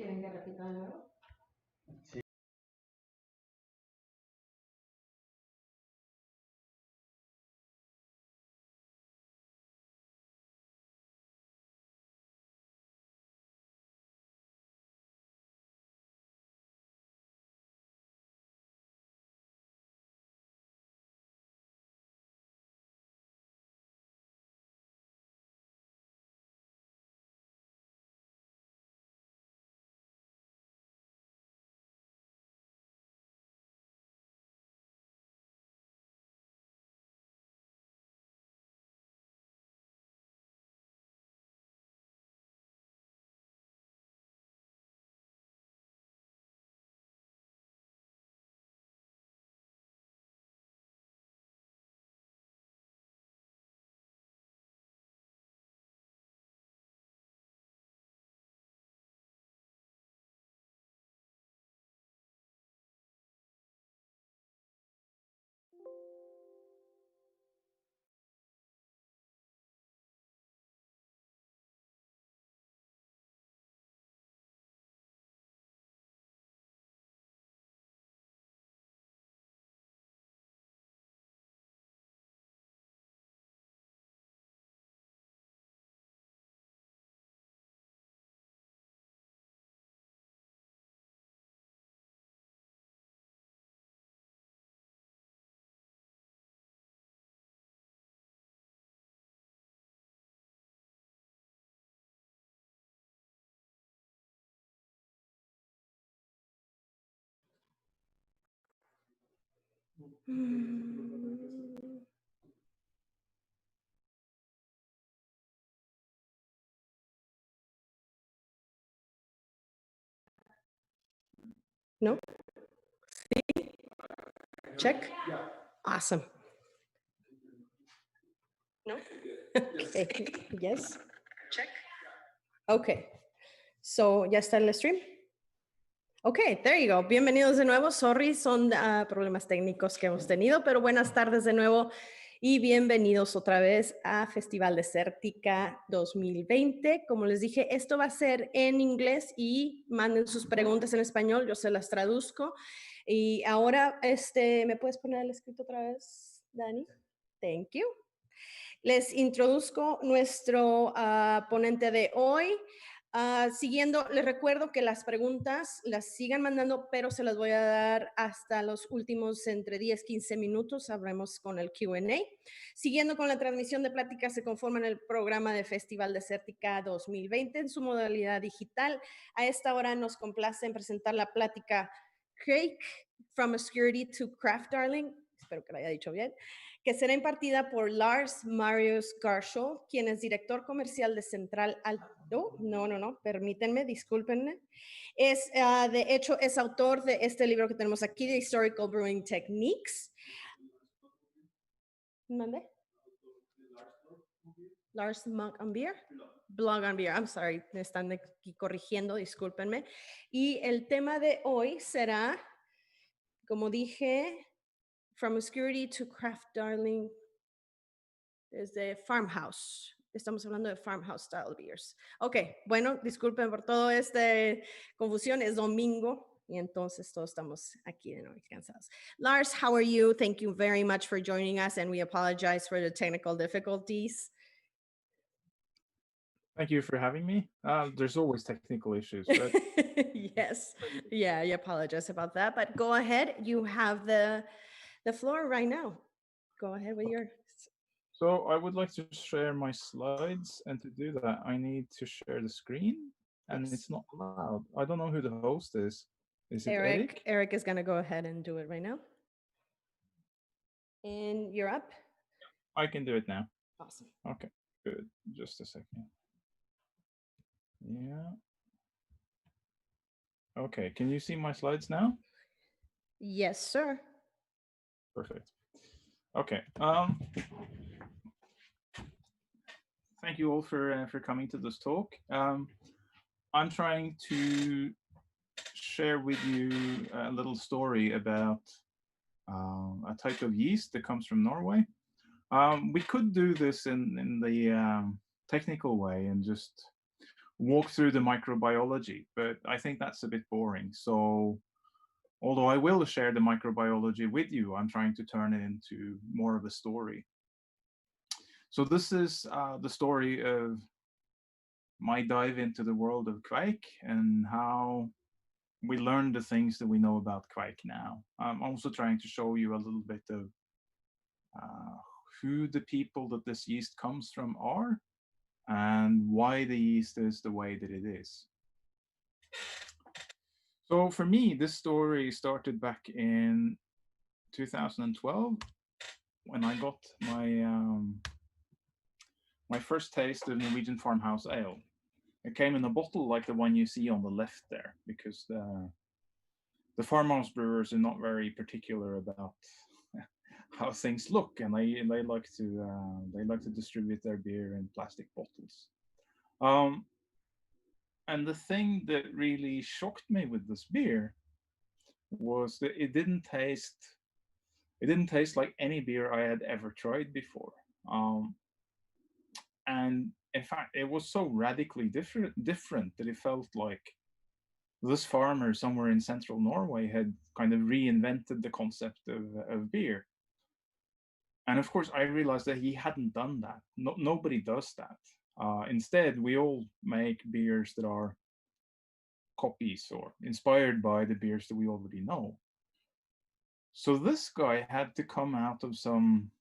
¿Quieren que repita de nuevo? Sí. No? Sí? Check? Awesome. No? Okay. Yes? Check? Okay. So, ¿ya está el stream? Okay, there you go. Bienvenidos de nuevo. Sorry, son problemas técnicos que hemos tenido, pero buenas tardes de nuevo y bienvenidos otra vez a Festival Desértica 2020. Como les dije, esto va a ser en inglés y manden sus preguntas en español, yo se las traduzco. Y ahora, ¿me puedes poner el escrito otra vez, Dani? Thank you. Les introduzco nuestro ponente de hoy. Siguiendo, les recuerdo que las preguntas las sigan mandando, pero se las voy a dar hasta los últimos entre 10-15 minutos. Sabremos con el Q&A. Siguiendo con la transmisión de pláticas, se conforman el programa de Festival Desértica 2020 en su modalidad digital. A esta hora nos complace en presentar la plática KVEIK, From Obscurity to Craft Darling. Espero que lo haya dicho bien, que será impartida por Lars, Marius, Garshol, quien es director comercial de Central Alto. No, permítanme, discúlpenme. De hecho, es autor de este libro que tenemos aquí, de Historical Brewing Techniques. ¿Mande? Lars on Beer? Blog on Beer, I'm sorry, me están aquí corrigiendo, discúlpenme. Y el tema de hoy será, como dije, From Obscurity to Craft Darling, desde Farmhouse. Estamos hablando de Farmhouse Style Beers. Ok, bueno, disculpen por todo esta confusión, es domingo y entonces todos estamos aquí de nuevo cansados. Lars, how are you? Thank you very much for joining us and we apologize for the technical difficulties. Thank you for having me. There's always technical issues, but yes, yeah, I apologize about that, but go ahead. You have the floor right now. Go ahead with your... So I would like to share my slides, and to do that, I need to share the screen, and Yes. it's not allowed. I don't know who the host is. Is it Eric? Eric? Eric is going to go ahead and do it right now. And you're up? I can do it now. Awesome. Okay, good. Just a second. Yeah. Okay, can you see my slides now? Yes, sir. Perfect. Okay. Thank you all for coming to this talk. I'm trying to share with you a little story about a type of yeast that comes from Norway. We could do this in the technical way and just walk through the microbiology, but I think that's a bit boring. So although I will share the microbiology with you, I'm trying to turn it into more of a story. So this is the story of my dive into the world of KVEIK and how we learn the things that we know about KVEIK now. I'm also trying to show you a little bit of who the people that this yeast comes from are and why the yeast is the way that it is. So for me, this story started back in 2012 when I got my first taste of Norwegian Farmhouse ale. It came in a bottle like the one you see on the left there, because the farmhouse brewers are not very particular about how things look, and they like to distribute their beer in plastic bottles. And the thing that really shocked me with this beer was that it didn't taste like any beer I had ever tried before. And in fact, it was so radically different that it felt like this farmer somewhere in central Norway had kind of reinvented the concept of beer. And of course, I realized that he hadn't done that. Nobody does that. Instead, we all make beers that are copies or inspired by the beers that we already know. So this guy had to come out of some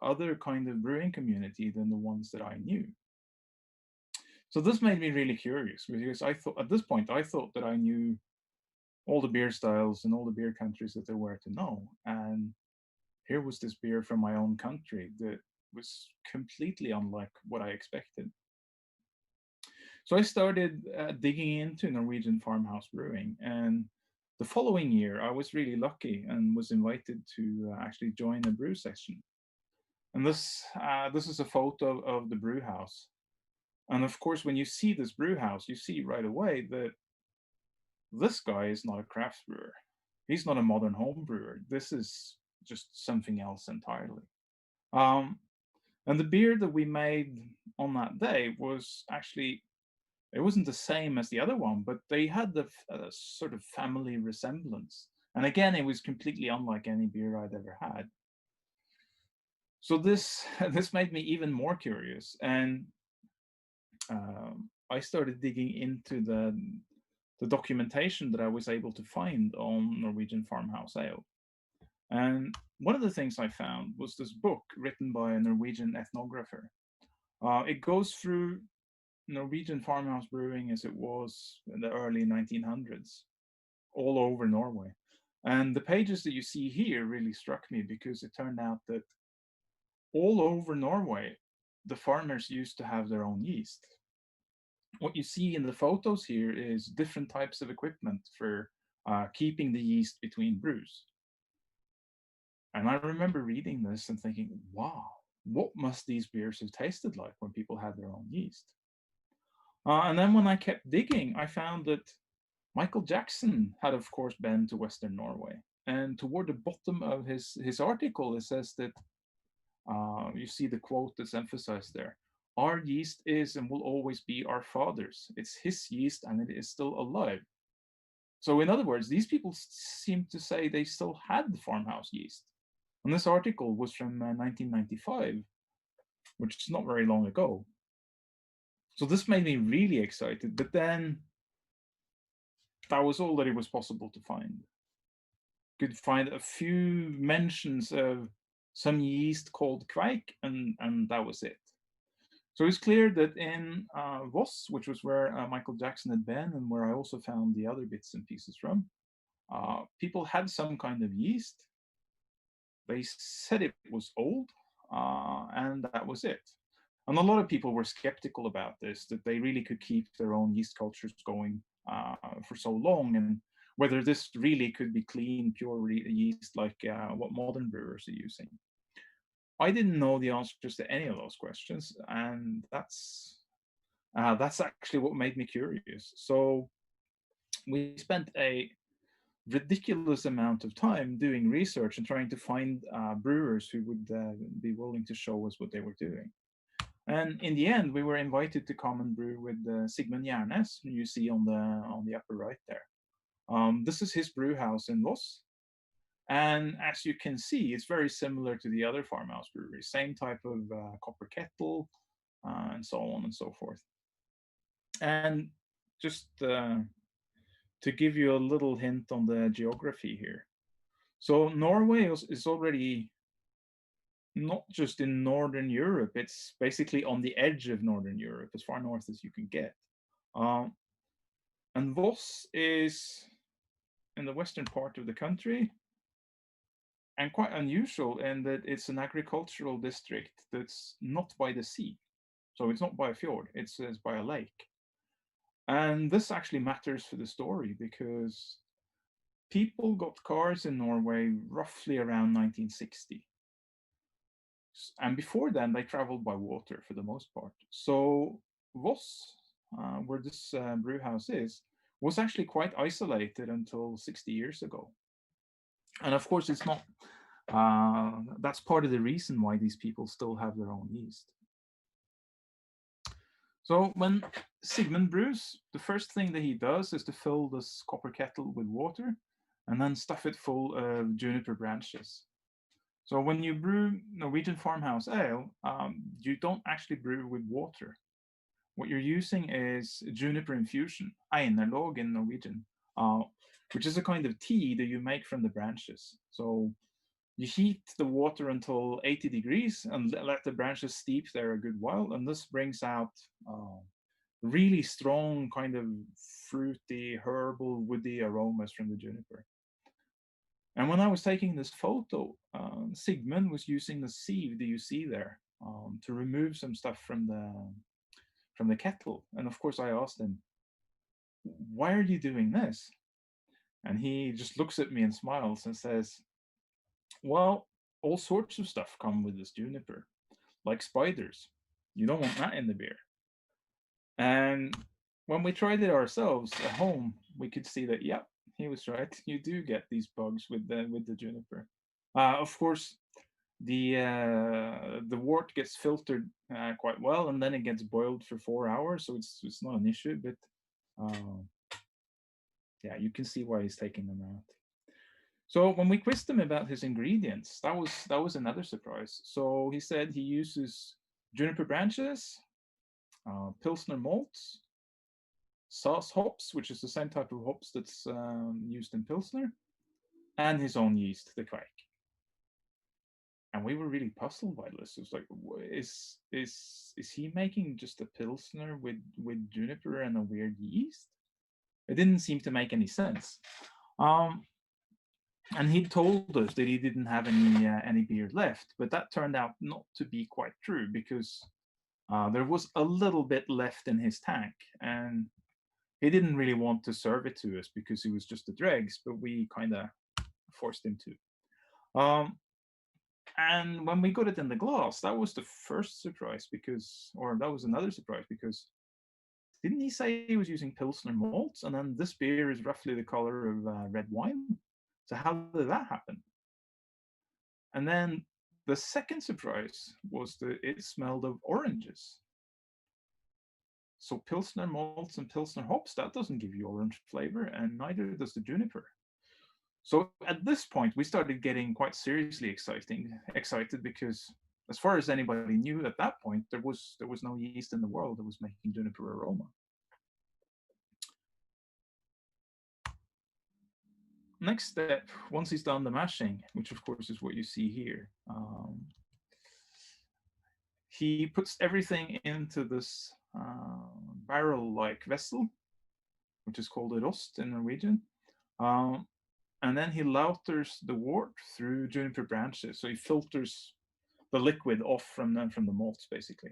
other kind of brewing community than the ones that I knew. So this made me really curious, because I thought at this point, I thought that I knew all the beer styles and all the beer countries that there were to know. And here was this beer from my own country that was completely unlike what I expected. So I started digging into Norwegian farmhouse brewing. And the following year, I was really lucky and was invited to actually join a brew session. And this is a photo of the brew house. And of course, when you see this brew house, you see right away that this guy is not a craft brewer. He's not a modern home brewer. This is just something else entirely. And the beer that we made on that day was actually, it wasn't the same as the other one, but they had the sort of family resemblance. And again, it was completely unlike any beer I'd ever had. So this made me even more curious. And I started digging into the documentation that I was able to find on Norwegian farmhouse ale. And one of the things I found was this book written by a Norwegian ethnographer. It goes through Norwegian farmhouse brewing as it was in the early 1900s, all over Norway. And the pages that you see here really struck me, because it turned out that all over Norway, the farmers used to have their own yeast. What you see in the photos here is different types of equipment for keeping the yeast between brews. And I remember reading this and thinking, wow, what must these beers have tasted like when people had their own yeast? And then when I kept digging, I found that Michael Jackson had, of course, been to Western Norway. And toward the bottom of his article, it says that, you see the quote that's emphasized there, "Our yeast is and will always be our father's. It's his yeast and it is still alive." So in other words, these people seem to say they still had the farmhouse yeast. And this article was from 1995, which is not very long ago. So this made me really excited, but then that was all that it was possible to find. Could find a few mentions of some yeast called KVEIK, and that was it. So it's clear that in Voss, which was where Michael Jackson had been and where I also found the other bits and pieces from, people had some kind of yeast. They said it was old, and that was it. And a lot of people were skeptical about this, that they really could keep their own yeast cultures going for so long, and whether this really could be clean, pure yeast like what modern brewers are using. I didn't know the answers to any of those questions, and that's actually what made me curious. So we spent a ridiculous amount of time doing research and trying to find brewers who would be willing to show us what they were doing. And in the end, we were invited to come and brew with Sigmund Järnes, who you see on the upper right there. This is his brew house in Voss. And as you can see, it's very similar to the other farmhouse breweries. Same type of copper kettle, and so on and so forth. And just to give you a little hint on the geography here. So Norway is already not just in Northern Europe, it's basically on the edge of Northern Europe, as far north as you can get. And Voss is in the western part of the country, and quite unusual in that it's an agricultural district that's not by the sea. So it's not by a fjord, it's by a lake. And this actually matters for the story because people got cars in Norway roughly around 1960. And before then, they traveled by water for the most part. So Voss, where this brew house is, was actually quite isolated until 60 years ago. And of course, it's not, that's part of the reason why these people still have their own yeast. So when Sigmund brews, the first thing that he does is to fill this copper kettle with water and then stuff it full of juniper branches. So when you brew Norwegian farmhouse ale, you don't actually brew with water. What you're using is juniper infusion, einerlog in Norwegian, which is a kind of tea that you make from the branches. So you heat the water until 80 degrees and let the branches steep there a good while. And this brings out really strong kind of fruity, herbal, woody aromas from the juniper. And when I was taking this photo, Sigmund was using the sieve that you see there to remove some stuff from the kettle. And of course I asked him, why are you doing this? And he just looks at me and smiles and says, well, all sorts of stuff come with this juniper, like spiders. You don't want that in the beer. And when we tried it ourselves at home, we could see that, yeah, he was right. You do get these bugs with the juniper. Of course, the wort gets filtered quite well, and then it gets boiled for 4 hours, so it's not an issue. But yeah, you can see why he's taking them out. So when we quizzed him about his ingredients, that was another surprise. So he said he uses juniper branches, Pilsner malts, Saas hops, which is the same type of hops that's used in Pilsner, and his own yeast, the KVEIK. And we were really puzzled by this. It was like, is he making just a Pilsner with juniper and a weird yeast? It didn't seem to make any sense. And he told us that he didn't have any beer left, but that turned out not to be quite true because there was a little bit left in his tank, and he didn't really want to serve it to us because it was just the dregs, but we kind of forced him to. And when we got it in the glass, that was the first surprise that was another surprise because didn't he say he was using Pilsner malts? And then this beer is roughly the color of red wine. So how did that happen? And then the second surprise was that it smelled of oranges. So Pilsner malts and Pilsner hops, that doesn't give you orange flavor, and neither does the juniper. So at this point, we started getting quite seriously excited because as far as anybody knew at that point, there was no yeast in the world that was making juniper aroma. Next step, once he's done the mashing, which of course is what you see here, he puts everything into this barrel-like vessel, which is called a rost in Norwegian. And then he lauters the wort through juniper branches. So he filters the liquid off from the malts, basically.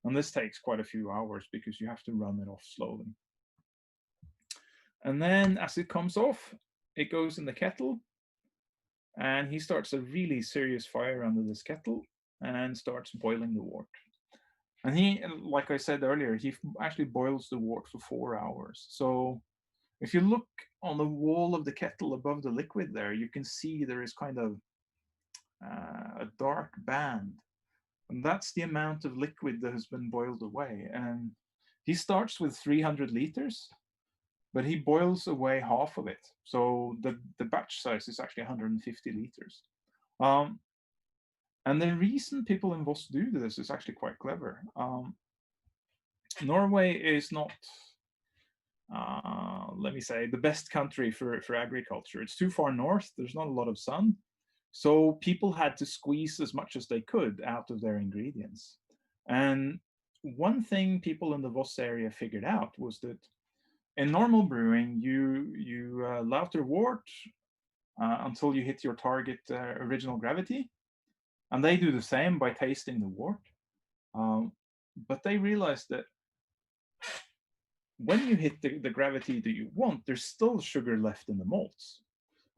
And this takes quite a few hours because you have to run it off slowly. And then as it comes off, it goes in the kettle. And he starts a really serious fire under this kettle and starts boiling the wort. And he, like I said earlier, he actually boils the wort for 4 hours. So if you look on the wall of the kettle above the liquid there, you can see there is kind of a dark band. And that's the amount of liquid that has been boiled away. And he starts with 300 liters, but he boils away half of it. So the batch size is actually 150 liters. And the reason people in Voss do this is actually quite clever. Norway is not, let me say, the best country for agriculture. It's too far north. There's not a lot of sun. So people had to squeeze as much as they could out of their ingredients. And one thing people in the Voss area figured out was that in normal brewing, you lauter wort until you hit your target original gravity. And they do the same by tasting the wort. But they realized that when you hit the gravity that you want, there's still sugar left in the malts.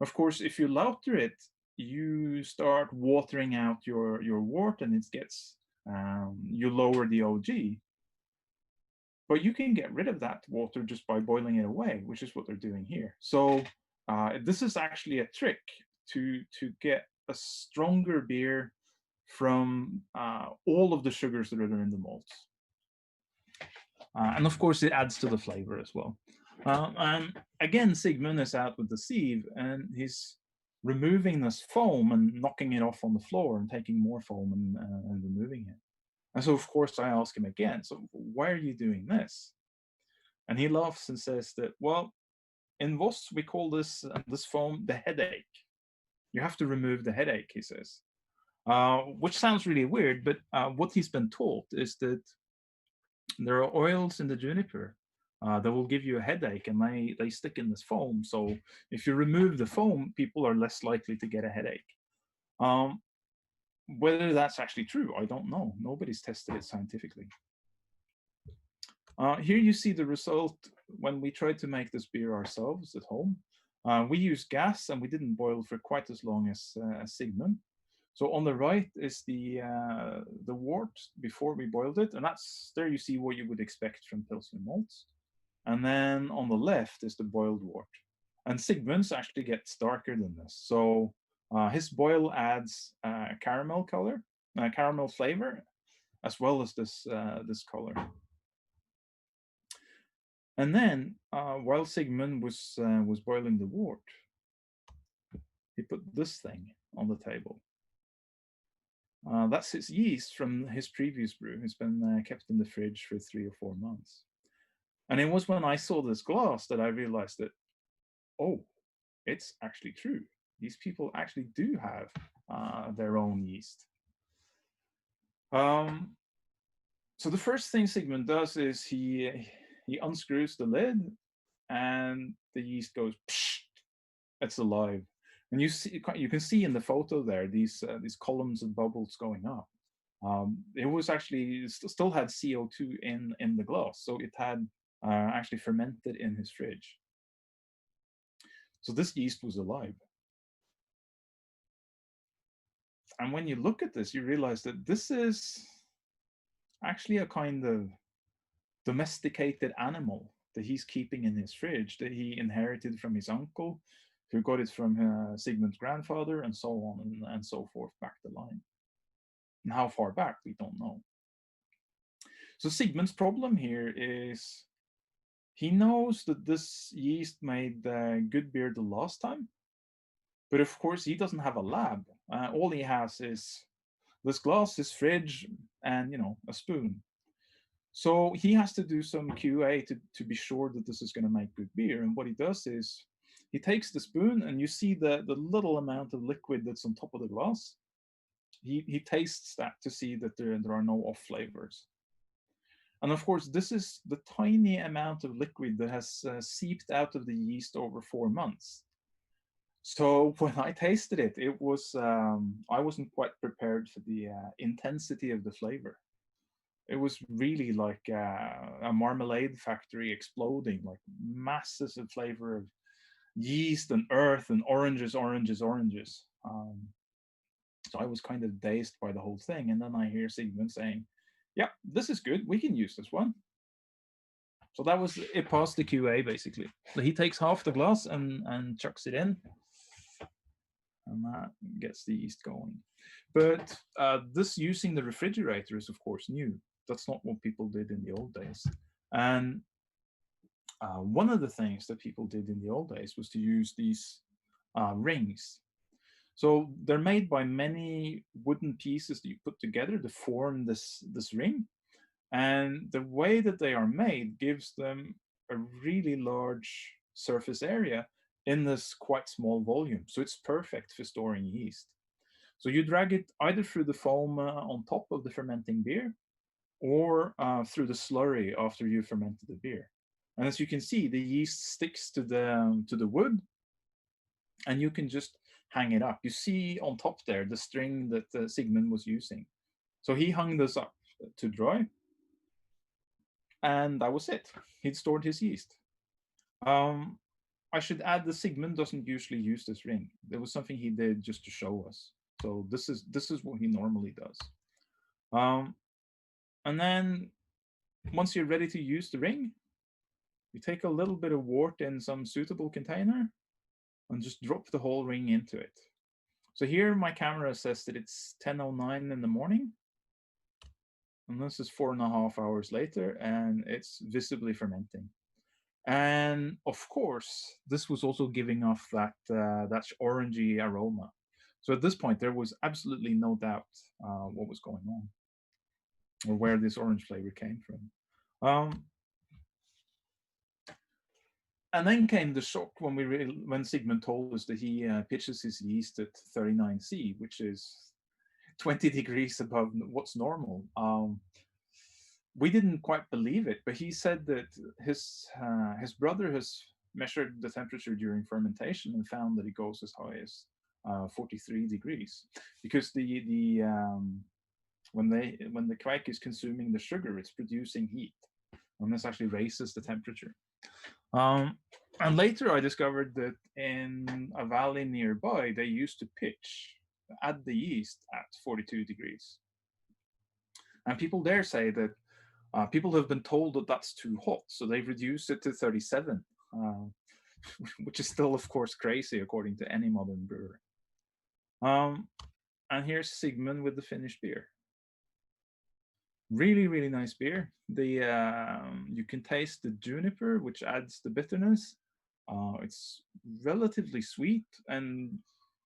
Of course, if you lauter it, you start watering out your wort, and it gets you lower the OG. But you can get rid of that water just by boiling it away, which is what they're doing here. So this is actually a trick to get a stronger beer from all of the sugars that are in the malts. And of course, it adds to the flavor as well. And again, Sigmund is out with the sieve, and he's removing this foam and knocking it off on the floor and taking more foam and removing it. And so, of course, I ask him again, so why are you doing this? And he laughs and says that, well, in Voss, we call this foam the headache. You have to remove the headache, he says. Which sounds really weird, but what he's been taught is that there are oils in the juniper that will give you a headache, and they stick in this foam. So if you remove the foam, people are less likely to get a headache. Whether that's actually true, I don't know. Nobody's tested it scientifically. Here you see the result when we tried to make this beer ourselves at home. We used gas, and we didn't boil for quite as long as Sigmund. So on the right is the wort before we boiled it, and there you see what you would expect from Pilsner malts. And then on the left is the boiled wort. And Sigmund's actually gets darker than this. So his boil adds caramel color, caramel flavor, as well as this color. And then while Sigmund was boiling the wort, he put this thing on the table. That's his yeast from his previous brew. It's been kept in the fridge for 3 or 4 months. And it was when I saw this glass that I realized that, oh, it's actually true. These people actually do have their own yeast. So the first thing Sigmund does is he unscrews the lid, and the yeast goes, psh, it's alive. And you can see in the photo there these columns of bubbles going up. It was actually still had CO2 in the glass, so it had actually fermented in his fridge. So this yeast was alive. And when you look at this, you realize that this is actually a kind of domesticated animal that he's keeping in his fridge, that he inherited from his uncle, who got it from Sigmund's grandfather, and so on and so forth back the line. And how far back, we don't know. So Sigmund's problem here is he knows that this yeast made good beer the last time, but of course he doesn't have a lab. All he has is this glass, his fridge, and a spoon. So he has to do some QA to be sure that this is going to make good beer. And what he does is he takes the spoon, and you see the little amount of liquid that's on top of the glass. He tastes that to see that there are no off flavors. And of course, this is the tiny amount of liquid that has seeped out of the yeast over 4 months. So when I tasted it, it was I wasn't quite prepared for the intensity of the flavor. It was really like a marmalade factory exploding, like masses of flavor of yeast and earth and oranges. So I was kind of dazed by the whole thing. And then I hear Sigmund saying, yeah, this is good. We can use this one. So that was, it passed the QA basically. So he takes half the glass and chucks it in. and that gets the yeast going. But this using the refrigerator is, of course, new. That's not what people did in the old days. And one of the things that people did in the old days was to use these rings. So they're made by many wooden pieces that you put together to form this ring. And the way that they are made gives them a really large surface area in this quite small volume. So it's perfect for storing yeast. So you drag it either through the foam on top of the fermenting beer, or through the slurry after you fermented the beer. And as you can see, the yeast sticks to the wood, and you can just hang it up. You see on top there the string that Sigmund was using. So he hung this up to dry, and that was it. He'd stored his yeast. I should add that Sigmund doesn't usually use this ring. It was something he did just to show us. So this is what he normally does. And then once you're ready to use the ring, you take a little bit of wort in some suitable container and just drop the whole ring into it. So here my camera says that it's 10:09 in the morning. And this is 4.5 hours later, and it's visibly fermenting. And of course, this was also giving off that orangey aroma. So at this point, there was absolutely no doubt what was going on, or where this orange flavor came from. And then came the shock when Sigmund told us that he pitches his yeast at 39°C, which is 20 degrees above what's normal. We didn't quite believe it, but he said that his brother has measured the temperature during fermentation and found that it goes as high as 43 degrees, because when the KVEIK is consuming the sugar, it's producing heat, and this actually raises the temperature. And later I discovered that in a valley nearby, they used to add the yeast at 42 degrees. And people there say that people have been told that that's too hot, so they've reduced it to 37, which is still, of course, crazy according to any modern brewer. And here's Sigmund with the finished beer. Really, really nice beer. You can taste the juniper, which adds the bitterness. It's relatively sweet, and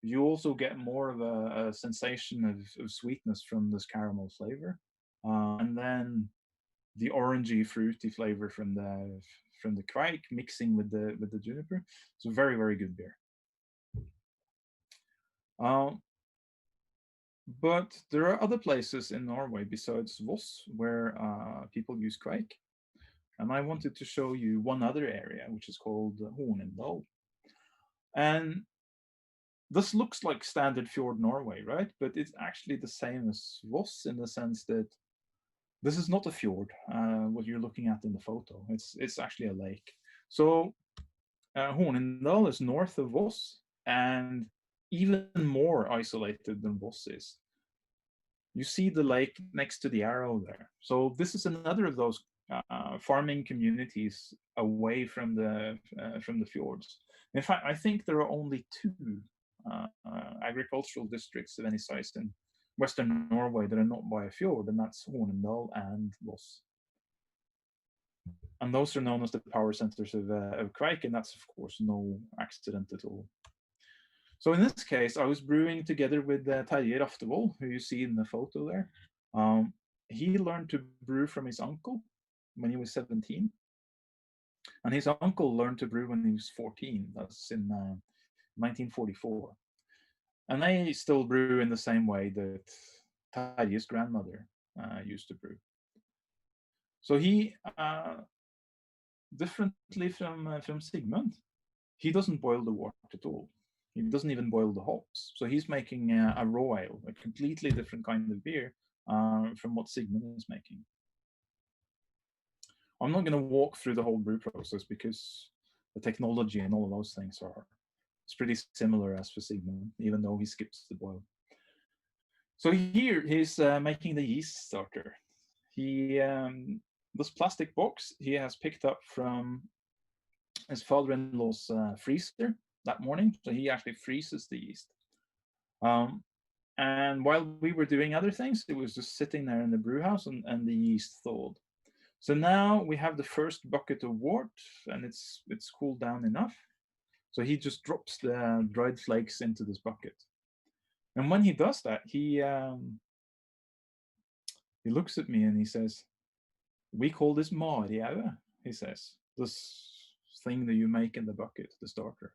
you also get more of a sensation of sweetness from this caramel flavor, and then the orangey, fruity flavor from the KVEIK mixing with the juniper. It's a very, very good beer. But there are other places in Norway besides Voss where people use KVEIK. And I wanted to show you one other area, which is called Hornindal. And this looks like standard fjord Norway, right? But it's actually the same as Voss in the sense that this is not a fjord, what you're looking at in the photo. It's actually a lake. So Hornindal is north of Voss and even more isolated than Voss is. You see the lake next to the arrow there. So this is another of those farming communities away from the fjords. In fact, I think there are only 2 agricultural districts of any size in Western Norway that are not by a fjord, and that's Hornindal and Voss. And those are known as the power centers of KVEIK, and that's, of course, no accident at all. So in this case, I was brewing together with Terje Raftevold, who you see in the photo there. He learned to brew from his uncle when he was 17. And his uncle learned to brew when he was 14. That's in 1944. And they still brew in the same way that Terje's grandmother used to brew. So he, differently from Sigmund, he doesn't boil the wort at all. He doesn't even boil the hops. So he's making a raw ale, a completely different kind of beer from what Sigmund is making. I'm not going to walk through the whole brew process because the technology and all of those things it's pretty similar as for Sigmund, even though he skips the boil. So here he's making the yeast starter. This plastic box he has picked up from his father-in-law's freezer that morning. So he actually freezes the yeast. And while we were doing other things, it was just sitting there in the brew house, and the yeast thawed. So now we have the first bucket of wort, and it's cooled down enough. So he just drops the dried flakes into this bucket. And when he does that, he looks at me and he says, "We call this Marius," he says, "this thing that you make in the bucket, the starter."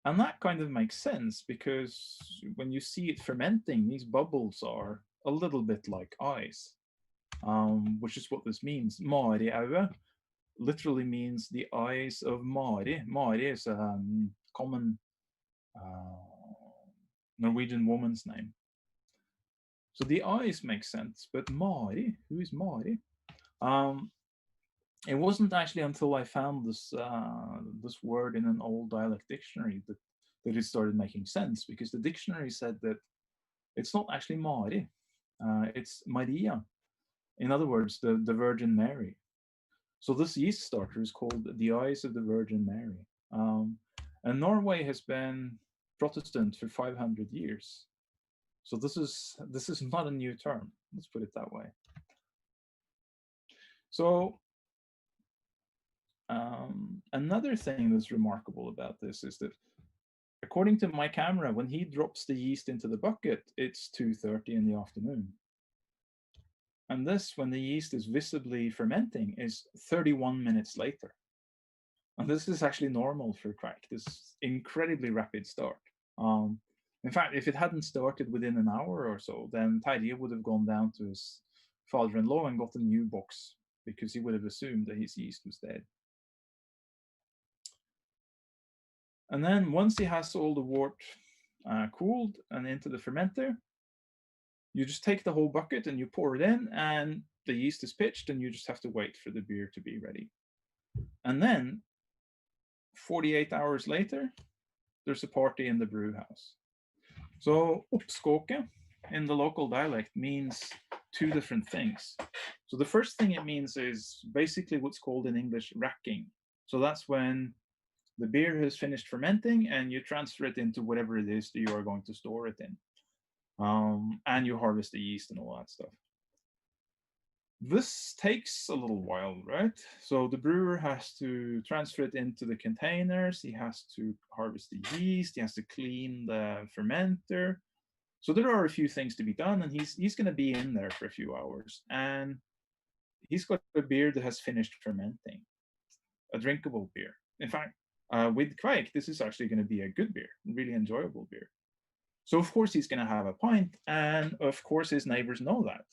And that kind of makes sense, because when you see it fermenting, these bubbles are a little bit like ice, which is what this means. Marius literally means the eyes of Mari. Mari is a common Norwegian woman's name. So the eyes make sense, but Mari, who is Mari? It wasn't actually until I found this word in an old dialect dictionary that it started making sense, because the dictionary said that it's not actually Mari, it's Maria. In other words, the Virgin Mary. So this yeast starter is called the Eyes of the Virgin Mary. And Norway has been Protestant for 500 years. So this is not a new term, let's put it that way. So another thing that's remarkable about this is that, according to my camera, when he drops the yeast into the bucket, it's 2:30 in the afternoon. And this, when the yeast is visibly fermenting, is 31 minutes later. And this is actually normal for KVEIK, this incredibly rapid start. In fact, if it hadn't started within an hour or so, then Terje would have gone down to his father-in-law and got a new box, because he would have assumed that his yeast was dead. And then once he has all the wort cooled and into the fermenter, you just take the whole bucket and you pour it in, and the yeast is pitched, and you just have to wait for the beer to be ready. And then 48 hours later, there's a party in the brew house. So oppskåke in the local dialect means two different things. So the first thing it means is basically what's called in English racking. So that's when the beer has finished fermenting and you transfer it into whatever it is that you are going to store it in. And you harvest the yeast and all that stuff. This takes a little while, right? So the brewer has to transfer it into the containers. He has to harvest the yeast. He has to clean the fermenter. So there are a few things to be done, and he's going to be in there for a few hours. And he's got a beer that has finished fermenting, a drinkable beer. In fact, with KVEIK, this is actually going to be a good beer, really enjoyable beer. So of course he's going to have a pint, and of course his neighbors know that.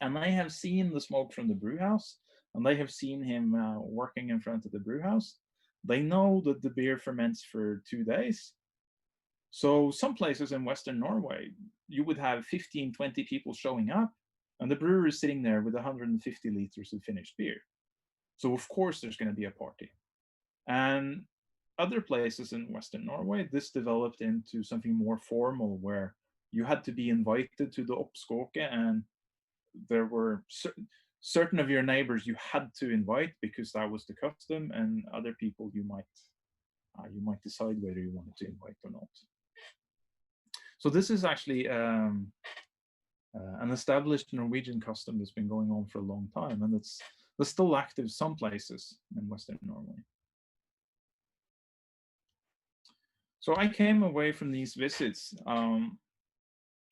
And they have seen the smoke from the brew house, and they have seen him working in front of the brew house. They know that the beer ferments for 2 days. So some places in Western Norway, you would have 15, 20 people showing up, and the brewer is sitting there with 150 liters of finished beer. So of course there's going to be a party. And other places in Western Norway, this developed into something more formal, where you had to be invited to the oppskåke, and there were certain of your neighbors you had to invite because that was the custom, and other people you might decide whether you wanted to invite or not. So this is actually an established Norwegian custom that's been going on for a long time, and it's still active some places in Western Norway. So I came away from these visits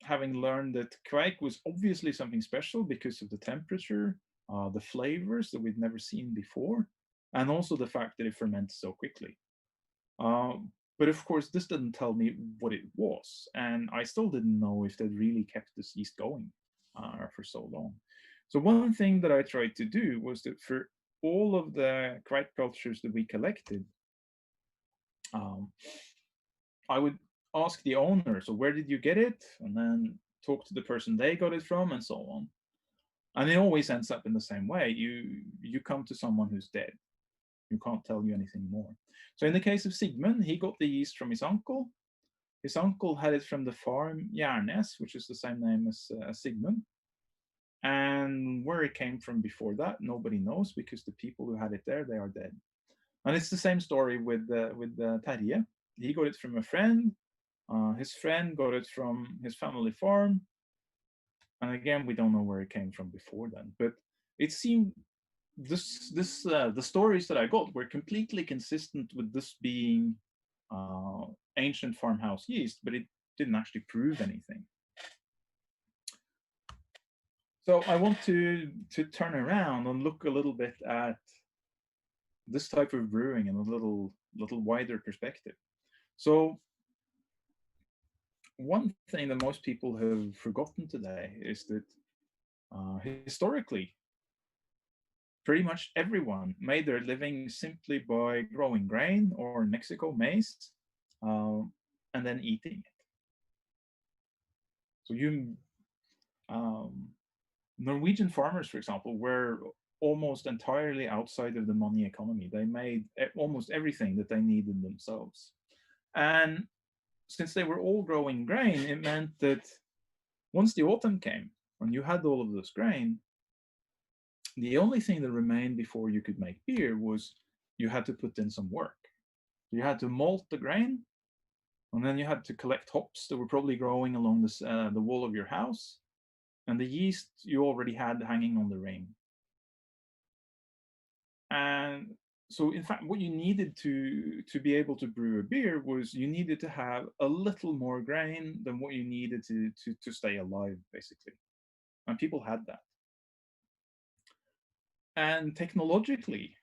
having learned that KVEIK was obviously something special because of the temperature, the flavors that we'd never seen before, and also the fact that it ferments so quickly. But of course, this didn't tell me what it was, and I still didn't know if they'd really kept this yeast going for so long. So one thing that I tried to do was that for all of the KVEIK cultures that we collected, I would ask the owner, so where did you get it? And then talk to the person they got it from, and so on. And it always ends up in the same way. You come to someone who's dead, who can't tell you anything more. So in the case of Sigmund, he got the yeast from his uncle. His uncle had it from the farm Järnes, which is the same name as Sigmund. And where it came from before that, nobody knows, because the people who had it there, they are dead. And it's the same story with Terje. He got it from a friend. His friend got it from his family farm. And again, we don't know where it came from before then, but it seemed the stories that I got were completely consistent with this being ancient farmhouse yeast, but it didn't actually prove anything. So I want to turn around and look a little bit at this type of brewing in a little wider perspective. So one thing that most people have forgotten today is that historically, pretty much everyone made their living simply by growing grain, or in Mexico, maize, and then eating it. So Norwegian farmers, for example, were almost entirely outside of the money economy. They made almost everything that they needed themselves. And since they were all growing grain, it meant that once the autumn came, when you had all of this grain, the only thing that remained before you could make beer was you had to put in some work. You had to malt the grain, and then you had to collect hops that were probably growing along the wall of your house, and the yeast you already had hanging on the ring. And so, in fact, what you needed to be able to brew a beer was you needed to have a little more grain than what you needed to stay alive, basically. And people had that. And technologically,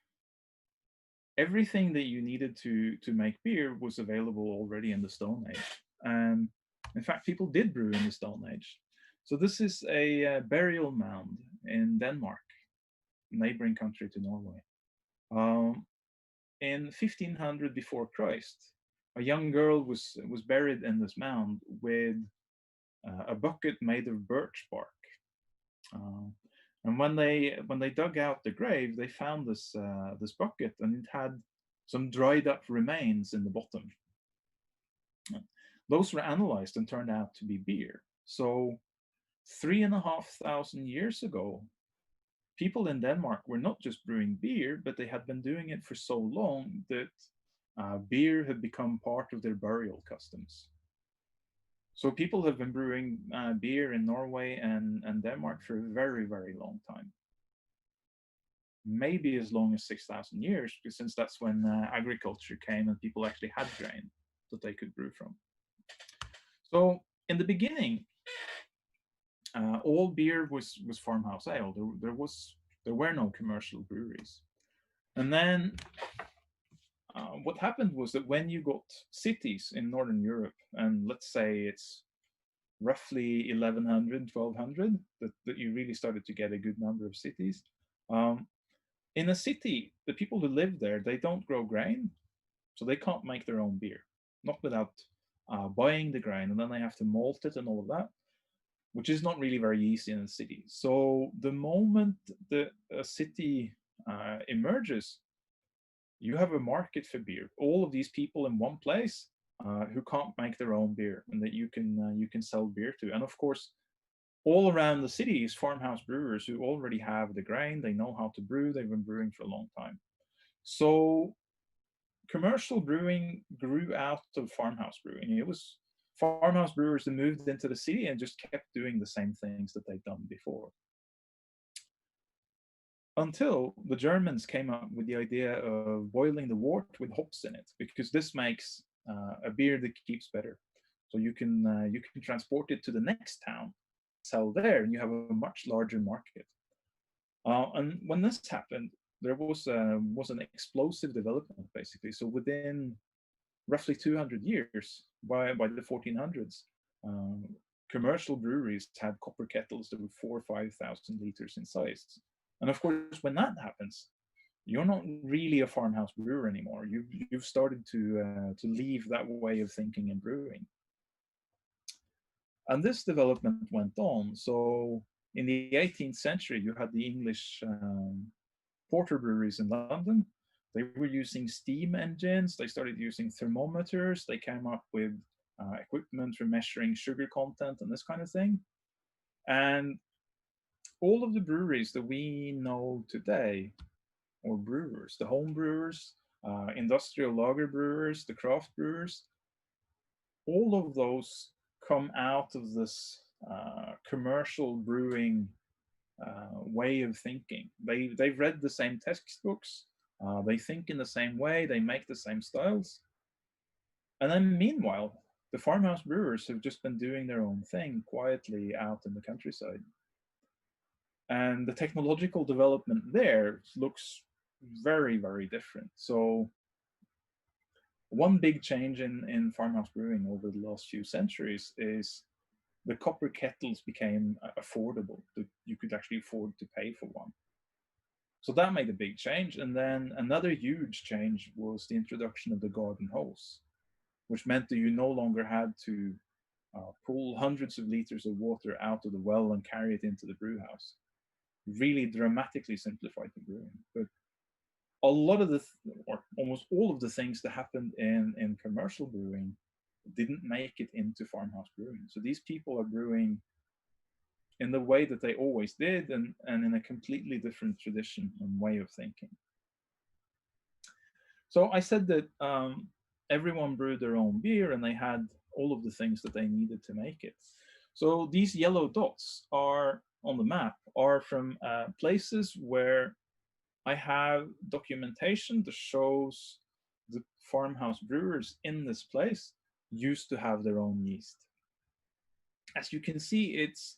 everything that you needed to make beer was available already in the Stone Age. And in fact, people did brew in the Stone Age. So this is a burial mound in Denmark, neighboring country to Norway. In 1500 before Christ, a young girl was buried in this mound with a bucket made of birch bark. And when they dug out the grave, they found this bucket, and it had some dried up remains in the bottom. Those were analyzed and turned out to be beer. So 3,500 years ago, people in Denmark were not just brewing beer, but they had been doing it for so long that beer had become part of their burial customs. So people have been brewing beer in Norway and Denmark for a very, very long time. Maybe as long as 6,000 years, since that's when agriculture came and people actually had grain that they could brew from. So in the beginning, all beer was farmhouse ale. There were no commercial breweries. And then what happened was that when you got cities in Northern Europe, and let's say it's roughly 1100, 1200, that you really started to get a good number of cities. In a city, the people who live there, they don't grow grain, so they can't make their own beer, not without buying the grain, and then they have to malt it and all of that, which is not really very easy in a city. So the moment that a city emerges, you have a market for beer. All of these people in one place who can't make their own beer, and that you can sell beer to. And of course, all around the city is farmhouse brewers who already have the grain. They know how to brew. They've been brewing for a long time. So commercial brewing grew out of farmhouse brewing. It was farmhouse brewers that moved into the city and just kept doing the same things that they'd done before. Until the Germans came up with the idea of boiling the wort with hops in it, because this makes a beer that keeps better. So you can transport it to the next town, sell there, and you have a much larger market. And when this happened, there was an explosive development, basically. So within roughly 200 years, by the 1400s, commercial breweries had copper kettles that were 4,000 or 5,000 liters in size. And of course, when that happens, you're not really a farmhouse brewer anymore. You've started to leave that way of thinking and brewing. And this development went on. So in the 18th century, you had the English porter breweries in London. They were using steam engines. They started using thermometers. They came up with equipment for measuring sugar content and this kind of thing. And all of the breweries that we know today, or brewers, the home brewers, industrial lager brewers, the craft brewers, all of those come out of this commercial brewing way of thinking. They've read the same textbooks, they think in the same way, they make the same styles. And then meanwhile, the farmhouse brewers have just been doing their own thing quietly out in the countryside. And the technological development there looks very, very different. So one big change in farmhouse brewing over the last few centuries is the copper kettles became affordable. You could actually afford to pay for one. So that made a big change. And then another huge change was the introduction of the garden hose, which meant that you no longer had to pull hundreds of liters of water out of the well and carry it into the brew house. Really dramatically simplified the brewing. But a lot of the, or almost all of the things that happened in commercial brewing didn't make it into farmhouse brewing. So these people are brewing in the way that they always did, and in a completely different tradition and way of thinking. So I said that everyone brewed their own beer and they had all of the things that they needed to make it. So these yellow dots are on the map are from places where I have documentation that shows the farmhouse brewers in this place used to have their own yeast. As you can see, it's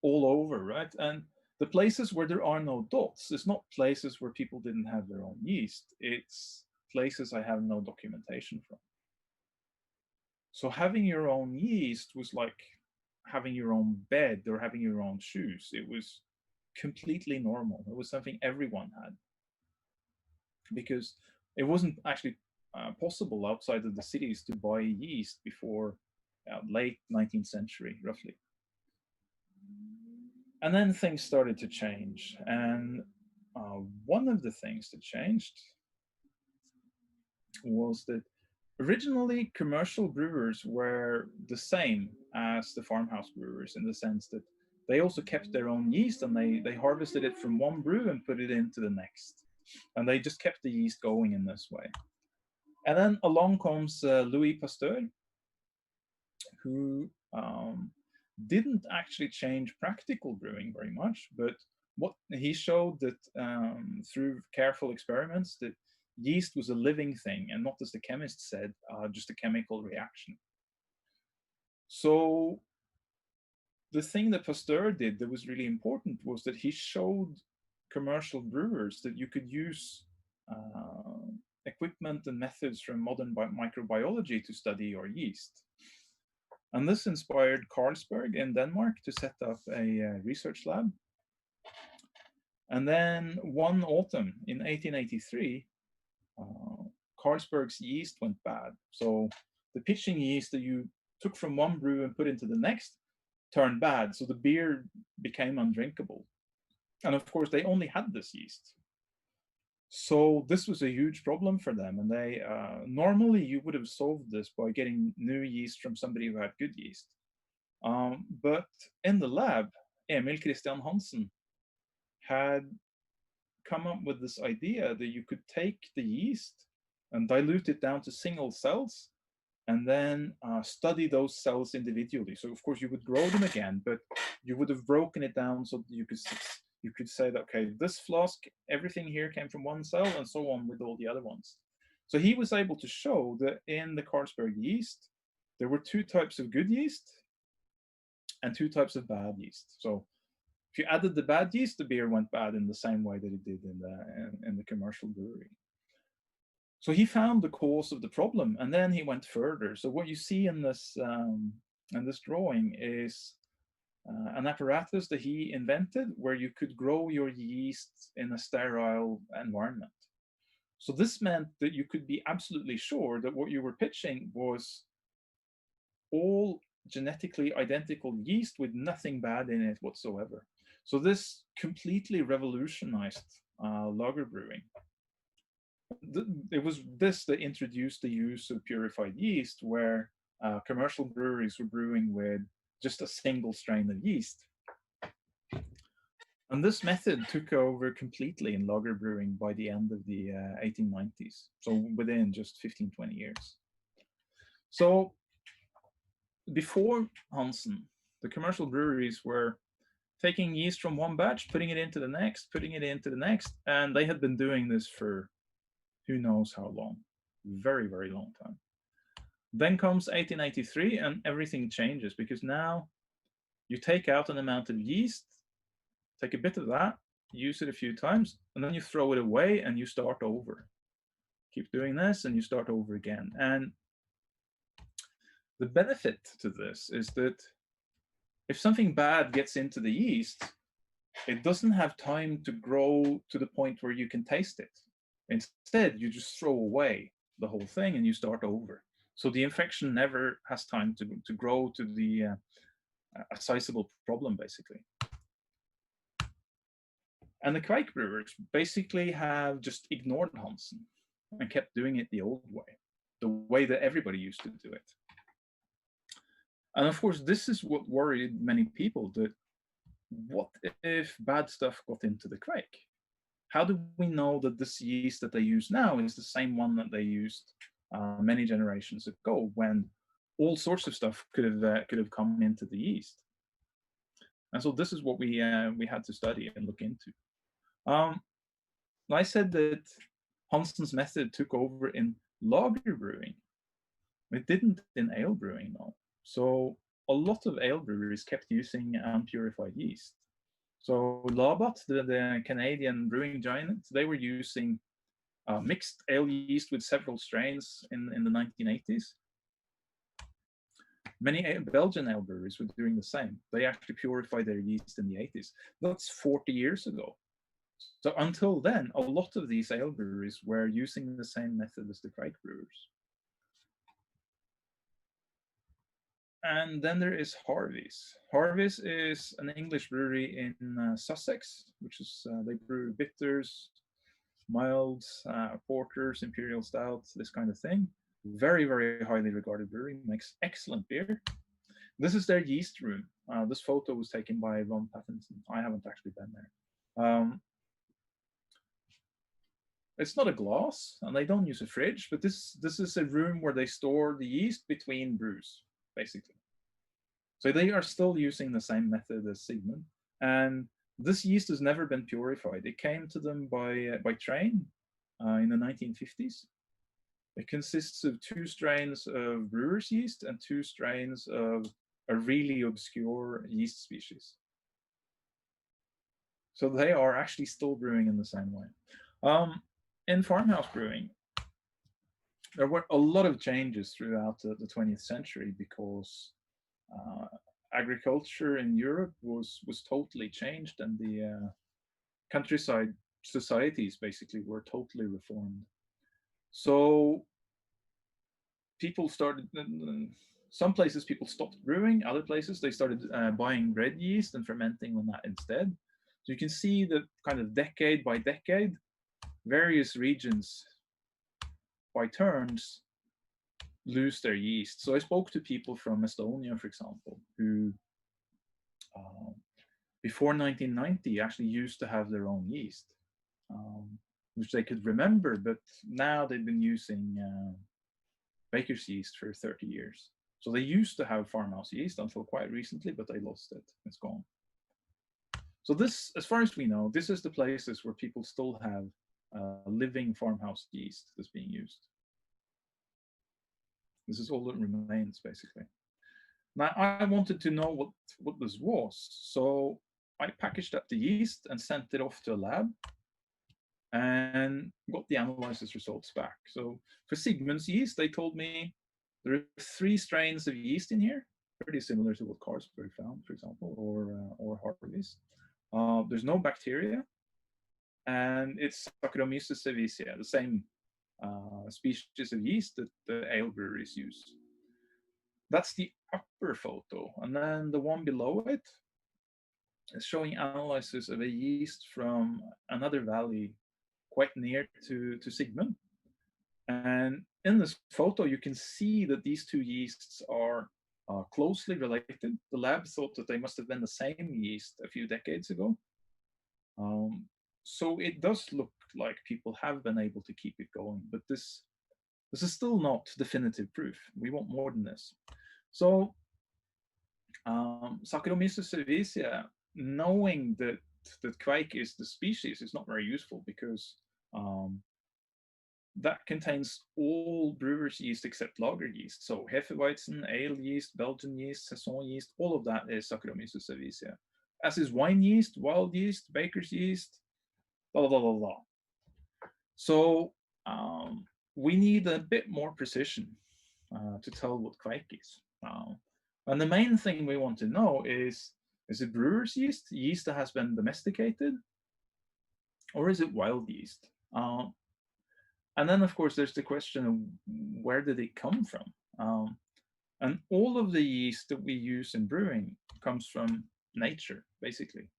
all over, right? And the places where there are no dots is not places where people didn't have their own yeast. It's places I have no documentation from. So having your own yeast was like having your own bed or having your own shoes. It was completely normal. It was something everyone had, because it wasn't actually possible outside of the cities to buy yeast before late 19th century, roughly. And then things started to change. And one of the things that changed was that originally commercial brewers were the same as the farmhouse brewers, in the sense that they also kept their own yeast, and they harvested it from one brew and put it into the next. And they just kept the yeast going in this way. And then along comes Louis Pasteur, who didn't actually change practical brewing very much, but what he showed that through careful experiments that yeast was a living thing and not, as the chemist said, just a chemical reaction. So the thing that Pasteur did that was really important was that he showed commercial brewers that you could use equipment and methods from modern microbiology to study your yeast. And this inspired Carlsberg in Denmark to set up a research lab. And then one autumn in 1883, Carlsberg's yeast went bad. So the pitching yeast that you took from one brew and put into the next turned bad. So the beer became undrinkable. And of course, they only had this yeast. So this was a huge problem for them. And they normally you would have solved this by getting new yeast from somebody who had good yeast. But in the lab, Emil Christian Hansen had come up with this idea that you could take the yeast and dilute it down to single cells and then study those cells individually. So of course you would grow them again, but you would have broken it down so that you could say that, okay, this flask, everything here came from one cell, and so on with all the other ones. So he was able to show that in the Carlsberg yeast, there were two types of good yeast and two types of bad yeast. So if you added the bad yeast, the beer went bad in the same way that it did in the commercial brewery. So he found the cause of the problem, and then he went further. So what you see in this drawing is an apparatus that he invented where you could grow your yeast in a sterile environment. So this meant that you could be absolutely sure that what you were pitching was all genetically identical yeast with nothing bad in it whatsoever. So this completely revolutionized lager brewing. It was this that introduced the use of purified yeast, where commercial breweries were brewing with just a single strain of yeast. And this method took over completely in lager brewing by the end of the 1890s, so within just 15, 20 years. So before Hansen, the commercial breweries were taking yeast from one batch, putting it into the next, putting it into the next, and they had been doing this for who knows how long, very, very long time. Then comes 1883 and everything changes, because now you take out an amount of yeast, take a bit of that, use it a few times, and then you throw it away and you start over. Keep doing this and you start over again. And the benefit to this is that if something bad gets into the yeast, it doesn't have time to grow to the point where you can taste it. Instead, you just throw away the whole thing and you start over. So the infection never has time to grow to the a sizable problem, basically. And the KVEIK brewers basically have just ignored Hansen and kept doing it the old way, the way that everybody used to do it. And of course, this is what worried many people, that what if bad stuff got into the KVEIK? How do we know that this yeast that they use now is the same one that they used many generations ago, when all sorts of stuff could have come into the yeast? And so this is what we had to study and look into. I said that Hansen's method took over in lager brewing. It didn't in ale brewing, though. So a lot of ale breweries kept using unpurified yeast. So Labatt, the Canadian brewing giant, they were using mixed ale yeast with several strains in the 1980s. Many Belgian ale breweries were doing the same. They actually purified their yeast in the 80s. That's 40 years ago. So until then, a lot of these ale breweries were using the same method as the KVEIK brewers. And then there is Harvey's. Harvey's is an English brewery in Sussex, which is, they brew bitters, milds, porters, imperial stouts, this kind of thing. Very, very highly regarded brewery, makes excellent beer. This is their yeast room. This photo was taken by Ron Pattinson. I haven't actually been there. It's not a glass, and they don't use a fridge, but this is a room where they store the yeast between brews, basically. So they are still using the same method as Sigmund, and this yeast has never been purified. It came to them by train in the 1950s. It consists of 2 strains of brewer's yeast and 2 strains of a really obscure yeast species. So they are actually still brewing in the same way. In farmhouse brewing, there were a lot of changes throughout the 20th century, because agriculture in Europe was totally changed, and the countryside societies basically were totally reformed. So people started, some places people stopped brewing, other places they started buying red yeast and fermenting on that instead. So you can see that kind of decade by decade, various regions by turns lose their yeast. So I spoke to people from Estonia, for example, who before 1990 actually used to have their own yeast, which they could remember, but now they've been using baker's yeast for 30 years. So they used to have farmhouse yeast until quite recently, but they lost it. It's gone. So this, as far as we know, this is the places where people still have living farmhouse yeast that's being used. This is all that remains, basically. Now, I wanted to know what this was. So I packaged up the yeast and sent it off to a lab and got the analysis results back. So for Sigmund's yeast, they told me there are 3 strains of yeast in here, pretty similar to what Carlsberg found, for example, or Harvey's. There's no bacteria, and it's Saccharomyces cerevisiae, the same species of yeast that the ale breweries use. That's the upper photo, and then the one below it is showing analysis of a yeast from another valley quite near to Sigmund. And in this photo, you can see that these 2 yeasts are closely related. The lab thought that they must have been the same yeast a few decades ago. So it does look like people have been able to keep it going, but this is still not definitive proof. We want more than this. So Saccharomyces cerevisiae, knowing that KVEIK is the species is not very useful, because that contains all brewers' yeast except lager yeast. So Hefeweizen, ale yeast, Belgian yeast, Saison yeast, all of that is Saccharomyces cerevisiae. As is wine yeast, wild yeast, baker's yeast, blah, blah, blah, blah. So we need a bit more precision to tell what KVEIK is. And the main thing we want to know is it brewer's yeast, yeast that has been domesticated, or is it wild yeast? And then, of course, there's the question of where did it come from? And all of the yeast that we use in brewing comes from nature, basically.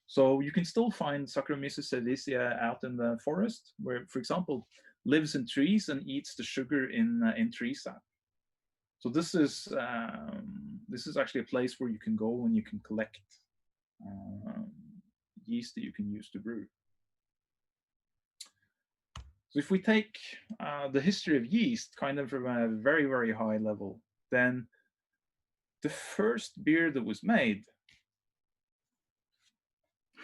So you can still find Saccharomyces cerevisiae out in the forest, where, for example, lives in trees and eats the sugar in tree sap. So this is actually a place where you can go and you can collect yeast that you can use to brew. So if we take the history of yeast kind of from a very, very high level, then the first beer that was made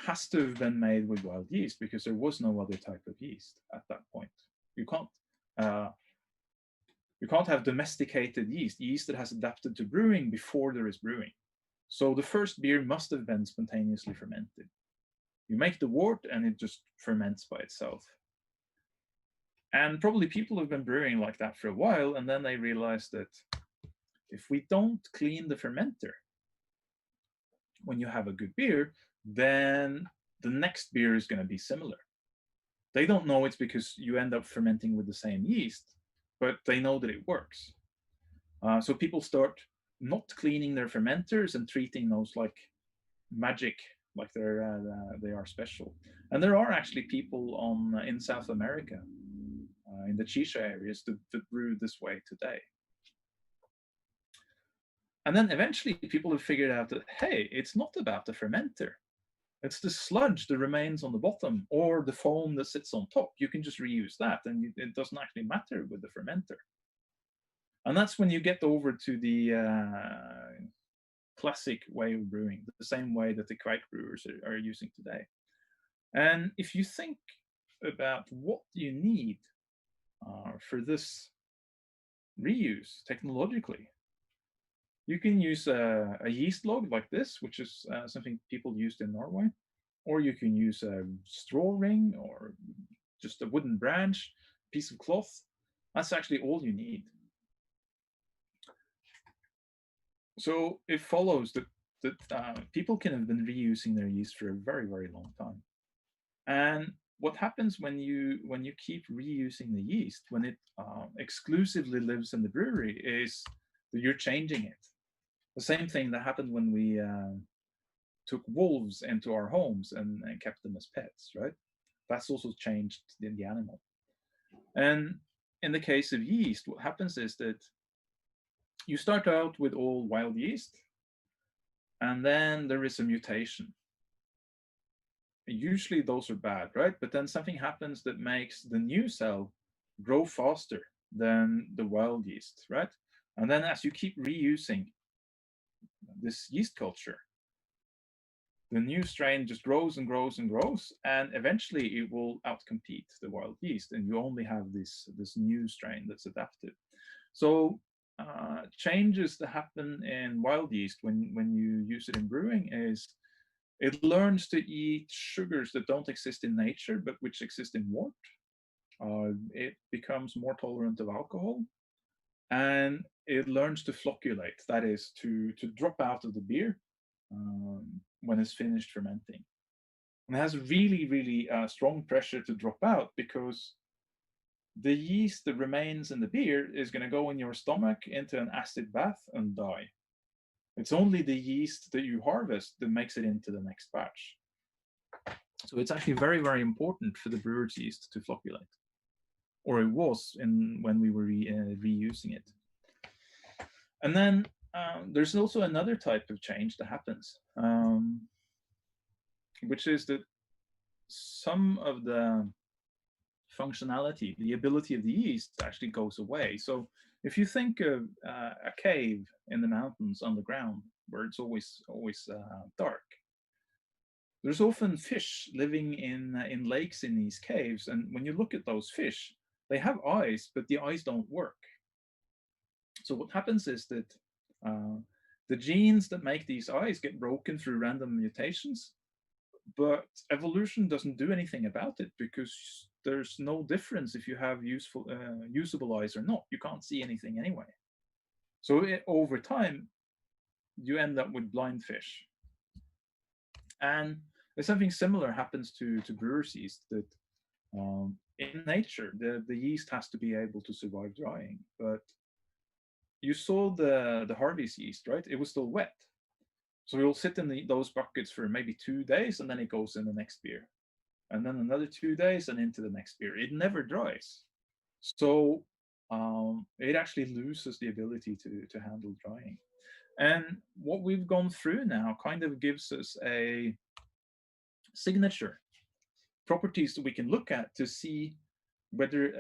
has to have been made with wild yeast, because there was no other type of yeast at that point. You can't have domesticated yeast that has adapted to brewing before there is brewing. So the first beer must have been spontaneously fermented. You make the wort and it just ferments by itself. And probably people have been brewing like that for a while, and then they realized that if we don't clean the fermenter when you have a good beer, then the next beer is going to be similar. They don't know it's because you end up fermenting with the same yeast, but they know that it works. So people start not cleaning their fermenters and treating those like magic, like they are special. And there are actually people in South America, in the Chicha areas, that brew this way today. And then eventually people have figured out that, hey, it's not about the fermenter. It's the sludge that remains on the bottom, or the foam that sits on top. You can just reuse that, and it doesn't actually matter with the fermenter. And that's when you get over to the classic way of brewing, the same way that the KVEIK brewers are using today. And if you think about what you need for this reuse technologically, you can use a yeast log like this, which is something people used in Norway, or you can use a straw ring, or just a wooden branch, piece of cloth. That's actually all you need. So it follows that people can have been reusing their yeast for a very, very long time. And what happens when you keep reusing the yeast, when it exclusively lives in the brewery, is that you're changing it. The same thing that happened when we took wolves into our homes and kept them as pets, right? That's also changed the animal. And in the case of yeast, what happens is that you start out with all wild yeast, and then there is a mutation. Usually those are bad, right? But then something happens that makes the new cell grow faster than the wild yeast, right? And then as you keep reusing this yeast culture, the new strain just grows and grows and grows, and eventually it will outcompete the wild yeast, and you only have this new strain that's adapted. So changes that happen in wild yeast when you use it in brewing is it learns to eat sugars that don't exist in nature, but which exist in wort. It becomes more tolerant of alcohol, and it learns to flocculate, that is, to drop out of the beer when it's finished fermenting. And it has really, really strong pressure to drop out, because the yeast that remains in the beer is going to go in your stomach into an acid bath and die. It's only the yeast that you harvest that makes it into the next batch. So it's actually very, very important for the brewer's yeast to flocculate, or it was when we were reusing it. And then there's also another type of change that happens, which is that some of the functionality, the ability of the yeast actually goes away. So if you think of a cave in the mountains underground, where it's always dark. There's often fish living in lakes in these caves, and when you look at those fish, they have eyes, but the eyes don't work. So what happens is that the genes that make these eyes get broken through random mutations, but evolution doesn't do anything about it because there's no difference if you have usable eyes or not. You can't see anything anyway. So over time, you end up with blind fish. And something similar happens to brewer's yeast, that in nature, the yeast has to be able to survive drying. But you saw the harvest yeast, right? It was still wet. So you'll sit in those buckets for maybe 2 days, and then it goes in the next beer. And then another 2 days and into the next beer. It never dries. So it actually loses the ability to handle drying. And what we've gone through now kind of gives us a signature properties that we can look at to see whether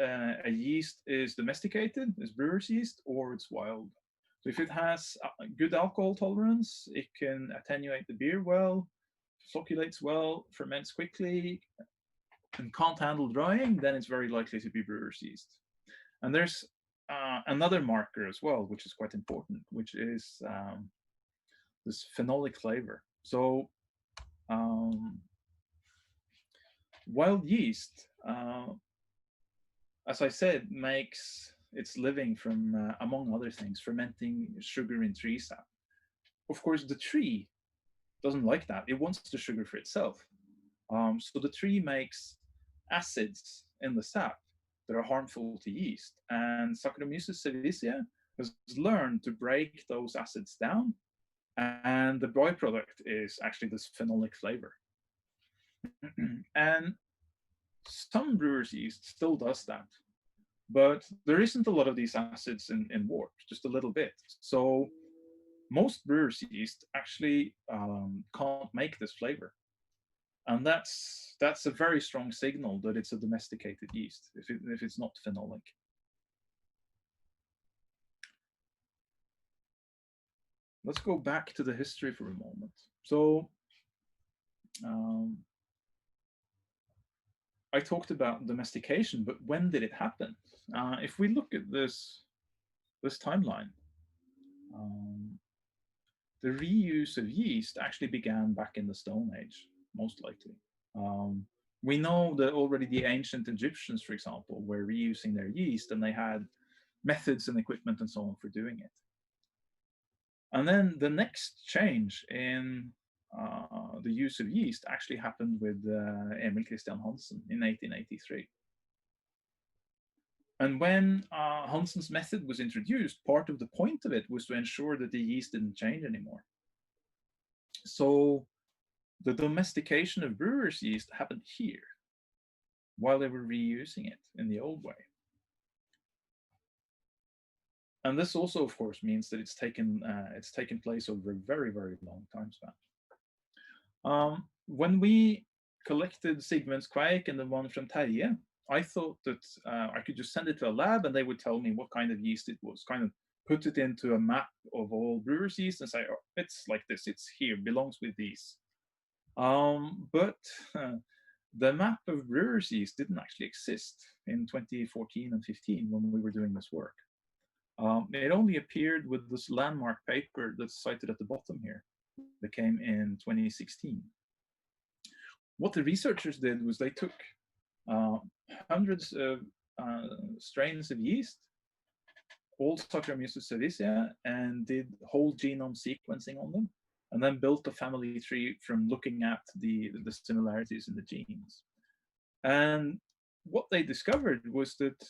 a yeast is domesticated, is brewer's yeast, or it's wild. So if it has good alcohol tolerance, it can attenuate the beer well, flocculates well, ferments quickly, and can't handle drying, then it's very likely to be brewer's yeast. And there's another marker as well, which is quite important, which is this phenolic flavor. So wild yeast, as I said, makes its living from, among other things, fermenting sugar in tree sap. Of course, the tree doesn't like that. It wants the sugar for itself. So the tree makes acids in the sap that are harmful to yeast. And Saccharomyces cerevisiae has learned to break those acids down. And the byproduct is actually this phenolic flavor. And some brewer's yeast still does that. But there isn't a lot of these acids in wort, just a little bit. So most brewer's yeast actually can't make this flavor. And that's a very strong signal that it's a domesticated yeast, if it's not phenolic. Let's go back to the history for a moment. So I talked about domestication, but when did it happen? If we look at this timeline, the reuse of yeast actually began back in the Stone Age, most likely. We know that already the ancient Egyptians, for example, were reusing their yeast, and they had methods and equipment and so on for doing it. And then the next change in the use of yeast actually happened with Emil Christian Hansen in 1883. And when Hansen's method was introduced, part of the point of it was to ensure that the yeast didn't change anymore. So the domestication of brewer's yeast happened here, while they were reusing it in the old way. And this also, of course, means that it's taken place over a very, very long time span. When we collected Sigmund's KVEIK and the one from Terje, I thought that I could just send it to a lab and they would tell me what kind of yeast it was, kind of put it into a map of all brewer's yeast and say, oh, it's like this, it's here, belongs with these. But the map of brewer's yeast didn't actually exist in 2014 and 15 when we were doing this work. It only appeared with this landmark paper that's cited at the bottom here that came in 2016. What the researchers did was they took hundreds of strains of yeast, all Saccharomyces cerevisiae, and did whole genome sequencing on them, and then built a family tree from looking at the similarities in the genes. And what they discovered was that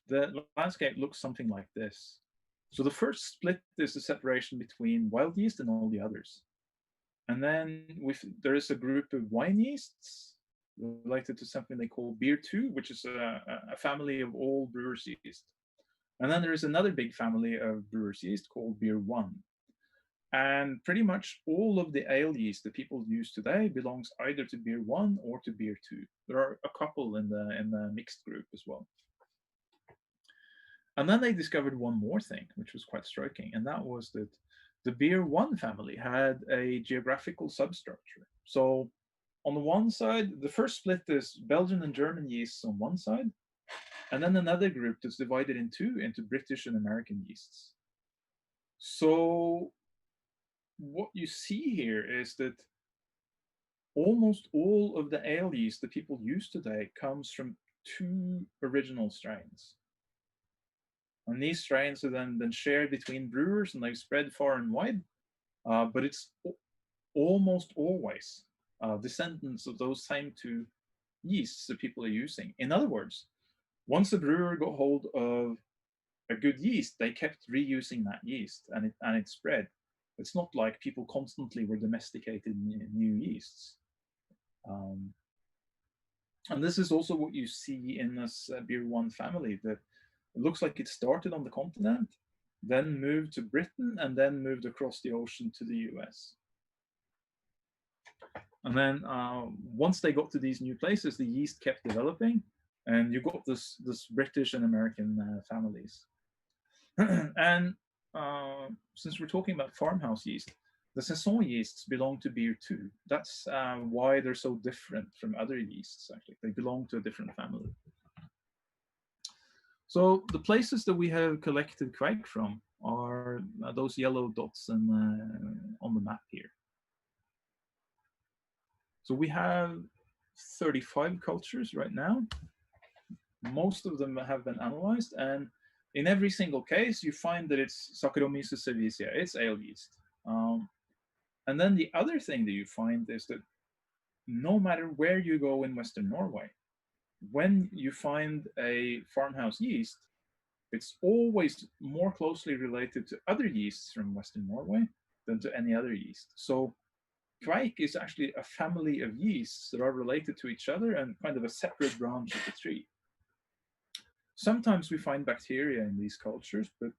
the landscape looks something like this. So the first split is the separation between wild yeast and all the others. And then there is a group of wine yeasts related to something they call beer 2, which is a family of all brewer's yeast. And then there is another big family of brewer's yeast called beer 1. And pretty much all of the ale yeast that people use today belongs either to beer 1 or to beer 2. There are a couple in the mixed group as well. And then they discovered one more thing, which was quite striking, and that was that the beer one family had a geographical substructure. So on the one side, the first split is Belgian and German yeasts on one side, and then another group that's divided in two into British and American yeasts. So what you see here is that almost all of the ale yeast that people use today comes from two original strains. And these strains are then shared between brewers, and they've spread far and wide, but it's almost always descendants of those same two yeasts that people are using. In other words, once a brewer got hold of a good yeast, they kept reusing that yeast, and it spread. It's not like people constantly were domesticating new yeasts. And this is also what you see in this beer one family, that it looks like it started on the continent, then moved to Britain, and then moved across the ocean to the US. And then once they got to these new places, the yeast kept developing, and you got this British and American families. And since we're talking about farmhouse yeast, the saison yeasts belong to beer too. That's why they're so different from other yeasts, actually. They belong to a different family. So the places that we have collected KVEIK from are those yellow dots on the map here. So we have 35 cultures right now. Most of them have been analyzed, and in every single case, you find that it's Saccharomyces cerevisiae, it's ale yeast. And then the other thing that you find is that no matter where you go in Western Norway, when you find a farmhouse yeast, it's always more closely related to other yeasts from Western Norway than to any other yeast. So KVEIK is actually a family of yeasts that are related to each other and kind of a separate branch of the tree. Sometimes we find bacteria in these cultures, but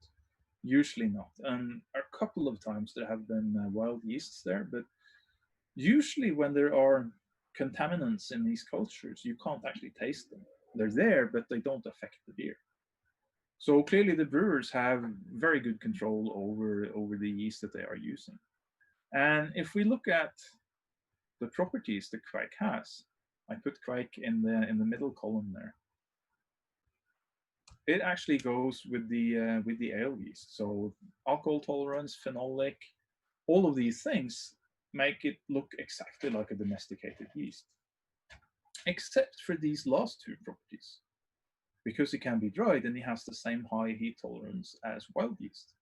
usually not. And a couple of times there have been wild yeasts there, but usually when there are contaminants in these cultures, you can't actually taste them. They're there, but they don't affect the beer. So clearly the brewers have very good control over the yeast that they are using. And if we look at the properties that KVEIK has, I put KVEIK in the middle column there. It actually goes with the ale yeast. So alcohol tolerance, phenolic, all of these things make it look exactly like a domesticated yeast, except for these last two properties. Because it can be dried and it has the same high heat tolerance as wild yeast.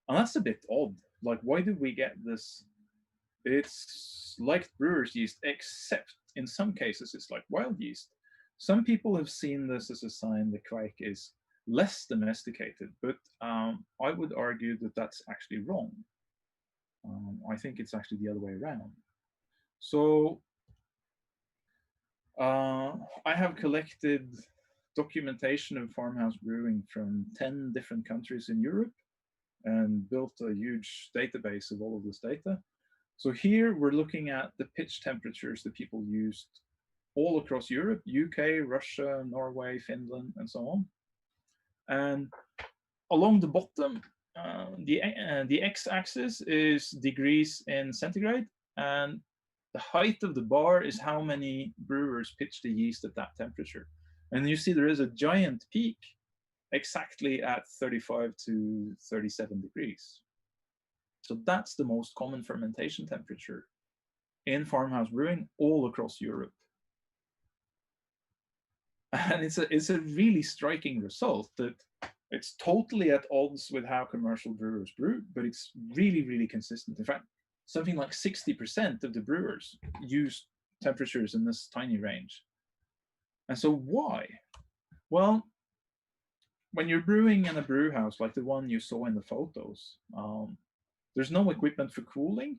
And that's a bit odd. Like, why do we get this? It's like brewer's yeast, except in some cases it's like wild yeast. Some people have seen this as a sign that KVEIK is less domesticated, but I would argue that that's actually wrong. I think it's actually the other way around. So I have collected documentation of farmhouse brewing from 10 different countries in Europe and built a huge database of all of this data. So here we're looking at the pitch temperatures that people used all across Europe, UK, Russia, Norway, Finland, and so on. And along the bottom, the x-axis is degrees in centigrade, and the height of the bar is how many brewers pitch the yeast at that temperature. And you see there is a giant peak exactly at 35 to 37 degrees. So that's the most common fermentation temperature in farmhouse brewing all across Europe. And it's a really striking result that it's totally at odds with how commercial brewers brew, but it's really, really consistent. In fact, something like 60% of the brewers use temperatures in this tiny range. And so why? Well, when you're brewing in a brew house like the one you saw in the photos, there's no equipment for cooling,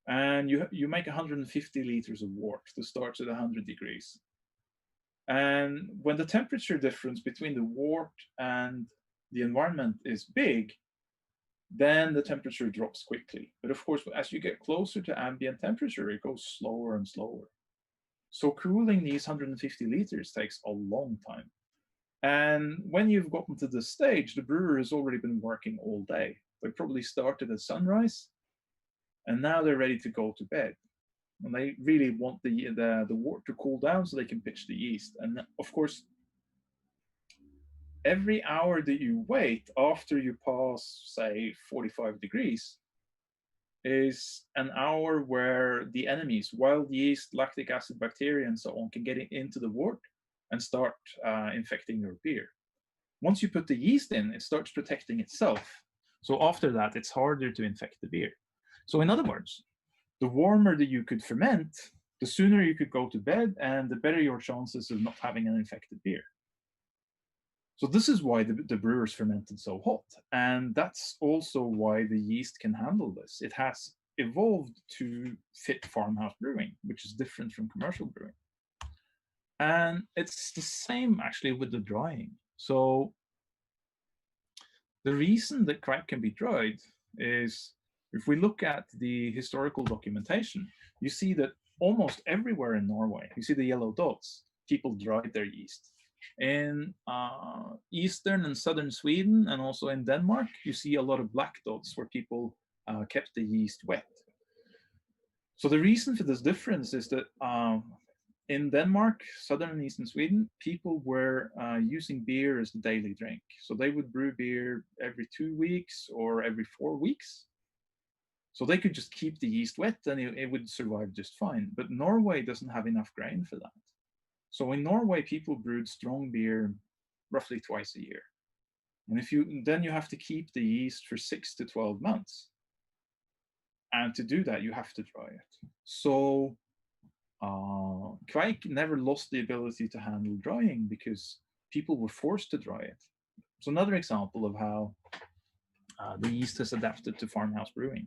and you make 150 liters of wort that starts at 100 degrees. And when the temperature difference between the wort and the environment is big, then the temperature drops quickly. But of course, as you get closer to ambient temperature, it goes slower and slower. So cooling these 150 liters takes a long time. And when you've gotten to this stage, the brewer has already been working all day. They probably started at sunrise, and now they're ready to go to bed. And they really want the wort to cool down so they can pitch the yeast. And of course, every hour that you wait after you pass, say, 45 degrees, is an hour where the enemies, wild yeast, lactic acid bacteria, and so on, can get into the wort and start infecting your beer. Once you put the yeast in, it starts protecting itself. So after that, it's harder to infect the beer. So in other words, the warmer that you could ferment, the sooner you could go to bed, and the better your chances of not having an infected beer. So this is why the brewers fermented so hot. And that's also why the yeast can handle this. It has evolved to fit farmhouse brewing, which is different from commercial brewing. And it's the same actually with the drying. So the reason that KVEIK can be dried is, if we look at the historical documentation, you see that almost everywhere in Norway, you see the yellow dots, people dried their yeast. In eastern and southern Sweden, and also in Denmark, you see a lot of black dots where people kept the yeast wet. So the reason for this difference is that in Denmark, southern and eastern Sweden, people were using beer as the daily drink. So they would brew beer every 2 weeks or every 4 weeks. So they could just keep the yeast wet and it would survive just fine. But Norway doesn't have enough grain for that. So in Norway, people brewed strong beer roughly twice a year. And then you have to keep the yeast for 6 to 12 months. And to do that, you have to dry it. So KVEIK never lost the ability to handle drying because people were forced to dry it. So another example of how the yeast has adapted to farmhouse brewing.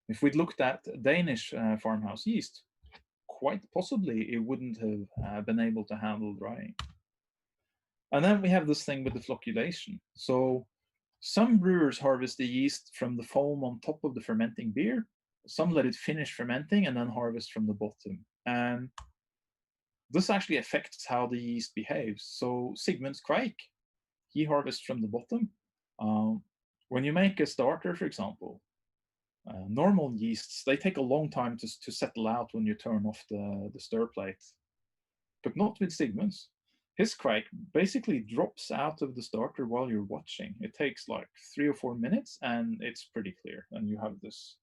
If we'd looked at Danish farmhouse yeast, quite possibly it wouldn't have been able to handle drying. And then we have this thing with the flocculation. So some brewers harvest the yeast from the foam on top of the fermenting beer. Some let it finish fermenting and then harvest from the bottom. And this actually affects how the yeast behaves. So Sigmund's KVEIK, he harvests from the bottom. When you make a starter, for example, normal yeasts, they take a long time to settle out when you turn off the stir plate. But not with Sigmund's. His KVEIK basically drops out of the starter while you're watching. It takes like 3 or 4 minutes and it's pretty clear. And you have this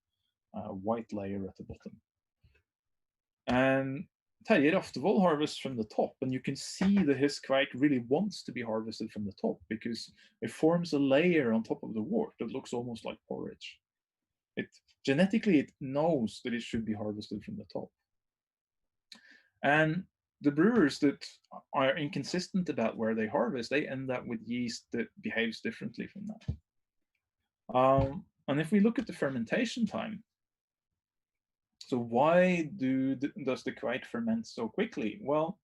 white layer at the bottom. And Terje Raftevold harvests from the top, and you can see that his KVEIK really wants to be harvested from the top because it forms a layer on top of the wort that looks almost like porridge. Genetically, it knows that it should be harvested from the top. And the brewers that are inconsistent about where they harvest, they end up with yeast that behaves differently from that. And if we look at the fermentation time, so why does the KVEIK ferment so quickly? Well,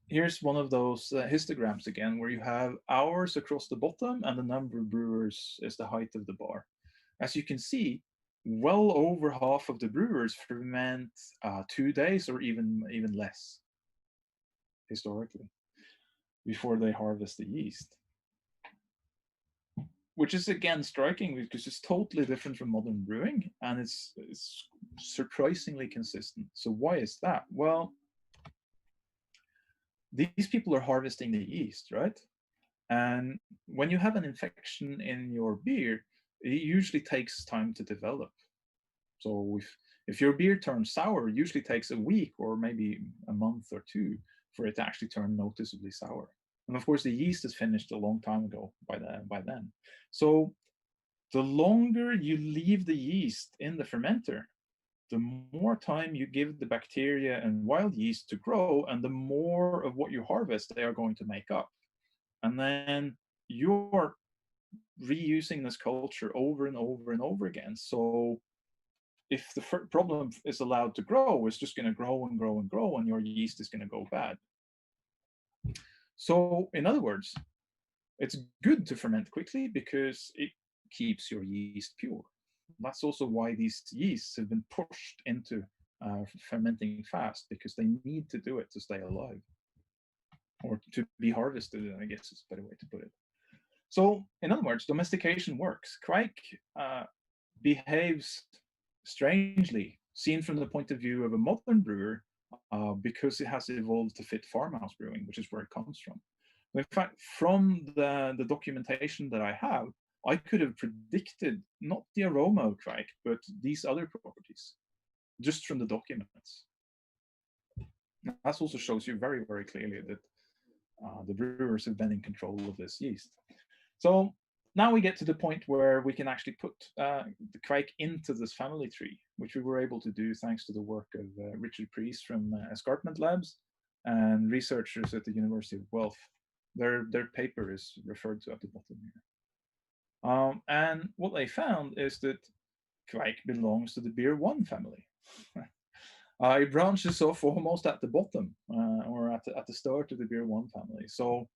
here's one of those histograms again, where you have hours across the bottom and the number of brewers is the height of the bar. As you can see, well over half of the brewers ferment 2 days or even less, historically, before they harvest the yeast. Which is again striking because it's totally different from modern brewing and it's surprisingly consistent. So why is that? Well, these people are harvesting the yeast, right? And when you have an infection in your beer, it usually takes time to develop. So if your beer turns sour, it usually takes a week or maybe a month or 2 for it to actually turn noticeably sour. And of course, the yeast is finished a long time ago by then. So the longer you leave the yeast in the fermenter, the more time you give the bacteria and wild yeast to grow, and the more of what you harvest they are going to make up. And then you're reusing this culture over and over and over again. So if the problem is allowed to grow, it's just going to grow and grow and grow, and your yeast is going to go bad. So in other words, it's good to ferment quickly because it keeps your yeast pure. That's also why these yeasts have been pushed into fermenting fast, because they need to do it to stay alive, or to be harvested, I guess is a better way to put it. So in other words, domestication works. KVEIK behaves strangely, seen from the point of view of a modern brewer, because it has evolved to fit farmhouse brewing, which is where it comes from. In fact, from the documentation that I have, I could have predicted not the aroma of KVEIK, but these other properties, just from the documents. That also shows you very, very clearly that the brewers have been in control of this yeast. So now we get to the point where we can actually put the KVEIK into this family tree, which we were able to do thanks to the work of Richard Priest from Escarpment Labs and researchers at the University of Guelph. Their paper is referred to at the bottom here. And what they found is that KVEIK belongs to the Beer 1 family. It branches off almost at the bottom, or at the start of the Beer 1 family. So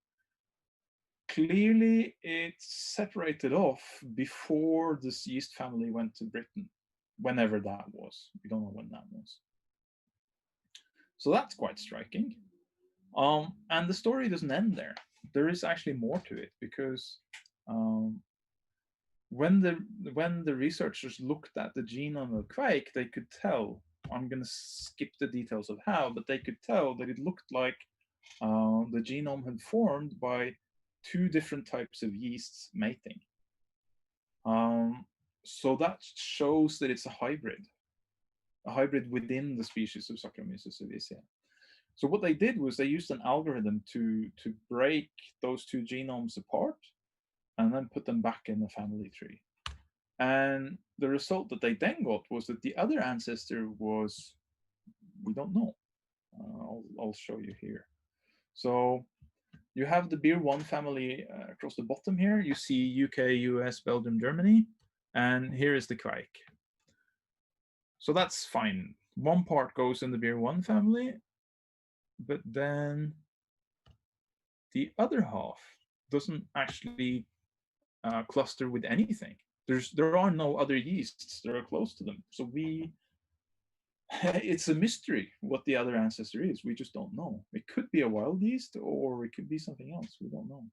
clearly it's separated off before this yeast family went to Britain, whenever that was. We don't know when that was. So that's quite striking. And the story doesn't end there. There is actually more to it, because when the researchers looked at the genome of KVEIK, they could tell, I'm going to skip the details of how, but they could tell that it looked like the genome had formed by 2 different types of yeasts mating. So that shows that it's a hybrid within the species of Saccharomyces cerevisiae. So what they did was they used an algorithm to break those 2 genomes apart and then put them back in the family tree. And the result that they then got was that the other ancestor was, we don't know. I'll show you here. So you have the Beer 1 family across the bottom here. You see UK, US, Belgium, Germany, and here is the KVEIK. So that's fine. One part goes in the Beer 1 family, but then the other half doesn't actually cluster with anything. There are no other yeasts that are close to them. So it's a mystery what the other ancestor is. We just don't know. It could be a wild yeast, or it could be something else. We don't know.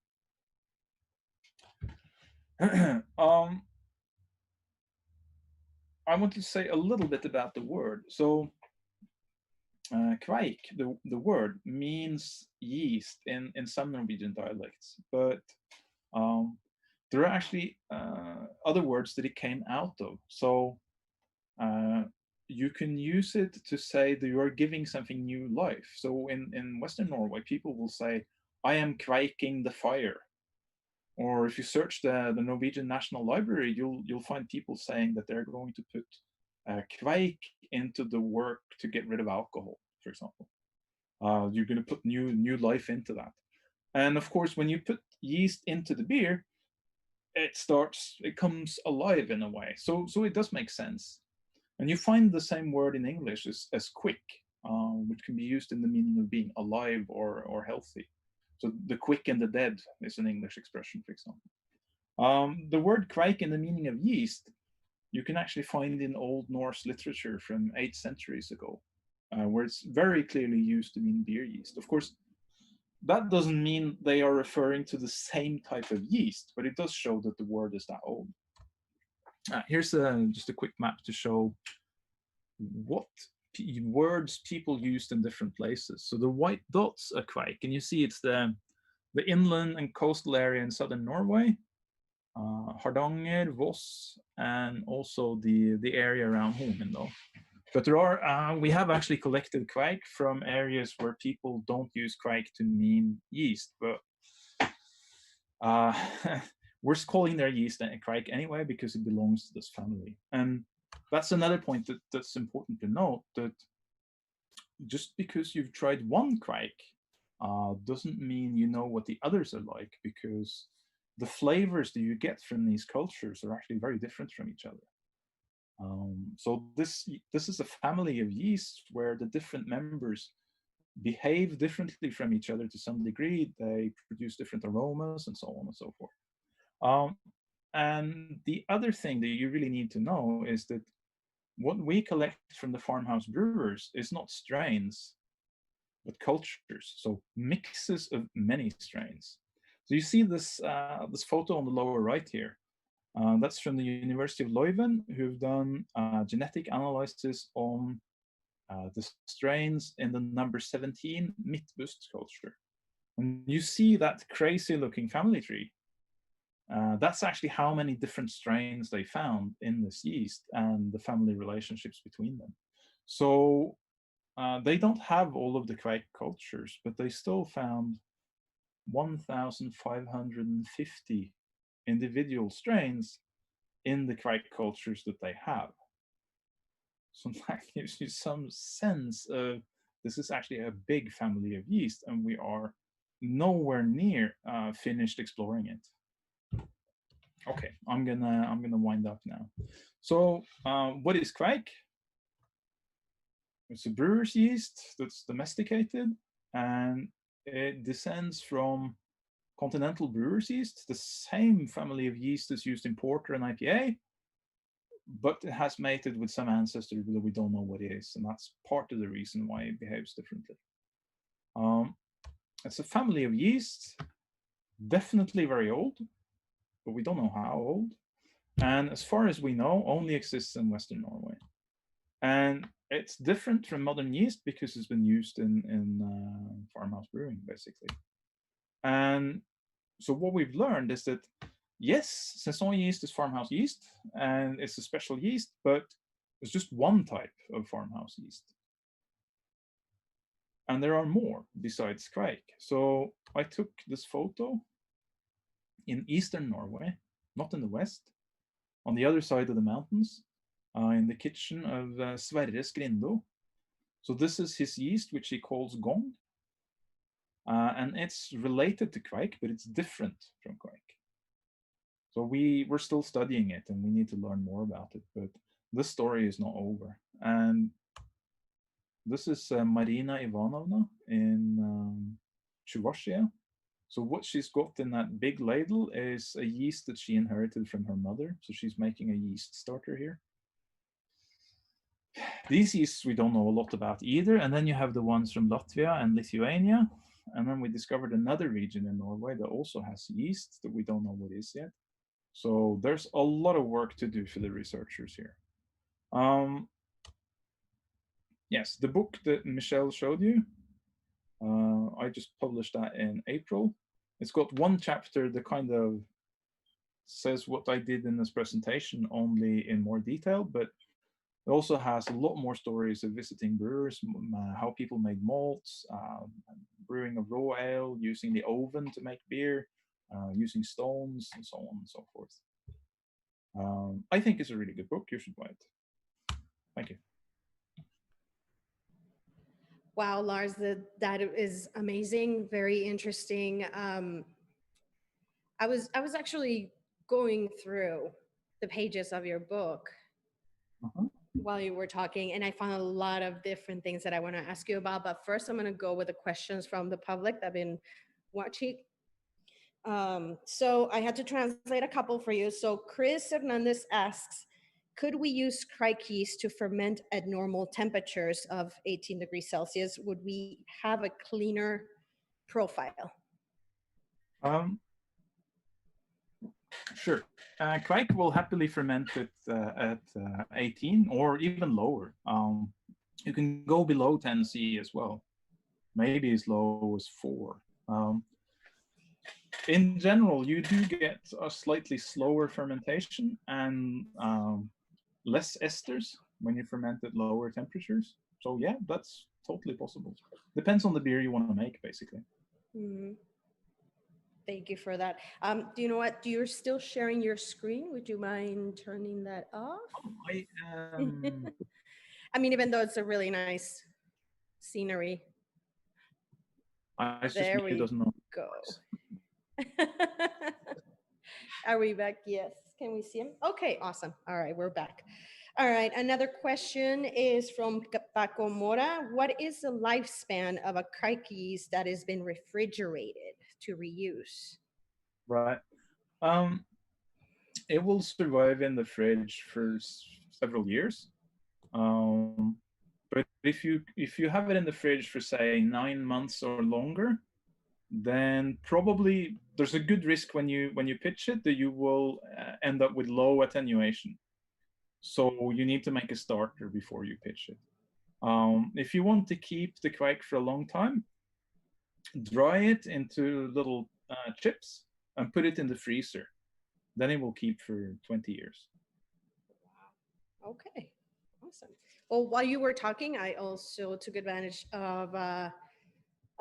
I want to say a little bit about the word. So KVEIK, the word, means yeast in some Norwegian dialects, but there are actually other words that it came out of. So you can use it to say that you are giving something new life. So in Western Norway, people will say, I am kveiking the fire. Or if you search the Norwegian National Library, you'll find people saying that they're going to put kveik into the work to get rid of alcohol, for example. You're going to put new life into that. And of course, when you put yeast into the beer, it comes alive in a way. So it does make sense. And you find the same word in English as quick, which can be used in the meaning of being alive or healthy. So the quick and the dead is an English expression, for example. The word kveik in the meaning of yeast, you can actually find in Old Norse literature from 8 centuries ago, where it's very clearly used to mean beer yeast. Of course, that doesn't mean they are referring to the same type of yeast, but it does show that the word is that old. Here's just a quick map to show what words people used in different places. So the white dots are kveik, and you see it's the inland and coastal area in southern Norway, Hardanger, Voss, and also the area around Hornindal. But there are we have actually collected kveik from areas where people don't use kveik to mean yeast, but we're calling their yeast a kveik anyway because it belongs to this family. And that's another point that's important to note, that just because you've tried one kveik doesn't mean you know what the others are like, because the flavors that you get from these cultures are actually very different from each other. So this is a family of yeast where the different members behave differently from each other to some degree. They produce different aromas and so on and so forth. And the other thing that you really need to know is that what we collect from the farmhouse brewers is not strains, but cultures, so mixes of many strains. So you see this this photo on the lower right here. That's from the University of Leuven, who've done genetic analysis on the strains in the number 17 Midtbust culture. And you see that crazy looking family tree. That's actually how many different strains they found in this yeast and the family relationships between them. So they don't have all of the KVEIK cultures, but they still found 1,550 individual strains in the KVEIK cultures that they have. So that gives you some sense of this is actually a big family of yeast, and we are nowhere near finished exploring it. Okay, I'm gonna wind up now. So what is KVEIK? It's a brewer's yeast that's domesticated, and it descends from continental brewer's yeast, the same family of yeast that's used in porter and IPA, but it has mated with some ancestor that we don't know what it is, and that's part of the reason why it behaves differently. It's a family of yeast, definitely very old, but we don't know how old. And as far as we know, only exists in Western Norway. And it's different from modern yeast because it's been used in farmhouse brewing, basically. And so what we've learned is that, yes, saison yeast is farmhouse yeast, and it's a special yeast, but it's just one type of farmhouse yeast. And there are more besides KVEIK. So I took this photo in eastern Norway, not in the west, on the other side of the mountains, in the kitchen of Sverre's Grindo. So this is his yeast, which he calls gong. And it's related to KVEIK, but it's different from KVEIK. So we're still studying it, and we need to learn more about it. But this story is not over. And this is Marina Ivanovna in Chuvashia. So what she's got in that big ladle is a yeast that she inherited from her mother. So she's making a yeast starter here. These yeasts we don't know a lot about either. And then you have the ones from Latvia and Lithuania. And then we discovered another region in Norway that also has yeast that we don't know what is yet. So there's a lot of work to do for the researchers here. Yes, the book that Michelle showed you, I just published that in April. It's got one chapter that kind of says what I did in this presentation, only in more detail, but it also has a lot more stories of visiting brewers, how people made malts, brewing of raw ale, using the oven to make beer, using stones, and so on and so forth. I think it's a really good book. You should buy it. Thank you. Wow, Lars, that is amazing, very interesting. I was actually going through the pages of your book while you were talking, and I found a lot of different things that I want to ask you about. But first, I'm going to go with the questions from the public that have been watching. So I had to translate a couple for you. So Chris Hernandez asks, could we use KVEIK yeast to ferment at normal temperatures of 18 degrees Celsius? Would we have a cleaner profile? Sure. KVEIK will happily ferment it at 18 or even lower. You can go below 10 C as well, maybe as low as 4. In general, you do get a slightly slower fermentation and less esters when you ferment at lower temperatures. So yeah, that's totally possible. Depends on the beer you want to make, basically. Mm-hmm. Thank you for that. Do you know what? You're still sharing your screen. Would you mind turning that off? I mean, even though it's a really nice scenery. There we go. Are we back? Yes. Can we see him? Okay, awesome. All right, we're back. All right, another question is from Paco Mora. What is the lifespan of a KVEIK yeast that has been refrigerated to reuse? Right. It will survive in the fridge for several years. But if you have it in the fridge for, say, 9 months or longer, then probably there's a good risk when you pitch it that you will end up with low attenuation. So you need to make a starter before you pitch it. If you want to keep the KVEIK for a long time, dry it into little chips and put it in the freezer. Then it will keep for 20 years. Wow. Okay. Awesome. Well, while you were talking, I also took advantage of a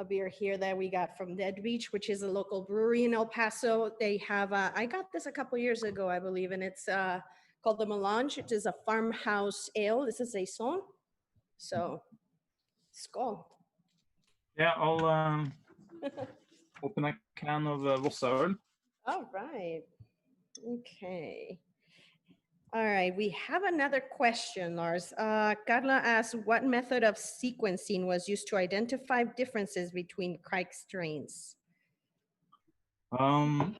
beer here that we got from Dead Beach, which is a local brewery in El Paso. They have, I got this a couple years ago, I believe, and it's called the Melange. It is a farmhouse ale. This is a saison. So, skål. Yeah, I'll open a can of Vossaöl. All right. Okay. All right, we have another question, Lars. Carla asks, what method of sequencing was used to identify differences between KVEIK strains? I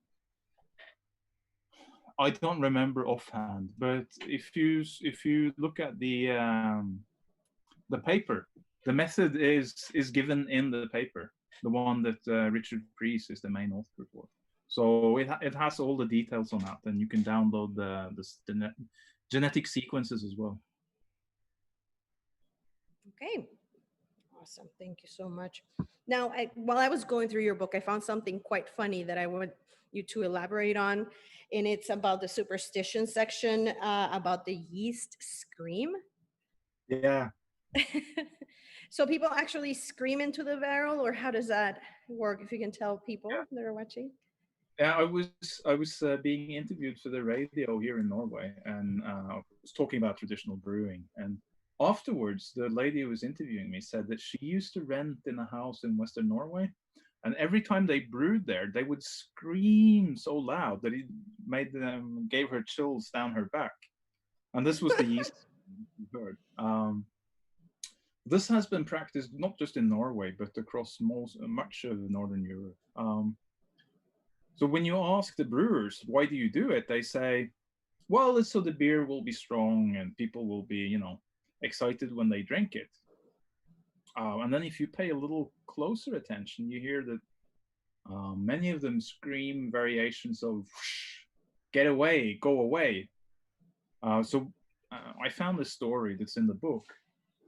don't remember offhand, but if you look at the paper, the method is given in the paper, the one that Richard Priest is the main author for. So it has all the details on that, and you can download the genetic sequences as well. Okay, awesome. Thank you so much. Now, while I was going through your book, I found something quite funny that I want you to elaborate on, and it's about the superstition section about the yeast scream. Yeah. So people actually scream into the barrel, or how does that work? If you can tell people that are watching. Yeah, I was being interviewed for the radio here in Norway, and I was talking about traditional brewing. And afterwards, the lady who was interviewing me said that she used to rent in a house in Western Norway, and every time they brewed there, they would scream so loud that it gave her chills down her back. And this was the yeast you heard. This has been practiced not just in Norway, but across much of Northern Europe. So when you ask the brewers, why do you do it? They say, well, it's so the beer will be strong and people will be, excited when they drink it. And then if you pay a little closer attention, you hear that many of them scream variations of, get away, go away. So I found a story that's in the book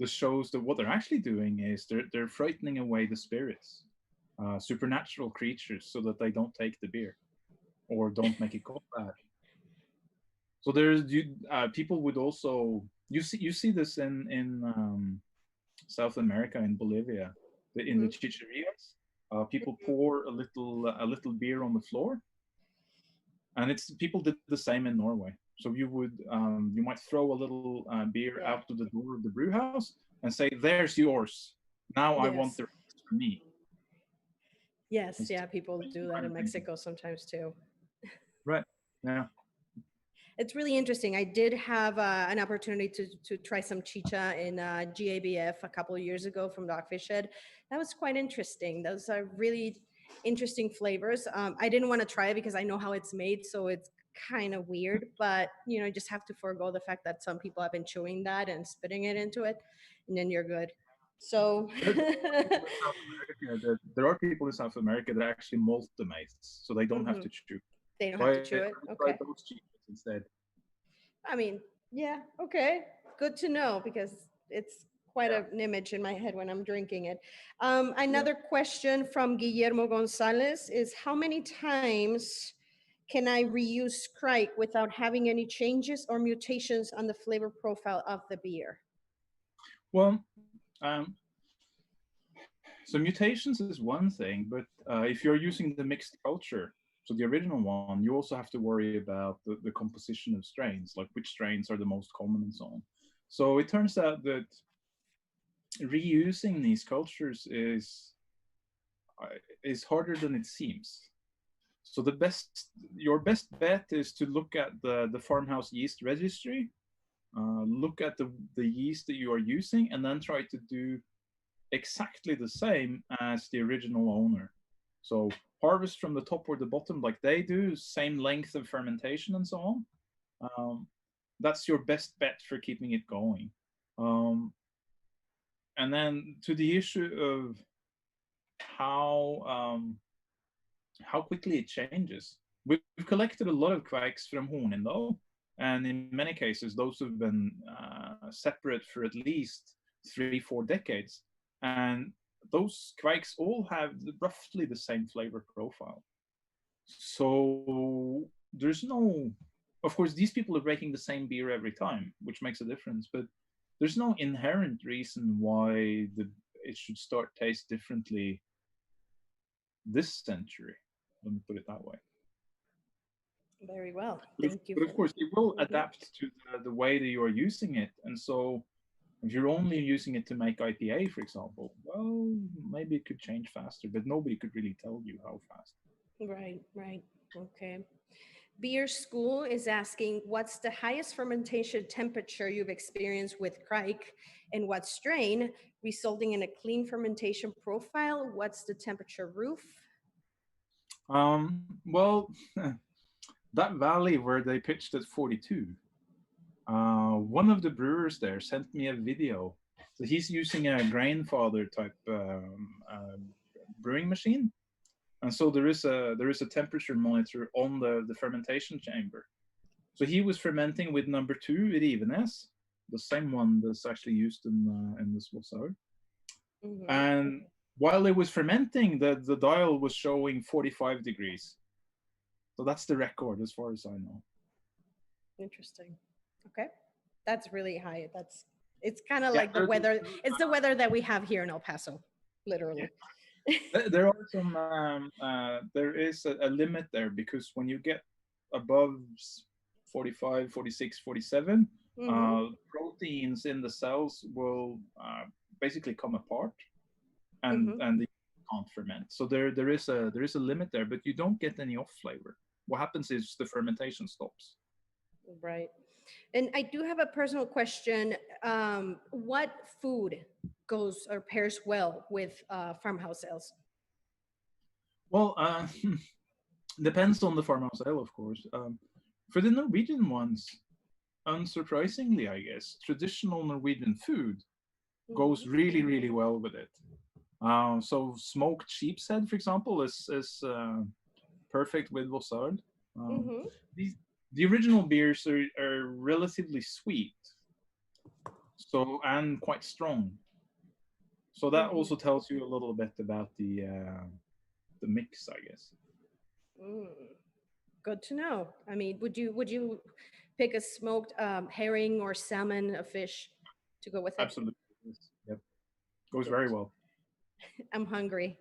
that shows that what they're actually doing is they're frightening away the spirits, supernatural creatures, so that they don't take the beer or don't make it go bad. So there's people would also you see this in South America, in Bolivia, in the chicherias. People pour a little beer on the floor, and people did the same in Norway. So you might throw a little beer out to the door of the brew house and say, "There's yours. Now I want the rest for me." Yes, people do that in Mexico sometimes too. Right. Yeah. It's really interesting. I did have an opportunity to try some chicha in GABF a couple of years ago from Dogfish Head. That was quite interesting. Those are really interesting flavors. I didn't want to try it because I know how it's made, so it's kind of weird. But you just have to forego the fact that some people have been chewing that and spitting it into it, and then you're good. So there are people in South America that actually malt the maize, so they don't have to chew. They don't have to chew it. Okay. Those chichas instead. I mean, yeah, okay. Good to know, because it's quite an image in my head when I'm drinking it. Another question from Guillermo Gonzalez is, how many times can I reuse KVEIK without having any changes or mutations on the flavor profile of the beer? Well, so mutations is one thing, but if you're using the mixed culture, so the original one, you also have to worry about the composition of strains, like which strains are the most common and so on. So it turns out that reusing these cultures is harder than it seems. So your best bet is to look at the Farmhouse yeast registry, look at the yeast that you are using, and then try to do exactly the same as the original owner. So harvest from the top or the bottom like they do, same length of fermentation and so on. That's your best bet for keeping it going. And then to the issue of how how quickly it changes. We've collected a lot of kveiks from Hornindal, and in many cases, those have been separate for at least 3-4 decades. And those kveiks all have roughly the same flavor profile. So there's no, of course, these people are breaking the same beer every time, which makes a difference, but there's no inherent reason why it should start taste differently this century. Let me put it that way. Very well. Thank you. But of course, it will adapt to the way that you are using it. And so if you're only using it to make IPA, for example, well, maybe it could change faster, but nobody could really tell you how fast. Right, right. Okay. Beer School is asking, what's the highest fermentation temperature you've experienced with KVEIK and what strain, resulting in a clean fermentation profile? What's the temperature roof? Well, that valley where they pitched at 42, one of the brewers there sent me a video. So he's using a grandfather type brewing machine. And so there is a temperature monitor on the fermentation chamber. So he was fermenting with number 2 at Evenes, the same one that's actually used in this Vossar. Mm-hmm. And while it was fermenting, the dial was showing 45 degrees. So that's the record as far as I know. Interesting. Okay. That's really high. It's kind of like the weather. It's the weather that we have here in El Paso, literally. Yeah. There are some, there is a limit there, because when you get above 45, 46, 47, mm-hmm. Proteins in the cells will basically come apart, and mm-hmm. and they can't ferment. So there is a limit there, but you don't get any off flavor. What happens is the fermentation stops. Right. And I do have a personal question. What food goes or pairs well with farmhouse ales? Well, depends on the farmhouse ale, of course. For the Norwegian ones, unsurprisingly, I guess, traditional Norwegian food goes really, really well with it. So smoked sheep's head, for example, is perfect with Vossard. Mm-hmm. The original beers are relatively sweet, so, and quite strong. So that mm-hmm. also tells you a little bit about the mix, I guess. Good to know. I mean, would you pick a smoked herring or salmon, a fish, to go with it? Absolutely. Yep. Goes very well. I'm hungry.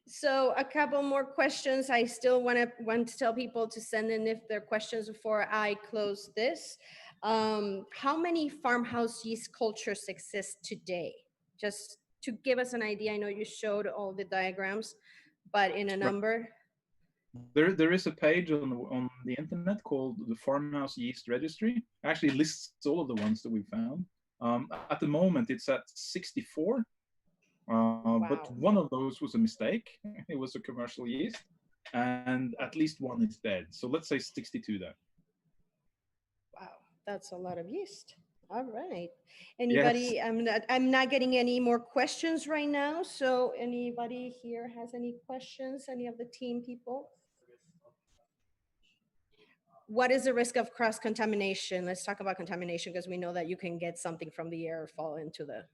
So a couple more questions. I still want to tell people to send in if there are questions before I close this. How many farmhouse yeast cultures exist today? Just to give us an idea. I know you showed all the diagrams, but in a number. There is a page on the internet called the Farmhouse Yeast Registry. It actually lists all of the ones that we found. At the moment, it's at 64. Wow. But one of those was a mistake. It was a commercial yeast, and at least one is dead. So let's say 62 then. Wow, that's a lot of yeast. All right. Anybody? Yes. I'm not getting any more questions right now. So anybody here has any questions? Any of the team people? What is the risk of cross-contamination? Let's talk about contamination, because we know that you can get something from the air fall into the...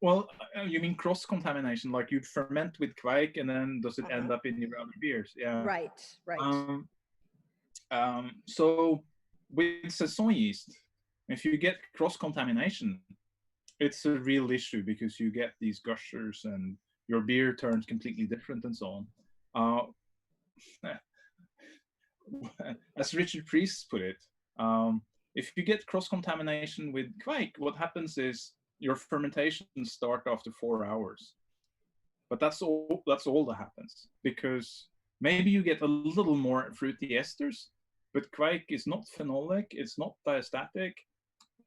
Well, you mean cross-contamination, like you'd ferment with KVEIK and then does it end up in your other beers? Yeah. Right, right. So with saison yeast, if you get cross-contamination, it's a real issue, because you get these gushers and your beer turns completely different and so on. As Richard Priest put it, if you get cross-contamination with KVEIK, what happens is your fermentation starts after 4 hours. But that's all that happens, because maybe you get a little more fruity esters, but KVEIK is not phenolic, it's not diastatic,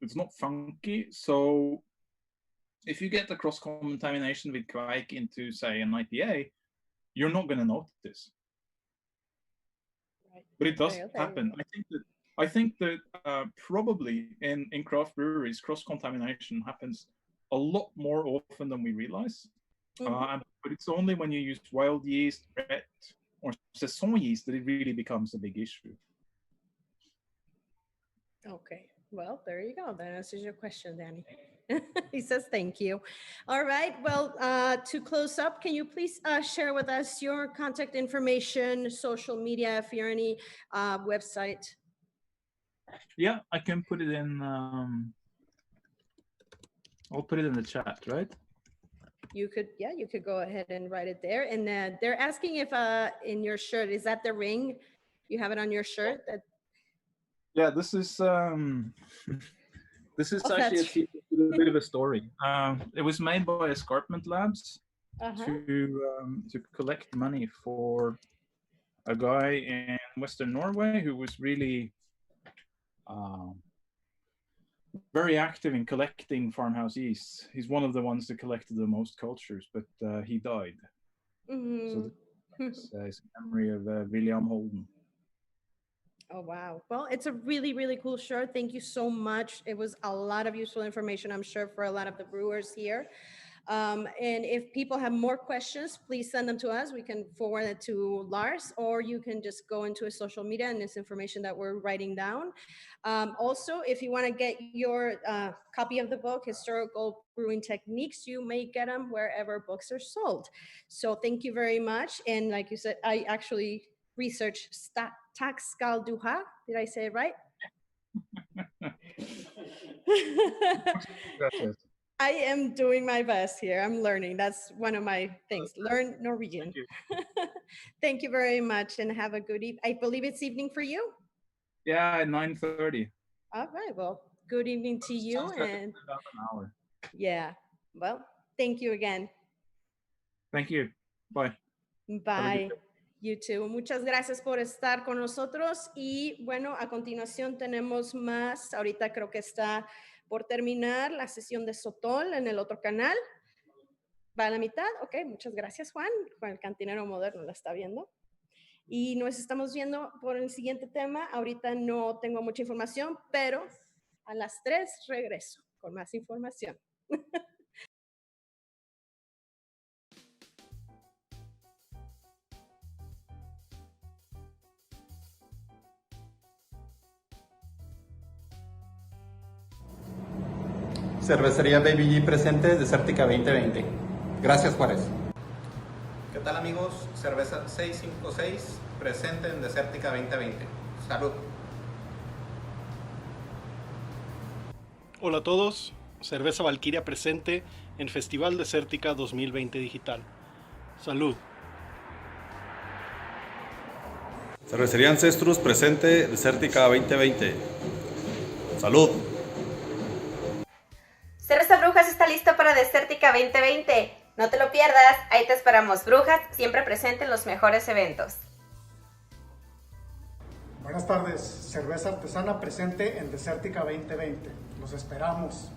it's not funky. So if you get the cross-contamination with KVEIK into, say, an IPA, you're not going to notice. Right. But it does happen. I think that probably in craft breweries, cross-contamination happens a lot more often than we realize. But it's only when you use wild yeast, red, or saison yeast that it really becomes a big issue. Okay, well, there you go. That answers your question, Danny. He says thank you. All right, well, to close up, can you please share with us your contact information, social media, if you're any website? Yeah, I can put it in. I'll put it in the chat, right? You could go ahead and write it there. And they're asking if in your shirt, is that the ring? You have it on your shirt? Yeah, this is this is actually a bit of a story. It was made by Escarpment Labs to collect money for a guy in Western Norway who was really very active in collecting farmhouse yeast. He's one of the ones that collected the most cultures, but he died. So this is a memory of William Holden. Oh, wow. Well, it's a really, really cool shirt. Thank you so much. It was a lot of useful information, I'm sure, for a lot of the brewers here. And if people have more questions, please send them to us. We can forward it to Lars, or you can just go into his social media and it's information that we're writing down. Also, if you want to get your copy of the book, Historical Brewing Techniques, you may get them wherever books are sold. So thank you very much. And like you said, I actually researched Taxcalduha. Did I say it right? I am doing my best here. I'm learning. That's one of my things. Learn Norwegian. Thank you. Thank you very much and have a good evening. I believe it's evening for you? Yeah, at 9:30. All right. Well, good evening to you. And about an hour. Yeah. Well, thank you again. Thank you. Bye. Bye. You too. Muchas gracias por estar con nosotros. Y bueno, a continuación tenemos más. Ahorita creo que está por terminar la sesión de Sotol en el otro canal. Va a la mitad. Ok, muchas gracias, Juan. Juan, el cantinero moderno, la está viendo. Y nos estamos viendo por el siguiente tema. Ahorita no tengo mucha información, pero a las 3 regreso con más información. Cervecería Baby G presente, Desértica 2020. Gracias, Juárez. ¿Qué tal, amigos? Cerveza 656 presente en Desértica 2020. Salud. Hola a todos, Cerveza Valkyria presente en Festival Desértica 2020 Digital. Salud. Cervecería Ancestrus presente, Desértica 2020. Salud. Cerveza Brujas está listo para Desértica 2020. No te lo pierdas, ahí te esperamos. Brujas, siempre presente en los mejores eventos. Buenas tardes, Cerveza Artesana presente en Desértica 2020. Los esperamos.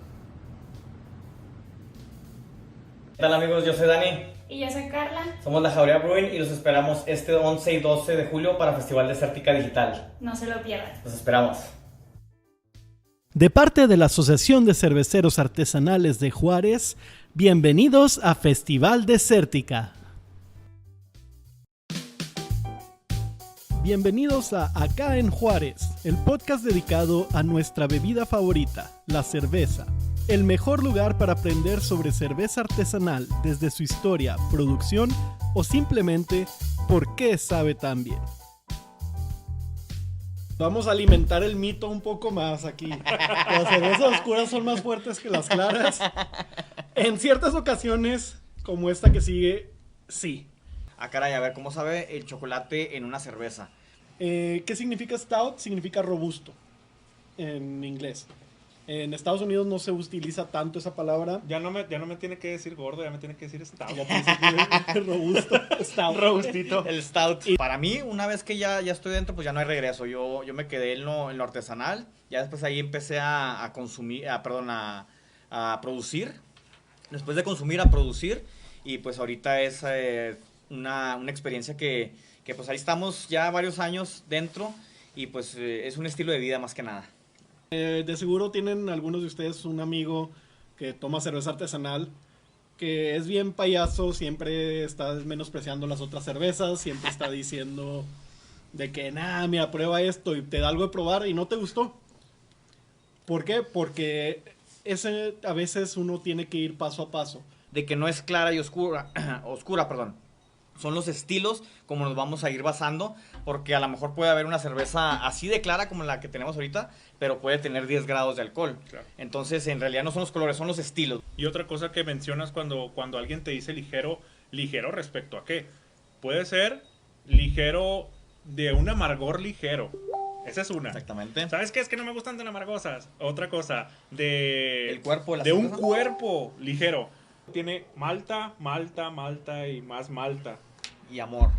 ¿Qué tal, amigos? Yo soy Dani. Y yo soy Carla. Somos la Jauría Brewing y los esperamos este 11 y 12 de julio para Festival Desértica Digital. No se lo pierdan. Los esperamos. De parte de la Asociación de Cerveceros Artesanales de Juárez, bienvenidos a Festival Desértica. Bienvenidos a Acá en Juárez, el podcast dedicado a nuestra bebida favorita, la cerveza. El mejor lugar para aprender sobre cerveza artesanal desde su historia, producción o simplemente por qué sabe tan bien. Vamos a alimentar el mito un poco más aquí. Las cervezas oscuras son más fuertes que las claras. En ciertas ocasiones, como esta que sigue, sí. Ah, caray, a ver, ¿cómo sabe el chocolate en una cerveza? ¿Qué significa stout? Significa robusto en inglés. En Estados Unidos no se utiliza tanto esa palabra. Ya no me tiene que decir gordo, ya me tiene que decir stout. Ya te robusto, stout. Robustito. El stout. Para mí, una vez que ya estoy dentro, pues ya no hay regreso. Yo me quedé en lo artesanal. Ya después ahí empecé a producir. Después de consumir, a producir. Y pues ahorita es una experiencia que pues ahí estamos ya varios años dentro. Y pues es un estilo de vida más que nada. De seguro tienen algunos de ustedes un amigo que toma cerveza artesanal que es bien payaso, siempre está menospreciando las otras cervezas, siempre está diciendo de que, nada, mira, prueba esto y te da algo de probar y no te gustó. ¿Por qué? Porque a veces uno tiene que ir paso a paso. De que no es clara y oscura, perdón. Son los estilos como nos vamos a ir basando, porque a lo mejor puede haber una cerveza así de clara como la que tenemos ahorita, pero puede tener 10 grados de alcohol. Claro. Entonces, en realidad no son los colores, son los estilos. Y otra cosa que mencionas cuando alguien te dice ligero, ligero respecto a qué. Puede ser ligero de un amargor ligero. Esa es una. Exactamente. ¿Sabes qué? Es que no me gustan tan amargosas. Otra cosa, el cuerpo de un cuerpo ligero. Tiene malta, malta, malta y más malta. Y amor.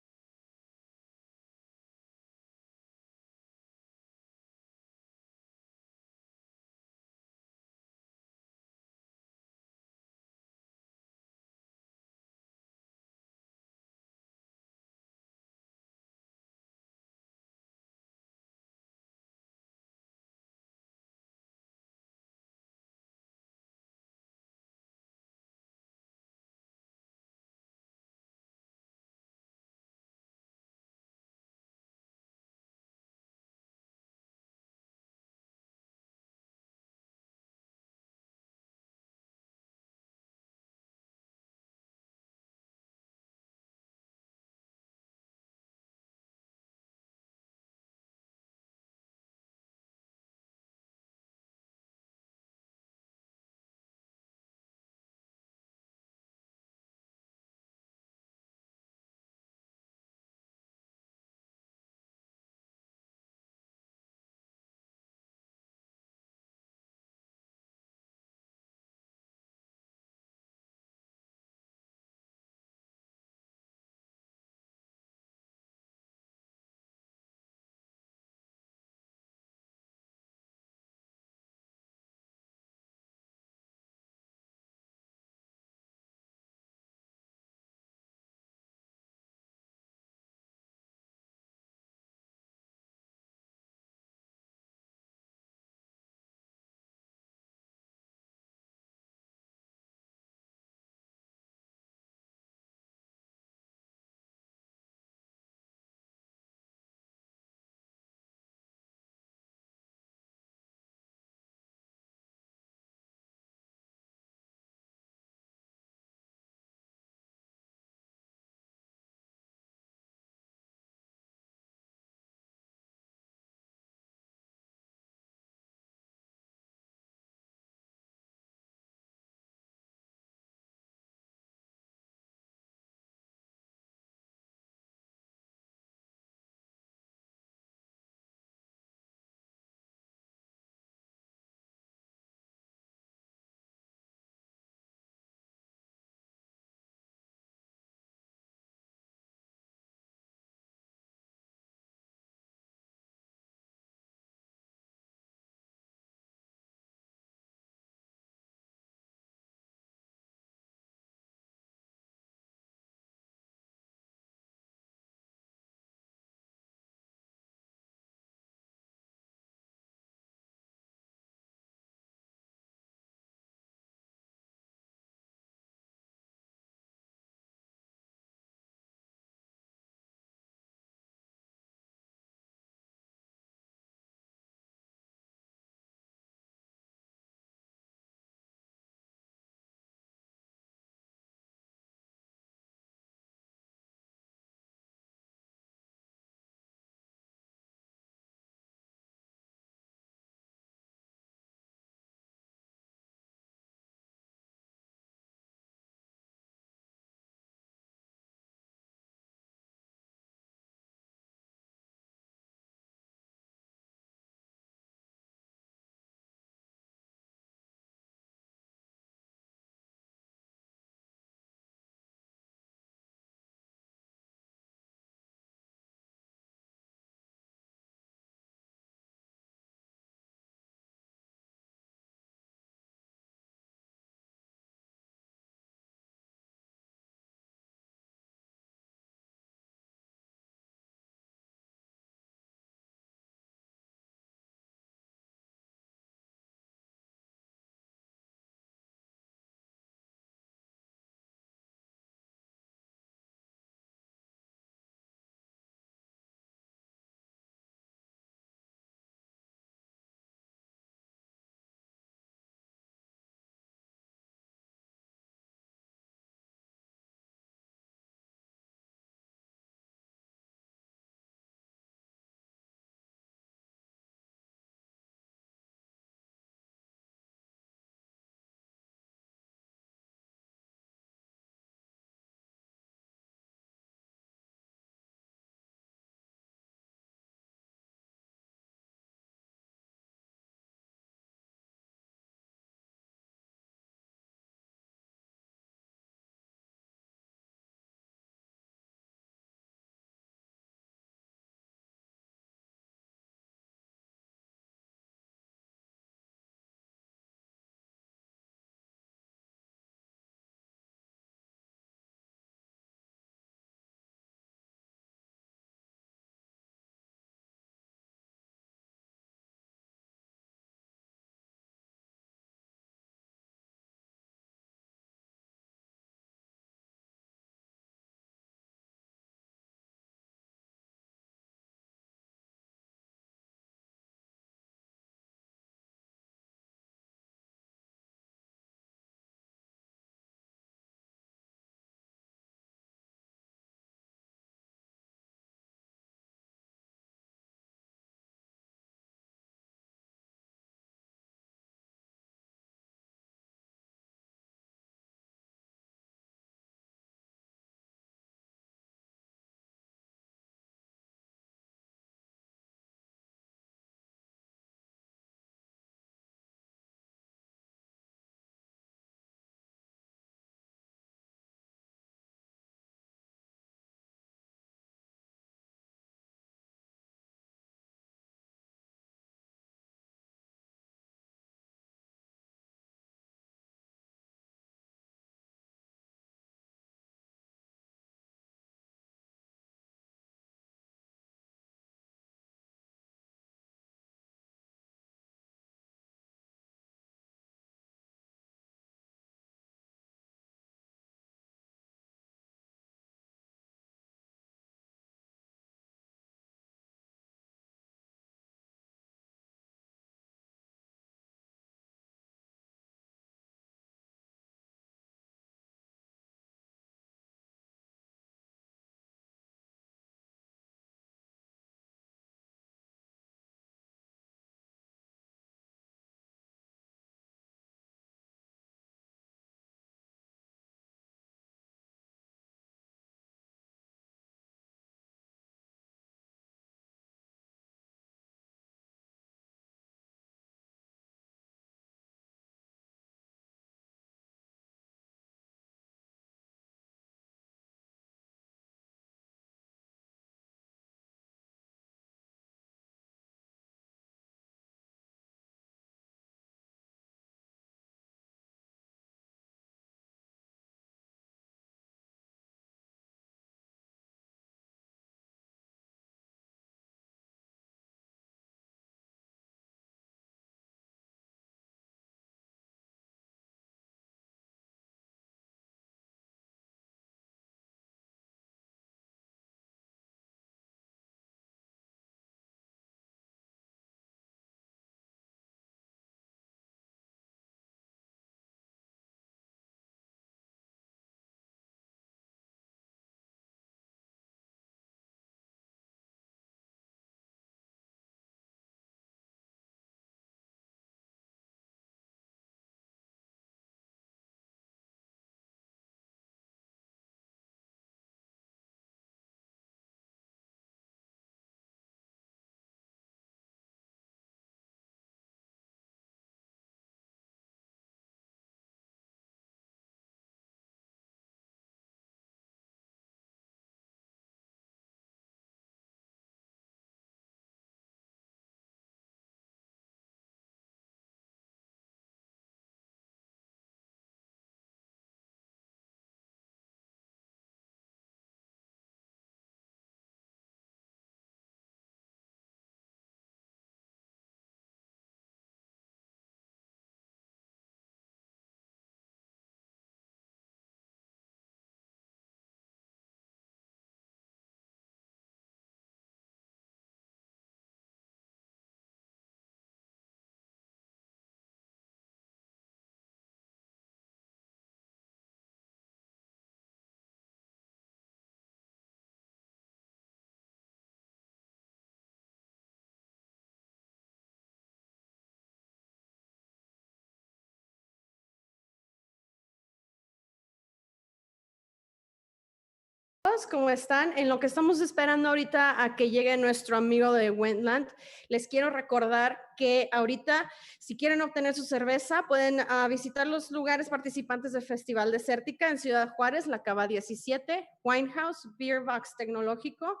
amigos, ¿cómo están? En lo que estamos esperando ahorita a que llegue nuestro amigo de Wendlandt, les quiero recordar que ahorita, si quieren obtener su cerveza, pueden visitar los lugares participantes del Festival Desértica en Ciudad Juárez, la Cava 17, Winehouse, Beer Box Tecnológico,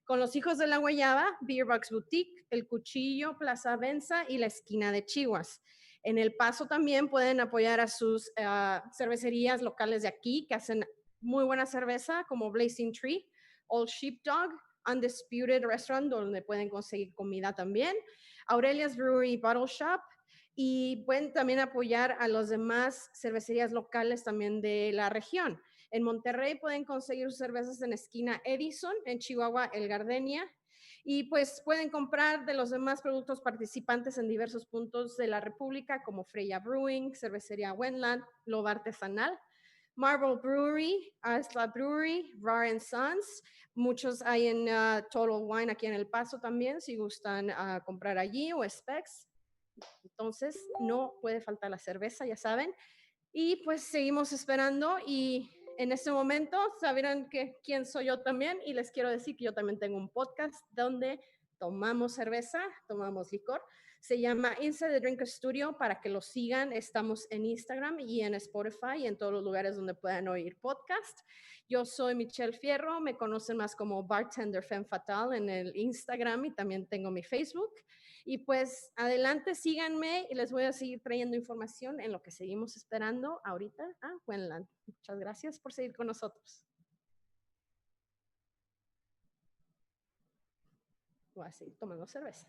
con los Hijos de la Guayaba, Beer Box Boutique, El Cuchillo, Plaza Venza y la Esquina de Chihuas. En El Paso también pueden apoyar a sus cervecerías locales de aquí que hacen muy buena cerveza, como Blazing Tree, Old Sheepdog, Undisputed Restaurant, donde pueden conseguir comida también, Aurelia's Brewery Bottle Shop, y pueden también apoyar a las demás cervecerías locales también de la región. En Monterrey pueden conseguir sus cervezas en esquina Edison, en Chihuahua El Gardenia, y pues pueden comprar de los demás productos participantes en diversos puntos de la República, como Freya Brewing, Cervecería Wendlandt, Lobo Artesanal, Marble Brewery, Altstadt Brewery, Rar Sons. Muchos hay en Total Wine aquí en El Paso también, si gustan comprar allí, o Specs. Entonces, no puede faltar la cerveza, ya saben. Y pues seguimos esperando y en este momento sabrán quién soy yo también, y les quiero decir que yo también tengo un podcast donde tomamos cerveza, tomamos licor. Se llama Inside the Drink Studio, para que lo sigan. Estamos en Instagram y en Spotify y en todos los lugares donde puedan oír podcast. Yo soy Michelle Fierro, me conocen más como Bartender Femme Fatale en el Instagram, y también tengo mi Facebook. Y pues adelante, síganme y les voy a seguir trayendo información en lo que seguimos esperando ahorita a Wendlandt. Muchas gracias por seguir con nosotros. Voy a seguir tomando cerveza.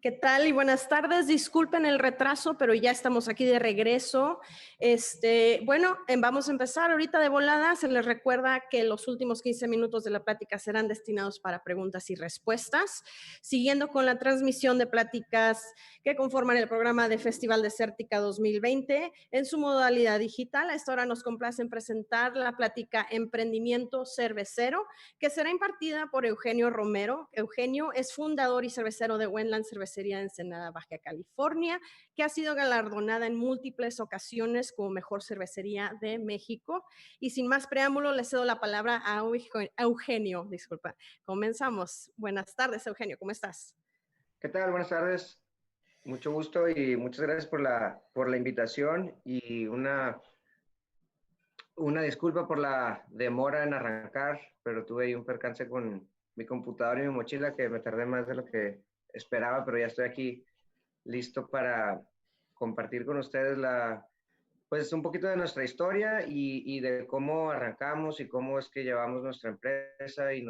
¿Qué tal? Y buenas tardes. Disculpen el retraso, pero ya estamos aquí de regreso. Vamos a empezar ahorita de volada. Se les recuerda que los últimos 15 minutos de la plática serán destinados para preguntas y respuestas, siguiendo con la transmisión de pláticas que conforman el programa de Festival Desértica 2020 en su modalidad digital. A esta hora nos complace en presentar la plática Emprendimiento, Cervecero, que será impartida por Eugenio Romero. Eugenio es fundador y cervecero de Wendlandt, Cervecería en Ensenada, Baja California, que ha sido galardonada en múltiples ocasiones como mejor cervecería de México. Y sin más preámbulo, le cedo la palabra a Eugenio. Disculpa. Comenzamos. Buenas tardes, Eugenio. ¿Cómo estás? ¿Qué tal? Buenas tardes. Mucho gusto y muchas gracias por la invitación y una disculpa por la demora en arrancar, pero tuve ahí un percance con mi computadora y mi mochila que me tardé más de lo que esperaba, pero ya estoy aquí listo para compartir con ustedes pues un poquito de nuestra historia y de cómo arrancamos y cómo es que llevamos nuestra empresa y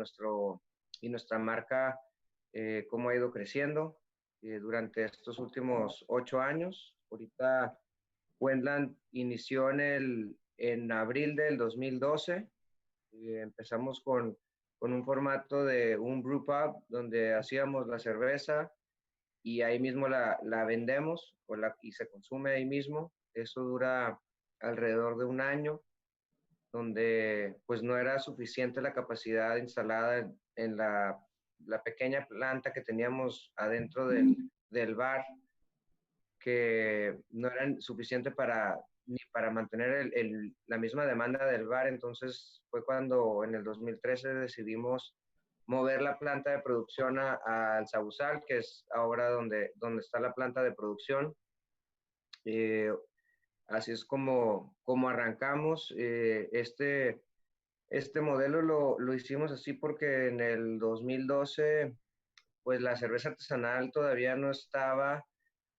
nuestra marca, cómo ha ido creciendo durante estos últimos 8 años. Ahorita Wendlandt inició en abril del 2012. Empezamos con un formato de un brew pub donde hacíamos la cerveza y ahí mismo la vendemos y se consume ahí mismo. Eso dura alrededor de un año, donde pues no era suficiente la capacidad instalada en la pequeña planta que teníamos adentro del bar, que no era suficiente ni para mantener la misma demanda del bar. Entonces fue cuando en el 2013 decidimos mover la planta de producción al Sausal, que es ahora donde está la planta de producción. Así es como arrancamos. Este modelo lo hicimos así porque en el 2012 pues la cerveza artesanal todavía no estaba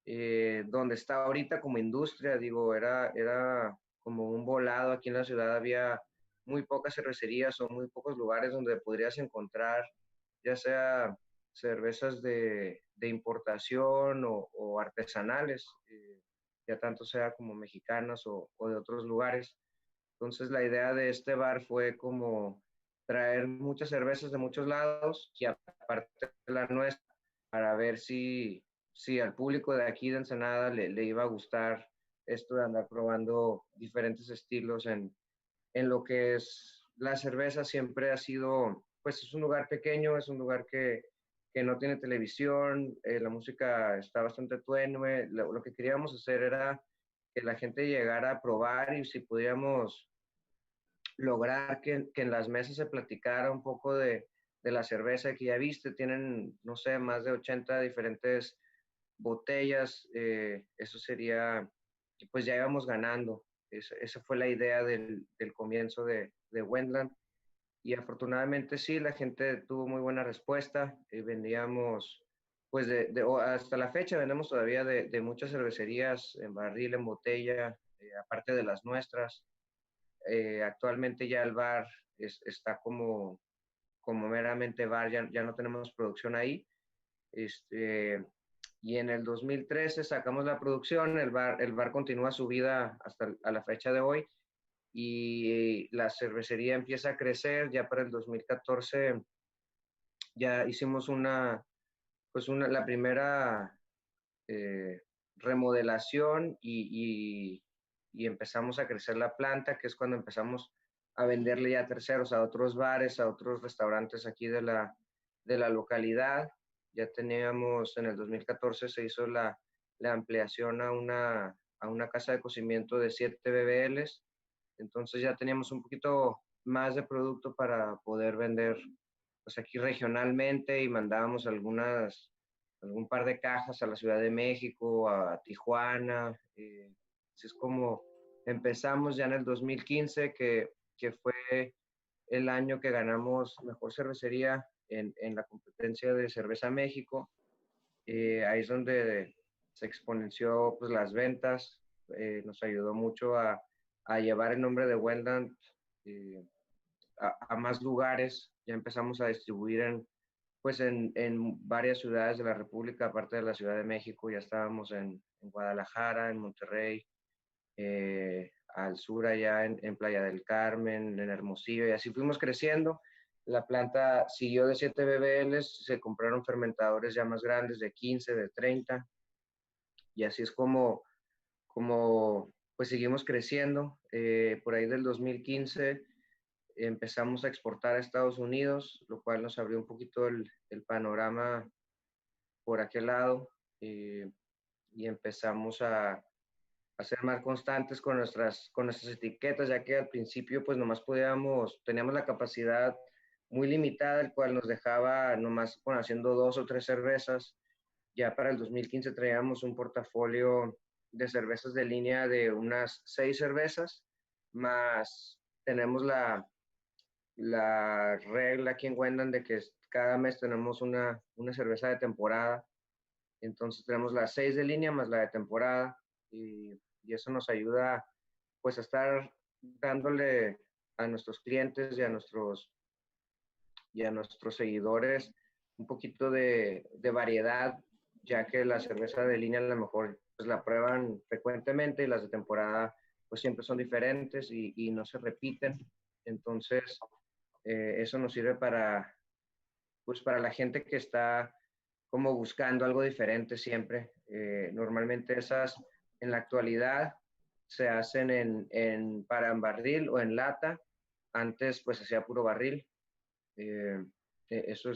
donde está ahorita como industria. Digo, era como un volado. Aquí en la ciudad había muy pocas cervecerías o muy pocos lugares donde podrías encontrar ya sea cervezas de importación o artesanales, ya tanto sea como mexicanas o de otros lugares. Entonces la idea de este bar fue como traer muchas cervezas de muchos lados y aparte de la nuestra, para ver si al público de aquí de Ensenada le iba a gustar esto de andar probando diferentes estilos en lo que es la cerveza. Siempre ha sido, pues es un lugar pequeño, es un lugar que no tiene televisión, la música está bastante tenue. Lo que queríamos hacer era que la gente llegara a probar y si pudiéramos lograr que en las mesas se platicara un poco de la cerveza que ya viste. Tienen, no sé, más de 80 diferentes botellas. Eso sería, pues ya íbamos ganando. Esa fue la idea del comienzo de Wendlandt. Y afortunadamente sí, la gente tuvo muy buena respuesta. Vendíamos, pues hasta la fecha vendemos todavía de muchas cervecerías, en barril, en botella, aparte de las nuestras. Actualmente ya el bar está como meramente bar, ya no tenemos producción ahí. Y en el 2013 sacamos la producción. El bar continúa su vida hasta a la fecha de hoy y la cervecería empieza a crecer. Ya para el 2014 ya hicimos la primera remodelación y empezamos a crecer la planta, que es cuando empezamos a venderle ya a terceros, a otros bares, a otros restaurantes aquí de la localidad. Ya teníamos, en el 2014 se hizo la ampliación a una casa de cocimiento de 7 BBLs. Entonces ya teníamos un poquito más de producto para poder vender pues aquí regionalmente, y mandábamos algún par de cajas a la Ciudad de México, a Tijuana. Así es como empezamos ya en el 2015, que fue el año que ganamos Mejor Cervecería en la competencia de Cerveza México. Ahí es donde se exponenció pues las ventas. Nos ayudó mucho a llevar el nombre de Wendlandt a más lugares. Ya empezamos a distribuir pues en varias ciudades de la República, aparte de la Ciudad de México. Ya estábamos en Guadalajara, en Monterrey, al sur allá en Playa del Carmen, en Hermosillo, y así fuimos creciendo. La planta siguió de 7 BBLs, se compraron fermentadores ya más grandes de 15, de 30, y así es como pues seguimos creciendo. Por ahí del 2015 empezamos a exportar a Estados Unidos, lo cual nos abrió un poquito el panorama por aquel lado, y empezamos a ser más constantes con nuestras etiquetas, ya que al principio pues nomás teníamos la capacidad muy limitada, el cual nos dejaba nomás haciendo 2 o 3 cervezas. Ya para el 2015 traíamos un portafolio de cervezas de línea de unas 6 cervezas, más tenemos la regla aquí en Wendlandt de que cada mes tenemos una cerveza de temporada. Entonces tenemos las 6 de línea más la de temporada, y eso nos ayuda pues a estar dándole a nuestros clientes y a nuestros seguidores un poquito de variedad, ya que la cerveza de línea a lo mejor pues la prueban frecuentemente, y las de temporada pues siempre son diferentes y no se repiten. Entonces eso nos sirve para la gente que está como buscando algo diferente siempre. Normalmente esas en la actualidad se hacen para en barril o en lata. Antes pues hacía puro barril. Eso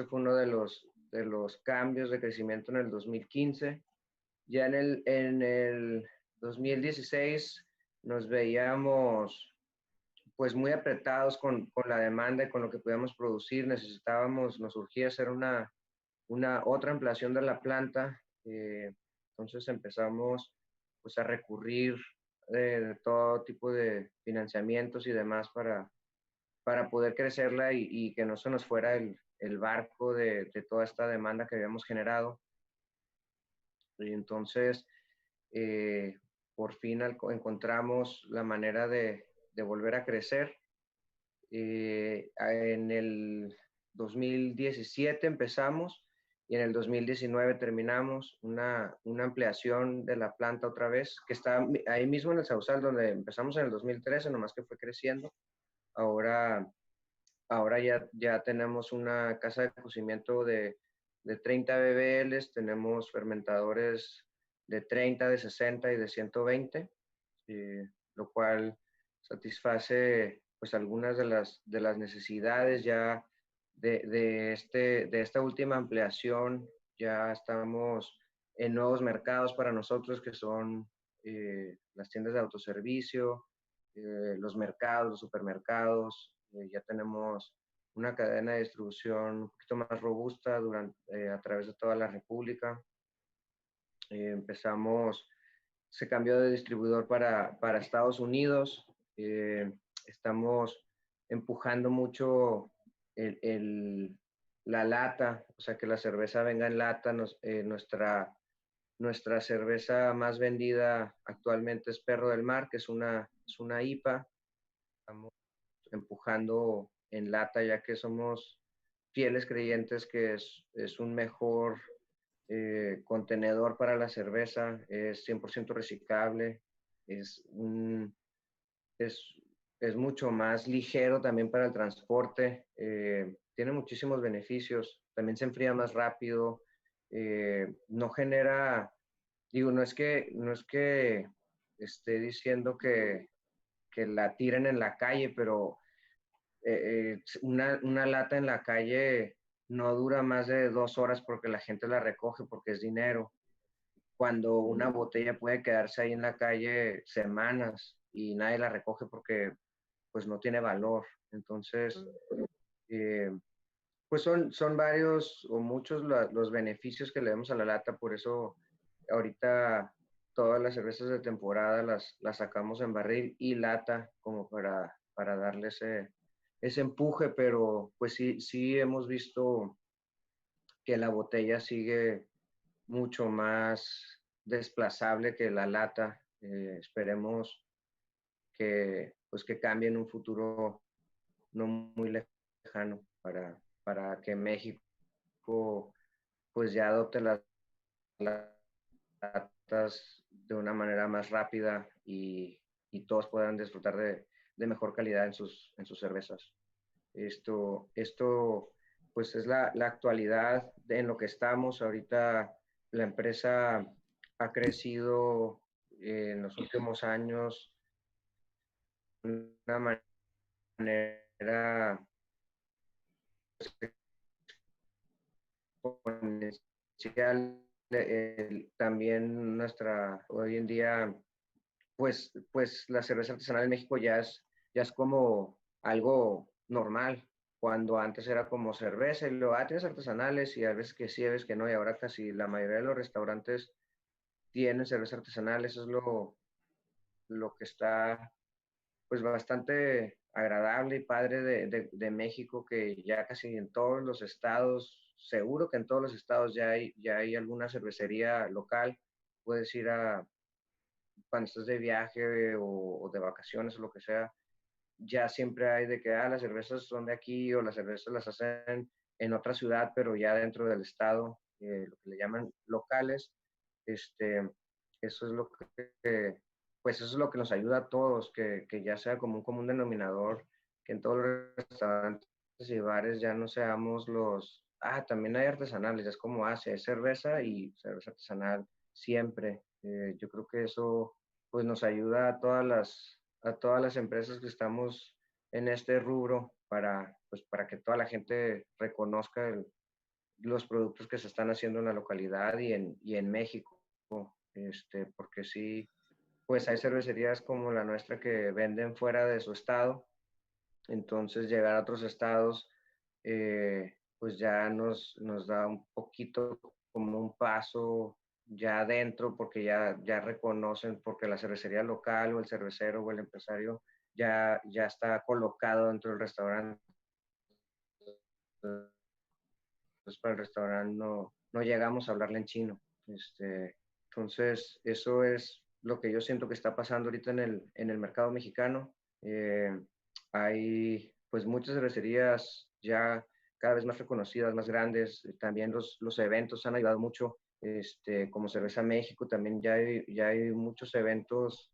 fue uno de los cambios de crecimiento en el 2015. Ya en el 2016 nos veíamos pues muy apretados con la demanda y con lo que podíamos producir. Nos urgía hacer una otra ampliación de la planta. Entonces empezamos pues a recurrir de todo tipo de financiamientos y demás para poder crecerla y que no se nos fuera el barco de toda esta demanda que habíamos generado. Y entonces por fin encontramos la manera de volver a crecer. En el 2017 empezamos, y en el 2019 terminamos una ampliación de la planta otra vez, que está ahí mismo en el Sausal, donde empezamos en el 2013, nomás que fue creciendo. Ahora ya tenemos una casa de cocimiento de 30 BBLs, tenemos fermentadores de 30, de 60 y de 120, lo cual satisface pues algunas de las necesidades ya de esta última ampliación. Ya estamos en nuevos mercados para nosotros, que son las tiendas de autoservicio, los mercados, los supermercados. Ya tenemos una cadena de distribución un poquito más robusta a través de toda la República. Se cambió de distribuidor para Estados Unidos. Estamos empujando mucho la lata, o sea, que la cerveza venga en lata. Nuestra cerveza más vendida actualmente es Perro del Mar, que es una IPA. Estamos empujando en lata, ya que somos fieles creyentes que es un mejor contenedor para la cerveza, es 100% reciclable, es mucho más ligero también para el transporte, tiene muchísimos beneficios, también se enfría más rápido, no genera, no es que esté diciendo que la tiren en la calle, pero una lata en la calle no dura más de 2 horas porque la gente la recoge, porque es dinero. Cuando una botella puede quedarse ahí en la calle semanas y nadie la recoge porque pues no tiene valor. Entonces, pues son varios o muchos los beneficios que le damos a la lata. Por eso ahorita todas las cervezas de temporada las sacamos en barril y lata, como para darle ese empuje. Pero pues sí hemos visto que la botella sigue mucho más desplazable que la lata. Esperemos que cambie en un futuro no muy lejano para para que México pues ya adopte las latas de una manera más rápida y todos puedan disfrutar de mejor calidad en sus cervezas. Esto pues es la actualidad en lo que estamos. Ahorita la empresa ha crecido en los últimos años de una manera exponencial. También hoy en día, pues la cerveza artesanal en México ya es como algo normal, cuando antes era como cerveza y luego, tienes artesanales y a veces que sí, a veces que no, y ahora casi la mayoría de los restaurantes tienen cerveza artesanal. Eso es lo que está pues bastante agradable y padre de México, que ya casi en todos los estados, seguro que en todos los estados ya hay alguna cervecería local. Puedes ir cuando estás de viaje o de vacaciones o lo que sea, ya siempre hay de que las cervezas son de aquí o las cervezas las hacen en otra ciudad, pero ya dentro del estado, lo que le llaman locales. Eso es lo que pues eso es lo que nos ayuda a todos, que ya sea como un común denominador, que en todos los restaurantes y bares ya no seamos también hay artesanales, es como es cerveza y cerveza artesanal siempre. Yo creo que eso pues nos ayuda a todas las empresas que estamos en este rubro para que toda la gente reconozca los productos que se están haciendo en la localidad y en México. Porque sí, pues hay cervecerías como la nuestra que venden fuera de su estado, entonces llegar a otros estados pues ya nos da un poquito como un paso ya adentro, porque ya reconocen, porque la cervecería local o el cervecero o el empresario ya está colocado dentro del restaurante. Entonces para el restaurante no llegamos a hablarle en chino. Entonces eso es lo que yo siento que está pasando ahorita en el mercado mexicano. Hay pues muchas cervecerías ya cada vez más reconocidas, más grandes. También los eventos han ayudado mucho. Como Cerveza México también ya hay muchos eventos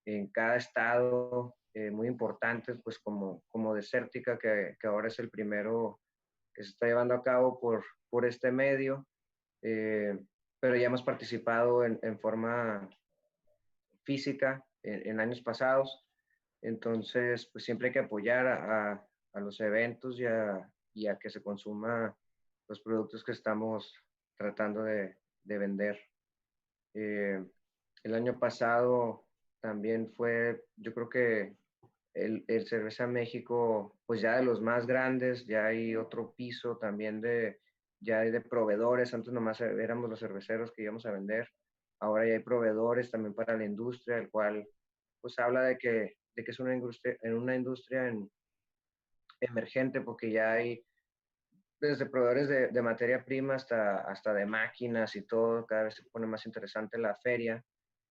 en cada estado muy importantes, pues como Desértica, que ahora es el primero que se está llevando a cabo por este medio. Pero ya hemos participado en forma física en años pasados. Entonces, pues siempre hay que apoyar a los eventos y a que se consuma los productos que estamos tratando de vender. El año pasado también fue, yo creo que el Cerveza México, pues ya de los más grandes, ya hay otro piso también ya hay de proveedores. Antes nomás éramos los cerveceros que íbamos a vender, ahora ya hay proveedores también para la industria, el cual pues habla de que es una industria emergente, porque ya hay desde proveedores de materia prima hasta de máquinas y todo. Cada vez se pone más interesante la feria.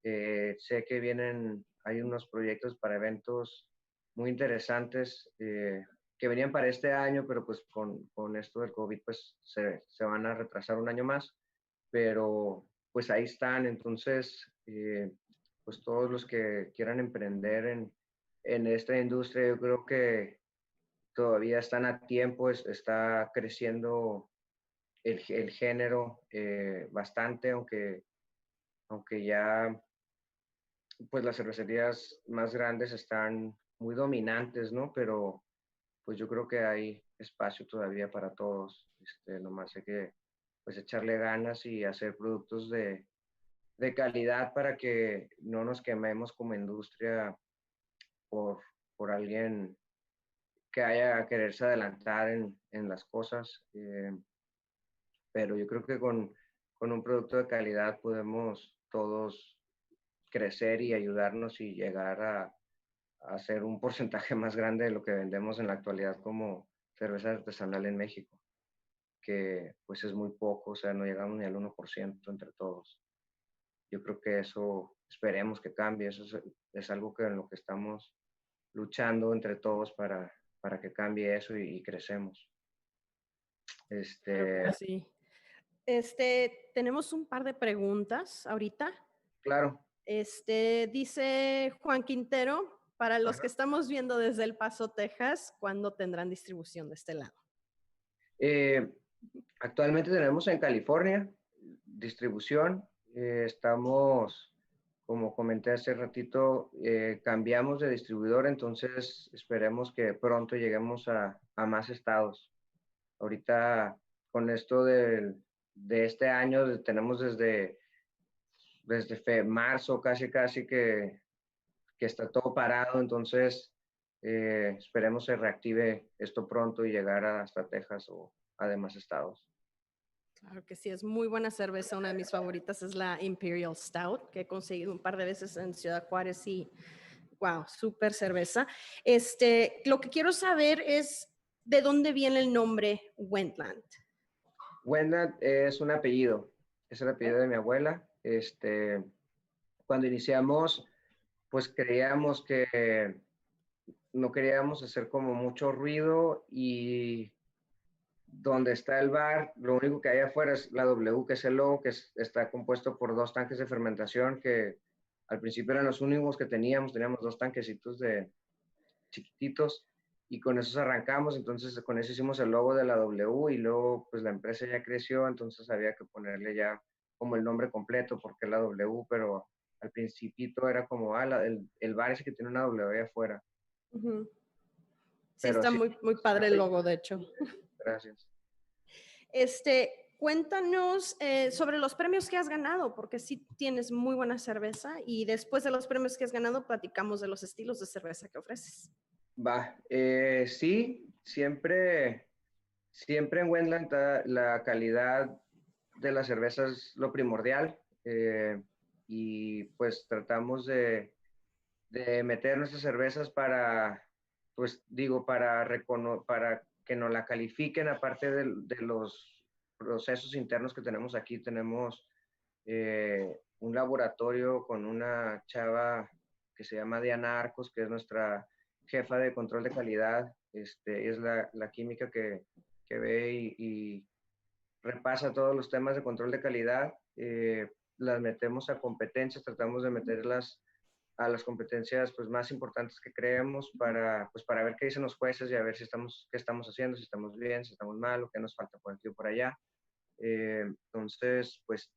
Sé que hay unos proyectos para eventos muy interesantes que venían para este año, pero pues con esto del COVID pues se van a retrasar un año más, pero pues ahí están. Entonces, pues todos los que quieran emprender en esta industria, yo creo que todavía están a tiempo. Está creciendo el género bastante, aunque ya pues las cervecerías más grandes están muy dominantes, ¿no? Pero pues yo creo que hay espacio todavía para todos. Nomás hay que pues echarle ganas y hacer productos de calidad para que no nos quememos como industria por alguien que haya a quererse adelantar en las cosas. Pero yo creo que con un producto de calidad podemos todos crecer y ayudarnos y llegar a hacer un porcentaje más grande de lo que vendemos en la actualidad como cerveza artesanal en México, que pues es muy poco, o sea, no llegamos ni al 1% entre todos. Yo creo que eso esperemos que cambie. Eso es algo en lo que estamos luchando entre todos para que cambie eso y crecemos. Claro que sí. Tenemos un par de preguntas ahorita. Claro. Dice Juan Quintero, para los que estamos viendo desde El Paso, Texas, ¿cuándo tendrán distribución de este lado? Actualmente tenemos en California distribución. Estamos, como comenté hace ratito, cambiamos de distribuidor, entonces esperemos que pronto lleguemos a más estados. Ahorita con esto de este año tenemos desde marzo casi que está todo parado, entonces esperemos se reactive esto pronto y llegar hasta Texas o a demás estados. Claro que sí, es muy buena cerveza. Una de mis favoritas es la Imperial Stout, que he conseguido un par de veces en Ciudad Juárez y wow, súper cerveza. Lo que quiero saber es ¿de dónde viene el nombre Wendlandt? Wendlandt es un apellido, es el apellido de mi abuela. Cuando iniciamos, pues creíamos que no queríamos hacer como mucho ruido y donde está el bar, lo único que hay afuera es la W, que es el logo, que está compuesto por 2 tanques de fermentación que al principio eran los únicos que teníamos 2 tanquecitos de chiquititos y con esos arrancamos, entonces con eso hicimos el logo de la W y luego pues la empresa ya creció, entonces había que ponerle ya como el nombre completo porque la W, pero al principito era como, el bar ese que tiene una W ahí afuera. Sí, pero está sí, muy padre el logo, de hecho. Gracias. Cuéntanos sobre los premios que has ganado, porque sí tienes muy buena cerveza y después de los premios que has ganado platicamos de los estilos de cerveza que ofreces. Sí, siempre en Wendlandt la calidad de la cerveza es lo primordial y pues tratamos de meter nuestras cervezas para que nos la califiquen, aparte de los procesos internos que tenemos aquí. Tenemos un laboratorio con una chava que se llama Diana Arcos, que es nuestra jefa de control de calidad. Es la química que ve y repasa todos los temas de control de calidad. Las metemos a competencias, tratamos de meterlas a las competencias pues, más importantes que creemos para ver qué dicen los jueces y a ver qué estamos haciendo, si estamos bien, si estamos mal, o qué nos falta por aquí o por allá. Entonces, pues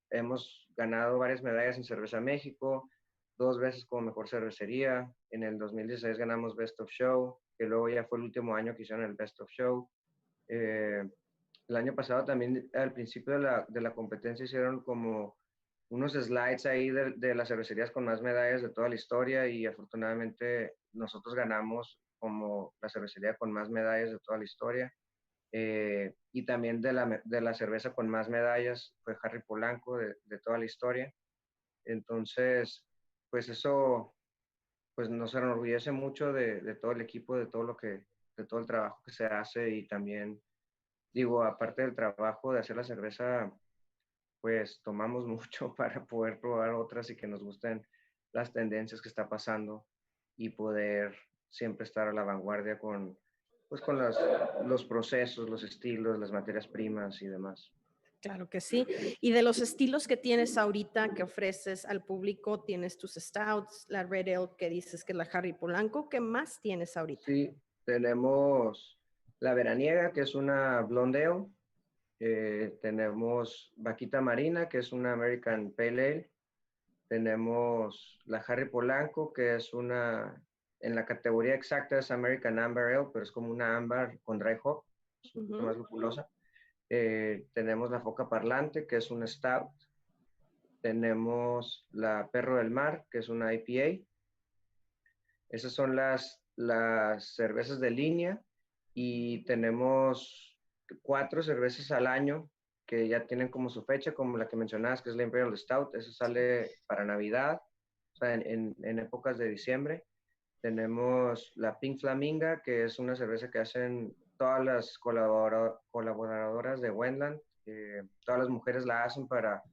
hemos ganado varias medallas en Cerveza México, 2 veces como mejor cervecería. En el 2016 ganamos Best of Show, que luego ya fue el último año que hicieron el Best of Show. El año pasado también, al principio de la competencia, hicieron como unos slides ahí de las cervecerías con más medallas de toda la historia y afortunadamente nosotros ganamos como la cervecería con más medallas de toda la historia. Y también de la cerveza con más medallas fue Harry Polanco de toda la historia. Entonces, pues eso pues nos enorgullece mucho de todo el equipo, de todo el trabajo que se hace y también, aparte del trabajo de hacer la cerveza, pues tomamos mucho para poder probar otras y que nos gusten las tendencias que está pasando y poder siempre estar a la vanguardia con los procesos, los estilos, las materias primas y demás. Claro que sí. Y de los estilos que tienes ahorita, que ofreces al público, tienes tus stouts, la Red Ale que dices que es la Harry Polanco. ¿Qué más tienes ahorita? Sí, tenemos la Veraniega, que es una Blonde Ale. Tenemos Vaquita Marina, que es una American Pale Ale. Tenemos la Harry Polanco, que es en la categoría exacta es American Amber Ale, pero es como una ámbar con dry hop, es un poquito más lupulosa. Tenemos la Foca Parlante, que es un Stout. Tenemos la Perro del Mar, que es una IPA. Esas son las cervezas de línea y tenemos 4 cervezas al año que ya tienen como su fecha, como la que mencionabas, que es la Imperial Stout. Esa sale para Navidad, o sea, en épocas de diciembre. Tenemos la Pink Flaminga, que es una cerveza que hacen todas las colaboradoras de Wendlandt. Todas las mujeres la hacen para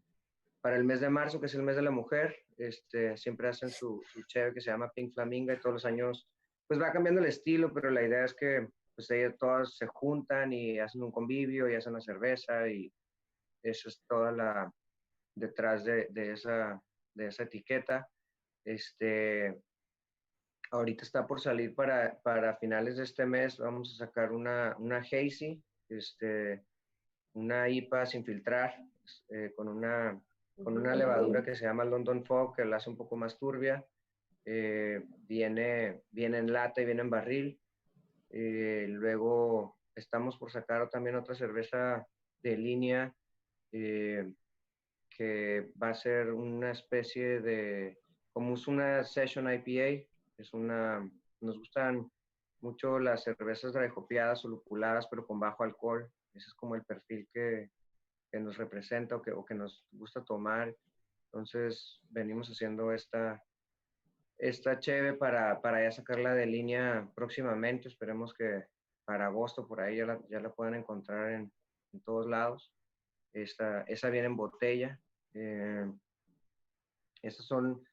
el mes de marzo, que es el mes de la mujer. Siempre hacen su cheve que se llama Pink Flaminga y todos los años pues va cambiando el estilo, pero la idea es que pues ellos todas se juntan y hacen un convivio y hacen la cerveza, y eso es toda la detrás de esa etiqueta. Ahorita está por salir para finales de este mes, vamos a sacar una hazy, una IPA sin filtrar, con una levadura que se llama London Fog, que la hace un poco más turbia. Viene en lata y viene en barril. Luego estamos por sacar también otra cerveza de línea, que va a ser una especie de, como es una Session IPA, nos gustan mucho las cervezas dry hopeadas o lupuladas, pero con bajo alcohol. Ese es como el perfil que nos representa o que nos gusta tomar. Entonces venimos haciendo esta cheve para ya sacarla de línea próximamente. Esperemos que para agosto por ahí ya la puedan encontrar en todos lados. Esa viene en botella. Esas son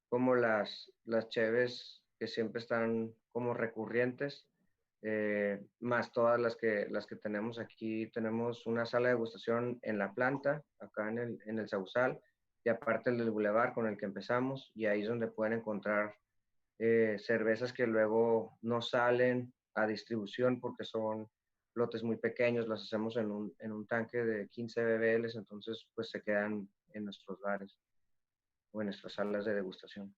como las cheves que siempre están como recurrentes, más todas las que tenemos aquí. Tenemos una sala de degustación en la planta, acá en el Sausal, y aparte el del Boulevard con el que empezamos, y ahí es donde pueden encontrar cervezas que luego no salen a distribución porque son lotes muy pequeños, las hacemos en un tanque de 15 bbl, entonces pues se quedan en nuestros bares o en nuestras salas de degustación.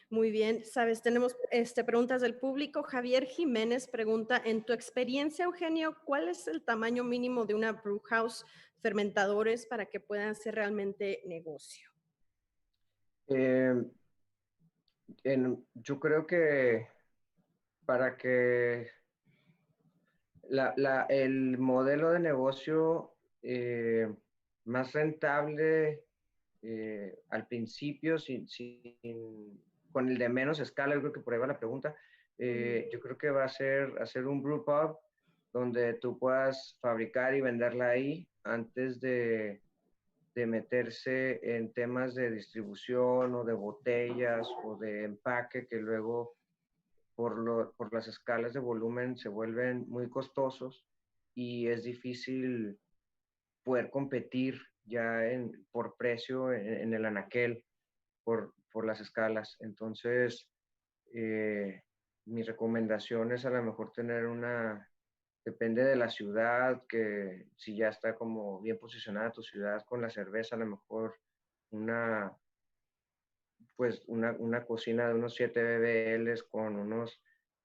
Muy bien, sabes, tenemos preguntas del público. Javier Jiménez pregunta, en tu experiencia, Eugenio, ¿cuál es el tamaño mínimo de una brew house fermentadores para que puedan hacer realmente negocio? Yo creo que para que el modelo de negocio más rentable al principio, con el de menos escala, yo creo que por ahí va la pregunta, yo creo que va a ser hacer un brew pub donde tú puedas fabricar y venderla ahí antes de meterse en temas de distribución o de botellas o de empaque, que luego por las escalas de volumen se vuelven muy costosos y es difícil poder competir ya por precio en el anaquel por las escalas. Entonces, mi recomendación es a lo mejor tener depende de la ciudad, que si ya está como bien posicionada tu ciudad con la cerveza, a lo mejor una cocina de unos 7 bbl con unos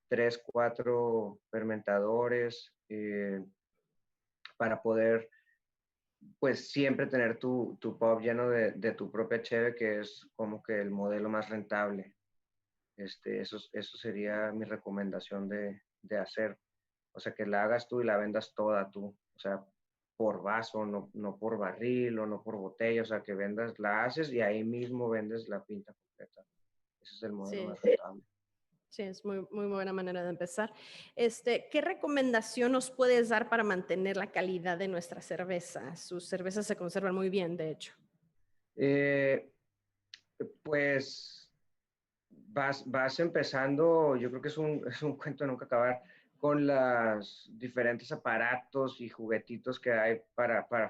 3, 4 fermentadores, para poder pues siempre tener tu pub lleno de tu propia cheve, que es como que el modelo más rentable. Eso sería mi recomendación de hacer. O sea, que la hagas tú y la vendas toda tú. O sea, por vaso, no por barril o no por botella. O sea, que la haces y ahí mismo vendes la pinta completa. Ese es el modelo más rentable. Sí, es muy, muy buena manera de empezar. ¿Qué recomendación nos puedes dar para mantener la calidad de nuestra cerveza? Sus cervezas se conservan muy bien, de hecho. Pues vas empezando, yo creo que es un cuento de nunca acabar, con los diferentes aparatos y juguetitos que hay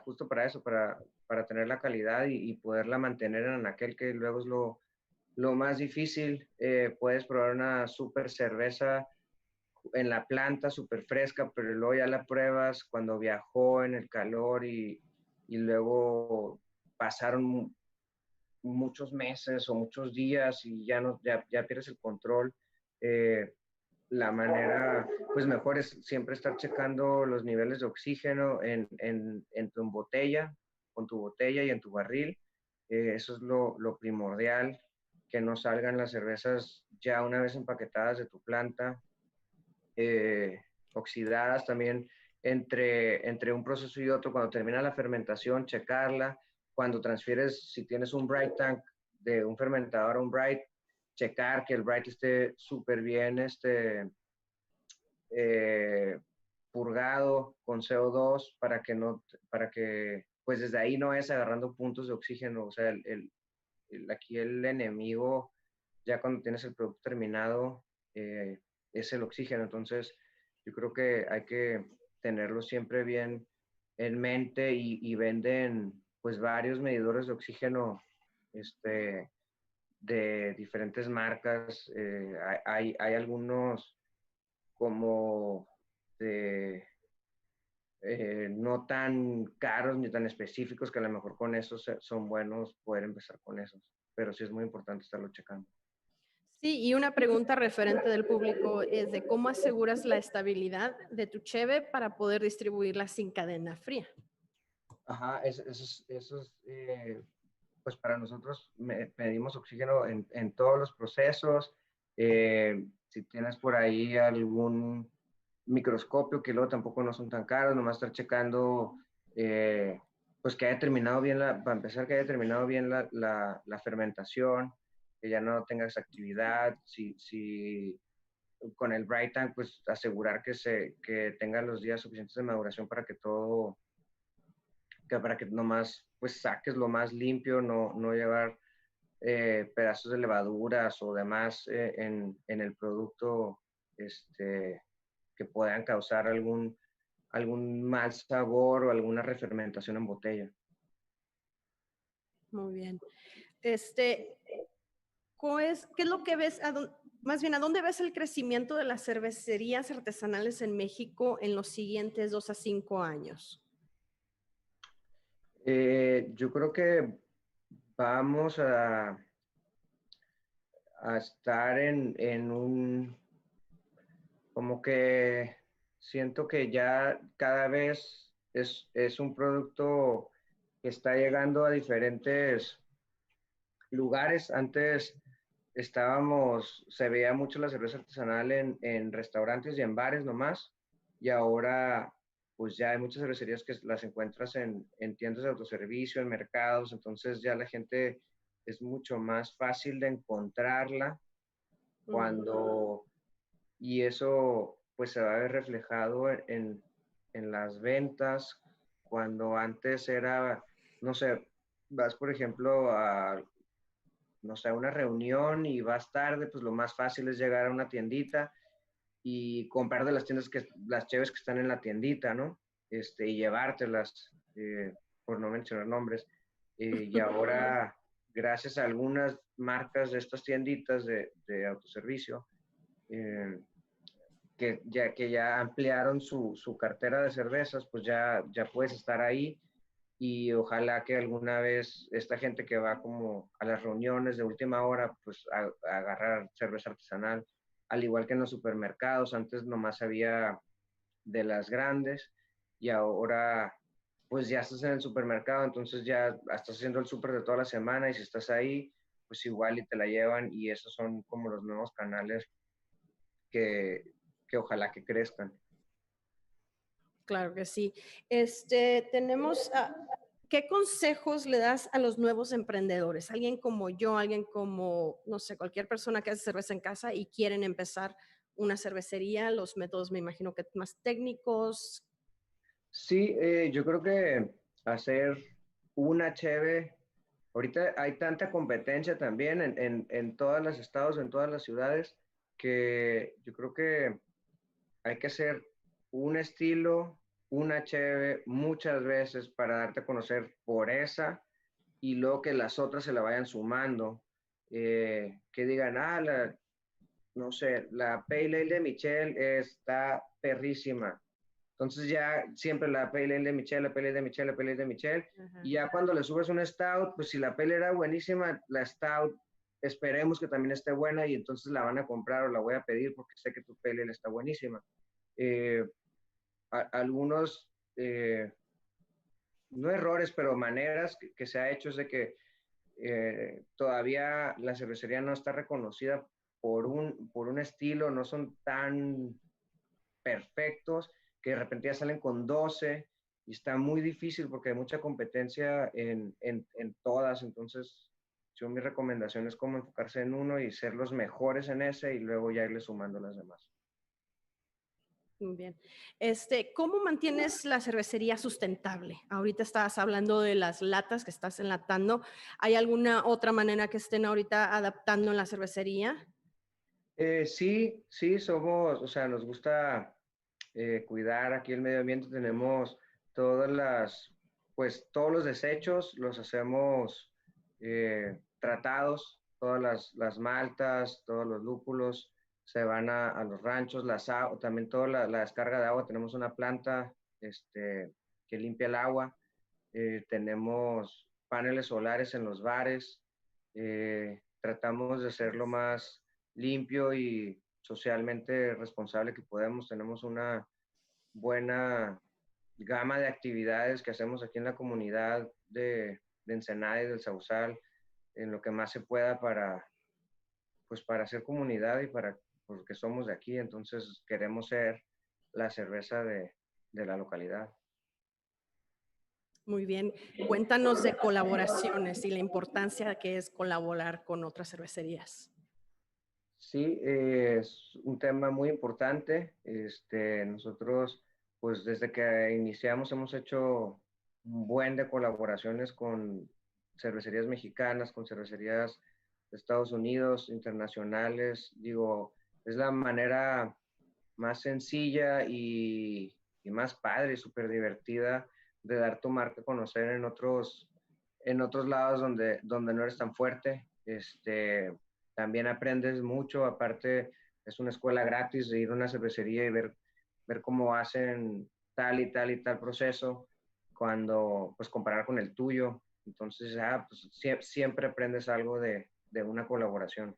justo para eso, para tener la calidad y poderla mantener en aquel, que luego es lo más difícil. Puedes probar una súper cerveza en la planta, súper fresca, pero luego ya la pruebas cuando viajó en el calor y luego pasaron muchos meses o muchos días y ya pierdes el control. La manera pues mejor es siempre estar checando los niveles de oxígeno en tu botella, con tu botella y en tu barril. Eso es lo primordial, que no salgan las cervezas ya una vez empaquetadas de tu planta, oxidadas. También entre un proceso y otro, cuando termina la fermentación, checarla. Cuando transfieres, si tienes un bright tank de un fermentador a un bright, checar que el bright esté súper bien purgado con CO2 para que pues desde ahí no vayas agarrando puntos de oxígeno. O sea, aquí el enemigo, ya cuando tienes el producto terminado, es el oxígeno. Entonces, yo creo que hay que tenerlo siempre bien en mente y venden pues varios medidores de oxígeno de diferentes marcas. Hay algunos como no tan caros ni tan específicos, que a lo mejor con esos son buenos poder empezar con esos, pero sí es muy importante estarlo checando. Sí, y una pregunta referente del público es de cómo aseguras la estabilidad de tu cheve para poder distribuirla sin cadena fría. Ajá, pues para nosotros medimos oxígeno en todos los procesos. Si tienes por ahí algún microscopio, que luego tampoco no son tan caros, nomás estar checando pues que haya terminado bien, para empezar, que haya terminado bien la fermentación, que ya no tengas actividad. Si con el bright tank, pues asegurar que tenga los días suficientes de maduración para que todo, para que nomás pues saques lo más limpio, no llevar pedazos de levaduras o demás en el producto que puedan causar algún mal sabor o alguna refermentación en botella. Muy bien. ¿Qué es lo que ves, más bien, a dónde ves el crecimiento de las cervecerías artesanales en México en los siguientes 2 a 5 años? Yo creo que vamos a estar en un, como que siento que ya cada vez es un producto que está llegando a diferentes lugares. Antes se veía mucho la cerveza artesanal en restaurantes y en bares nomás, y ahora pues ya hay muchas cervecerías que las encuentras en tiendas de autoservicio, en mercados. Entonces ya la gente es mucho más fácil de encontrarla y eso pues se va a ver reflejado en las ventas. Cuando antes era, no sé, vas por ejemplo a, no sé, a una reunión y vas tarde, pues lo más fácil es llegar a una tiendita y comprar de las las cheves que están en la tiendita, ¿no? Y llevártelas, por no mencionar nombres. Y ahora, gracias a algunas marcas de estas tienditas de autoservicio, que ya ampliaron su cartera de cervezas, pues ya puedes estar ahí. Y ojalá que alguna vez esta gente que va como a las reuniones de última hora, pues a agarrar cerveza artesanal, al igual que en los supermercados. Antes nomás había de las grandes y ahora pues ya estás en el supermercado, entonces ya estás haciendo el súper de toda la semana, y si estás ahí, pues igual y te la llevan, y esos son como los nuevos canales que ojalá que crezcan. Claro que sí. Tenemos, ¿qué consejos le das a los nuevos emprendedores? Alguien como yo, alguien como, no sé, cualquier persona que hace cerveza en casa y quieren empezar una cervecería, los métodos me imagino que más técnicos. Sí, yo creo que hacer una cheve, ahorita hay tanta competencia también en todos los estados, en todas las ciudades, que yo creo que hay que hacer un estilo, una cheve muchas veces para darte a conocer por esa, y luego que las otras se la vayan sumando. Que digan, no sé, la Pale Ale de Michelle está perrísima. Entonces ya siempre la Pale Ale de Michelle, la Pale Ale de Michelle, la Pale Ale de Michelle. Uh-huh. Y ya cuando le subes una Stout, pues si la Pale era buenísima, la Stout esperemos que también esté buena, y entonces la van a comprar o la voy a pedir porque sé que tu Pale Ale está buenísima. Algunos, no errores, pero maneras que se ha hecho es de que todavía la cervecería no está reconocida por un estilo, no son tan perfectos, que de repente ya salen con 12 y está muy difícil porque hay mucha competencia en todas. Entonces mi recomendación es como enfocarse en uno y ser los mejores en ese, y luego ya irle sumando las demás. Muy bien. ¿Cómo mantienes la cervecería sustentable? Ahorita estabas hablando de las latas que estás enlatando. ¿Hay alguna otra manera que estén ahorita adaptando en la cervecería? Sí, somos, o sea, nos gusta cuidar aquí el medio ambiente. Tenemos todos los desechos los hacemos tratados, todas las maltas, todos los lúpulos se van a los ranchos, también toda la descarga de agua. Tenemos una planta que limpia el agua, tenemos paneles solares en los bares, tratamos de hacerlo más limpio y socialmente responsable que podemos. Tenemos una buena gama de actividades que hacemos aquí en la comunidad de Ensenada y del Sausal, en lo que más se pueda para hacer comunidad y porque somos de aquí. Entonces queremos ser la cerveza de la localidad. Muy bien. Cuéntanos de colaboraciones y la importancia que es colaborar con otras cervecerías. Sí, es un tema muy importante. Nosotros, pues desde que iniciamos hemos hecho un buen de colaboraciones con cervecerías mexicanas, con cervecerías de Estados Unidos, internacionales. Digo, es la manera más sencilla y más padre, súper divertida de dar tu marca a conocer en otros lados donde no eres tan fuerte. También aprendes mucho. Aparte, es una escuela gratis de ir a una cervecería y ver cómo hacen tal y tal y tal proceso, cuando pues comparar con el tuyo. Entonces, pues, siempre aprendes algo de una colaboración.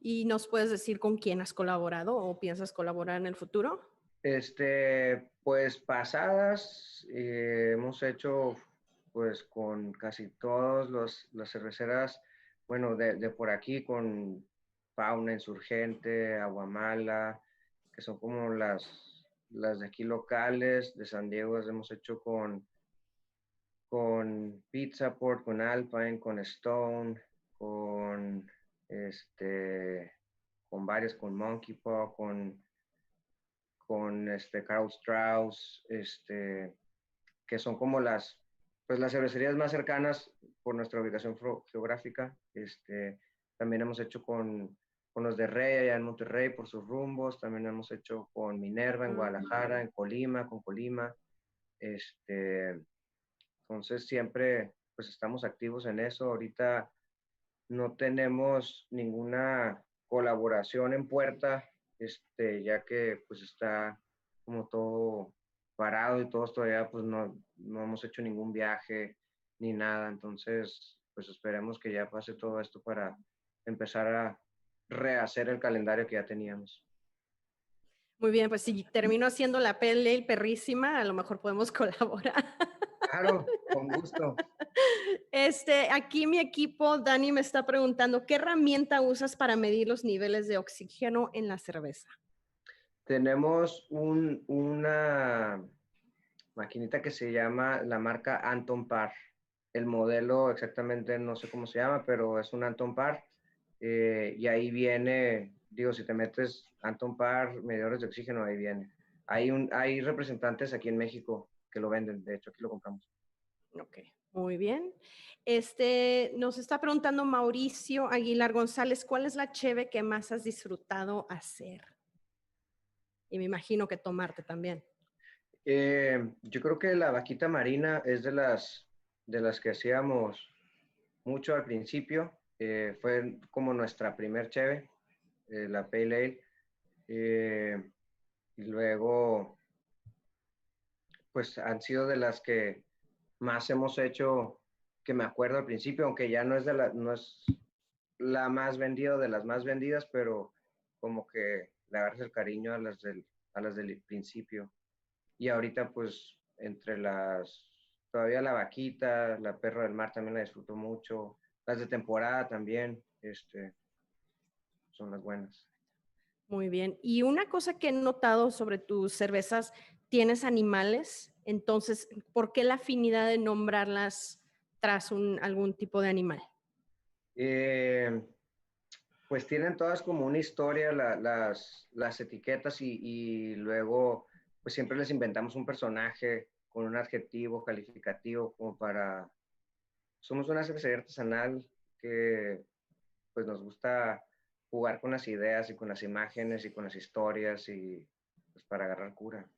¿Y nos puedes decir con quién has colaborado o piensas colaborar en el futuro? Pues pasadas, hemos hecho pues con casi todas las cerveceras, bueno, de por aquí, con Fauna, Insurgente, Aguamala, que son como las de aquí locales. De San Diego hemos hecho con Pizzaport, con Alpine, con Stone, con varios, con Monkey Paw, con Karl Strauss, que son como las cervecerías más cercanas por nuestra ubicación geográfica. También hemos hecho con los de Rey allá en Monterrey por sus rumbos. También hemos hecho con Minerva en Guadalajara, en Colima, con Colima. Entonces siempre pues estamos activos en eso. Ahorita no tenemos ninguna colaboración en puerta, ya que pues está como todo parado y todos todavía pues no hemos hecho ningún viaje ni nada. Entonces pues esperemos que ya pase todo esto para empezar a rehacer el calendario que ya teníamos. Muy bien, pues si termino haciendo la pale ale perrísima, a lo mejor podemos colaborar. Claro, con gusto. Aquí mi equipo, Dani, me está preguntando, ¿qué herramienta usas para medir los niveles de oxígeno en la cerveza? Tenemos una maquinita que se llama la marca Anton Par. El modelo exactamente no sé cómo se llama, pero es un Anton Par. Y ahí viene, digo, si te metes Anton Par, medidores de oxígeno, ahí viene. Hay representantes aquí en México que lo venden, de hecho aquí lo compramos. Ok, muy bien. Nos está preguntando Mauricio Aguilar González, ¿cuál es la cheve que más has disfrutado hacer? Y me imagino que tomarte también. Yo creo que la vaquita marina es de las que hacíamos mucho al principio. Fue como nuestra primer cheve, la Pale Ale. Y luego, pues han sido de las que más hemos hecho, que me acuerdo al principio, aunque ya no es la más vendida de las más vendidas, pero como que le agarras el cariño a las del principio. Y ahorita pues todavía la vaquita, la perra del mar también la disfruto mucho, las de temporada también, son las buenas. Muy bien. Y una cosa que he notado sobre tus cervezas, ¿tienes animales? Entonces, ¿por qué la afinidad de nombrarlas tras algún tipo de animal? Pues tienen todas como una historia las etiquetas y luego pues siempre les inventamos un personaje con un adjetivo calificativo como para... Somos una cervecería artesanal que pues nos gusta jugar con las ideas y con las imágenes y con las historias y pues para agarrar cura.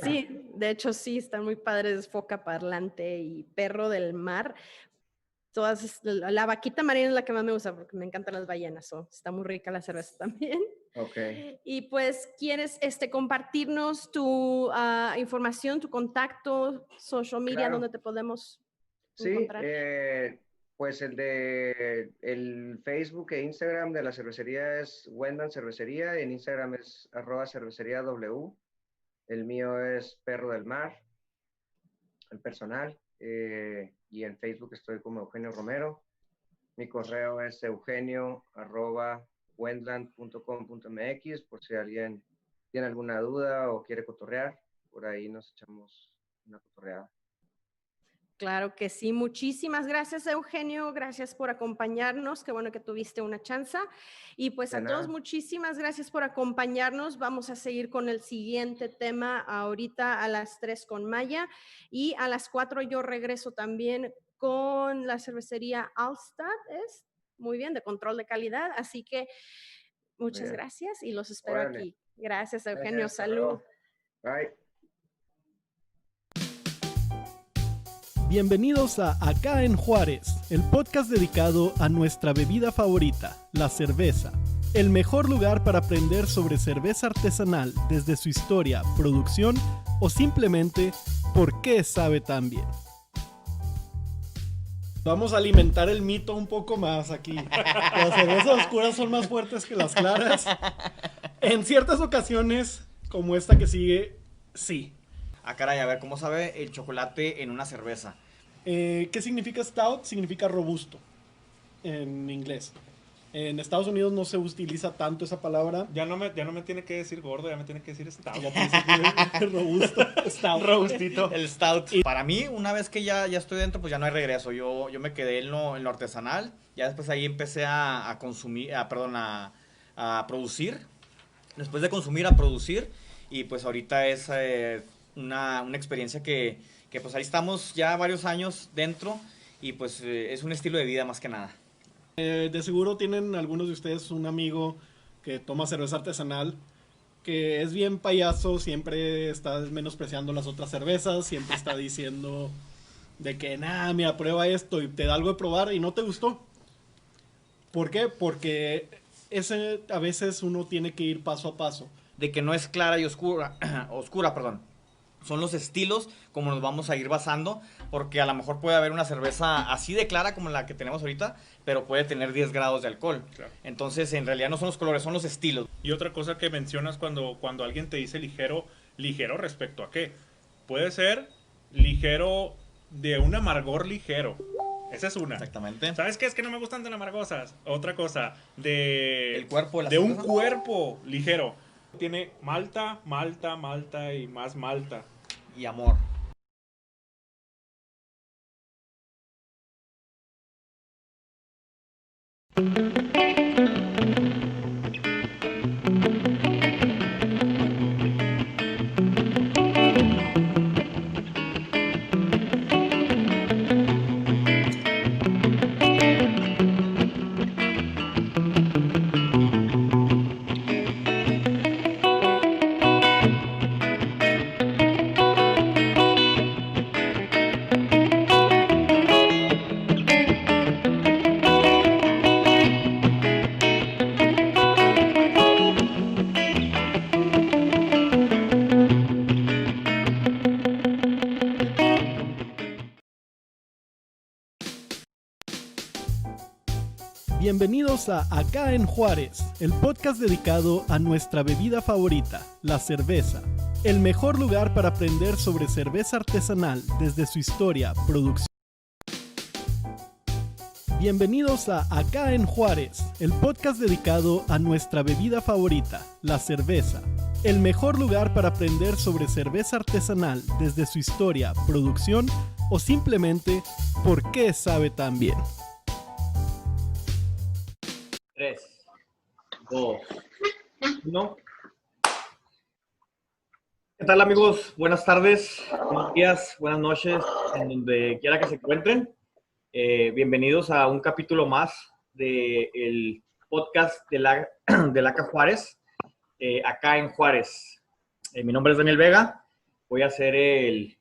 Sí, de hecho sí, están muy padres foca parlante y perro del mar. La vaquita marina es la que más me gusta porque me encantan las ballenas. Está muy rica la cerveza también. Ok. Y pues, ¿quieres compartirnos tu información, tu contacto, social media, Claro. donde te podemos Sí, encontrar? pues el Facebook e Instagram de la cervecería es Wendlandt Cervecería, en Instagram es @cerveceriaw, el mío es Perro del Mar, el personal, y en Facebook estoy como Eugenio Romero. Mi correo es eugenio@wendlandt.com.mx, por si alguien tiene alguna duda o quiere cotorrear, por ahí nos echamos una cotorreada. Claro que sí. Muchísimas gracias, Eugenio. Gracias por acompañarnos. Qué bueno que tuviste una chance. Y pues a todos, muchísimas gracias por acompañarnos. Vamos a seguir con el siguiente tema ahorita a las 3 con Maya. Y a las 4 yo regreso también con la cervecería Altstadt. ¿Es? Muy bien, de control de calidad. Así que muchas gracias y los espero aquí. Gracias, Eugenio. Salud. Bye. Bienvenidos a Acá en Juárez, el podcast dedicado a nuestra bebida favorita, la cerveza. El mejor lugar para aprender sobre cerveza artesanal desde su historia, producción o simplemente por qué sabe tan bien. Vamos a alimentar el mito un poco más aquí. Las cervezas oscuras son más fuertes que las claras. En ciertas ocasiones, como esta que sigue, sí. Ah, caray, a ver, ¿cómo sabe el chocolate en una cerveza? ¿Qué significa stout? Significa robusto en inglés. En Estados Unidos no se utiliza tanto esa palabra. Ya no me tiene que decir gordo, ya me tiene que decir stout. Ya te dice que es robusto, stout. Robustito. El stout. Para mí, una vez que ya estoy dentro, pues ya no hay regreso. Yo me quedé en lo artesanal. Ya después ahí empecé a producir. Después de consumir, a producir. Y pues ahorita es una experiencia que pues ahí estamos ya varios años dentro. Y pues es un estilo de vida más que nada. De seguro tienen algunos de ustedes un amigo que toma cerveza artesanal, que es bien payaso, siempre está menospreciando las otras cervezas, siempre está diciendo de que, mira, prueba esto y te da algo de probar y no te gustó. ¿Por qué? Porque a veces uno tiene que ir paso a paso. De que no es clara y oscura, son los estilos como nos vamos a ir basando, porque a lo mejor puede haber una cerveza así de clara como la que tenemos ahorita, pero puede tener 10 grados de alcohol. Claro. Entonces, en realidad no son los colores, son los estilos. Y otra cosa que mencionas cuando alguien te dice ligero respecto a qué. Puede ser ligero de un amargor ligero. Esa es una. Exactamente. ¿Sabes qué? Es que no me gustan tan amargosas. Otra cosa, el cuerpo de un cuerpo ligero. Tiene malta y más malta. Y amor. Bienvenidos a Acá en Juárez, el podcast dedicado a nuestra bebida favorita, la cerveza. El mejor lugar para aprender sobre cerveza artesanal desde su historia, producción. Bienvenidos a Acá en Juárez, el podcast dedicado a nuestra bebida favorita, la cerveza. El mejor lugar para aprender sobre cerveza artesanal desde su historia, producción o simplemente por qué sabe tan bien. 3, 2, 1. ¿Qué tal, amigos? Buenas tardes, buenos días, buenas noches, en donde quiera que se encuentren. Bienvenidos a un capítulo más del podcast de la Juárez. acá en Juárez. Mi nombre es Daniel Vega, voy a ser el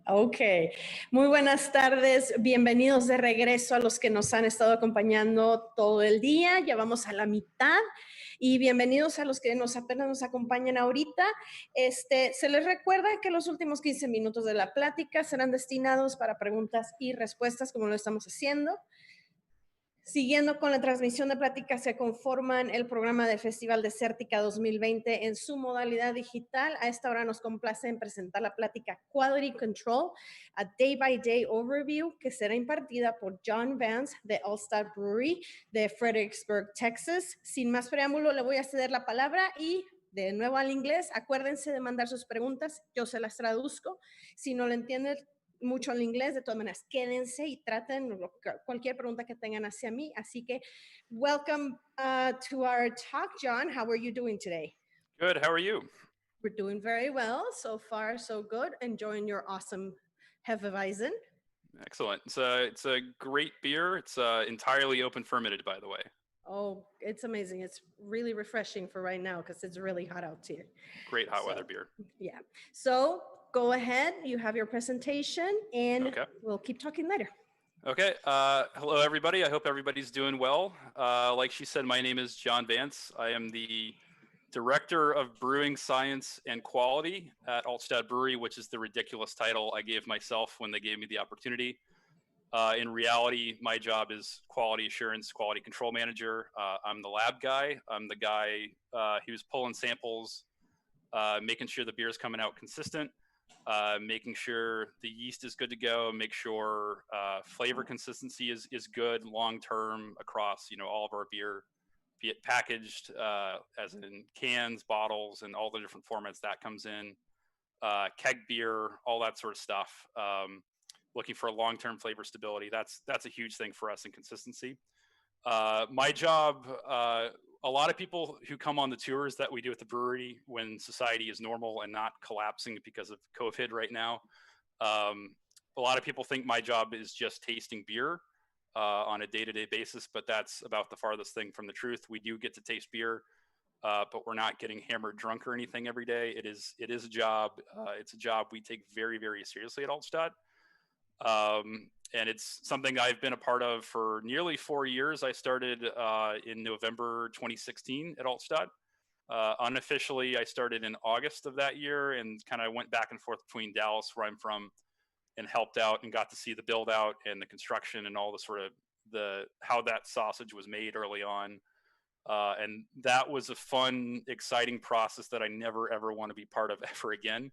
Ok, muy buenas tardes, bienvenidos de regreso a los que nos han estado acompañando todo el día, ya vamos a la mitad y bienvenidos a los que apenas nos acompañan ahorita. Se les recuerda que los últimos 15 minutos de la plática serán destinados para preguntas y respuestas como lo estamos haciendo. Siguiendo con la transmisión de pláticas, se conforman el programa del Festival Desértica 2020 en su modalidad digital. A esta hora nos complace en presentar la plática Quality Control, a Day by Day Overview, que será impartida por John Vance de Altstadt Brewery de Fredericksburg, Texas. Sin más preámbulo, le voy a ceder la palabra y de nuevo al inglés. Acuérdense de mandar sus preguntas, yo se las traduzco. Si no lo entienden mucho el inglés, de todas maneras, quédense y traten cualquier pregunta que tengan hacia mí. Así que, welcome to our talk, John. How are you doing today? Good. How are you? We're doing very well. So far, so good. Enjoying your awesome Hefeweizen. Excellent. It's a great beer. It's entirely open fermented, by the way. Oh, it's amazing. It's really refreshing for right now because it's really hot out here. Great hot weather beer. Yeah. So go ahead. You have your presentation and we'll keep talking later. Okay. Hello, everybody. I hope everybody's doing well. Like she said, my name is John Vance. I am the Director of Brewing Science and Quality at Altstadt Brewery, which is the ridiculous title I gave myself when they gave me the opportunity. In reality, my job is quality assurance, quality control manager. I'm the lab guy. I'm the guy who's pulling samples, making sure the beer is coming out consistent, making sure the yeast is good to go, make sure flavor consistency is good long-term across, all of our beer, be it packaged as in cans, bottles, and all the different formats that comes in, keg beer, all that sort of stuff. Looking for a long-term flavor stability. That's a huge thing for us in consistency. My job, a lot of people who come on the tours that we do at the brewery when society is normal and not collapsing because of COVID right now, a lot of people think my job is just tasting beer on a day-to-day basis, but that's about the farthest thing from the truth. We do get to taste beer, but we're not getting hammered drunk or anything every day. It is a job. It's a job we take very, very seriously at Altstadt. And it's something I've been a part of for nearly 4 years. I started in November 2016 at Altstadt. Unofficially, I started in August of that year and kind of went back and forth between Dallas, where I'm from, and helped out and got to see the build out and the construction and all the sort of how that sausage was made early on. And that was a fun, exciting process that I never, ever want to be part of ever again.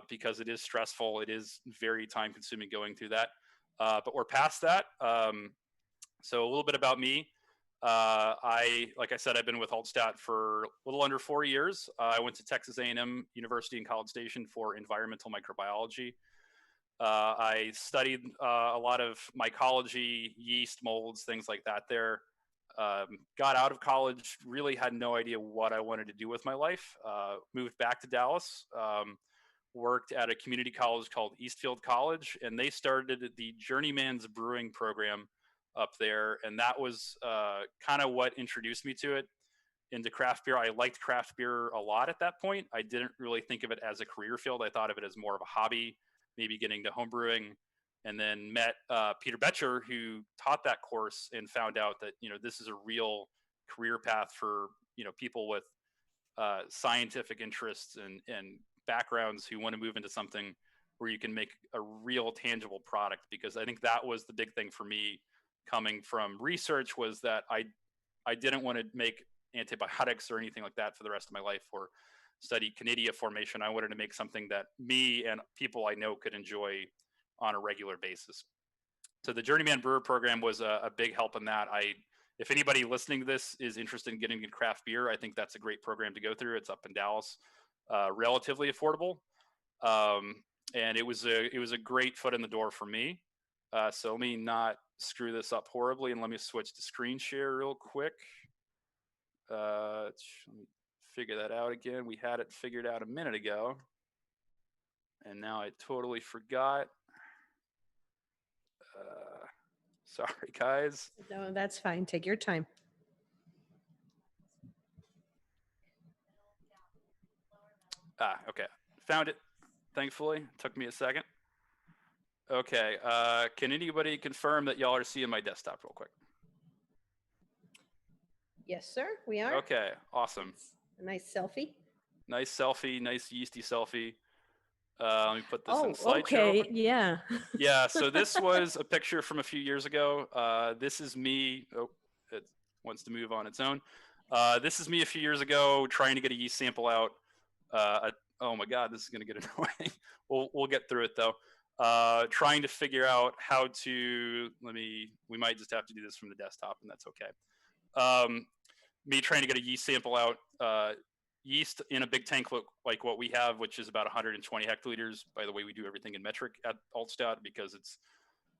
Because it is stressful. It is very time consuming going through that. But we're past that. So a little bit about me. Like I said, I've been with Altstadt for a little under 4 years. I went to Texas A&M University in College Station for environmental microbiology. I studied a lot of mycology, yeast, molds, things like that there. Got out of college, really had no idea what I wanted to do with my life. Moved back to Dallas. Worked at a community college called Eastfield College, and they started the Journeyman's Brewing program up there. And that was kind of what introduced me to it, into craft beer. I liked craft beer a lot at that point. I didn't really think of it as a career field. I thought of it as more of a hobby, maybe getting to home brewing, and then met Peter Betcher, who taught that course, and found out that, this is a real career path for, people with scientific interests and backgrounds who want to move into something where you can make a real tangible product. Because I think that was the big thing for me coming from research, was that I didn't want to make antibiotics or anything like that for the rest of my life, or study Canidia formation. I wanted to make something that me and people I know could enjoy on a regular basis. So the Journeyman Brewer program was a big help in that. If anybody listening to this is interested in getting into craft beer, I think that's a great program to go through. It's up in Dallas. Relatively affordable, and it was a great foot in the door for me. So let me not screw this up horribly, and let me switch to screen share real quick. Let me figure that out again. We had it figured out a minute ago, and now I totally forgot. Sorry, guys. No, that's fine. Take your time. Okay. Found it. Thankfully. Took me a second. Okay. Can anybody confirm that y'all are seeing my desktop real quick? Yes, sir, we are. Okay, awesome. A nice selfie. Nice selfie, nice yeasty selfie. Let me put this in Oh, slideshow. okay, yeah. Yeah, so this was a picture from a few years ago. This is me. Oh, it wants to move on its own. This is me a few years ago trying to get a yeast sample out. Oh my God, this is going to get annoying. We'll get through it though. Trying to figure out how to, we might just have to do this from the desktop and that's okay. Me trying to get a yeast sample out, yeast in a big tank like what we have, which is about 120 hectoliters. By the way, we do everything in metric at Altstadt because it's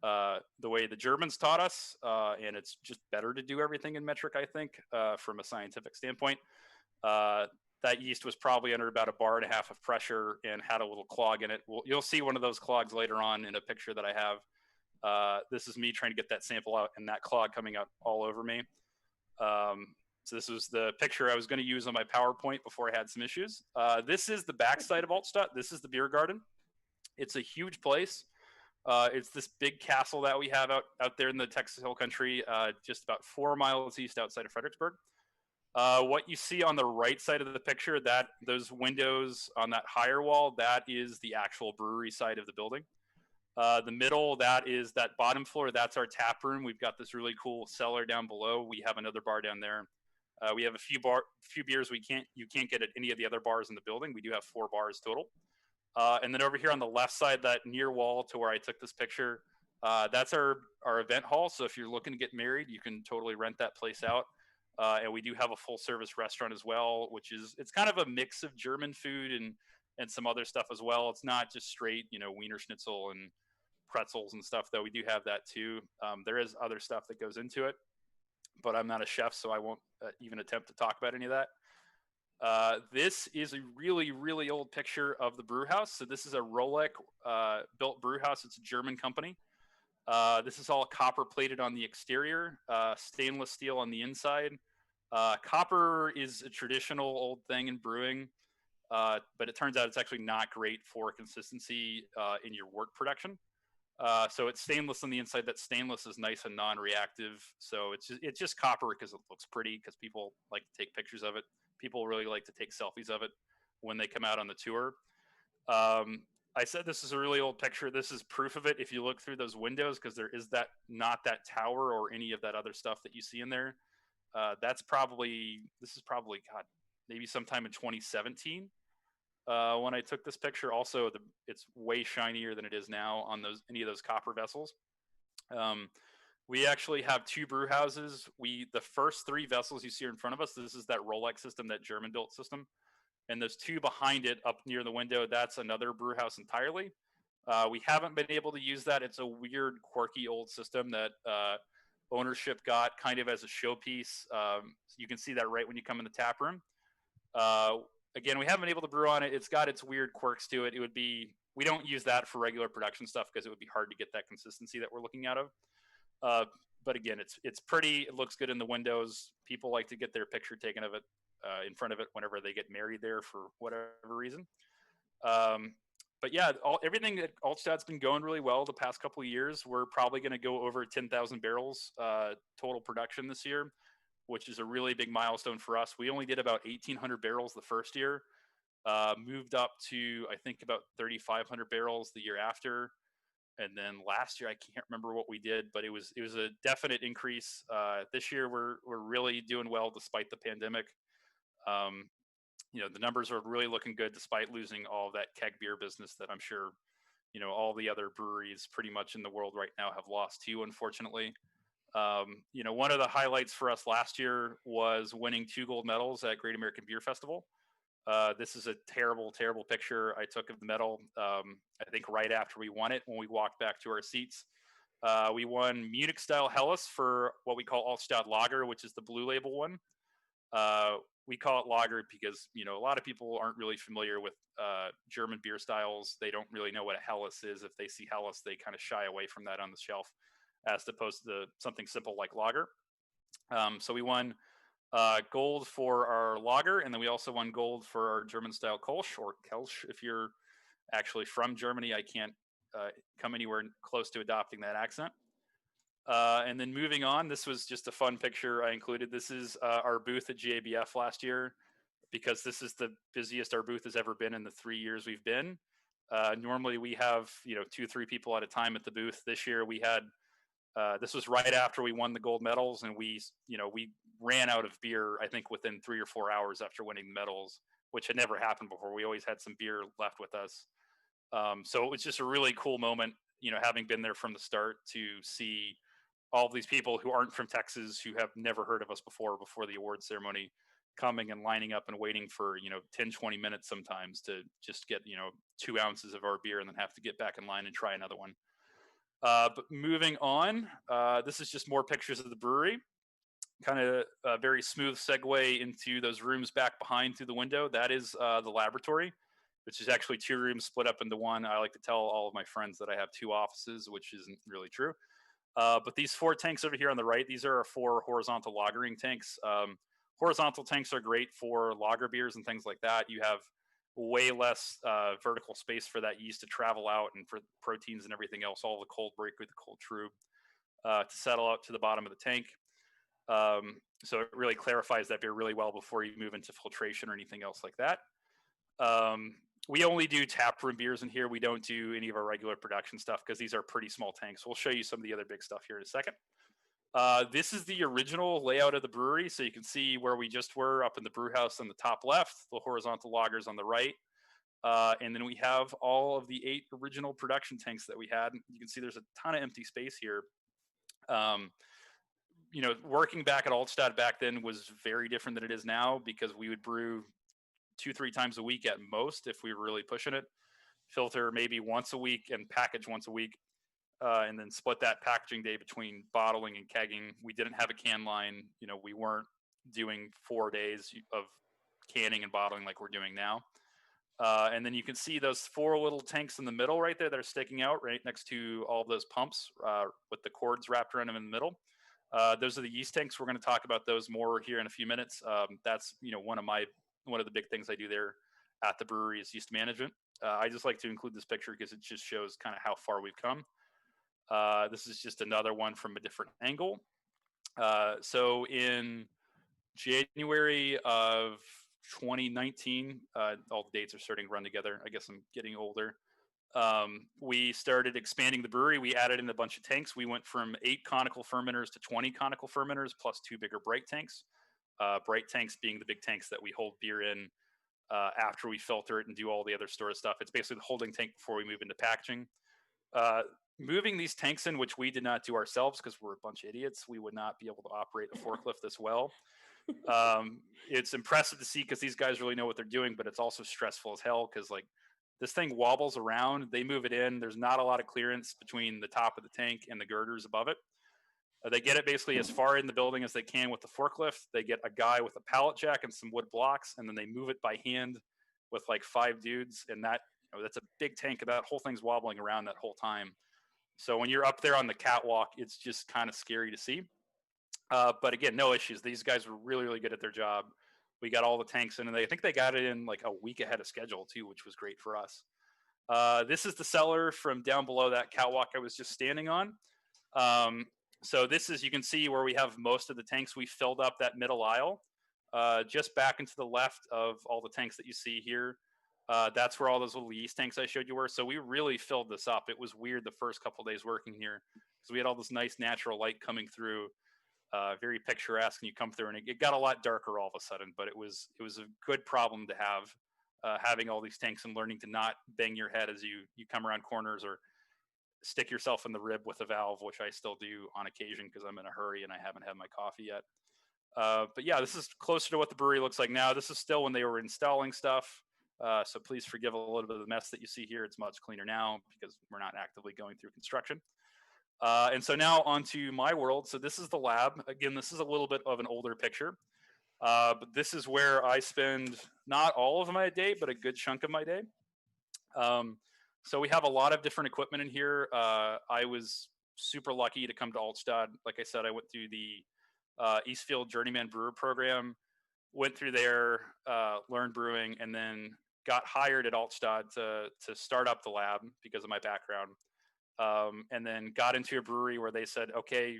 the way the Germans taught us, and it's just better to do everything in metric, I think, from a scientific standpoint. That yeast was probably under about 1.5 bars of pressure and had a little clog in it. You'll see one of those clogs later on in a picture that I have. This is me trying to get that sample out and that clog coming out all over me. So this was the picture I was going to use on my PowerPoint before I had some issues. This is the backside of Altstadt. This is the beer garden. It's a huge place. It's this big castle that we have out there in the Texas Hill Country, just about 4 miles east outside of Fredericksburg. What you see on the right side of the picture, those windows on that higher wall, that is the actual brewery side of the building. The middle, that is that bottom floor, that's our tap room. We've got this really cool cellar down below. We have another bar down there. We have a few beers you can't get at any of the other bars in the building. We do have 4 bars total. And then over here on the left side, that near wall to where I took this picture, that's our event hall. So if you're looking to get married, you can totally rent that place out. And we do have a full service restaurant as well, it's kind of a mix of German food and some other stuff as well. It's not just straight, Wiener Schnitzel and pretzels and stuff, though we do have that too. There is other stuff that goes into it, but I'm not a chef, so I won't even attempt to talk about any of that. This is a really, really old picture of the brew house. So this is a Rolex built brew house. It's a German company. This is all copper plated on the exterior, stainless steel on the inside. Copper is a traditional old thing in brewing, but it turns out it's actually not great for consistency in your wort production. So it's stainless on the inside. That stainless is nice and non-reactive. So it's just copper because it looks pretty, because people like to take pictures of it. People really like to take selfies of it when they come out on the tour. I said this is a really old picture. This is proof of it. If you look through those windows, because there is not that tower or any of that other stuff that you see in there. This is probably, God, maybe sometime in 2017. When I took this picture, also it's way shinier than it is now on any of those copper vessels. We actually have 2 brew houses. The first 3 vessels you see in front of us, this is that Rolex system, that German built system. And those 2 behind it up near the window, that's another brew house entirely. We haven't been able to use that. It's a weird, quirky old system that ownership got kind of as a showpiece. You can see that right when you come in the tap room. Again, we haven't been able to brew on it. It's got its weird quirks to it. We don't use that for regular production stuff because it would be hard to get that consistency that we're looking out of. But again, it's pretty. It looks good in the windows. People like to get their picture taken of it in front of it whenever they get married there for whatever reason. But yeah, everything at Altstadt's been going really well the past couple of years. We're probably going to go over 10,000 barrels total production this year, which is a really big milestone for us. We only did about 1,800 barrels the first year, moved up to, I think, about 3,500 barrels the year after. And then last year, I can't remember what we did, but it was a definite increase. This year, we're really doing well despite the pandemic. The numbers are really looking good despite losing all of that keg beer business that I'm sure, all the other breweries pretty much in the world right now have lost to, unfortunately. One of the highlights for us last year was winning 2 gold medals at Great American Beer Festival. This is a terrible, terrible picture I took of the medal. I think right after we won it, when we walked back to our seats, we won Munich style Helles for what we call Altstadt Lager, which is the blue label one. We call it lager because, a lot of people aren't really familiar with German beer styles. They don't really know what a Helles is. If they see Helles, they kind of shy away from that on the shelf, as opposed to something simple like lager. So we won gold for our lager, and then we also won gold for our German style Kolsch, or Kelsch if you're actually from Germany. I can't come anywhere close to adopting that accent. And then moving on, this was just a fun picture I included. This is our booth at GABF last year, because this is the busiest our booth has ever been in the 3 years we've been. Normally we have 2-3 people at a time at the booth. This year we had this was right after we won the gold medals, and we ran out of beer, I think, within 3 or 4 hours after winning the medals, which had never happened before. We always had some beer left with us. So it was just a really cool moment, having been there from the start, to see all of these people who aren't from Texas, who have never heard of us before the award ceremony, coming and lining up and waiting for 10-20 minutes sometimes to just get 2 ounces of our beer, and then have to get back in line and try another one. But moving on, this is just more pictures of the brewery. Kind of a very smooth segue into those rooms back behind through the window. That is the laboratory, which is actually 2 rooms split up into one. I like to tell all of my friends that I have 2 offices, which isn't really true. But these 4 tanks over here on the right, these are our 4 horizontal lagering tanks. Horizontal tanks are great for lager beers and things like that. You have way less vertical space for that yeast to travel out, and for proteins and everything else, all the cold break with the cold true, to settle out to the bottom of the tank. So it really clarifies that beer really well before you move into filtration or anything else like that. We only do tap room beers in here. We don't do any of our regular production stuff because these are pretty small tanks. We'll show you some of the other big stuff here in a second. This is the original layout of the brewery. So you can see where we just were up in the brew house on the top left, the horizontal lagers on the right. And then we have all of the 8 original production tanks that we had. You can see there's a ton of empty space here. Working back at Altstadt back then was very different than it is now, because we would brew 2-3 times a week at most if we were really pushing it, filter maybe once a week and package once a week, and then split that packaging day between bottling and kegging. We didn't have a can line. We weren't doing 4 days of canning and bottling like we're doing now. And then you can see those 4 little tanks in the middle right there that are sticking out right next to all of those pumps with the cords wrapped around them in the middle. Those are the yeast tanks. We're going to talk about those more here in a few minutes. That's one of the big things I do there at the brewery is yeast management. I just like to include this picture because it just shows kind of how far we've come. This is just another one from a different angle. So in January of 2019, all the dates are starting to run together. I guess I'm getting older. We started expanding the brewery. We added in a bunch of tanks. We went from 8 conical fermenters to 20 conical fermenters, plus 2 bigger bright tanks. Bright tanks being the big tanks that we hold beer in after we filter it and do all the other storage stuff. It's basically the holding tank before we move into packaging. Moving these tanks in, which we did not do ourselves because we're a bunch of idiots, we would not be able to operate a forklift this well. It's impressive to see because these guys really know what they're doing, but it's also stressful as hell because this thing wobbles around. They move it in. There's not a lot of clearance between the top of the tank and the girders above it. They get it basically as far in the building as they can with the forklift. They get a guy with a pallet jack and some wood blocks, and then they move it by hand with 5 dudes. And that's a big tank. That whole thing's wobbling around that whole time. So when you're up there on the catwalk, it's just kind of scary to see. But again, no issues. These guys were really, really good at their job. We got all the tanks in, and I think they got it in a week ahead of schedule too, which was great for us. This is the cellar from down below that catwalk I was just standing on. So this is, you can see where we have most of the tanks. We filled up that middle aisle, just back into the left of all the tanks that you see here. That's where all those little yeast tanks I showed you were. So we really filled this up. It was weird the first couple days working here because we had all this nice natural light coming through, very picturesque, and you come through and it got a lot darker all of a sudden, but it was a good problem to have, having all these tanks and learning to not bang your head as you come around corners or stick yourself in the rib with a valve, which I still do on occasion because I'm in a hurry and I haven't had my coffee yet. But yeah, this is closer to what the brewery looks like now. This is still when they were installing stuff. So please forgive a little bit of the mess that you see here. It's much cleaner now because we're not actively going through construction. And so now onto my world. So this is the lab. Again, this is a little bit of an older picture. But this is where I spend not all of my day, but a good chunk of my day. So we have a lot of different equipment in here. I was super lucky to come to Altstadt. Like I said, I went through the Eastfield Journeyman Brewer program, went through there, learned brewing, and then got hired at Altstadt to start up the lab because of my background, and then got into a brewery where they said, okay,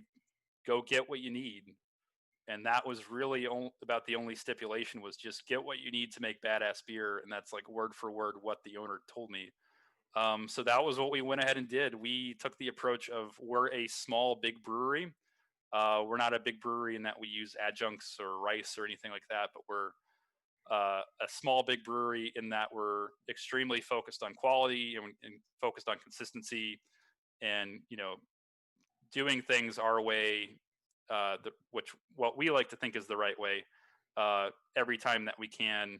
go get what you need. And that was really about the only stipulation, was just get what you need to make badass beer. And that's like word for word what the owner told me. So that was what we went ahead and did. We took the approach of, we're a small, big brewery. We're not a big brewery in that we use adjuncts or rice or anything like that, but we're a small, big brewery in that we're extremely focused on quality and focused on consistency and, doing things our way, what we like to think is the right way, every time that we can,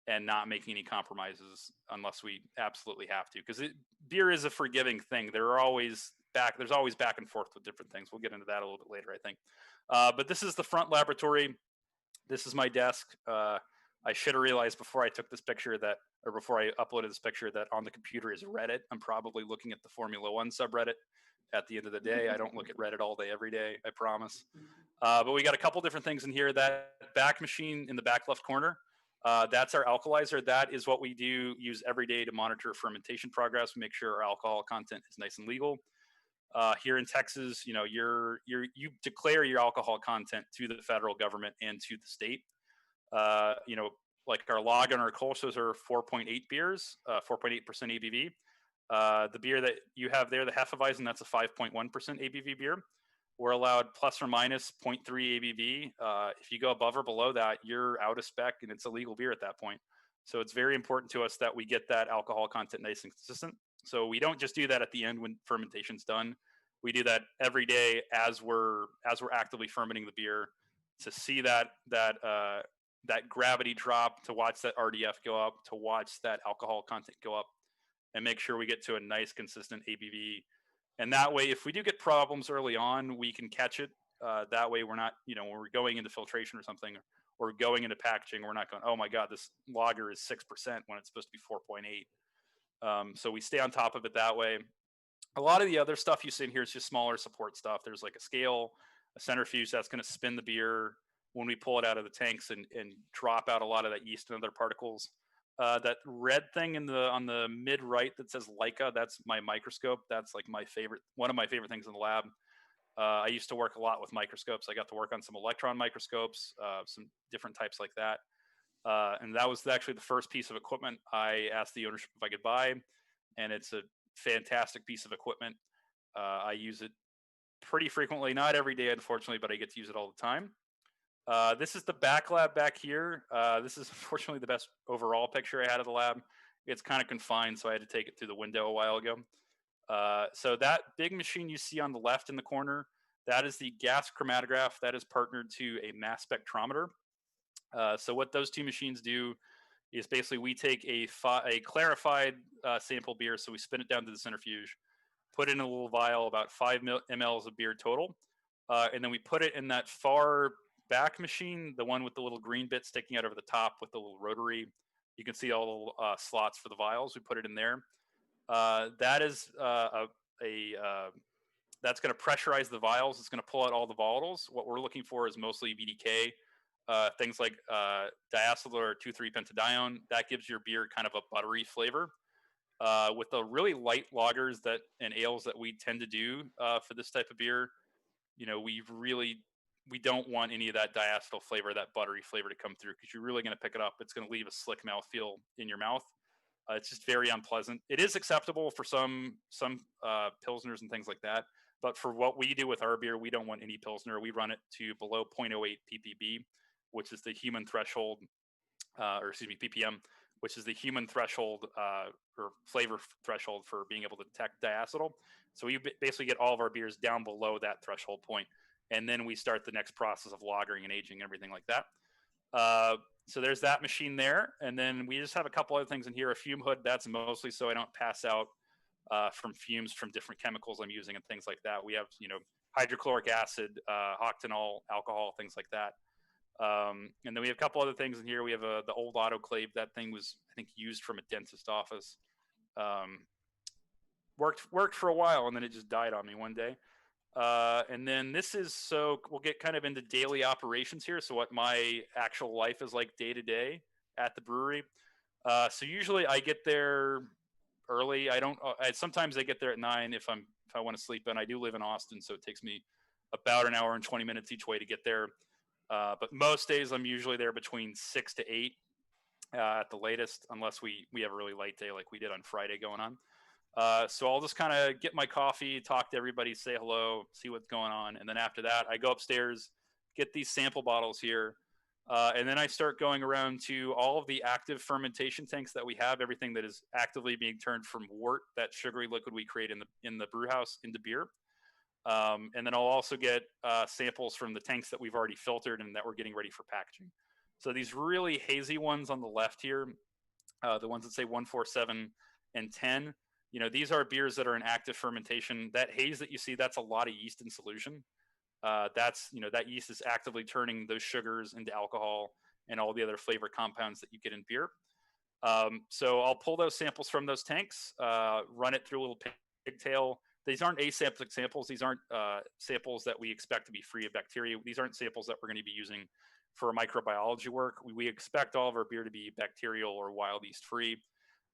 and not making any compromises unless we absolutely have to. Because beer is a forgiving thing. There's always back and forth with different things. We'll get into that a little bit later, I think. But this is the front laboratory. This is my desk. I should have realized before I took this picture before I uploaded this picture, that on the computer is Reddit. I'm probably looking at the Formula One subreddit at the end of the day. I don't look at Reddit all day, every day, I promise. But we got a couple different things in here. That back machine in the back left corner, that's our alkalizer. That is what we use every day to monitor fermentation progress. We make sure our alcohol content is nice and legal. Here in Texas, you declare your alcohol content to the federal government and to the state. Like our lager and our Kolsch's are 4.8 beers, 4.8% ABV. The beer that you have there, the Hefeweizen, that's a 5.1% ABV beer. We're allowed plus or minus 0.3 ABV. If you go above or below that, you're out of spec and it's a legal beer at that point. So it's very important to us that we get that alcohol content nice and consistent. So we don't just do that at the end when fermentation's done. We do that every day as we're actively fermenting the beer, to see that gravity drop, to watch that RDF go up, to watch that alcohol content go up, and make sure we get to a nice consistent ABV. And that way, if we do get problems early on, we can catch it. That way we're not, when we're going into filtration or something, or going into packaging, we're not going, oh my God, this lager is 6% when it's supposed to be 4.8. So we stay on top of it that way. A lot of the other stuff you see in here is just smaller support stuff. There's like a scale, a centrifuge that's going to spin the beer when we pull it out of the tanks and drop out a lot of that yeast and other particles. That red thing on the mid right that says Leica, that's my microscope. That's like one of my favorite things in the lab. I used to work a lot with microscopes. I got to work on some electron microscopes, some different types like that. And that was actually the first piece of equipment I asked the ownership if I could buy. And it's a fantastic piece of equipment. I use it pretty frequently, not every day, unfortunately, but I get to use it all the time. This is the back lab back here. This is unfortunately the best overall picture I had of the lab. It's kind of confined, so I had to take it through the window a while ago. So that big machine you see on the left in the corner, that is the gas chromatograph. That is partnered to a mass spectrometer. So what those two machines do is basically we take a clarified sample beer, so we spin it down to the centrifuge, put it in a little vial, about 5 mLs of beer total, and then we put it in that far back machine, the one with the little green bit sticking out over the top with the little rotary. You can see all the slots for the vials. We put it in there. That is that's going to pressurize the vials. It's going to pull out all the volatiles. What we're looking for is mostly VDK, things like diacetyl or 2,3-pentadione. That gives your beer kind of a buttery flavor. With the really light lagers and ales that we tend to do for this type of beer, we don't want any of that diacetyl flavor, that buttery flavor to come through, because you're really going to pick it up. It's going to leave a slick mouthfeel in your mouth. It's just very unpleasant. It is acceptable for some pilsners and things like that, but for what we do with our beer, we don't want any pilsner. We run it to below 0.08 ppb, which is the human threshold, ppm, which is the human threshold or flavor threshold for being able to detect diacetyl. So we basically get all of our beers down below that threshold point. And then we start the next process of lagering and aging and everything like that. So there's that machine there. And then we just have a couple other things in here. A fume hood, that's mostly so I don't pass out from fumes from different chemicals I'm using and things like that. We have, hydrochloric acid, octanol, alcohol, things like that. And then we have a couple other things in here. We have the old autoclave. That thing was, I think, used from a dentist office. Worked for a while, and then it just died on me one day. And then this is, so we'll get kind of into daily operations here. So what my actual life is like day to day at the brewery. So usually I get there early. Sometimes I get there at 9 if I want to sleep in. I do live in Austin, so it takes me about an hour and 20 minutes each way to get there. But most days I'm usually there between 6 to 8 at the latest, unless we have a really light day like we did on Friday going on. So I'll just kind of get my coffee, talk to everybody, say hello, see what's going on. And then after that, I go upstairs, get these sample bottles here. And then I start going around to all of the active fermentation tanks that we have, everything that is actively being turned from wort, that sugary liquid we create in the brew house, into beer. And then I'll also get samples from the tanks that we've already filtered and that we're getting ready for packaging. So these really hazy ones on the left here, the ones that say 147 and 10, these are beers that are in active fermentation. That haze that you see, that's a lot of yeast in solution. That yeast is actively turning those sugars into alcohol and all the other flavor compounds that you get in beer. So I'll pull those samples from those tanks, run it through a little pigtail. These aren't aseptic samples. These aren't samples that we expect to be free of bacteria. These aren't samples that we're going to be using for microbiology work. We expect all of our beer to be bacterial or wild yeast free.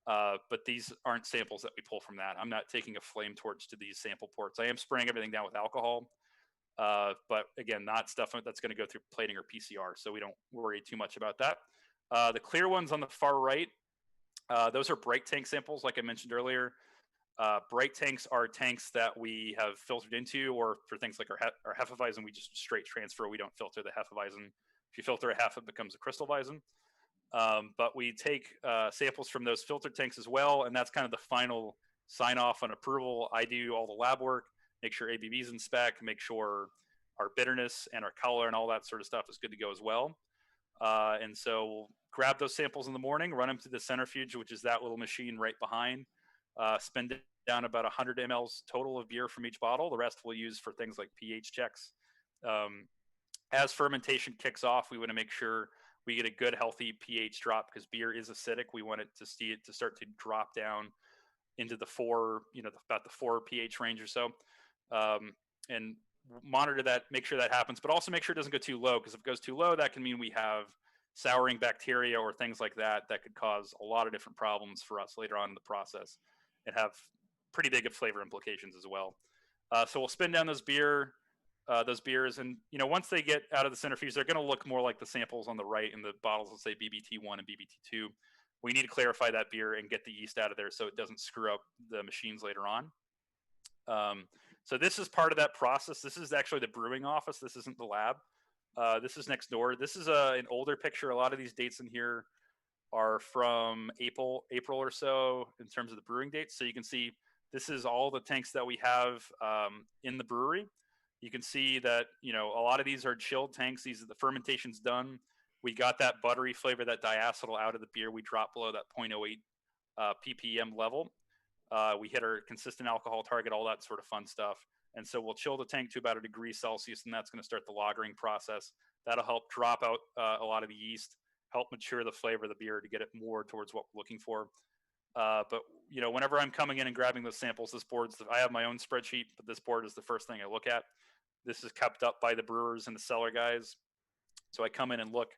But these aren't samples that we pull from that. I'm not taking a flame torch to these sample ports. I am spraying everything down with alcohol. But again, not stuff that's going to go through plating or PCR. So we don't worry too much about that. The clear ones on the far right, those are bright tank samples, like I mentioned earlier. Bright tanks are tanks that we have filtered into, or for things like our Hefeweizen, we just straight transfer. We don't filter the Hefeweizen. If you filter a half, it becomes a crystal Weizen. But we take samples from those filtered tanks as well, and that's kind of the final sign off on approval. I do all the lab work, make sure ABV's in spec, make sure our bitterness and our color and all that sort of stuff is good to go as well. And so we'll grab those samples in the morning, run them through the centrifuge, which is that little machine right behind. Spend down about 100 mLs total of beer from each bottle. The rest we'll use for things like pH checks. As fermentation kicks off, we want to make sure we get a good, healthy pH drop, because beer is acidic. We want it to start to drop down into the 4, about the 4 pH range or so. And monitor that, make sure that happens, but also make sure it doesn't go too low, because if it goes too low, that can mean we have souring bacteria or things like that could cause a lot of different problems for us later on in the process and have pretty big flavor implications as well. So we'll spin down those beers, and once they get out of the centrifuge, they're going to look more like the samples on the right, and the bottles will say BBT1 and BBT2. We need to clarify that beer and get the yeast out of there so it doesn't screw up the machines later on. So this is part of that process. This is actually the brewing office. This isn't the lab. This is next door. This is an older picture. A lot of these dates in here are from April or so in terms of the brewing dates. So you can see this is all the tanks that we have in the brewery. You can see that, a lot of these are chilled tanks. The fermentation's done. We got that buttery flavor, that diacetyl out of the beer. We dropped below that 0.08 ppm level. We hit our consistent alcohol target, all that sort of fun stuff. And so we'll chill the tank to about 1 degree Celsius, and that's going to start the lagering process. That'll help drop out a lot of the yeast, help mature the flavor of the beer to get it more towards what we're looking for. But whenever I'm coming in and grabbing those samples, I have my own spreadsheet, but this board is the first thing I look at. This is kept up by the brewers and the cellar guys. So I come in and look,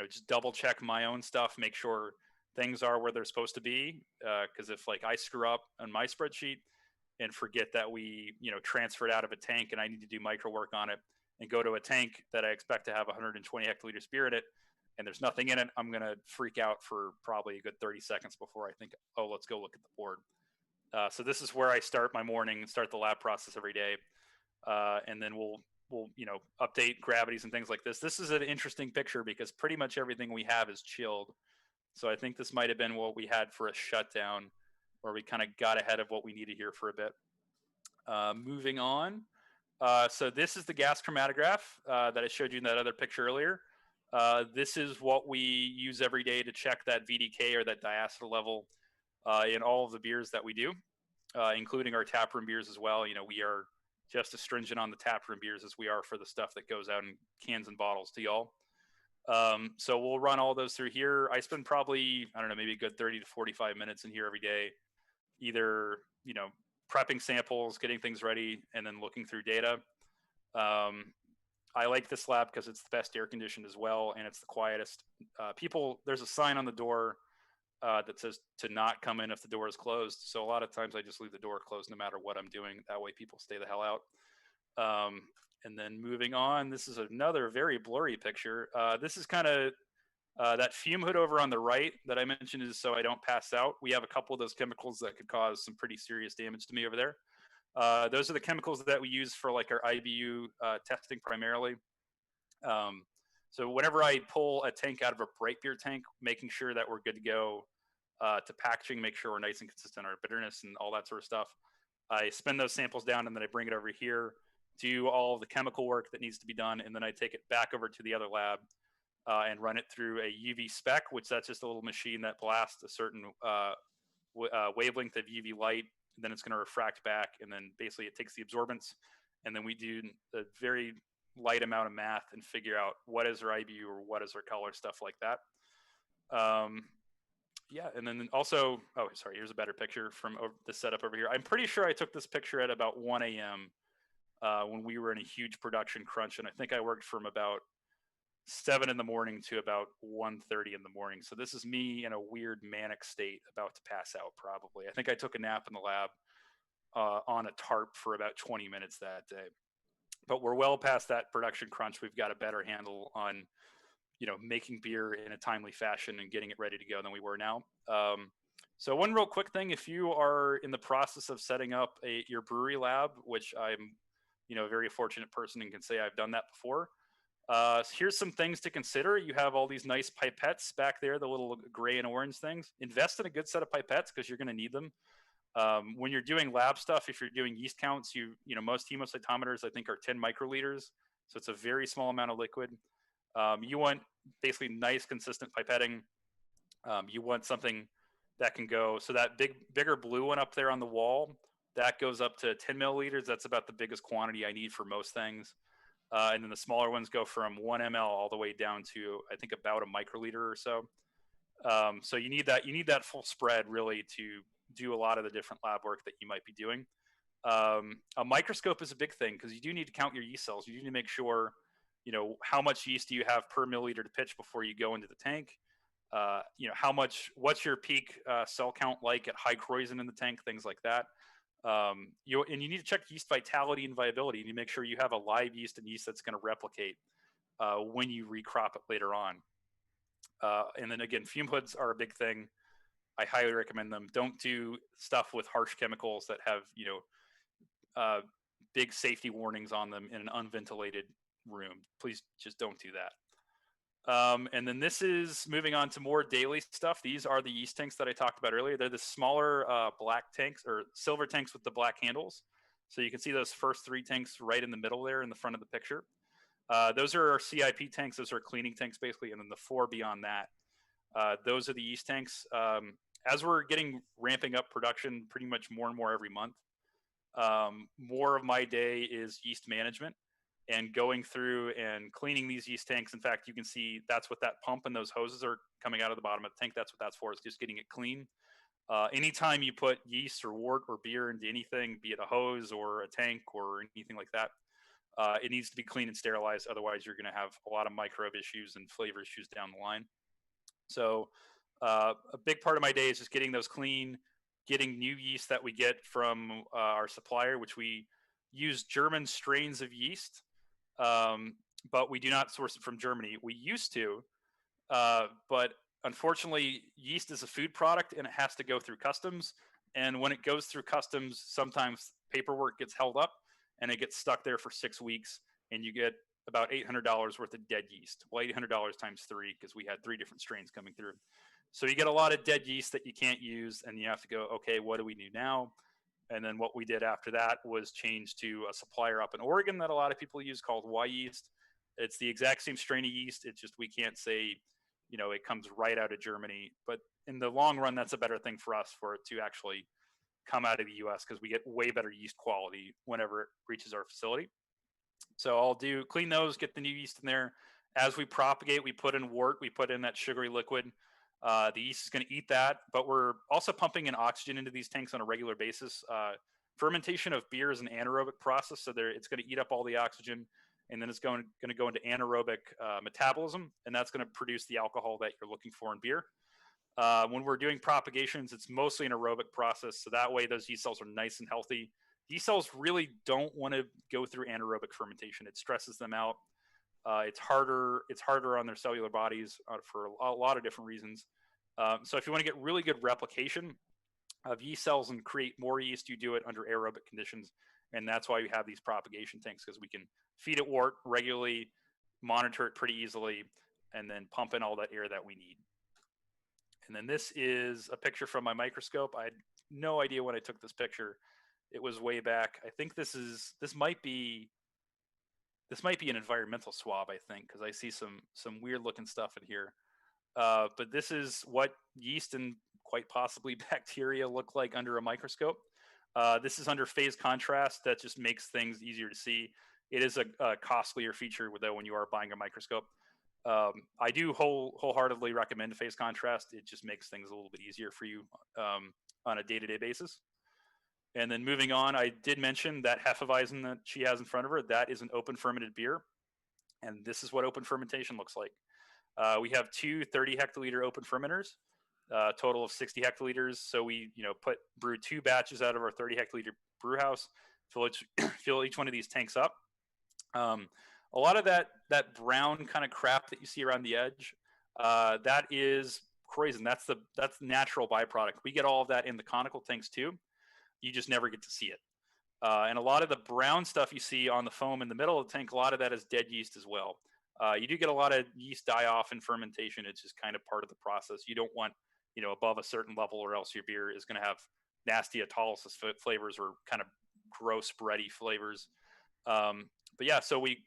just double check my own stuff, make sure things are where they're supposed to be. Because if I screw up on my spreadsheet and forget that we, transferred out of a tank and I need to do micro work on it and go to a tank that I expect to have 120 hectoliters beer in it, and there's nothing in it, I'm going to freak out for probably a good 30 seconds before I think, oh, let's go look at the board. So this is where I start my morning and start the lab process every day. And then we'll update gravities and things like this. This is an interesting picture because pretty much everything we have is chilled. So I think this might have been what we had for a shutdown, where we kind of got ahead of what we needed here for a bit. Moving on. So this is the gas chromatograph that I showed you in that other picture earlier. This is what we use every day to check that VDK or that diacetyl level in all of the beers that we do, including our taproom beers as well. We are just as stringent on the taproom beers as we are for the stuff that goes out in cans and bottles to y'all. So we'll run all those through here. I spend probably, maybe a good 30 to 45 minutes in here every day, either, prepping samples, getting things ready, and then looking through data. I like this lab because it's the best air conditioned as well, and it's the quietest. There's a sign on the door that says to not come in if the door is closed. So a lot of times I just leave the door closed no matter what I'm doing. That way people stay the hell out. And then moving on, this is another very blurry picture. This is kind of that fume hood over on the right that I mentioned is so I don't pass out. We have a couple of those chemicals that could cause some pretty serious damage to me over there. Those are the chemicals that we use for like our IBU testing primarily. So whenever I pull a tank out of a bright beer tank, making sure that we're good to go to packaging, make sure we're nice and consistent on our bitterness and all that sort of stuff. I spin those samples down and then I bring it over here, do all the chemical work that needs to be done, and then I take it back over to the other lab and run it through a UV spec, which that's just a little machine that blasts a certain wavelength of UV light. Then it's going to refract back, and then basically it takes the absorbance, and then we do a very light amount of math and figure out what is our IBU or what is our color, stuff like that. Yeah, and then also, oh, sorry, here's a better picture from the setup over here. I'm pretty sure I took this picture at about 1 a.m. When we were in a huge production crunch, and I think I worked from about 7 in the morning to about 1:30 in the morning. So this is me in a weird manic state, about to pass out probably. I think I took a nap in the lab on a tarp for about 20 minutes that day. But we're well past that production crunch. We've got a better handle on, you know, making beer in a timely fashion and getting it ready to go than we were now. So one real quick thing, if you are in the process of setting up your brewery lab, which I'm, you know, a very fortunate person and can say I've done that before. Here's some things to consider. You have all these nice pipettes back there, the little gray and orange things. Invest in a good set of pipettes because you're going to need them. When you're doing lab stuff, if you're doing yeast counts, you know, most hemocytometers I think are 10 microliters. So it's a very small amount of liquid. You want basically nice, consistent pipetting. You want something that can go, so that bigger blue one up there on the wall, that goes up to 10 milliliters. That's about the biggest quantity I need for most things. And then the smaller ones go from 1 ml all the way down to, I think, about a microliter or so. So you need that full spread really to do a lot of the different lab work that you might be doing. A microscope is a big thing because you do need to count your yeast cells. You need to make sure, you know, how much yeast do you have per milliliter to pitch before you go into the tank. You know, what's your peak cell count like at high Kreuzen in the tank, things like that. You need to check yeast vitality and viability, and you make sure you have a live yeast and yeast that's going to replicate when you recrop it later on. And then again, fume hoods are a big thing. I highly recommend them. Don't do stuff with harsh chemicals that have, you know, big safety warnings on them in an unventilated room. Please just don't do that. And then this is moving on to more daily stuff. These are the yeast tanks that I talked about earlier. They're the smaller black tanks or silver tanks with the black handles. So you can see those first 3 tanks right in the middle there in the front of the picture. Those are our CIP tanks. Those are cleaning tanks basically. And then the 4 beyond that, those are the yeast tanks. As we're ramping up production pretty much more and more every month, more of my day is yeast management and going through and cleaning these yeast tanks. In fact, you can see that's what that pump and those hoses are coming out of the bottom of the tank. That's what that's for, is just getting it clean. Anytime you put yeast or wort or beer into anything, be it a hose or a tank or anything like that, it needs to be clean and sterilized. Otherwise, you're going to have a lot of microbe issues and flavor issues down the line. So a big part of my day is just getting those clean, getting new yeast that we get from our supplier, which we use German strains of yeast, but we do not source it from Germany. We used to, but unfortunately, yeast is a food product and it has to go through customs. And when it goes through customs, sometimes paperwork gets held up and it gets stuck there for 6 weeks, and you get about $800 worth of dead yeast. Well, $800 times 3, because we had 3 different strains coming through. So you get a lot of dead yeast that you can't use, and you have to go, okay, what do we do now? And then what we did after that was change to a supplier up in Oregon that a lot of people use called Y yeast. It's the exact same strain of yeast. It's just we can't say, you know, it comes right out of Germany. But in the long run, that's a better thing for us, for it to actually come out of the US, because we get way better yeast quality whenever it reaches our facility. So I'll clean those, get the new yeast in there. As we propagate, we put in wort, we put in that sugary liquid. The yeast is going to eat that, but we're also pumping in oxygen into these tanks on a regular basis. Fermentation of beer is an anaerobic process, so it's going to eat up all the oxygen, and then it's going to go into anaerobic metabolism, and that's going to produce the alcohol that you're looking for in beer. When we're doing propagations, it's mostly an aerobic process. So that way those yeast cells are nice and healthy. Yeast cells really don't want to go through anaerobic fermentation. It stresses them out. It's harder on their cellular bodies for a lot of different reasons. So if you want to get really good replication of yeast cells and create more yeast, you do it under aerobic conditions. And that's why we have these propagation tanks, because we can feed it wort regularly, monitor it pretty easily, and then pump in all that air that we need. And then this is a picture from my microscope. I had no idea when I took this picture. It was way back. I think this might be an environmental swab, I think, because I see some weird looking stuff in here. But this is what yeast and quite possibly bacteria look like under a microscope. This is under phase contrast. That just makes things easier to see. It is a costlier feature though when you are buying a microscope. I do wholeheartedly recommend phase contrast. It just makes things a little bit easier for you on a day-to-day basis. And then moving on, I did mention that Hefeweizen that she has in front of her. That is an open fermented beer. And this is what open fermentation looks like. We have two 30 hectoliter open fermenters, total of 60 hectoliters. So we brew 2 batches out of our 30 hectoliter brew house, fill each one of these tanks up. A lot of that brown kind of crap that you see around the edge, that is krausen. That's natural byproduct. We get all of that in the conical tanks too. You just never get to see it. And a lot of the brown stuff you see on the foam in the middle of the tank, a lot of that is dead yeast as well. You do get a lot of yeast die off in fermentation. It's just kind of part of the process. You don't want, above a certain level, or else your beer is going to have nasty autolysis flavors or kind of gross bready flavors. But yeah, so we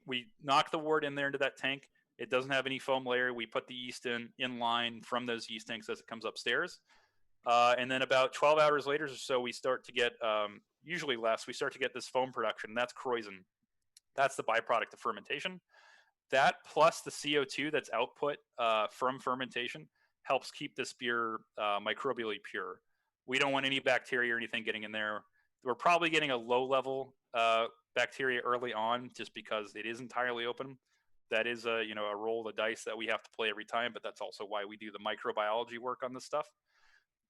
knock the wort in there into that tank. It doesn't have any foam layer. We put the yeast in line from those yeast tanks as it comes upstairs. And then about 12 hours later or so, we start to get, usually less, we start to get this foam production. That's krausen. That's the byproduct of fermentation. That plus the CO2 that's output from fermentation helps keep this beer microbially pure. We don't want any bacteria or anything getting in there. We're probably getting a low level bacteria early on just because it is entirely open. That is a roll of the dice that we have to play every time, but that's also why we do the microbiology work on this stuff.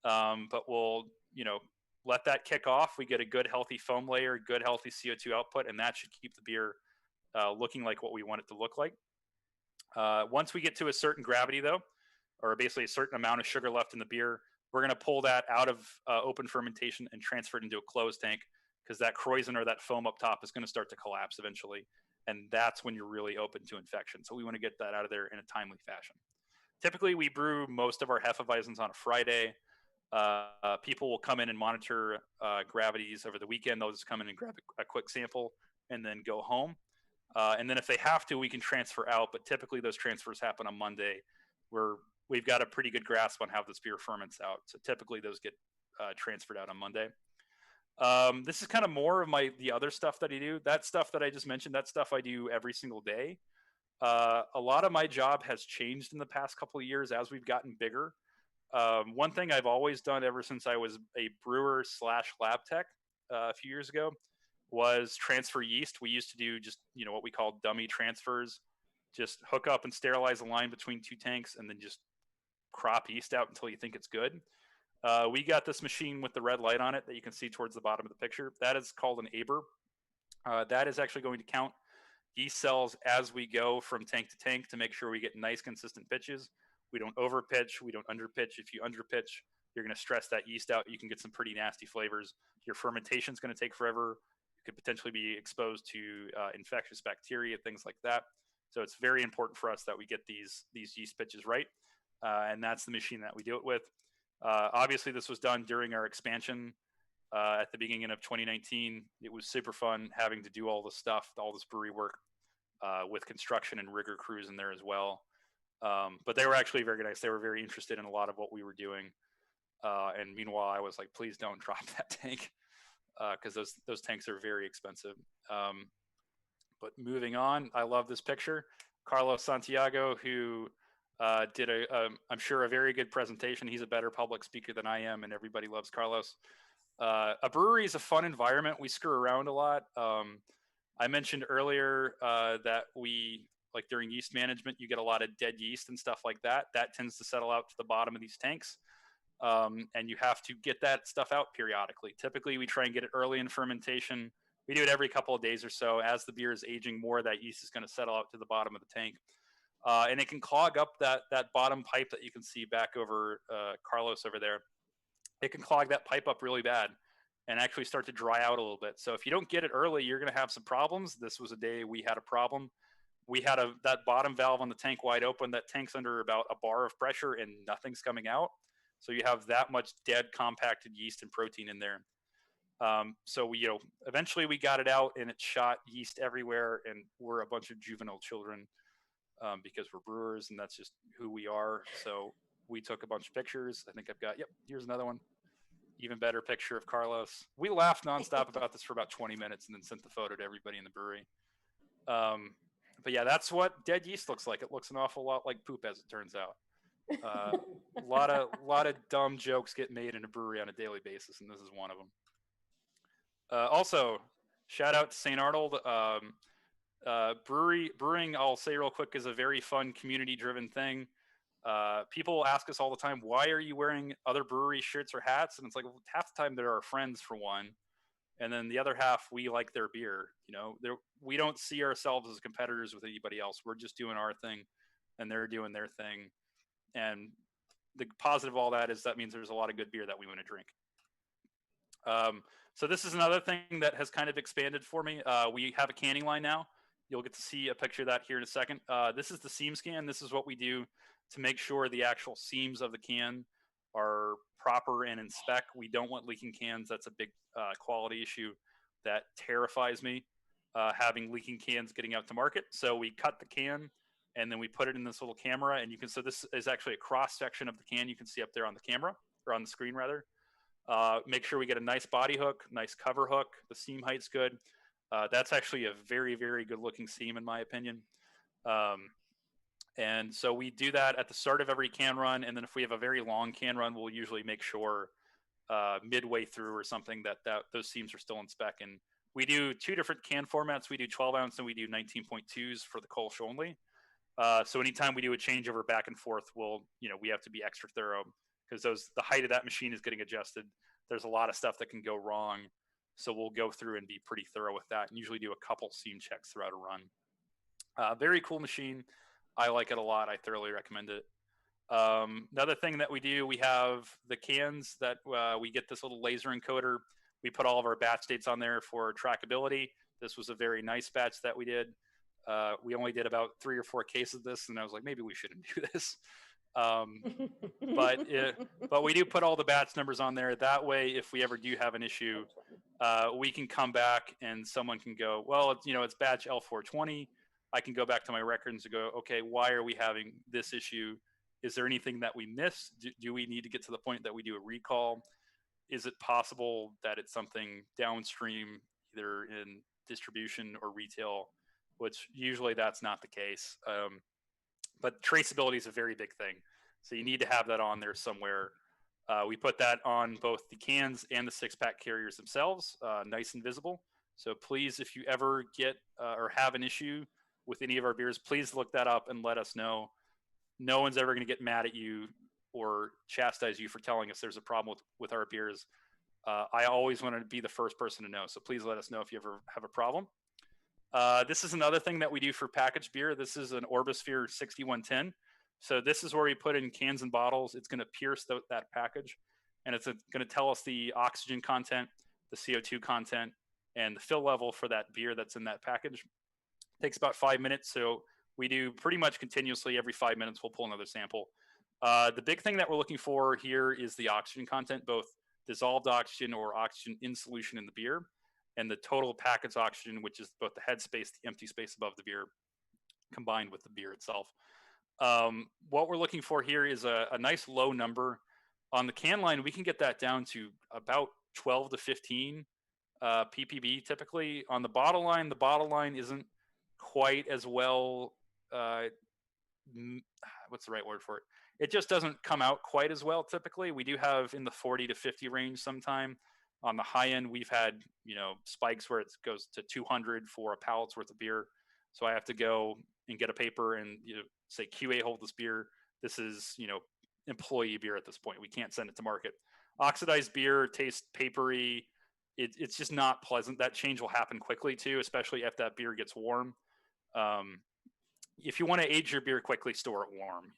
But we'll, let that kick off. We get a good healthy foam layer, good healthy CO2 output, and that should keep the beer looking like what we want it to look like. Once we get to a certain gravity though, or basically a certain amount of sugar left in the beer, we're going to pull that out of open fermentation and transfer it into a closed tank, because that krausen or that foam up top is going to start to collapse eventually. And that's when you're really open to infection. So we want to get that out of there in a timely fashion. Typically, we brew most of our Hefeweizens on a Friday. People will come in and monitor gravities over the weekend. They'll just come in and grab a quick sample and then go home. And then if they have to, we can transfer out. But typically, those transfers happen on Monday, where we've got a pretty good grasp on how this beer ferments out. So typically, those get transferred out on Monday. This is kind of more of the other stuff that I do. That stuff that I just mentioned, that stuff I do every single day. A lot of my job has changed in the past couple of years as we've gotten bigger. One thing I've always done ever since I was a brewer / lab tech a few years ago was transfer yeast. We used to do just, what we call dummy transfers. Just hook up and sterilize a line between 2 tanks and then just crop yeast out until you think it's good. We got this machine with the red light on it that you can see towards the bottom of the picture. That is called an Aber. That is actually going to count yeast cells as we go from tank to tank to make sure we get nice consistent pitches. We don't over pitch, we don't under pitch. If you under pitch, you're going to stress that yeast out. You can get some pretty nasty flavors. Your fermentation is going to take forever. You could potentially be exposed to infectious bacteria, things like that. So it's very important for us that we get these yeast pitches right. And that's the machine that we do it with. Obviously, this was done during our expansion at the beginning of 2019. It was super fun having to do all this stuff, all this brewery work with construction and rigger crews in there as well. But they were actually very nice. They were very interested in a lot of what we were doing. And meanwhile, I was like, please don't drop that tank because those tanks are very expensive. But moving on, I love this picture. Carlos Santiago, who did I'm sure a very good presentation. He's a better public speaker than I am, and everybody loves Carlos. A brewery is a fun environment. We screw around a lot. I mentioned earlier that we like during yeast management, you get a lot of dead yeast and stuff like that. That tends to settle out to the bottom of these tanks. And you have to get that stuff out periodically. Typically, we try and get it early in fermentation. We do it every couple of days or so. As the beer is aging more, that yeast is going to settle out to the bottom of the tank. And it can clog up that bottom pipe that you can see back over Carlos over there. It can clog that pipe up really bad and actually start to dry out a little bit. So if you don't get it early, you're going to have some problems. This was a day we had a problem. We had that bottom valve on the tank wide open. That tank's under about a bar of pressure and nothing's coming out. So you have that much dead compacted yeast and protein in there. So we, eventually we got it out and it shot yeast everywhere, and we're a bunch of juvenile children because we're brewers and that's just who we are. So we took a bunch of pictures. I think I've got, here's another one. Even better picture of Carlos. We laughed nonstop about this for about 20 minutes and then sent the photo to everybody in the brewery. But yeah, that's what dead yeast looks like. It looks an awful lot like poop, as it turns out. A lot of dumb jokes get made in a brewery on a daily basis, and this is one of them. Also, shout out to St. Arnold. Brewing, I'll say real quick, is a very fun community-driven thing. People ask us all the time, why are you wearing other brewery shirts or hats? And it's like, well, half the time they're our friends, for one. And then the other half, we like their beer. We don't see ourselves as competitors with anybody else. We're just doing our thing, and they're doing their thing. And the positive of all that is that means there's a lot of good beer that we want to drink. So this is another thing that has kind of expanded for me. We have a canning line now. You'll get to see a picture of that here in a second. This is the seam scan. This is what we do to make sure the actual seams of the can are proper and in spec. We don't want leaking cans. That's a big quality issue that terrifies me, having leaking cans getting out to market. So we cut the can and then we put it in this little camera, and so this is actually a cross section of the can. You can see up there on the camera, or on the screen rather. Make sure we get a nice body hook, nice cover hook. The seam height's good. That's actually a very, very good looking seam in my opinion. And so we do that at the start of every can run. And then if we have a very long can run, we'll usually make sure midway through or something that those seams are still in spec. And we do 2 different can formats. We do 12 ounce and we do 19.2s for the Kolsch only. So anytime we do a changeover back and forth, we have to be extra thorough because the height of that machine is getting adjusted. There's a lot of stuff that can go wrong. So we'll go through and be pretty thorough with that and usually do a couple seam checks throughout a run. Very cool machine. I like it a lot. I thoroughly recommend it. Another thing that we do, we have the cans that we get this little laser encoder. We put all of our batch dates on there for trackability. This was a very nice batch that we did. We only did about 3 or 4 cases of this, and I was like, maybe we shouldn't do this. But we do put all the batch numbers on there. That way, if we ever do have an issue, we can come back and someone can go, well, it's batch L420. I can go back to my records and go, okay, why are we having this issue? Is there anything that we missed? Do we need to get to the point that we do a recall? Is it possible that it's something downstream, either in distribution or retail, which usually that's not the case. But traceability is a very big thing. So you need to have that on there somewhere. We put that on both the cans and the 6-pack carriers themselves, nice and visible. So please, if you ever get or have an issue with any of our beers, please look that up and let us know. No one's ever going to get mad at you or chastise you for telling us there's a problem with our beers. I always want to be the first person to know. So please let us know if you ever have a problem. This is another thing that we do for packaged beer. This is an Orbisphere 6110. So this is where we put in cans and bottles. It's going to pierce that package, and it's going to tell us the oxygen content, the CO2 content, and the fill level for that beer that's in that package. It takes about 5 minutes, so we do pretty much continuously. Every 5 minutes, we'll pull another sample. The big thing that we're looking for here is the oxygen content, both dissolved oxygen or oxygen in solution in the beer, and the total package oxygen, which is both the head space, the empty space above the beer, combined with the beer itself. What we're looking for here is a nice low number. On the can line, we can get that down to about 12 to 15 ppb typically. On the bottle line isn't quite as well, what's the right word for it? It just doesn't come out quite as well typically. We do have in the 40 to 50 range sometime. On the high end, we've had, spikes where it goes to 200 for a pallet's worth of beer. So I have to go and get a paper and say QA hold this beer. This is employee beer at this point. We can't send it to market. Oxidized beer tastes papery. It's just not pleasant. That change will happen quickly too, especially if that beer gets warm. If you want to age your beer quickly, store it warm.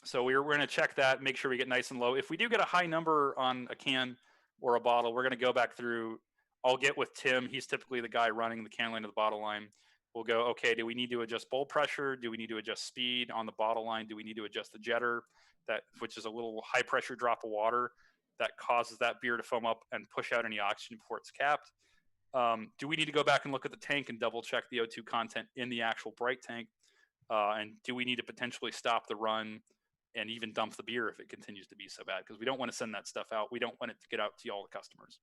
So we're going to check that, make sure we get nice and low. If we do get a high number on a can or a bottle, we're going to go back through. I'll get with Tim. He's typically the guy running the can line to the bottle line. We'll go, okay, do we need to adjust bowl pressure? Do we need to adjust speed on the bottle line? Do we need to adjust the jetter, which is a little high pressure drop of water that causes that beer to foam up and push out any oxygen before it's capped? Do we need to go back and look at the tank and double check the O2 content in the actual bright tank? And do we need to potentially stop the run and even dump the beer if it continues to be so bad? Because we don't want to send that stuff out. We don't want it to get out to all the customers.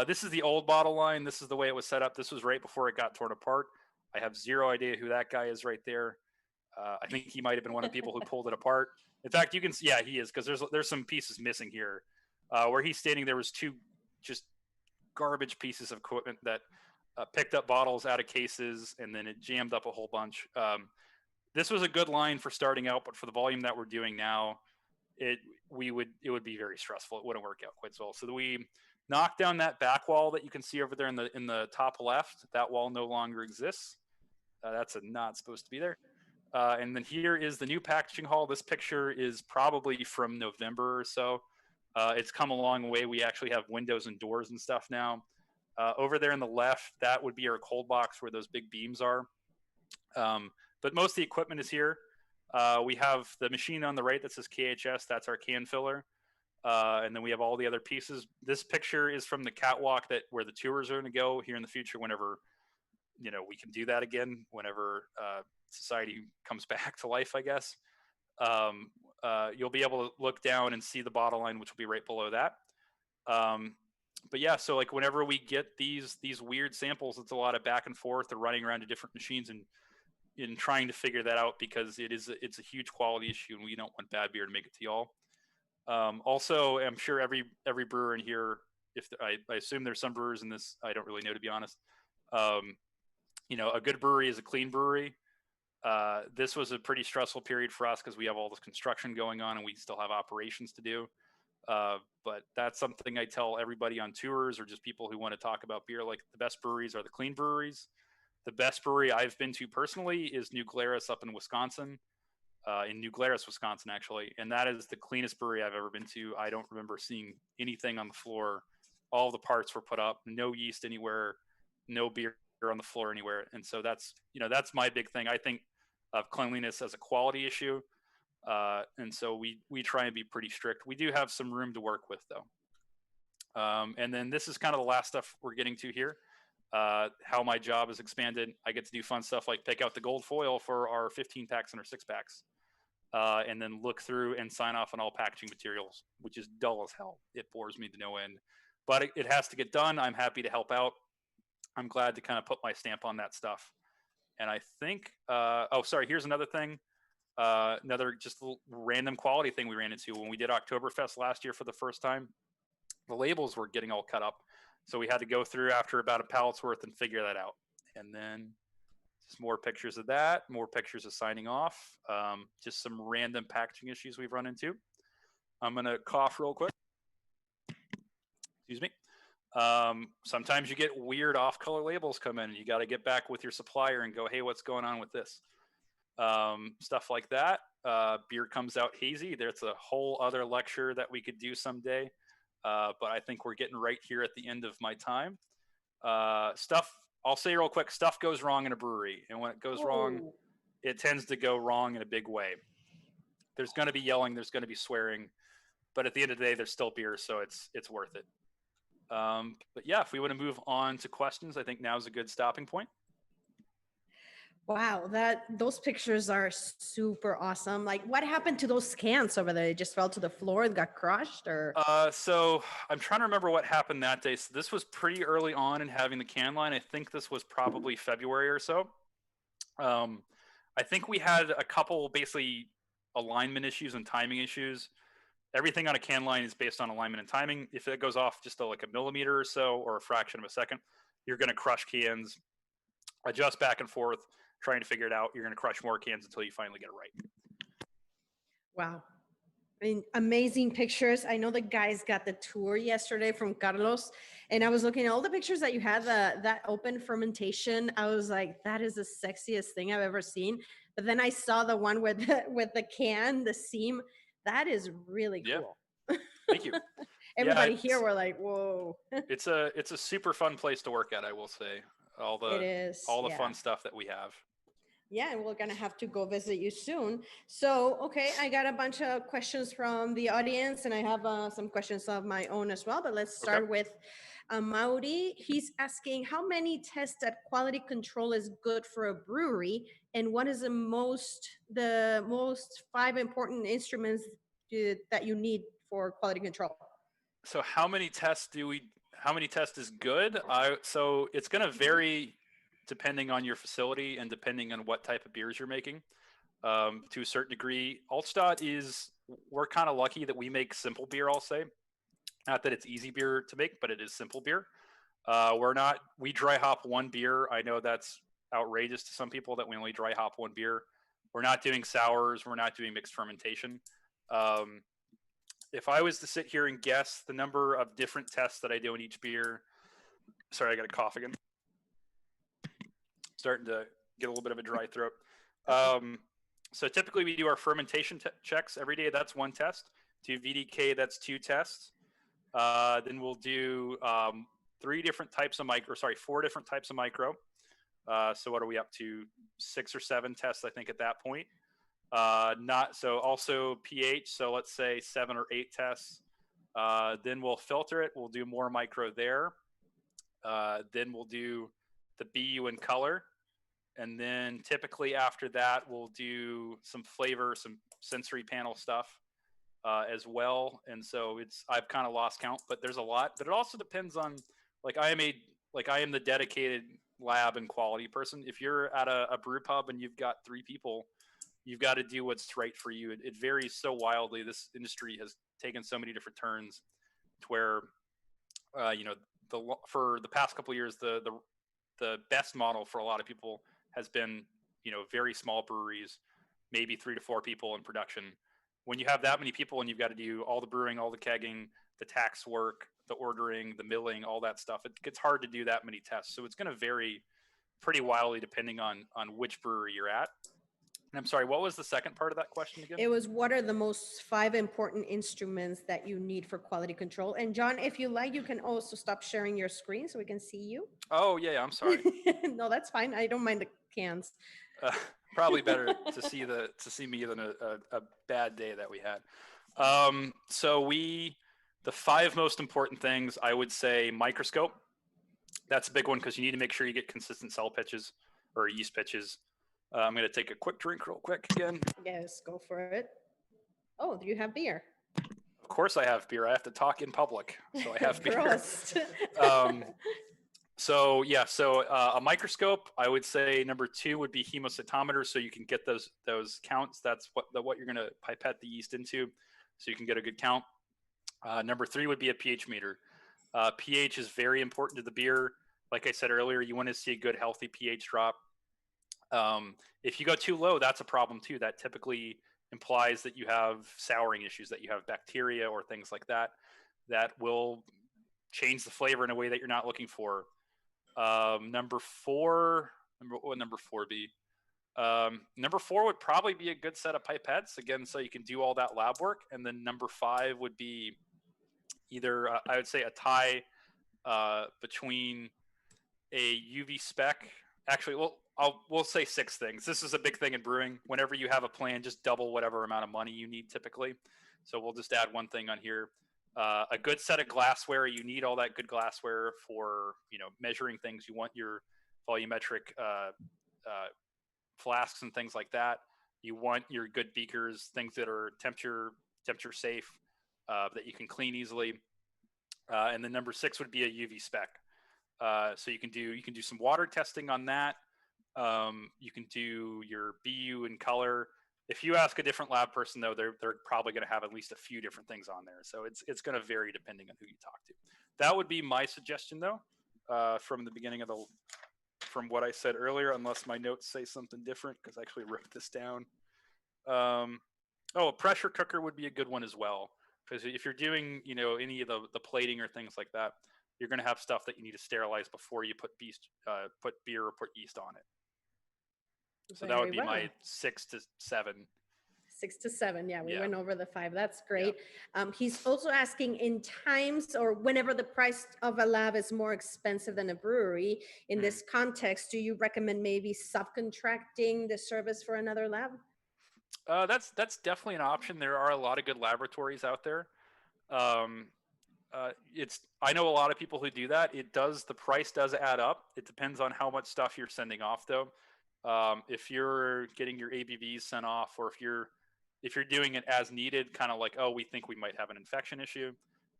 This is the old bottle line. This is the way it was set up. This was right before it got torn apart. I have zero idea who that guy is right there. I think he might have been one of the people who pulled it apart. In fact, you can see, yeah, he is, because there's some pieces missing here. Where he's standing, there was two just garbage pieces of equipment that picked up bottles out of cases, and then it jammed up a whole bunch. This was a good line for starting out, but for the volume that we're doing now, it would be very stressful. It wouldn't work out quite so well. So we knocked down that back wall that you can see over there in the top left. That wall no longer exists. That's not supposed to be there. And then here is the new packaging hall. This picture is probably from November or so. It's come a long way. We actually have windows and doors and stuff now. Over there in the left, that would be our cold box where those big beams are. But most of the equipment is here. We have the machine on the right that says KHS. That's our can filler. And then we have all the other pieces. This picture is from the catwalk where the tours are going to go here in the future whenever, we can do that again, whenever society comes back to life, I guess. You'll be able to look down and see the bottle line, which will be right below that. But yeah, so like whenever we get these weird samples, it's a lot of back and forth or running around to different machines and in trying to figure that out, because it's a huge quality issue and we don't want bad beer to make it to y'all. Also, I'm sure every brewer in here, I assume there's some brewers in this, I don't really know, to be honest. A good brewery is a clean brewery. This was a pretty stressful period for us because we have all this construction going on and we still have operations to do. But that's something I tell everybody on tours or just people who want to talk about beer. Like, the best breweries are the clean breweries. The best brewery I've been to personally is New Glarus up in Wisconsin. In New Glarus, Wisconsin, actually. And that is the cleanest brewery I've ever been to. I don't remember seeing anything on the floor. All the parts were put up, no yeast anywhere, no beer on the floor anywhere. And so that's my big thing. I think of cleanliness as a quality issue. And so we try and be pretty strict. We do have some room to work with, though. And then this is kind of the last stuff we're getting to here. How my job is expanded. I get to do fun stuff like pick out the gold foil for our 15 packs and our 6 packs. And then look through and sign off on all packaging materials, which is dull as hell. It bores me to no end, but it has to get done. I'm happy to help out. I'm glad to kind of put my stamp on that stuff. And I think, here's another thing. Another just little random quality thing we ran into when we did Oktoberfest last year for the first time. The labels were getting all cut up. So we had to go through after about a pallet's worth and figure that out. And then just more pictures of that, more pictures of signing off, just some random packaging issues we've run into. I'm going to cough real quick. Excuse me. Sometimes you get weird off-color labels come in and you got to get back with your supplier and go, hey, what's going on with this? Stuff like that. Beer comes out hazy. There's a whole other lecture that we could do someday. But I think we're getting right here at the end of my time. I'll say real quick, stuff goes wrong in a brewery. And when it goes wrong, it tends to go wrong in a big way. There's going to be yelling. There's going to be swearing. But at the end of the day, there's still beer, so it's worth it. But yeah, if we want to move on to questions, I think now's a good stopping point. Wow, those pictures are super awesome. Like, what happened to those cans over there? They just fell to the floor and got crushed, or? So I'm trying to remember what happened that day. So this was pretty early on in having the can line. I think this was probably February or so. I think we had a couple basically alignment issues and timing issues. Everything on a can line is based on alignment and timing. If it goes off just like a millimeter or so or a fraction of a second, you're going to crush cans. adjust back and forth, trying to figure it out. You're going to crush more cans until you finally get it right. Wow. I mean, amazing pictures. I know the guys got the tour yesterday from Carlos, and I was looking at all the pictures that you had, that open fermentation. I was like, that is the sexiest thing I've ever seen. But then I saw the one with the can, the seam. That is really cool. Thank you. Everybody here were like, whoa. It's a super fun place to work at, I will say. All the fun stuff that we have. Yeah, and we're going to have to go visit you soon. So, okay, I got a bunch of questions from the audience, and I have some questions of my own as well. But let's start with Mauri. He's asking, how many tests at quality control is good for a brewery? And what is the most 5 important instruments that you need for quality control? So how many tests is good? So it's going to vary depending on your facility and depending on what type of beers you're making, to a certain degree. Altstadt we're kind of lucky that we make simple beer, I'll say. Not that it's easy beer to make, but it is simple beer. We dry hop one beer. I know that's outrageous to some people that we only dry hop one beer. We're not doing sours. We're not doing mixed fermentation. If I was to sit here and guess the number of different tests that I do in each beer, sorry, I got a cough again. Starting to get a little bit of a dry throat. So typically we do our fermentation checks every day. That's 1 test. Do VDK, that's 2 tests. Then we'll do 4 different types of micro. So what are we up to? 6 or 7 tests, I think, at that point. Also pH. So let's say 7 or 8 tests. Then we'll filter it. We'll do more micro there. Then we'll do the BU and color. And then typically after that, we'll do some flavor, some sensory panel stuff as well. And so I've kind of lost count, but there's a lot. But it also depends on, I am the dedicated lab and quality person. If you're at a brew pub and you've got 3 people, you've got to do what's right for you. It varies so wildly. This industry has taken so many different turns to where, for the past couple of years, the best model for a lot of people has been, very small breweries, maybe 3 to 4 people in production. When you have that many people and you've got to do all the brewing, all the kegging, the tax work, the ordering, the milling, all that stuff, it gets hard to do that many tests. So it's going to vary pretty wildly depending on which brewery you're at. And I'm sorry, what was the second part of that question again? It was, what are the most 5 important instruments that you need for quality control? And John, if you like, you can also stop sharing your screen so we can see you. Oh, yeah, I'm sorry. No, that's fine. I don't mind the cans. Probably better to see me than a bad day that we had. The 5 most important things, I would say microscope. That's a big one because you need to make sure you get consistent cell pitches or yeast pitches. I'm going to take a quick drink real quick again. Yes, go for it. Oh, do you have beer? Of course I have beer. I have to talk in public, so I have beer. A microscope, I would say number 2 would be hemocytometer, so you can get those counts. That's what you're going to pipette the yeast into, so you can get a good count. Number 3 would be a pH meter. pH is very important to the beer. Like I said earlier, you want to see a good, healthy pH drop. If you go too low, that's a problem too. That typically implies that you have souring issues, that you have bacteria or things like that will change the flavor in a way that you're not looking for. Number 4, what would number 4 be? Number 4 would probably be a good set of pipettes, again, so you can do all that lab work. And then number 5 would be either, I would say, a tie between a UV spec. Actually, we'll say 6 things. This is a big thing in brewing. Whenever you have a plan, just double whatever amount of money you need typically. So we'll just add 1 thing on here. A good set of glassware. You need all that good glassware for, measuring things. You want your volumetric flasks and things like that. You want your good beakers, things that are temperature safe, that you can clean easily. And then number 6 would be a UV spec. So you can do some water testing on that. You can do your BU and color. If you ask a different lab person, though, they're probably going to have at least a few different things on there. So it's going to vary depending on who you talk to. That would be my suggestion, though, from the beginning of from what I said earlier, unless my notes say something different, because I actually wrote this down. A pressure cooker would be a good one as well, because if you're doing, any of the plating or things like that, you're going to have stuff that you need to sterilize before you put beer or put yeast on it. So that would be my 6 to 7. 6 to 7. Yeah, we went over the 5. That's great. He's also asking, in times or whenever the price of a lab is more expensive than a brewery, in this context, do you recommend maybe subcontracting the service for another lab? That's definitely an option. There are a lot of good laboratories out there. I know a lot of people who do that. The price does add up. It depends on how much stuff you're sending off, though. If you're getting your ABVs sent off, or if you're doing it as needed, kind of like, we think we might have an infection issue,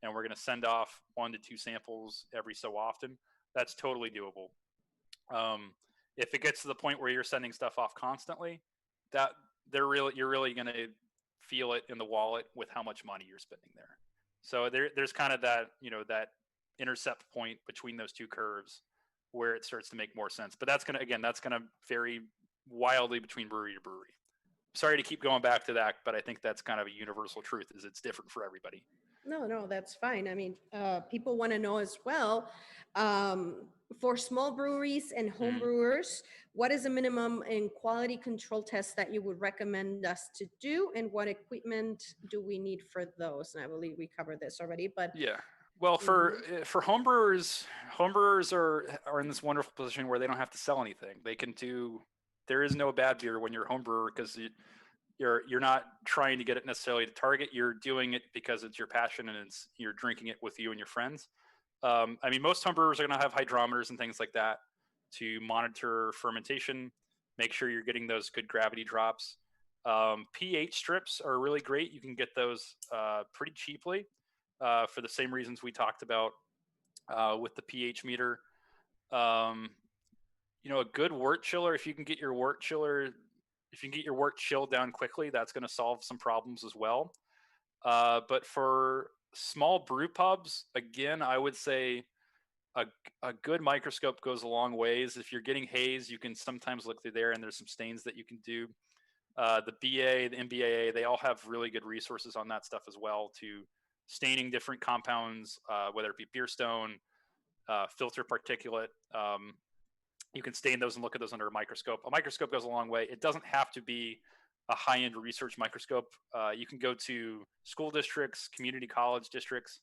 and we're going to send off 1 to 2 samples every so often, that's totally doable. If it gets to the point where you're sending stuff off constantly, you're really going to feel it in the wallet with how much money you're spending there. So there's kind of that, that intercept point between those two curves where it starts to make more sense. But that's going to vary wildly between brewery to brewery. Sorry to keep going back to that, but I think that's kind of a universal truth, is it's different for everybody. No, that's fine. I mean, people want to know as well, for small breweries and home brewers, what is the minimum in quality control tests that you would recommend us to do, and what equipment do we need for those? And I believe we covered this already, but yeah. Well, for homebrewers are in this wonderful position where they don't have to sell anything. They can do. There is no bad beer when you're a home brewer, because you're not trying to get it necessarily to Target. You're doing it because it's your passion, and you're drinking it with you and your friends. Most homebrewers are going to have hydrometers and things like that to monitor fermentation, make sure you're getting those good gravity drops. pH strips are really great. You can get those pretty cheaply for the same reasons we talked about with the pH meter. A good wort chiller, if you can get your wort chilled down quickly, that's going to solve some problems as well. But for small brew pubs, again, I would say a good microscope goes a long ways. If you're getting haze, you can sometimes look through there, and there's some stains that you can do. The BA, the MBAA, they all have really good resources on that stuff as well, to staining different compounds, whether it be beer stone, filter particulate. You can stain those and look at those under a microscope. A microscope goes a long way. It doesn't have to be a high-end research microscope. You can go to school districts, community college districts,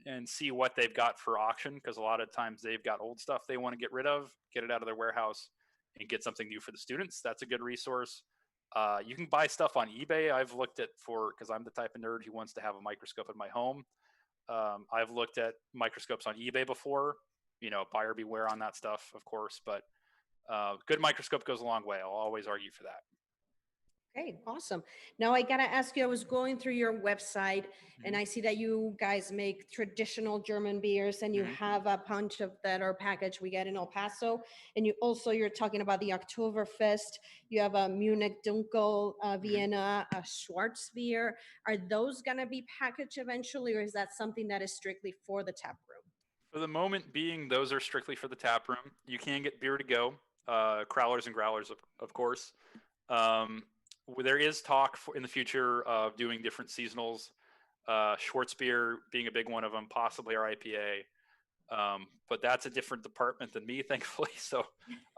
and see what they've got for auction, because a lot of times they've got old stuff they want to get rid of, get it out of their warehouse, and get something new for the students. That's a good resource. You can buy stuff on eBay. I've looked at because I'm the type of nerd who wants to have a microscope in my home. I've looked at microscopes on eBay before, buyer beware on that stuff, of course, but good microscope goes a long way. I'll always argue for that. Okay, awesome. Now I gotta ask you, I was going through your website and I see that you guys make traditional German beers, and you have a bunch of that are packaged we get in El Paso. And you're talking about the Oktoberfest. You have a Munich Dunkel, Vienna, a Schwarzbier. Are those gonna be packaged eventually, or is that something that is strictly for the tap room? For the moment being, those are strictly for the tap room. You can get beer to go, crowlers and growlers, of course. There is talk in the future of doing different seasonals, Schwarzbier being a big one of them, possibly our IPA. But that's a different department than me, thankfully, so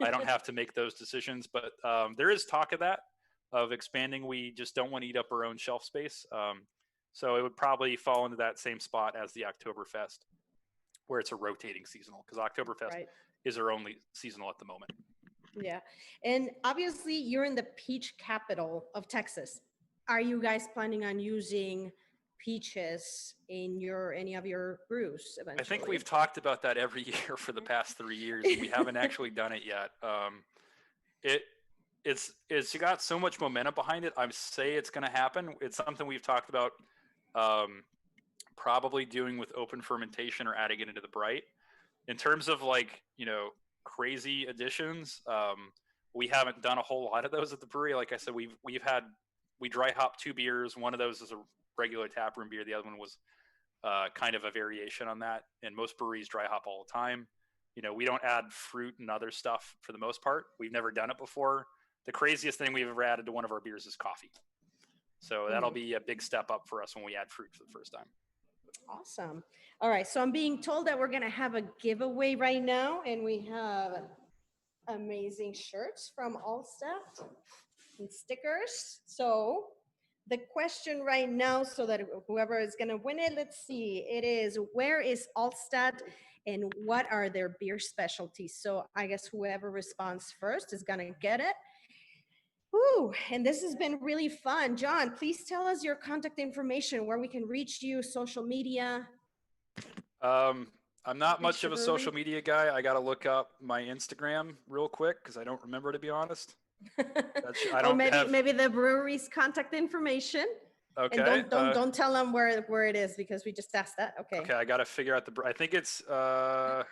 I don't have to make those decisions. But there is talk of expanding. We just don't want to eat up our own shelf space. So it would probably fall into that same spot as the Oktoberfest, where it's a rotating seasonal, because Oktoberfest is our only seasonal at the moment. Yeah. And obviously you're in the peach capital of Texas. Are you guys planning on using peaches in any of your brews eventually? I think we've talked about that every year for the past 3 years, and we haven't actually done it yet. It's got so much momentum behind it. I say it's going to happen. It's something we've talked about probably doing with open fermentation or adding it into the bright. In terms of crazy additions, we haven't done a whole lot of those at the brewery. Like I said, we dry hop 2 beers. One of those is a regular taproom beer. The other one was kind of a variation on that. And most breweries dry hop all the time. we don't add fruit and other stuff for the most part. We've never done it before. The craziest thing we've ever added to one of our beers is coffee. So that'll be a big step up for us when we add fruit for the first time. Awesome. All right. So I'm being told that we're going to have a giveaway right now, and we have amazing shirts from Altstadt and stickers. So the question right now, so that whoever is going to win it, let's see, it is, where is Altstadt and what are their beer specialties? So I guess whoever responds first is going to get it. Ooh, and this has been really fun. John, please tell us your contact information, where we can reach you, social media. I'm not much of a social media guy. I got to look up my Instagram real quick because I don't remember, to be honest. I don't maybe the brewery's contact information. Okay. And don't tell them where it is, because we just asked that. Okay. Okay, I got to figure out I think it's so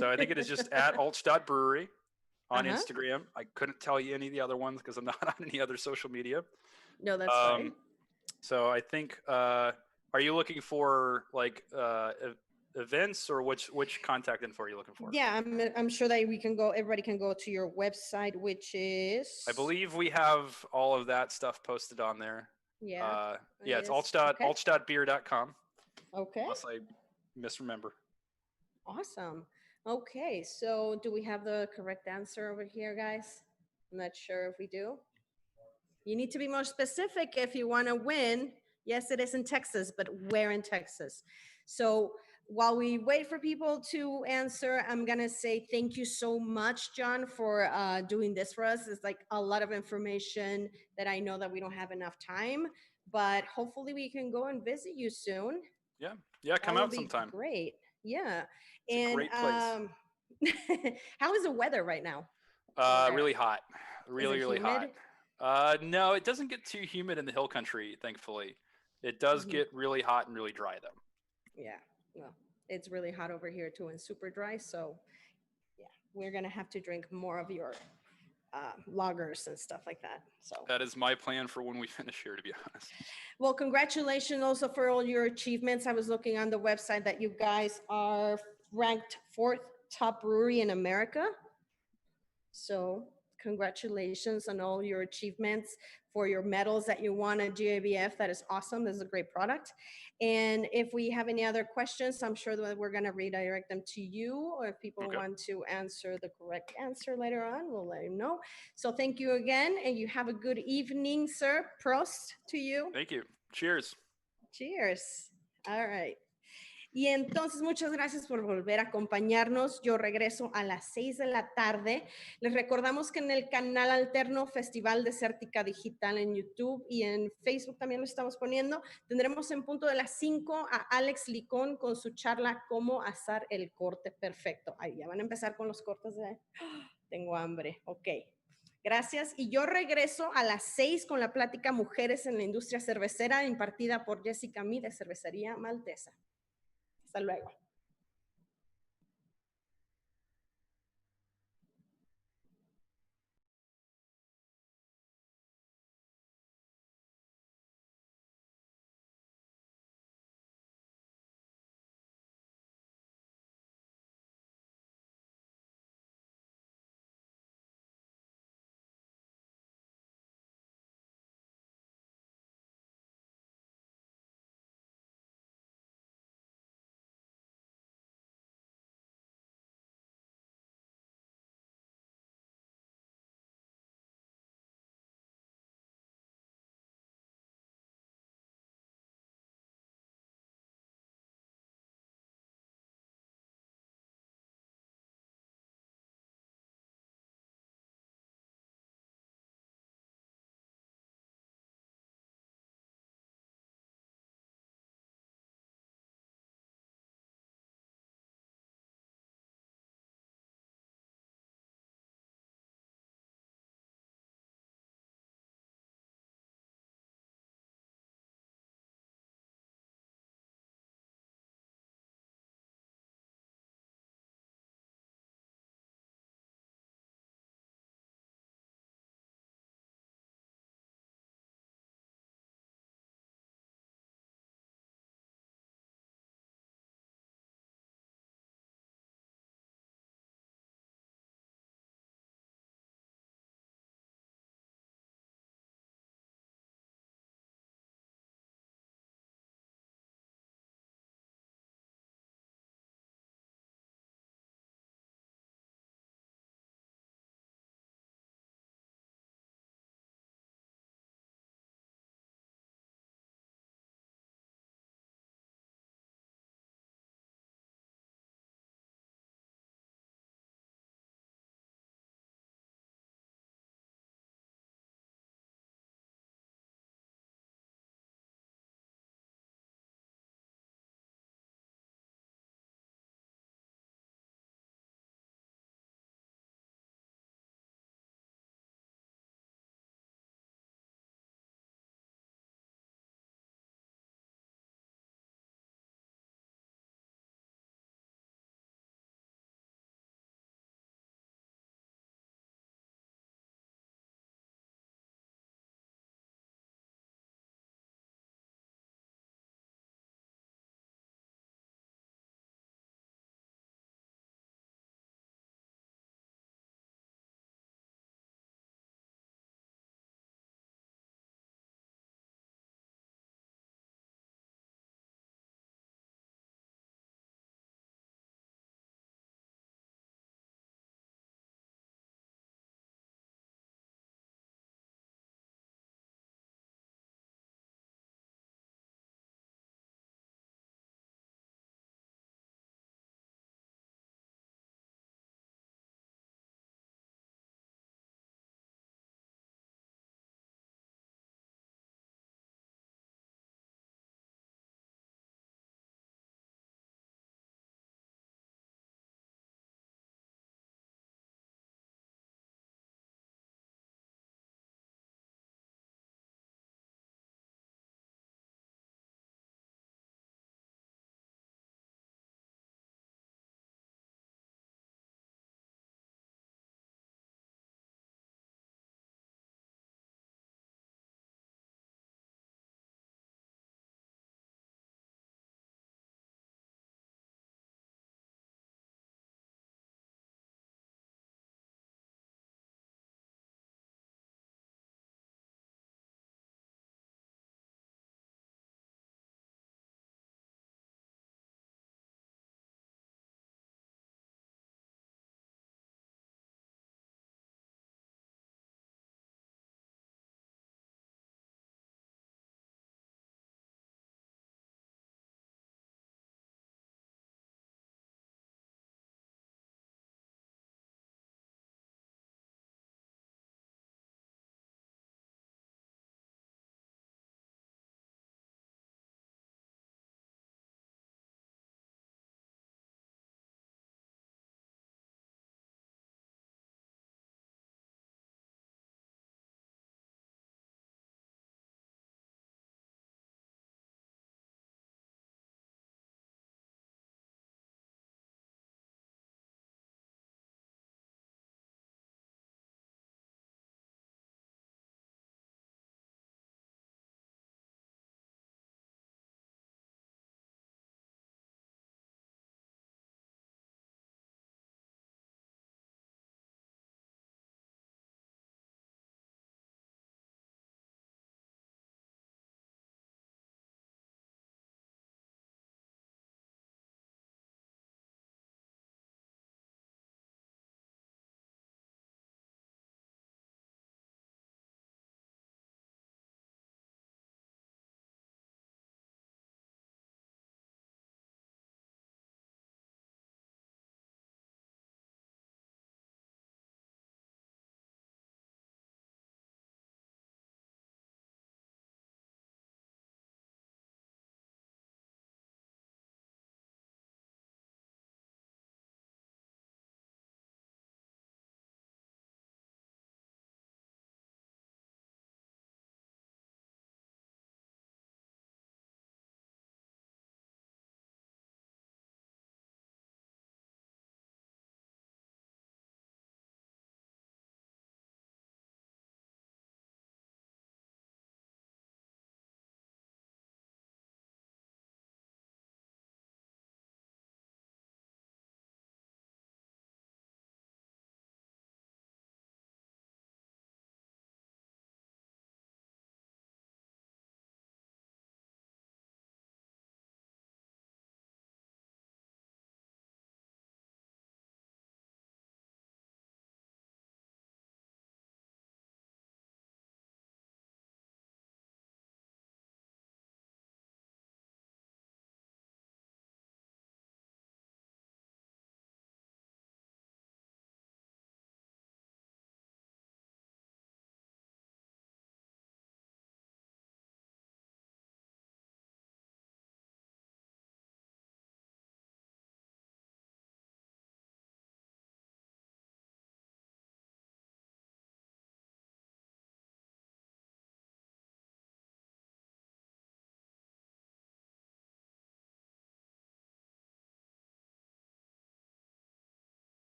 I think it is just at Altstadt Brewery on Instagram. I couldn't tell you any of the other ones because I'm not on any other social media. No, that's fine. So I think are you looking for like events, or which contact info are you looking for? Yeah, I'm sure that everybody can go to your website, which is, I believe we have all of that stuff posted on there. Yeah. It's Altstadt, altstadtbeer.com. Okay. Unless I misremember. Awesome. Okay, so do we have the correct answer over here, guys? I'm not sure if we do. You need to be more specific if you want to win. Yes, it is in Texas, but where in Texas? So while we wait for people to answer, I'm going to say thank you so much, John, for doing this for us. It's like a lot of information that I know that we don't have enough time, but hopefully we can go and visit you soon. Yeah, come out sometime. Great. Yeah. It's a great place. How is the weather right now? Really hot. Really humid? hot. No, it doesn't get too humid in the hill country, thankfully. It does get really hot and really dry, though. Yeah, well, it's really hot over here too and super dry. So yeah, we're going to have to drink more of your lagers and stuff like that. So that is my plan for when we finish here, to be honest. Well, congratulations also for all your achievements. I was looking on the website that you guys are ranked 4th top brewery in America. So congratulations on all your achievements, for your medals that you won at GABF. That is awesome. This is a great product. And if we have any other questions, I'm sure that we're going to redirect them to you, or if people want to answer the correct answer later on, we'll let you know. So thank you again, and you have a good evening, sir. Prost to you. Thank you. Cheers. Cheers. All right. Y entonces, muchas gracias por volver a acompañarnos. Yo regreso a las 6 de la tarde. Les recordamos que en el canal alterno Festival Desértica Digital en YouTube y en Facebook también lo estamos poniendo. Tendremos en punto de las 5 a Alex Licón con su charla Cómo asar el corte perfecto. Ahí ya van a empezar con los cortes de... Tengo hambre. Ok. Gracias. Y yo regreso a las 6 con la plática Mujeres en la Industria Cervecera, impartida por Jessica Mead de Cervecería Malteza. Hasta luego.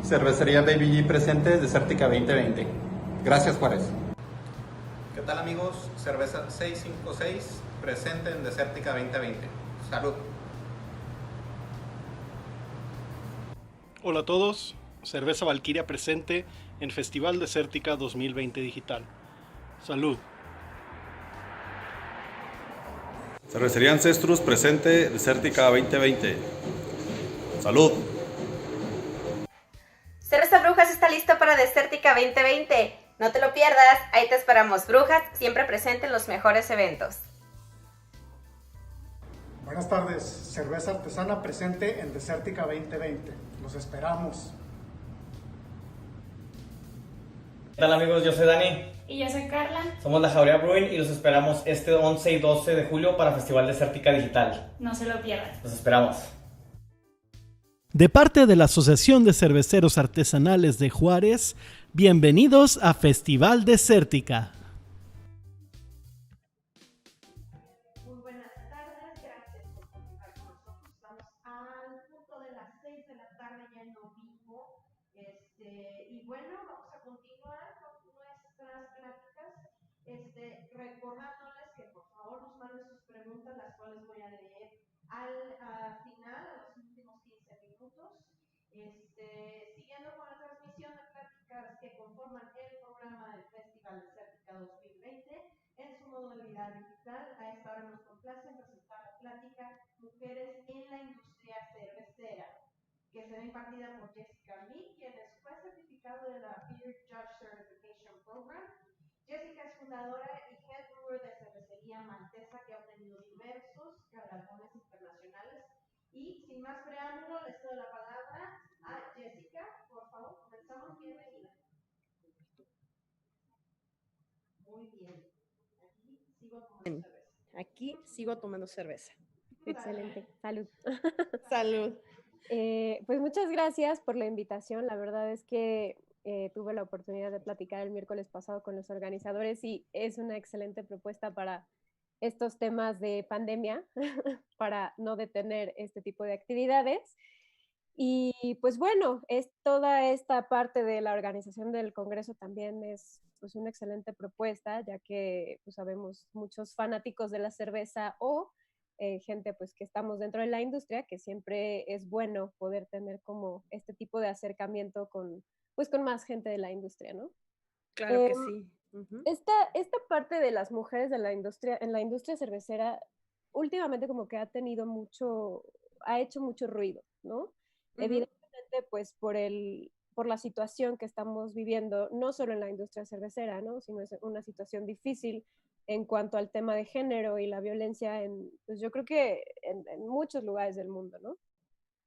Cervecería Baby G presente Desértica 2020. Gracias, Juárez. ¿Qué tal, amigos? Cerveza 656 presente en Desértica 2020. Salud. Hola a todos, Cerveza Valkyria presente en Festival Desértica 2020 Digital. Salud. Cervecería Ancestrus presente Desértica 2020. Salud. Cerveza Brujas está listo para Desértica 2020. No te lo pierdas, ahí te esperamos. Brujas, siempre presente en los mejores eventos. Buenas tardes, cerveza artesana presente en Desértica 2020. Los esperamos. ¿Qué tal, amigos? Yo soy Dani. Y yo soy Carla. Somos la Jauría Brewing y los esperamos este 11 y 12 de julio para Festival Desértica Digital. No se lo pierdan. Los esperamos. De parte de la Asociación de Cerveceros Artesanales de Juárez, bienvenidos a Festival Desértica. Muy buenas tardes, gracias por continuar con nosotros. Estamos al punto de las 6 de la tarde ya en vivo. Y bueno, vamos a continuar con nuestras pláticas. Recordándoles que por favor nos manden sus preguntas, las cuales voy a leer al final, a los últimos 15 minutos. Siguiendo con la transmisión de pláticas que conforman el programa del Festival Desértica 2020 en su modalidad digital, a esta hora nos complace en presentar la plática Mujeres en la Industria Cervecera, que será impartida por Mead, quien es juez certificado de la Beer Judge Certification Program. Jessica es fundadora y head brewer de Cervecería Malteza, que ha obtenido diversos galardones internacionales. Y sin más preámbulo, les doy la palabra a Jessica. Por favor, comenzamos. Bienvenida. Muy bien. Aquí sigo tomando cerveza. Excelente. Salud. Salud. Pues muchas gracias por la invitación. La verdad es que tuve la oportunidad de platicar el miércoles pasado con los organizadores y es una excelente propuesta para estos temas de pandemia, para no detener este tipo de actividades. Y pues bueno, toda esta parte de la organización del Congreso también es pues una excelente propuesta, ya que pues sabemos muchos fanáticos de la cerveza o gente pues que estamos dentro de la industria, que siempre es bueno poder tener como este tipo de acercamiento con más gente de la industria, ¿no? Claro que sí. Esta parte de las mujeres de la industria, en la industria cervecera, últimamente como que ha hecho mucho ruido, ¿no? Evidentemente, pues por la situación que estamos viviendo, no solo en la industria cervecera, ¿no? Sino es una situación difícil en cuanto al tema de género y la violencia pues yo creo que en muchos lugares del mundo, ¿no?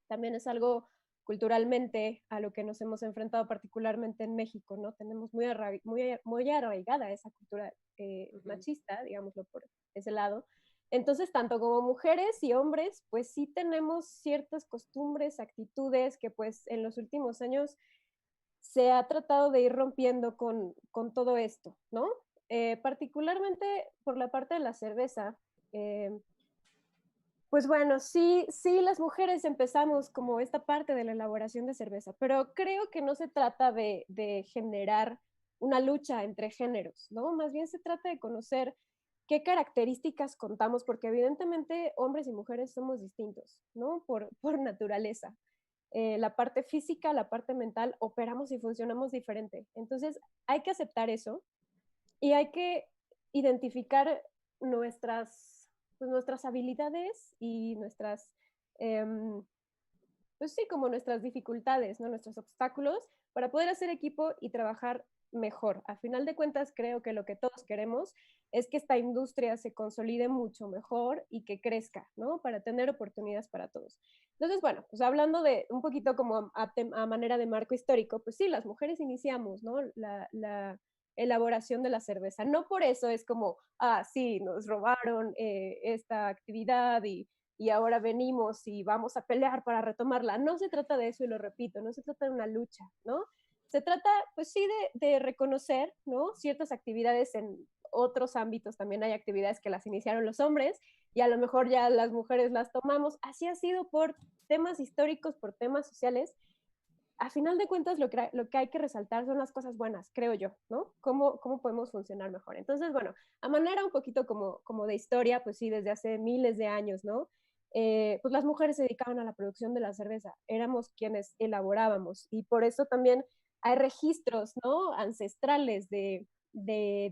También es algo culturalmente a lo que nos hemos enfrentado particularmente en México, ¿no? Tenemos muy arraigada esa cultura machista, digámoslo por ese lado. Entonces, tanto como mujeres y hombres, pues sí tenemos ciertas costumbres, actitudes que pues en los últimos años se ha tratado de ir rompiendo con todo esto, ¿no? Particularmente por la parte de la cerveza, pues bueno, sí, las mujeres empezamos como esta parte de la elaboración de cerveza, pero creo que no se trata de generar una lucha entre géneros, ¿no? Más bien se trata de conocer qué características contamos, porque evidentemente hombres y mujeres somos distintos, ¿no? Por naturaleza. La parte física, la parte mental, operamos y funcionamos diferente. Entonces, hay que aceptar eso y hay que identificar nuestras habilidades y nuestras, pues sí, como nuestras dificultades, ¿no? Nuestros obstáculos para poder hacer equipo y trabajar mejor. A final de cuentas, creo que lo que todos queremos es que esta industria se consolide mucho mejor y que crezca, ¿no? Para tener oportunidades para todos. Entonces, bueno, pues hablando de un poquito como a manera de marco histórico, pues sí, las mujeres iniciamos, ¿no? La elaboración de la cerveza. No por eso es como, sí, nos robaron esta actividad y ahora venimos y vamos a pelear para retomarla. No se trata de eso, y lo repito, no se trata de una lucha, ¿no? Se trata, pues sí, de reconocer, ¿no? Ciertas actividades en otros ámbitos. También hay actividades que las iniciaron los hombres y a lo mejor ya las mujeres las tomamos. Así ha sido por temas históricos, por temas sociales. a final de cuentas lo que hay que resaltar son las cosas buenas, creo yo, ¿no? ¿Cómo podemos funcionar mejor? Entonces, bueno, a manera un poquito como de historia, pues sí, desde hace miles de años, ¿no? Pues las mujeres se dedicaban a la producción de la cerveza, éramos quienes elaborábamos, y por eso también hay registros, ¿no? Ancestrales de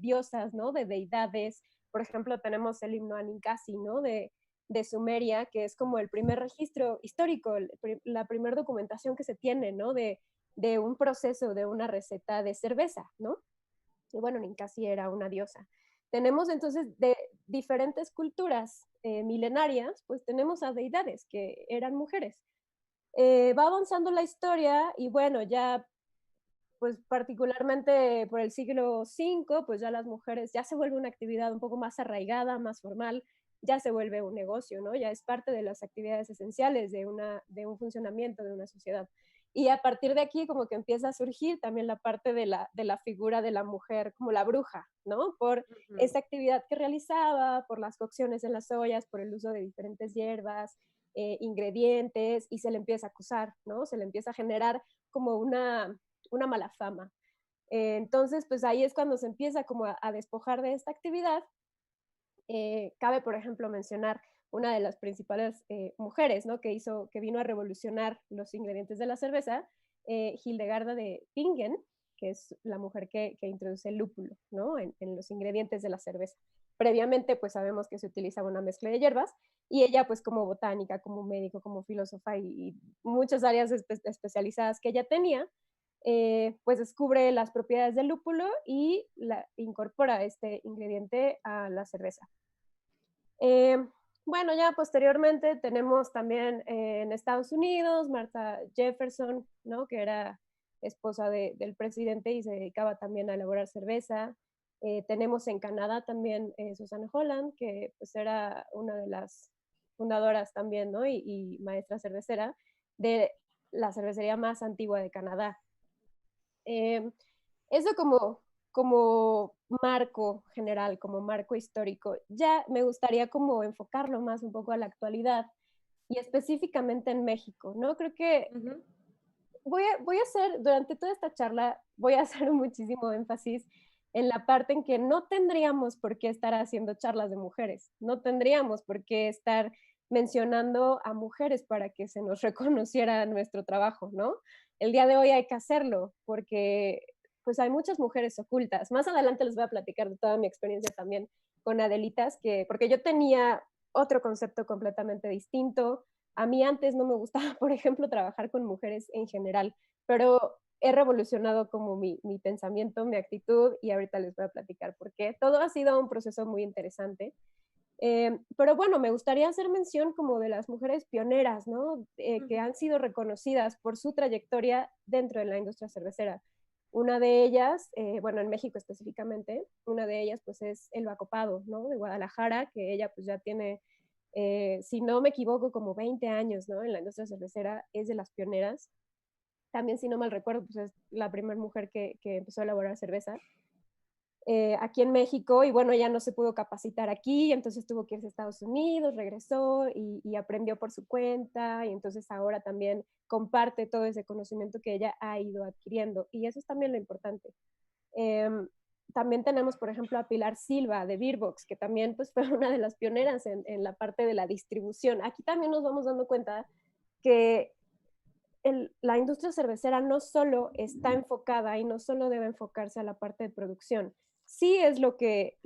diosas, ¿no? De deidades. Por ejemplo, tenemos el himno Aninkasi, ¿no? De Sumeria, que es como el primer registro histórico, la primera documentación que se tiene, ¿no? De un proceso, de una receta de cerveza, ¿no? Y bueno, Ninkasi era una diosa. Tenemos entonces de diferentes culturas milenarias, pues tenemos a deidades que eran mujeres. Va avanzando la historia y bueno, ya pues particularmente por el siglo V, pues ya las mujeres, ya se vuelve una actividad un poco más arraigada, más formal, ya se vuelve un negocio, ¿no? Ya es parte de las actividades esenciales de un funcionamiento de una sociedad. Y a partir de aquí como que empieza a surgir también la parte de la figura de la mujer como la bruja, ¿no? Por esa actividad que realizaba, por las cocciones en las ollas, por el uso de diferentes hierbas, ingredientes, y se le empieza a acusar, ¿no? Se le empieza a generar como una mala fama. Entonces, pues ahí es cuando se empieza como a despojar de esta actividad. Cabe, por ejemplo, mencionar una de las principales mujeres, ¿no? que vino a revolucionar los ingredientes de la cerveza, Hildegarda de Bingen, que es la mujer que introduce el lúpulo, ¿no? en los ingredientes de la cerveza. Previamente, pues sabemos que se utilizaba una mezcla de hierbas, y ella, pues como botánica, como médico, como filósofa y muchas áreas especializadas que ella tenía, pues descubre las propiedades del lúpulo y incorpora este ingrediente a la cerveza. Bueno, ya posteriormente tenemos también en Estados Unidos Martha Jefferson, ¿no? Que era esposa del presidente y se dedicaba también a elaborar cerveza. Tenemos en Canadá también Susan Holland, que pues era una de las fundadoras también, ¿no? y maestra cervecera de la cervecería más antigua de Canadá. Eso como marco general, como marco histórico. Ya me gustaría como enfocarlo más un poco a la actualidad y específicamente en México, ¿no? Creo que voy a hacer, durante toda esta charla, voy a hacer muchísimo énfasis en la parte en que no tendríamos por qué estar haciendo charlas de mujeres, no tendríamos por qué estar mencionando a mujeres para que se nos reconociera nuestro trabajo, ¿no? El día de hoy hay que hacerlo porque pues hay muchas mujeres ocultas. Más adelante les voy a platicar de toda mi experiencia también con Adelitas, porque yo tenía otro concepto completamente distinto. A mí antes no me gustaba, por ejemplo, trabajar con mujeres en general, pero he revolucionado como mi pensamiento, mi actitud, y ahorita les voy a platicar por qué. Todo ha sido un proceso muy interesante. Pero bueno, me gustaría hacer mención como de las mujeres pioneras, ¿no? Que han sido reconocidas por su trayectoria dentro de la industria cervecera. Una de ellas, bueno, en México específicamente, una de ellas pues es Elba Copado, ¿no? De Guadalajara, que ella pues ya tiene, si no me equivoco, como 20 años, ¿no? En la industria cervecera, es de las pioneras. También, si no mal recuerdo, pues es la primera mujer que empezó a elaborar cerveza. Aquí en México, y bueno, ella no se pudo capacitar aquí, entonces tuvo que irse a Estados Unidos, regresó y aprendió por su cuenta, y entonces ahora también comparte todo ese conocimiento que ella ha ido adquiriendo, y eso es también lo importante. También tenemos, por ejemplo, a Pilar Silva de Beerbox, que también pues, fue una de las pioneras en la parte de la distribución. Aquí también nos vamos dando cuenta que la industria cervecera no solo está enfocada y no solo debe enfocarse a la parte de producción. Sí es lo que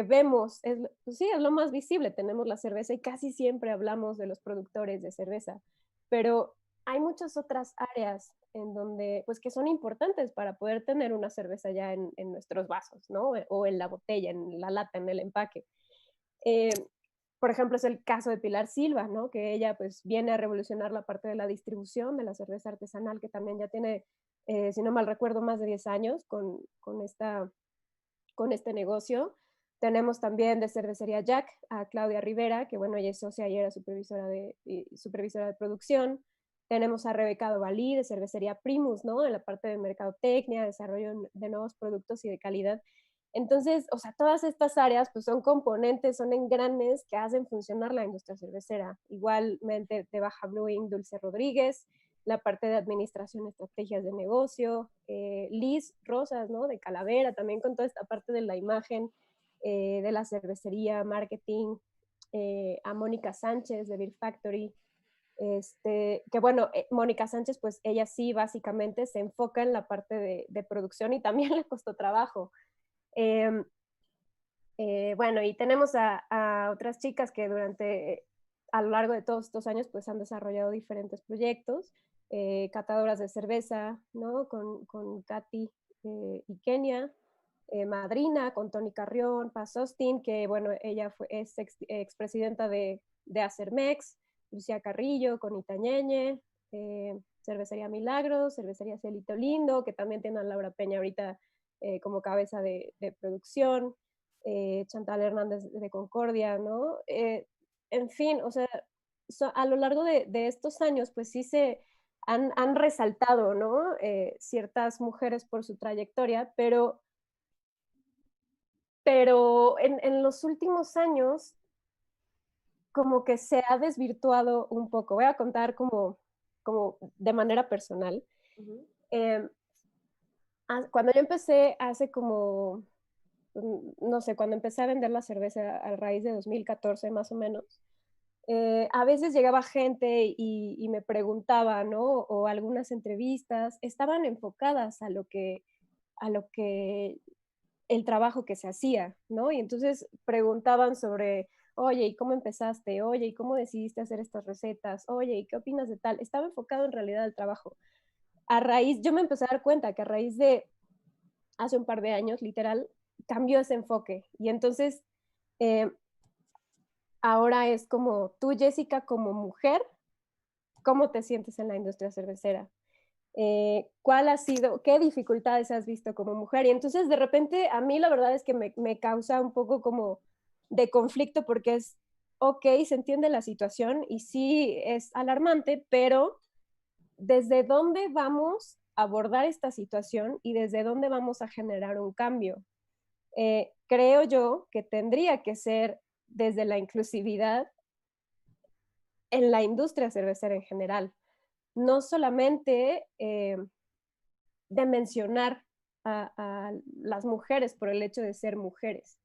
vemos, pues sí, es lo más visible. Tenemos la cerveza y casi siempre hablamos de los productores de cerveza, pero hay muchas otras áreas en donde, pues que son importantes para poder tener una cerveza ya en nuestros vasos, ¿no? O en la botella, en la lata, en el empaque. Por ejemplo, es el caso de Pilar Silva, ¿no? Que ella pues viene a revolucionar la parte de la distribución de la cerveza artesanal, que también ya tiene, si no mal recuerdo, más de 10 años con este negocio. Tenemos también de Cervecería Jack a Claudia Rivera, que bueno, ella es socia y era supervisora de producción. Tenemos a Rebeca Dovalí de Cervecería Primus, ¿no? En la parte de mercadotecnia, desarrollo de nuevos productos y de calidad. Entonces, o sea, todas estas áreas pues son componentes, son engranes que hacen funcionar la industria cervecera. Igualmente de Baja Brewing, Dulce Rodríguez, la parte de administración, estrategias de negocio, Liz Rosas, ¿no? De Calavera, también con toda esta parte de la imagen, de la cervecería, marketing, a Mónica Sánchez de Beer Factory, que bueno, Mónica Sánchez, pues ella sí básicamente se enfoca en la parte de producción y también le costó trabajo. Bueno, y tenemos a otras chicas que a lo largo de todos estos años, pues han desarrollado diferentes proyectos, catadoras de cerveza, ¿no? Con Katy y Kenia, Madrina, con Tony Carrión, Paz Austin, que bueno, ella es expresidenta de Acermex, Lucía Carrillo, con Itañeñe, Cervecería Milagros, Cervecería Cielito Lindo, que también tiene a Laura Peña ahorita como cabeza de producción, Chantal Hernández de Concordia, ¿no? En fin, o sea, a lo largo de estos años, pues sí se han resaltado, ¿no? Ciertas mujeres por su trayectoria, pero en los últimos años como que se ha desvirtuado un poco. Voy a contar como de manera personal. Cuando yo empecé hace como, no sé, cuando empecé a vender la cerveza a raíz de 2014 más o menos, a veces llegaba gente y me preguntaba, ¿no? O algunas entrevistas estaban enfocadas a lo que el trabajo que se hacía, ¿no? Y entonces preguntaban sobre, oye, ¿y cómo empezaste? Oye, ¿y cómo decidiste hacer estas recetas? Oye, ¿y qué opinas de tal? Estaba enfocado en realidad al trabajo. Yo me empecé a dar cuenta que a raíz de hace un par de años, literal, cambió ese enfoque. Y entonces, ahora es como tú, Jessica, como mujer, ¿cómo te sientes en la industria cervecera? ¿Cuál ha sido, qué dificultades has visto como mujer? Y entonces de repente a mí la verdad es que me causa un poco como de conflicto porque es, ok, se entiende la situación y sí es alarmante, pero ¿desde dónde vamos a abordar esta situación y desde dónde vamos a generar un cambio? Creo yo que tendría que ser desde la inclusividad en la industria cervecera en general. No solamente de mencionar a las mujeres por el hecho de ser mujeres.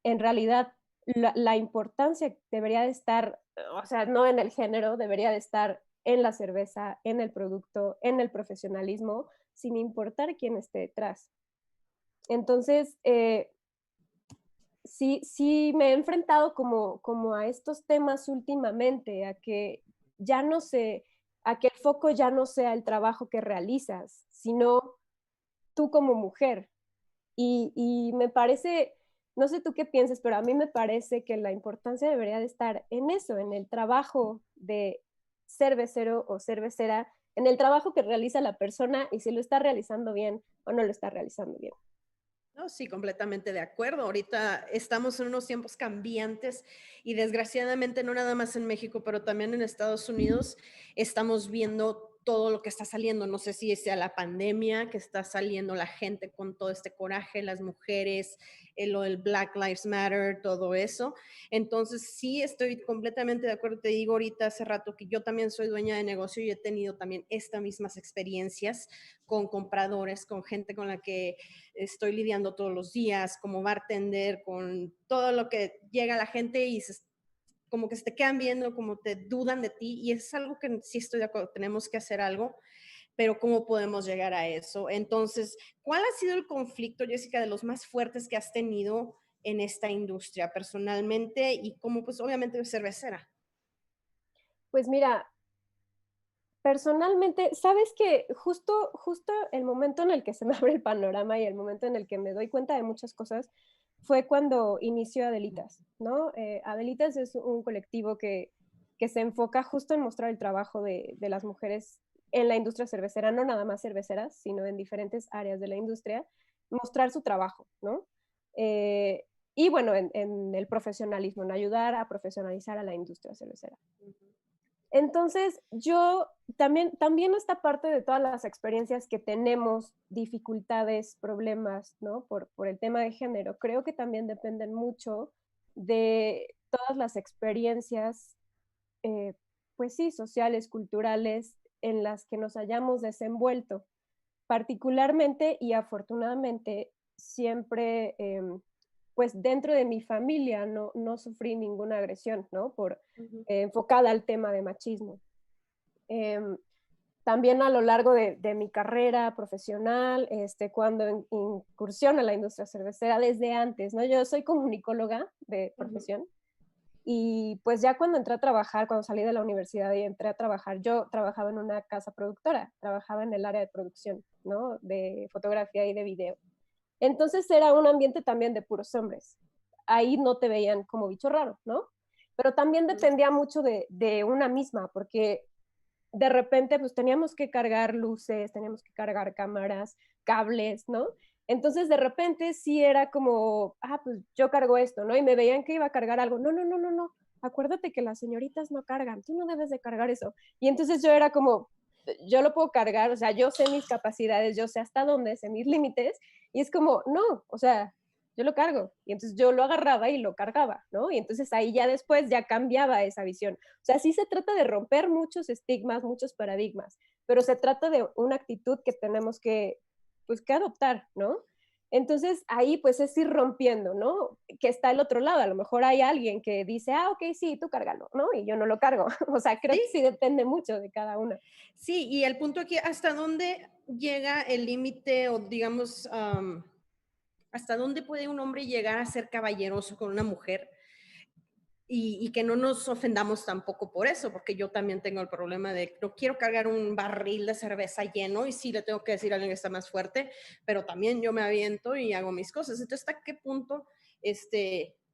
En realidad, la importancia debería de estar, o sea, no en el género, debería de estar en la cerveza, en el producto, en el profesionalismo, sin importar quién esté detrás. Entonces, sí me he enfrentado como a estos temas últimamente, a que el foco ya no sea el trabajo que realizas, sino tú como mujer. Y me parece, no sé tú qué piensas, pero a mí me parece que la importancia debería de estar en eso, en el trabajo de cervecero o cervecera, en el trabajo que realiza la persona y si lo está realizando bien o no lo está realizando bien. No, sí, completamente de acuerdo. Ahorita estamos en unos tiempos cambiantes y desgraciadamente no nada más en México, pero también en Estados Unidos estamos viendo todo lo que está saliendo. No sé si sea la pandemia, que está saliendo la gente con todo este coraje, las mujeres, lo del Black Lives Matter, todo eso. Entonces sí estoy completamente de acuerdo. Te digo ahorita hace rato que yo también soy dueña de negocio y he tenido también estas mismas experiencias con compradores, con gente con la que estoy lidiando todos los días, como bartender, con todo lo que llega a la gente y como que se te quedan viendo, como te dudan de ti, y es algo que sí estoy de acuerdo, tenemos que hacer algo, pero ¿cómo podemos llegar a eso? Entonces, ¿cuál ha sido el conflicto, Jessica, de los más fuertes que has tenido en esta industria personalmente y como pues obviamente cervecera? Pues mira, personalmente, sabes que justo el momento en el que se me abre el panorama y el momento en el que me doy cuenta de muchas cosas fue cuando inició Adelitas, ¿no? Adelitas es un colectivo que se enfoca justo en mostrar el trabajo de las mujeres en la industria cervecera, no nada más cerveceras, sino en diferentes áreas de la industria, mostrar su trabajo, ¿no? Y bueno, en el profesionalismo, en ayudar a profesionalizar a la industria cervecera. Entonces, yo también esta parte de todas las experiencias que tenemos, dificultades, problemas, ¿no? Por el tema de género, creo que también dependen mucho de todas las experiencias, pues sí, sociales, culturales, en las que nos hayamos desenvuelto. Particularmente y afortunadamente siempre, pues dentro de mi familia no sufrí ninguna agresión, ¿no? Enfocada al tema de machismo. También a lo largo de mi carrera profesional, cuando incursiono en la industria cervecera, desde antes, ¿no? Yo soy comunicóloga de profesión. Y pues ya cuando entré a trabajar, cuando salí de la universidad y entré a trabajar, yo trabajaba en una casa productora, trabajaba en el área de producción, ¿no? De fotografía y de video. Entonces era un ambiente también de puros hombres. Ahí no te veían como bicho raro, ¿no? Pero también dependía mucho de una misma, porque de repente pues teníamos que cargar luces, teníamos que cargar cámaras, cables, ¿no? Entonces, de repente sí era como, pues yo cargo esto, ¿no? Y me veían que iba a cargar algo. No. Acuérdate que las señoritas no cargan. Tú no debes de cargar eso. Y entonces yo era como, yo lo puedo cargar, o sea, yo sé mis capacidades, yo sé hasta dónde, sé mis límites. Y es como, no, o sea, yo lo cargo. Y entonces yo lo agarraba y lo cargaba, ¿no? Y entonces ahí ya después ya cambiaba esa visión. O sea, sí se trata de romper muchos estigmas, muchos paradigmas, pero se trata de una actitud que tenemos que adoptar, ¿no? Entonces ahí pues es ir rompiendo, ¿no? Que está el otro lado, a lo mejor hay alguien que dice, ok, sí, tú cárgalo, ¿no? Y yo no lo cargo, o sea, creo que sí depende mucho de cada una. Sí, y el punto aquí, ¿hasta dónde llega el límite o digamos, hasta dónde puede un hombre llegar a ser caballeroso con una mujer? Y que no nos ofendamos tampoco por eso, porque yo también tengo el problema de no quiero cargar un barril de cerveza lleno y sí le tengo que decir a alguien que está más fuerte, pero también yo me aviento y hago mis cosas. Entonces, ¿hasta qué punto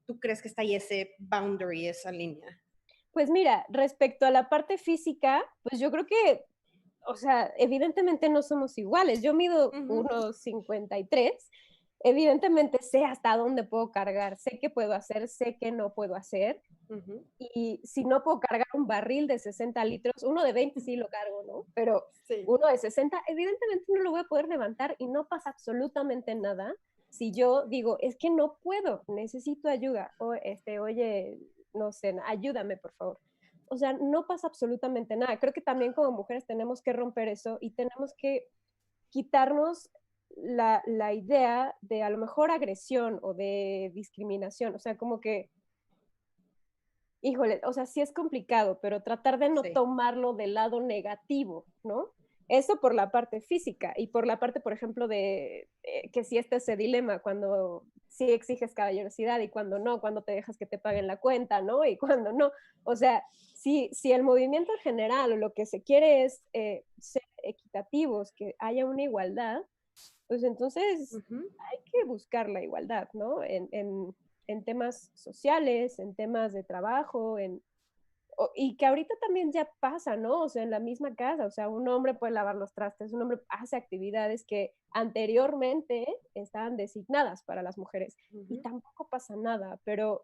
tú crees que está ahí ese boundary, esa línea? Pues mira, respecto a la parte física, pues yo creo que, o sea, evidentemente no somos iguales. Yo mido 1,53. Evidentemente sé hasta dónde puedo cargar, sé qué puedo hacer, sé qué no puedo hacer. Y si no puedo cargar un barril de 60 litros, uno de 20 sí lo cargo, ¿no? Pero uno de 60, evidentemente no lo voy a poder levantar y no pasa absolutamente nada si yo digo, es que no puedo, necesito ayuda. O oye, no sé, ayúdame, por favor. O sea, no pasa absolutamente nada. Creo que también como mujeres tenemos que romper eso y tenemos que quitarnos la idea de a lo mejor agresión o de discriminación, o sea, como que, híjole, o sea, sí es complicado, pero tratar de no tomarlo del lado negativo, ¿no? Eso por la parte física y por la parte, por ejemplo, de que si este es ese dilema, cuando sí exiges caballerosidad y cuando no, cuando te dejas que te paguen la cuenta, ¿no? Y cuando no, o sea, si el movimiento en general o lo que se quiere es ser equitativos, que haya una igualdad, pues entonces hay que buscar la igualdad, ¿no? En temas sociales, en temas de trabajo, y que ahorita también ya pasa, ¿no? O sea, en la misma casa, o sea, un hombre puede lavar los trastes, un hombre hace actividades que anteriormente estaban designadas para las mujeres y tampoco pasa nada, pero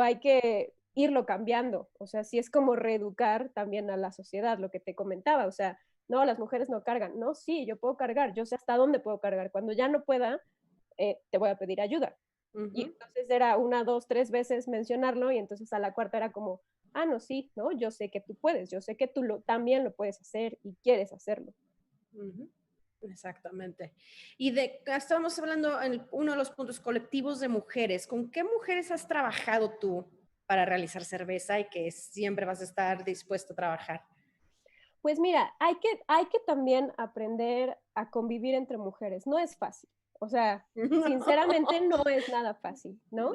hay que irlo cambiando, o sea, sí es como reeducar también a la sociedad, lo que te comentaba, o sea, no, las mujeres no cargan, no, sí, yo puedo cargar, yo sé hasta dónde puedo cargar, cuando ya no pueda, te voy a pedir ayuda. Y entonces era 1, 2, 3 veces mencionarlo y entonces a la cuarta era como, no, sí, ¿no? Yo sé que tú puedes, yo sé que tú también lo puedes hacer y quieres hacerlo. Exactamente. Y estábamos hablando en uno de los puntos colectivos de mujeres. ¿Con qué mujeres has trabajado tú para realizar cerveza y que siempre vas a estar dispuesto a trabajar? Pues mira, hay que también aprender a convivir entre mujeres. No es fácil. O sea, sinceramente no es nada fácil, ¿no?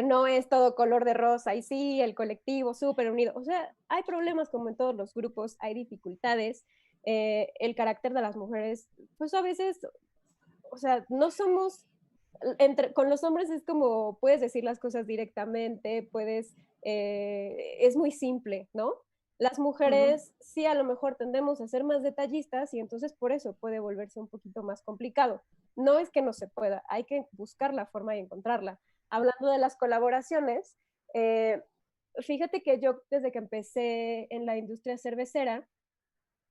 No es todo color de rosa y sí, el colectivo súper unido. O sea, hay problemas como en todos los grupos, hay dificultades. El carácter de las mujeres, pues a veces, o sea, no somos, con los hombres es como, puedes decir las cosas directamente, es muy simple, ¿no? Las mujeres sí a lo mejor tendemos a ser más detallistas y entonces por eso puede volverse un poquito más complicado. No es que no se pueda, hay que buscar la forma y encontrarla. Hablando de las colaboraciones, fíjate que yo desde que empecé en la industria cervecera,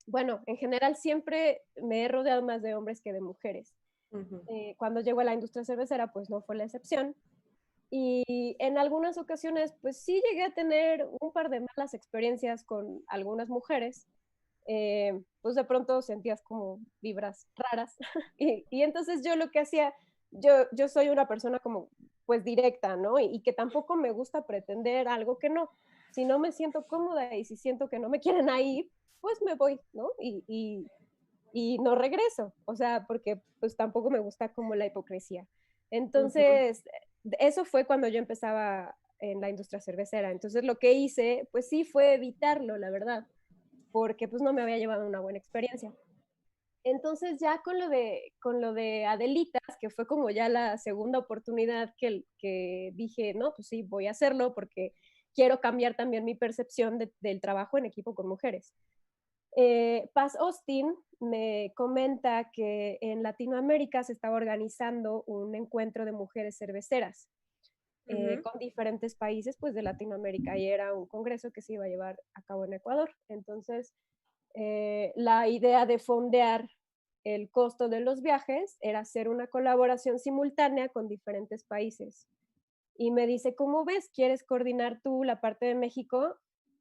bueno, en general siempre me he rodeado más de hombres que de mujeres. Cuando llego a la industria cervecera, pues no fue la excepción. Y en algunas ocasiones, pues sí llegué a tener un par de malas experiencias con algunas mujeres, pues de pronto sentías como vibras raras. y entonces yo lo que hacía, yo soy una persona como pues directa, ¿no? Y que tampoco me gusta pretender algo que no. Si no me siento cómoda y si siento que no me quieren ahí, pues me voy, ¿no? Y no regreso, o sea, porque pues tampoco me gusta como la hipocresía. Entonces, eso fue cuando yo empezaba en la industria cervecera. Entonces, lo que hice, pues sí, fue evitarlo, la verdad, porque pues no me había llevado una buena experiencia. Entonces, ya con lo de Adelitas, que fue como ya la segunda oportunidad que dije, no, pues sí, voy a hacerlo porque quiero cambiar también mi percepción del trabajo en equipo con mujeres. Paz Austin me comenta que en Latinoamérica se estaba organizando un encuentro de mujeres cerveceras con diferentes países pues, de Latinoamérica y era un congreso que se iba a llevar a cabo en Ecuador. Entonces, la idea de fondear el costo de los viajes era hacer una colaboración simultánea con diferentes países. Y me dice, ¿cómo ves? ¿Quieres coordinar tú la parte de México?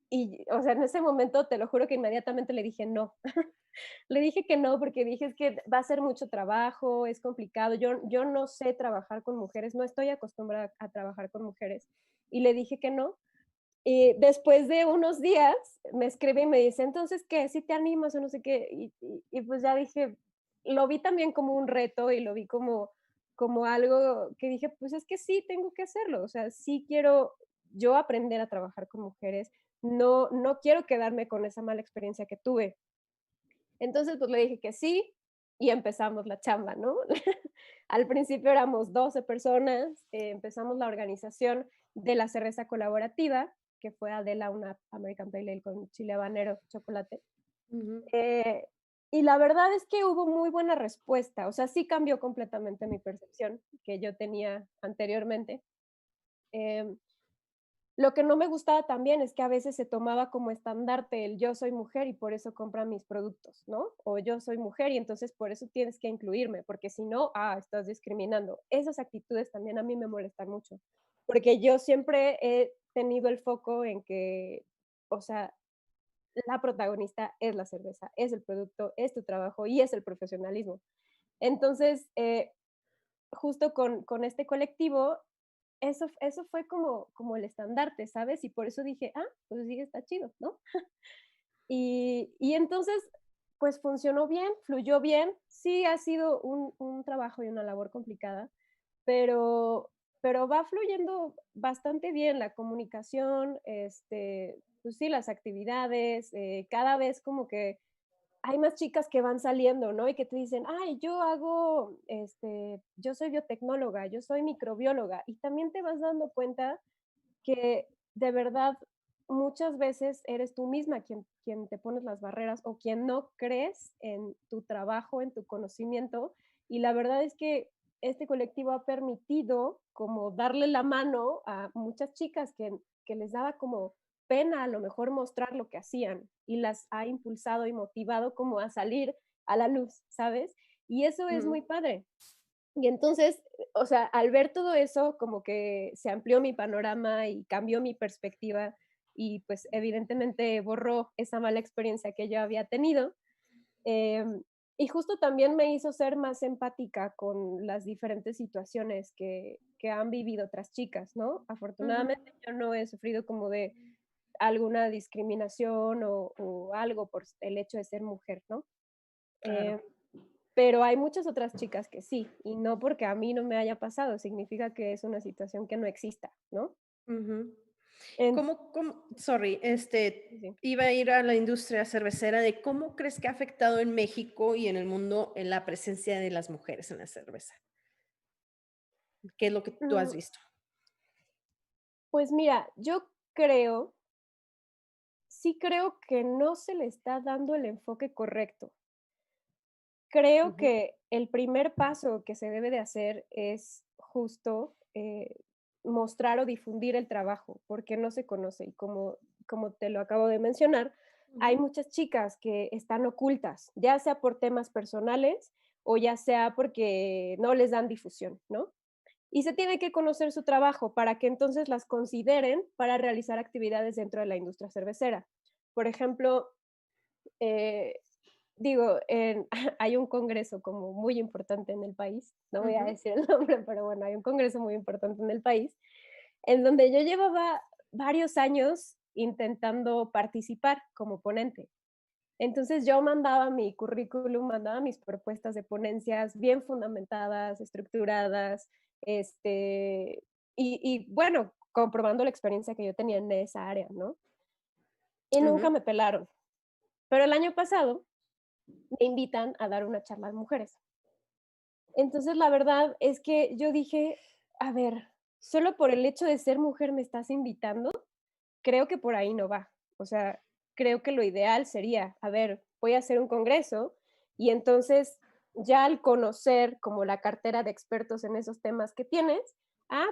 Y, o sea, en ese momento, te lo juro que inmediatamente le dije no. Le dije que no, porque dije, es que va a ser mucho trabajo, es complicado. Yo no sé trabajar con mujeres, no estoy acostumbrada a trabajar con mujeres. Y le dije que no. Y después de unos días me escribe y me dice, entonces, ¿qué? ¿Sí te animas o no sé qué? Y pues ya dije, lo vi también como un reto y lo vi como algo que dije, pues es que sí, tengo que hacerlo. O sea, sí quiero yo aprender a trabajar con mujeres. No quiero quedarme con esa mala experiencia que tuve. Entonces, pues le dije que sí y empezamos la chamba, ¿no? Al principio éramos 12 personas, empezamos la organización de la cerveza colaborativa, que fue Adela, una American Pale Ale con chile habanero, chocolate. Y la verdad es que hubo muy buena respuesta, o sea, sí cambió completamente mi percepción que yo tenía anteriormente. Lo que no me gustaba también es que a veces se tomaba como estandarte el yo soy mujer y por eso compran mis productos, ¿no? O yo soy mujer y entonces por eso tienes que incluirme, porque si no, estás discriminando. Esas actitudes también a mí me molestan mucho, porque yo siempre he tenido el foco en que, o sea, la protagonista es la cerveza, es el producto, es tu trabajo y es el profesionalismo. Entonces, justo con este colectivo, eso fue como el estandarte, ¿sabes? Y por eso dije, pues sí, está chido, ¿no? y entonces, pues funcionó bien, fluyó bien. Sí ha sido un trabajo y una labor complicada, pero va fluyendo bastante bien la comunicación, pues sí, las actividades, cada vez como que hay más chicas que van saliendo, ¿no? Y que te dicen, yo soy biotecnóloga, yo soy microbióloga. Y también te vas dando cuenta que de verdad muchas veces eres tú misma quien te pones las barreras o quien no crees en tu trabajo, en tu conocimiento. Y la verdad es que este colectivo ha permitido como darle la mano a muchas chicas que les daba como pena a lo mejor mostrar lo que hacían y las ha impulsado y motivado como a salir a la luz, ¿sabes? Y eso es muy padre. Y entonces, o sea, al ver todo eso, como que se amplió mi panorama y cambió mi perspectiva y pues evidentemente borró esa mala experiencia que yo había tenido. Y justo también me hizo ser más empática con las diferentes situaciones que han vivido otras chicas, ¿no? Afortunadamente yo no he sufrido como de alguna discriminación o algo por el hecho de ser mujer, ¿no? Claro. Pero hay muchas otras chicas que sí, y no porque a mí no me haya pasado, significa que es una situación que no exista, ¿no? Sorry, iba a ir a la industria cervecera de cómo crees que ha afectado en México y en el mundo en la presencia de las mujeres en la cerveza. ¿Qué es lo que tú has visto? Pues mira, sí creo que no se le está dando el enfoque correcto. Creo que el primer paso que se debe de hacer es justo mostrar o difundir el trabajo, porque no se conoce. Y como te lo acabo de mencionar, hay muchas chicas que están ocultas, ya sea por temas personales o ya sea porque no les dan difusión, ¿no? Y se tiene que conocer su trabajo para que entonces las consideren para realizar actividades dentro de la industria cervecera. Por ejemplo, digo, hay un congreso como muy importante en el país, no voy a decir el nombre, pero bueno, hay un congreso muy importante en el país, en donde yo llevaba varios años intentando participar como ponente. Entonces yo mandaba mi currículum, mandaba mis propuestas de ponencias bien fundamentadas, estructuradas, y bueno, comprobando la experiencia que yo tenía en esa área, ¿no? Y nunca me pelaron. Pero el año pasado me invitan a dar una charla de mujeres. Entonces la verdad es que yo dije, a ver, solo por el hecho de ser mujer me estás invitando, creo que por ahí no va. O sea, creo que lo ideal sería, a ver, voy a hacer un congreso y entonces ya al conocer como la cartera de expertos en esos temas que tienes,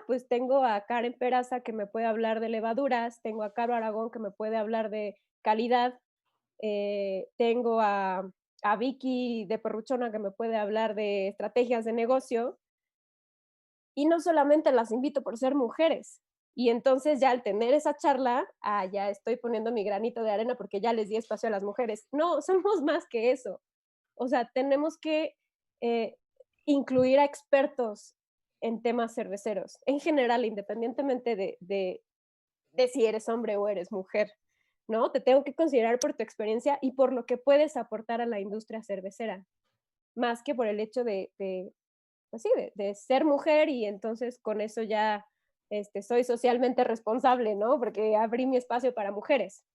pues tengo a Karen Peraza que me puede hablar de levaduras, tengo a Caro Aragón que me puede hablar de calidad, tengo a Vicky de Perruchona que me puede hablar de estrategias de negocio, y no solamente las invito por ser mujeres. Y entonces ya al tener esa charla, ya estoy poniendo mi granito de arena porque ya les di espacio a las mujeres. No, somos más que eso. O sea, tenemos que incluir a expertos en temas cerveceros, en general, independientemente de si eres hombre o eres mujer, ¿no? Te tengo que considerar por tu experiencia y por lo que puedes aportar a la industria cervecera, más que por el hecho pues sí, de ser mujer y entonces con eso ya soy socialmente responsable, ¿no? Porque abrí mi espacio para mujeres.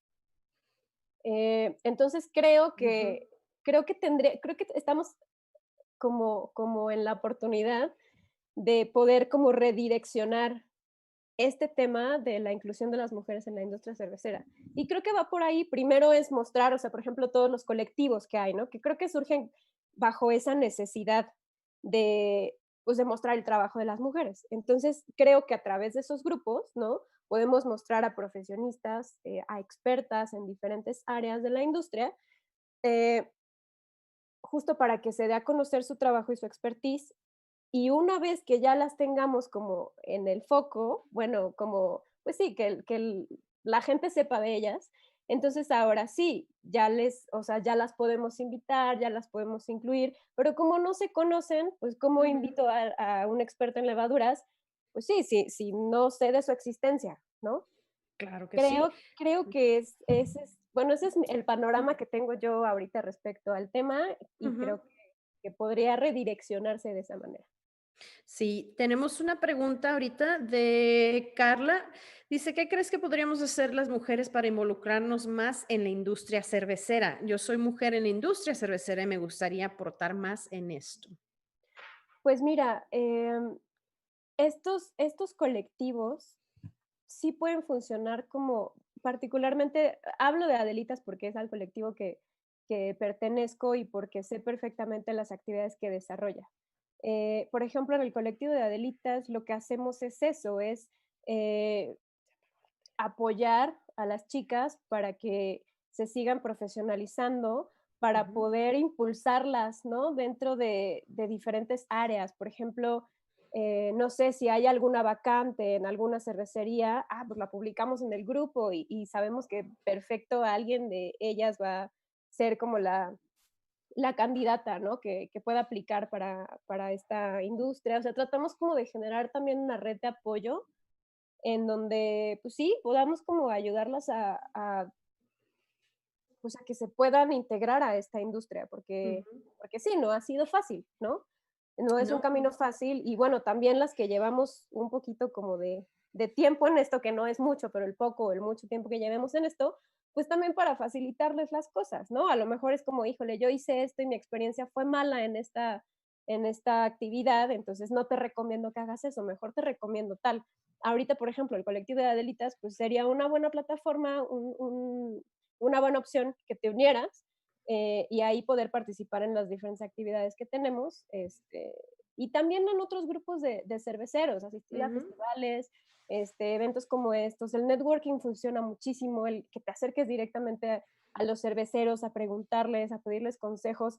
Entonces creo que estamos como en la oportunidad de poder como redireccionar este tema de la inclusión de las mujeres en la industria cervecera. Y creo que va por ahí. Primero es mostrar, o sea, por ejemplo, todos los colectivos que hay, ¿no? Que creo que surgen bajo esa necesidad de, pues, de mostrar el trabajo de las mujeres. Entonces, creo que a través de esos grupos, ¿no? Podemos mostrar a profesionistas, a expertas en diferentes áreas de la industria, justo para que se dé a conocer su trabajo y su expertise. Y una vez que ya las tengamos como en el foco, bueno, como, pues sí, la gente sepa de ellas, entonces ahora sí, o sea, ya las podemos invitar, ya las podemos incluir, pero como no se conocen, pues ¿cómo invito a un experto en levaduras? Pues sí, sí, no sé de su existencia, ¿no? Claro que sí. Creo que bueno, ese es el panorama que tengo yo ahorita respecto al tema y creo que podría redireccionarse de esa manera. Sí, tenemos una pregunta ahorita de Carla. Dice, ¿qué crees que podríamos hacer las mujeres para involucrarnos más en la industria cervecera? Yo soy mujer en la industria cervecera y me gustaría aportar más en esto. Pues mira, estos colectivos sí pueden funcionar como, particularmente, hablo de Adelitas porque es al colectivo que pertenezco y porque sé perfectamente las actividades que desarrolla. Por ejemplo, en el colectivo de Adelitas lo que hacemos es eso, es apoyar a las chicas para que se sigan profesionalizando, para poder impulsarlas, ¿no? Dentro de diferentes áreas. Por ejemplo, no sé si hay alguna vacante en alguna cervecería, pues la publicamos en el grupo y sabemos que perfecto alguien de ellas va a ser como la candidata, ¿no? Que pueda aplicar para esta industria. O sea, tratamos como de generar también una red de apoyo en donde, pues sí, podamos como ayudarlas pues a que se puedan integrar a esta industria, porque sí, no ha sido fácil, ¿no? No es un camino fácil y bueno, también las que llevamos un poquito como de tiempo en esto, que no es mucho, pero el poco o el mucho tiempo que llevemos en esto, pues también para facilitarles las cosas, ¿no? A lo mejor es como, híjole, yo hice esto y mi experiencia fue mala en esta actividad, entonces no te recomiendo que hagas eso, mejor te recomiendo tal. Ahorita, por ejemplo, el colectivo de Adelitas, pues sería una buena plataforma, una buena opción que te unieras y ahí poder participar en las diferentes actividades que tenemos, y también en otros grupos de cerveceros, asistir a festivales, eventos como estos. El networking funciona muchísimo, el que te acerques directamente a los cerveceros, a preguntarles, a pedirles consejos.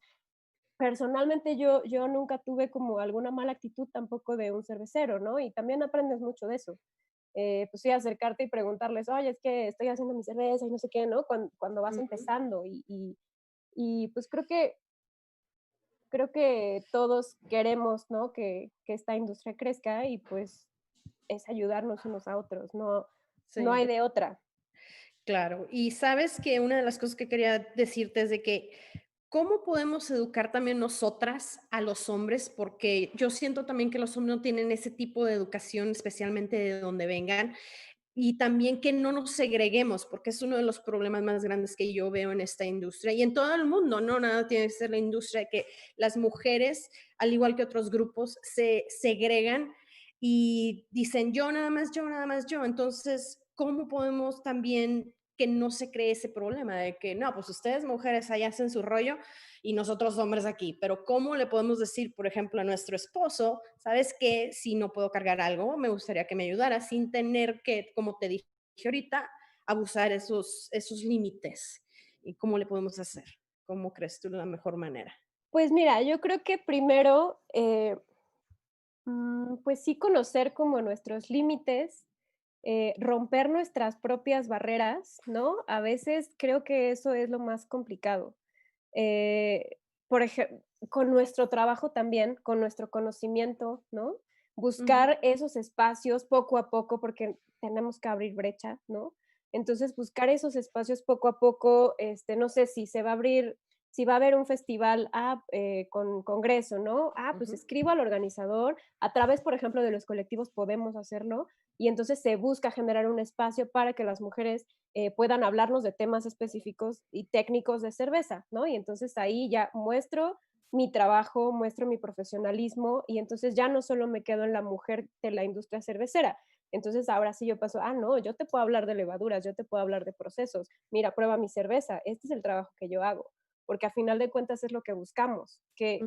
Personalmente yo nunca tuve como alguna mala actitud tampoco de un cervecero, ¿no? Y también aprendes mucho de eso. Pues sí, acercarte y preguntarles, oye, es que estoy haciendo mi cerveza y no sé qué, ¿no? Cuando vas empezando y Y pues creo que todos queremos, ¿no? Que esta industria crezca y pues es ayudarnos unos a otros, no hay de otra. Claro, y sabes que una de las cosas que quería decirte es de que ¿cómo podemos educar también nosotras a los hombres? Porque yo siento también que los hombres no tienen ese tipo de educación, especialmente de donde vengan, y también que no nos segreguemos, porque es uno de los problemas más grandes que yo veo en esta industria y en todo el mundo, no nada tiene que ser la industria, que las mujeres, al igual que otros grupos, se segregan y dicen yo nada más, yo nada más, yo. Entonces, ¿cómo podemos también que no se cree ese problema de que no, pues ustedes mujeres allá hacen su rollo y nosotros hombres aquí, pero ¿cómo le podemos decir, por ejemplo, a nuestro esposo, sabes que si no puedo cargar algo, me gustaría que me ayudara sin tener que, como te dije ahorita, abusar esos límites? ¿Y cómo le podemos hacer? ¿Cómo crees tú la mejor manera? Pues mira, yo creo que primero, pues sí conocer como nuestros límites, romper nuestras propias barreras, ¿no? A veces creo que eso es lo más complicado. Por ejemplo, con nuestro trabajo también, con nuestro conocimiento, ¿no? Buscar esos espacios poco a poco, porque tenemos que abrir brecha, ¿no? Entonces, buscar esos espacios poco a poco, no sé si se va a abrir, si va a haber un festival con congreso, ¿no? Pues escribo al organizador, a través, por ejemplo, de los colectivos podemos hacerlo, y entonces se busca generar un espacio para que las mujeres puedan hablarnos de temas específicos y técnicos de cerveza, ¿no? Y entonces ahí ya muestro mi trabajo, muestro mi profesionalismo y entonces ya no solo me quedo en la mujer de la industria cervecera. Entonces ahora sí yo paso, no, yo te puedo hablar de levaduras, yo te puedo hablar de procesos, mira, prueba mi cerveza, este es el trabajo que yo hago, porque a final de cuentas es lo que buscamos, que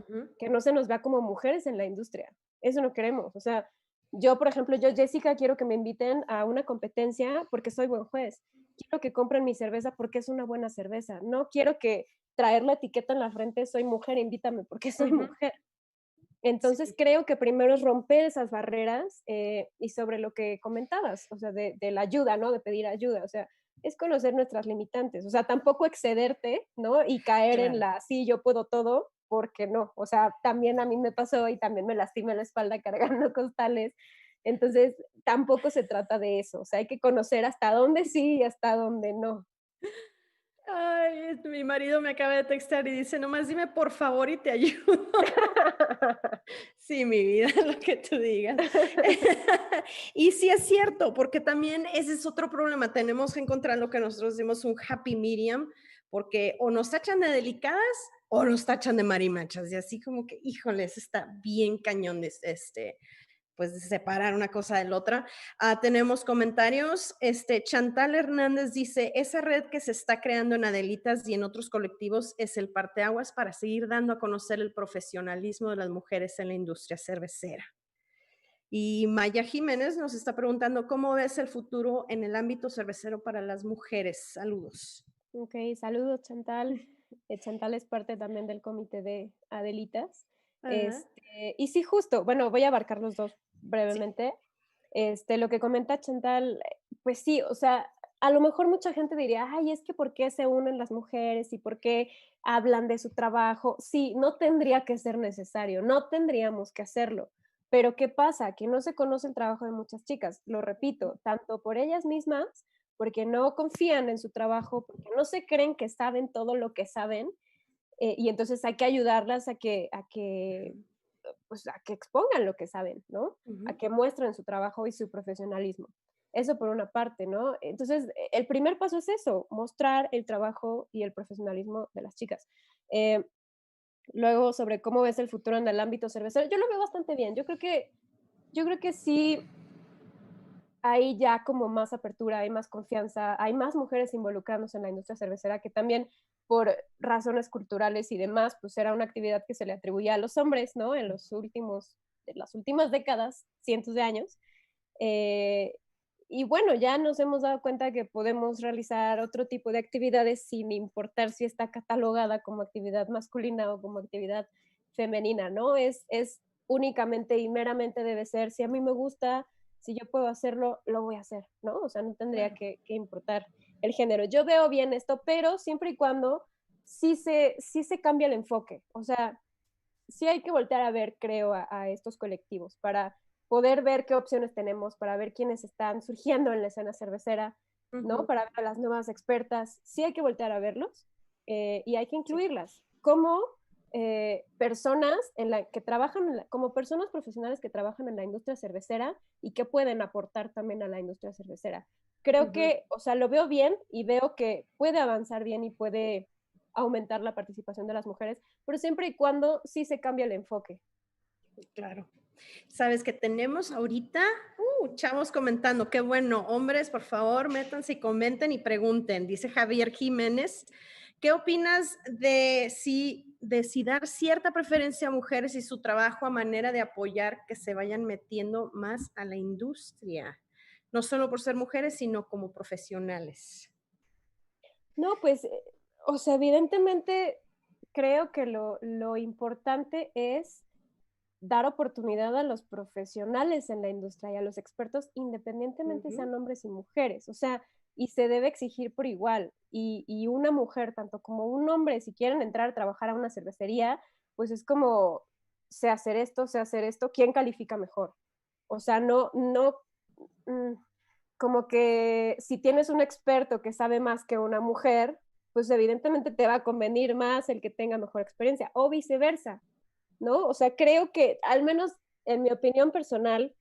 no se nos vea como mujeres en la industria, eso no queremos, o sea, yo, por ejemplo, Jessica, quiero que me inviten a una competencia porque soy buen juez. Quiero que compren mi cerveza porque es una buena cerveza. No quiero que traer la etiqueta en la frente, soy mujer, invítame porque soy mujer. Entonces creo que primero es romper esas barreras y sobre lo que comentabas, o sea, de la ayuda, ¿no? De pedir ayuda, o sea, es conocer nuestras limitantes, o sea, tampoco excederte, ¿no? Y caer en sí, yo puedo todo, porque no, o sea, también a mí me pasó y también me lastimé la espalda cargando costales, entonces tampoco se trata de eso, o sea, hay que conocer hasta dónde sí y hasta dónde no. Ay, mi marido me acaba de textar y dice, nomás dime por favor y te ayudo. Sí, mi vida, lo que tú digas. Y sí es cierto, porque también ese es otro problema. Tenemos que encontrar lo que nosotros decimos un happy medium, porque o nos tachan de delicadas o nos tachan de marimachas. Y así como que, híjoles, está bien cañón de pues de separar una cosa de la otra. Tenemos comentarios. Chantal Hernández dice, esa red que se está creando en Adelitas y en otros colectivos es el parteaguas para seguir dando a conocer el profesionalismo de las mujeres en la industria cervecera. Y Maya Jiménez nos está preguntando, ¿cómo ves el futuro en el ámbito cervecero para las mujeres? Saludos. Ok, saludos Chantal. Chantal es parte también del comité de Adelitas. Y sí, justo, bueno, voy a abarcar los dos brevemente. Sí. Lo que comenta Chantal, pues sí, o sea, a lo mejor mucha gente diría, ay, es que ¿por qué se unen las mujeres y por qué hablan de su trabajo? Sí, no tendría que ser necesario, no tendríamos que hacerlo. Pero ¿qué pasa? Que no se conoce el trabajo de muchas chicas, lo repito, tanto por ellas mismas, porque no confían en su trabajo, porque no se creen que saben todo lo que saben, y entonces hay que ayudarlas a que expongan lo que saben, ¿no? A que muestren su trabajo y su profesionalismo. Eso por una parte, ¿no? Entonces, el primer paso es eso, mostrar el trabajo y el profesionalismo de las chicas. Luego, sobre cómo ves el futuro en el ámbito cervecero, yo lo veo bastante bien. Yo creo que sí hay ya como más apertura, hay más confianza, hay más mujeres involucrándose en la industria cervecera, que también por razones culturales y demás, pues era una actividad que se le atribuía a los hombres, ¿no? En las últimas décadas, cientos de años. Y bueno, ya nos hemos dado cuenta que podemos realizar otro tipo de actividades sin importar si está catalogada como actividad masculina o como actividad femenina, ¿no? Es únicamente y meramente debe ser, si a mí me gusta, si yo puedo hacerlo, lo voy a hacer, ¿no? O sea, no tendría que importar el género. Yo veo bien esto, pero siempre y cuando sí se cambia el enfoque. O sea, sí hay que voltear a ver, creo, a estos colectivos para poder ver qué opciones tenemos, para ver quiénes están surgiendo en la escena cervecera, ¿no? Para ver a las nuevas expertas. Sí hay que voltear a verlos y hay que incluirlas como personas que trabajan, como personas profesionales que trabajan en la industria cervecera y que pueden aportar también a la industria cervecera. Creo que, o sea, lo veo bien y veo que puede avanzar bien y puede aumentar la participación de las mujeres, pero siempre y cuando sí se cambia el enfoque. Claro. Sabes que tenemos ahorita chavos comentando, qué bueno, hombres, por favor, métanse y comenten y pregunten. Dice Javier Jiménez, ¿qué opinas de si dar cierta preferencia a mujeres y su trabajo a manera de apoyar que se vayan metiendo más a la industria? No solo por ser mujeres, sino como profesionales. No, pues, o sea, evidentemente creo que lo importante es dar oportunidad a los profesionales en la industria y a los expertos, independientemente sean hombres y mujeres. O sea, y se debe exigir por igual. Y una mujer, tanto como un hombre, si quieren entrar a trabajar a una cervecería, pues es como, sé hacer esto, ¿quién califica mejor? O sea, como que si tienes un experto que sabe más que una mujer, pues evidentemente te va a convenir más el que tenga mejor experiencia, o viceversa, ¿no? O sea, creo que, al menos en mi opinión personal,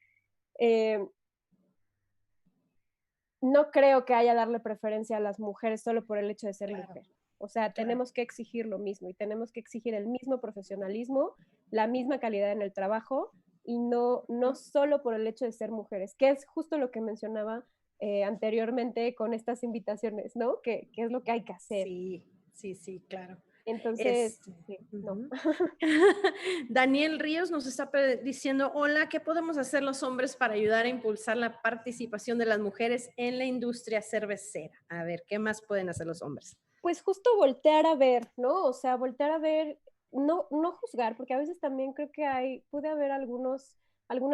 no creo que haya darle preferencia a las mujeres solo por el hecho de ser mujer. O sea, tenemos que exigir lo mismo y tenemos que exigir el mismo profesionalismo, la misma calidad en el trabajo y no solo por el hecho de ser mujeres, que es justo lo que mencionaba anteriormente con estas invitaciones, ¿no? Que es lo que hay que hacer. Sí, claro. Entonces, sí, no. Daniel Ríos nos está diciendo, hola, ¿qué podemos hacer los hombres para ayudar a impulsar la participación de las mujeres en la industria cervecera? A ver, ¿qué más pueden hacer los hombres? Pues justo voltear a ver, ¿no? O sea, voltear a ver, no juzgar, porque a veces también creo que puede haber algunas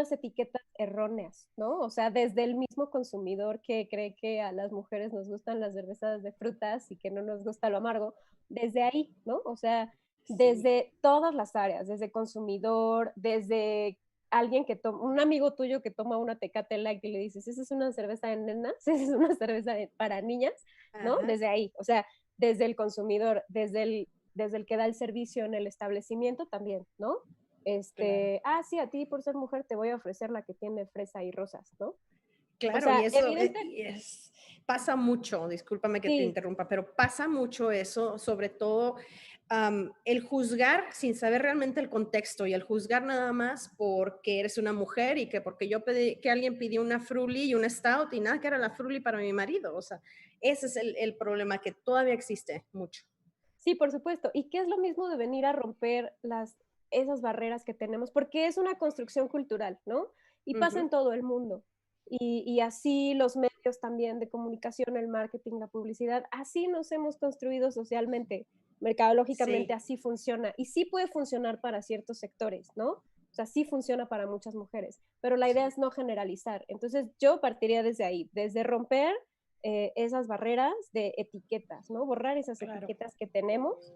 etiquetas erróneas, ¿no? O sea, desde el mismo consumidor que cree que a las mujeres nos gustan las cervezas de frutas y que no nos gusta lo amargo, desde ahí, ¿no? O sea, desde todas las áreas, desde consumidor, desde alguien un amigo tuyo que toma una Tecate Light y le dices, ¿esa es una cerveza de nenas? ¿Esa es una cerveza para niñas? ¿No? Desde ahí, o sea, desde el consumidor, desde el que da el servicio en el establecimiento también, ¿no? Sí, a ti por ser mujer te voy a ofrecer la que tiene fresa y rosas, ¿no? Claro, o sea, y eso pasa mucho, discúlpame que te interrumpa, pero pasa mucho eso, sobre todo el juzgar sin saber realmente el contexto y el juzgar nada más porque eres una mujer y que porque yo pedí que alguien pidió una Fruli y una Stout y nada que era la Fruli para mi marido, o sea, ese es el problema que todavía existe mucho. Sí, por supuesto, y que es lo mismo de venir a romper esas barreras que tenemos, porque es una construcción cultural, ¿no? Y pasa en todo el mundo. Y así los medios también de comunicación, el marketing, la publicidad, así nos hemos construido socialmente, mercadológicamente, así funciona. Y sí puede funcionar para ciertos sectores, ¿no? O sea, sí funciona para muchas mujeres, pero la idea es no generalizar. Entonces yo partiría desde ahí, desde romper esas barreras de etiquetas, ¿no? Borrar esas etiquetas que tenemos.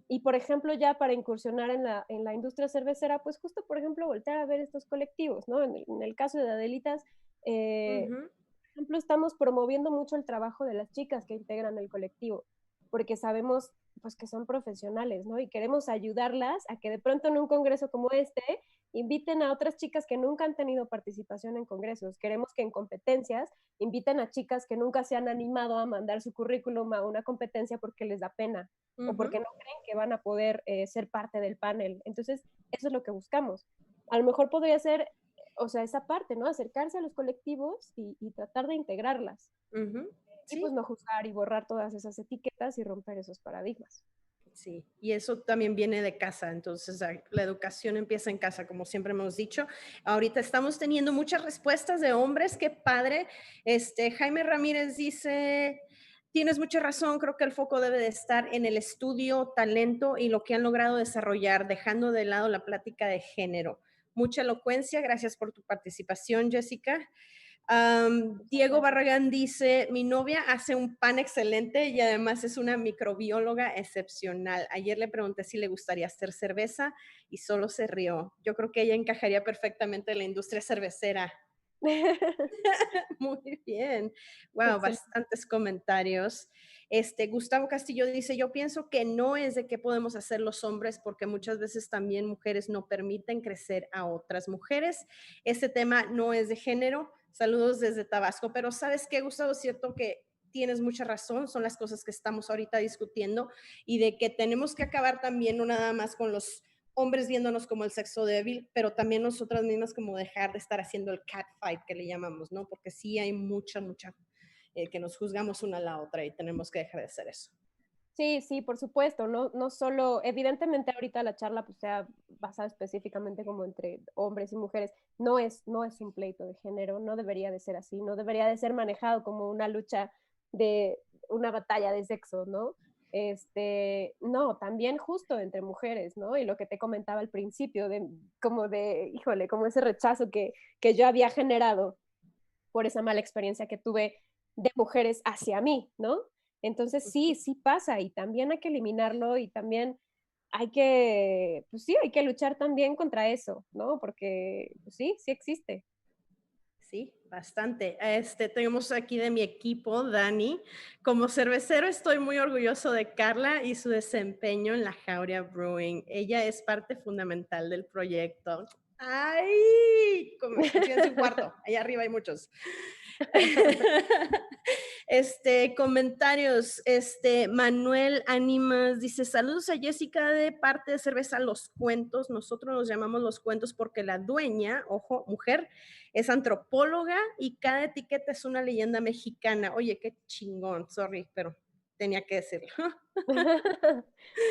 Y, por ejemplo, ya para incursionar en la industria cervecera, pues justo, por ejemplo, voltear a ver estos colectivos, ¿no? En el caso de Adelitas, por ejemplo, estamos promoviendo mucho el trabajo de las chicas que integran el colectivo, porque sabemos pues que son profesionales, ¿no? Y queremos ayudarlas a que de pronto en un congreso como este inviten a otras chicas que nunca han tenido participación en congresos. Queremos que en competencias inviten a chicas que nunca se han animado a mandar su currículum a una competencia porque les da pena o porque no creen que van a poder ser parte del panel. Entonces, eso es lo que buscamos. A lo mejor podría ser, o sea, esa parte, ¿no? Acercarse a los colectivos y tratar de integrarlas. Y pues no juzgar y borrar todas esas etiquetas y romper esos paradigmas. Sí, y eso también viene de casa, entonces la educación empieza en casa, como siempre hemos dicho. Ahorita estamos teniendo muchas respuestas de hombres, qué padre. Jaime Ramírez dice, tienes mucha razón, creo que el foco debe de estar en el estudio, talento y lo que han logrado desarrollar, dejando de lado la plática de género. Mucha elocuencia, gracias por tu participación, Jessica. Diego Barragán dice, mi novia hace un pan excelente y además es una microbióloga excepcional. Ayer le pregunté si le gustaría hacer cerveza y solo se rió. Yo creo que ella encajaría perfectamente en la industria cervecera. Muy bien. Wow, bastantes comentarios. Gustavo Castillo dice, yo pienso que no es de qué podemos hacer los hombres porque muchas veces también mujeres no permiten crecer a otras mujeres. Este tema no es de género. Saludos desde Tabasco, pero ¿sabes qué, Gustavo? Es cierto que tienes mucha razón, son las cosas que estamos ahorita discutiendo y de que tenemos que acabar también no nada más con los hombres viéndonos como el sexo débil, pero también nosotras mismas como dejar de estar haciendo el catfight que le llamamos, ¿no? Porque sí hay mucha, que nos juzgamos una a la otra y tenemos que dejar de hacer eso. Sí, sí, por supuesto, no solo, evidentemente ahorita la charla pues sea basada específicamente como entre hombres y mujeres, no es un pleito de género, no debería de ser así, no debería de ser manejado como una lucha de una batalla de sexo, ¿no? No, también justo entre mujeres, ¿no? Y lo que te comentaba al principio, híjole, como ese rechazo que yo había generado por esa mala experiencia que tuve de mujeres hacia mí, ¿no? Entonces sí pasa y también hay que eliminarlo y también hay que, pues sí, hay que luchar también contra eso, ¿no? Porque pues sí existe. Sí, bastante. Tenemos aquí de mi equipo, Dani. Como cervecero estoy muy orgulloso de Carla y su desempeño en la Jauria Brewing. Ella es parte fundamental del proyecto. ¡Ay! Consíguense un cuarto. Allá arriba hay muchos. Comentarios. Manuel Ánimas dice, saludos a Jessica de parte de Cerveza Los Cuentos. Nosotros nos llamamos Los Cuentos porque la dueña, ojo, mujer, es antropóloga y cada etiqueta es una leyenda mexicana. Oye, qué chingón, sorry, pero tenía que decirlo.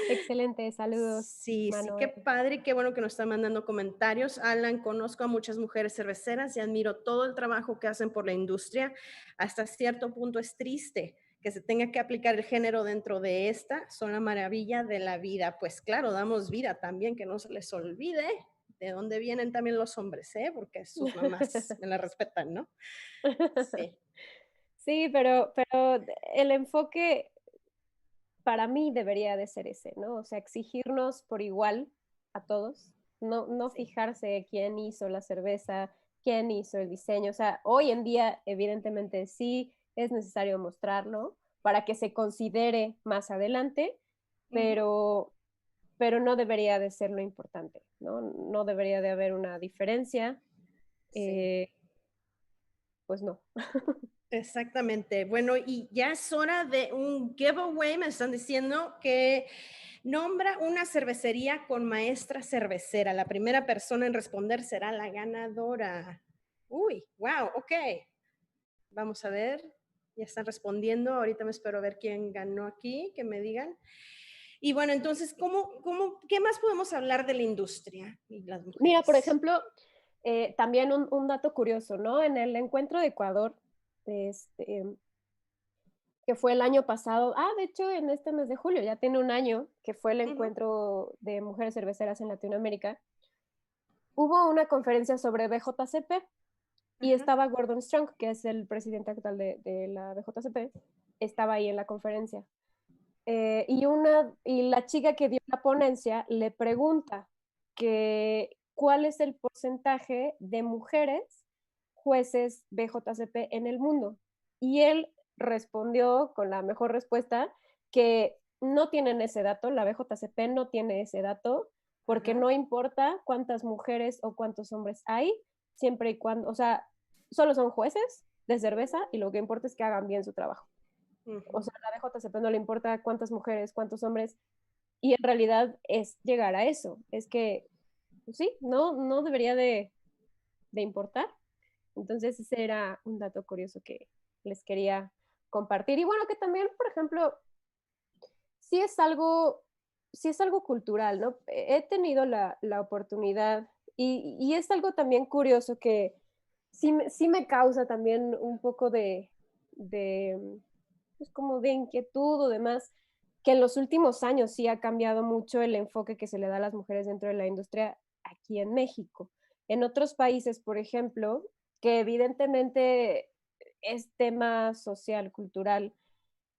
Excelente, saludos. Sí, Manuel. qué padre y qué bueno que nos están mandando comentarios. Alan, conozco a muchas mujeres cerveceras y admiro todo el trabajo que hacen por la industria. Hasta cierto punto es triste que se tenga que aplicar el género dentro de esta. Son la maravilla de la vida. Pues claro, damos vida también, que no se les olvide de dónde vienen también los hombres, porque sus mamás me la respetan, ¿no? Sí. Sí, pero el enfoque para mí debería de ser ese, ¿no? O sea, exigirnos por igual a todos, no fijarse quién hizo la cerveza, quién hizo el diseño. O sea, hoy en día, evidentemente, sí es necesario mostrarlo para que se considere más adelante, pero no debería de ser lo importante, ¿no? No debería de haber una diferencia. Pues no. Exactamente. Bueno, y ya es hora de un giveaway. Me están diciendo que nombra una cervecería con maestra cervecera. La primera persona en responder será la ganadora. Uy, wow, ok. Vamos a ver. Ya están respondiendo. Ahorita me espero a ver quién ganó aquí, que me digan. Y bueno, entonces, ¿qué más podemos hablar de la industria y las mujeres? Mira, por ejemplo, también un dato curioso, ¿no? En el encuentro de Ecuador, que fue el año pasado, de hecho en este mes de julio, ya tiene un año, que fue el encuentro de mujeres cerveceras en Latinoamérica, hubo una conferencia sobre BJCP y estaba Gordon Strong, que es el presidente actual de la BJCP, estaba ahí en la conferencia. Y la chica que dio la ponencia le pregunta cuál es el porcentaje de mujeres jueces BJCP en el mundo. Y él respondió con la mejor respuesta que no tienen ese dato, la BJCP no tiene ese dato, porque no importa cuántas mujeres o cuántos hombres hay, siempre y cuando, o sea, solo son jueces de cerveza y lo que importa es que hagan bien su trabajo. O sea, a la BJCP no le importa cuántas mujeres, cuántos hombres, y en realidad es llegar a eso, es que, pues sí, no debería de importar. Entonces ese era un dato curioso que les quería compartir. Y bueno, que también, por ejemplo, sí es algo cultural, ¿no? He tenido la oportunidad y es algo también curioso que sí me causa también un poco de pues como de inquietud o demás, que en los últimos años sí ha cambiado mucho el enfoque que se le da a las mujeres dentro de la industria aquí en México. En otros países, por ejemplo, que evidentemente es tema social, cultural,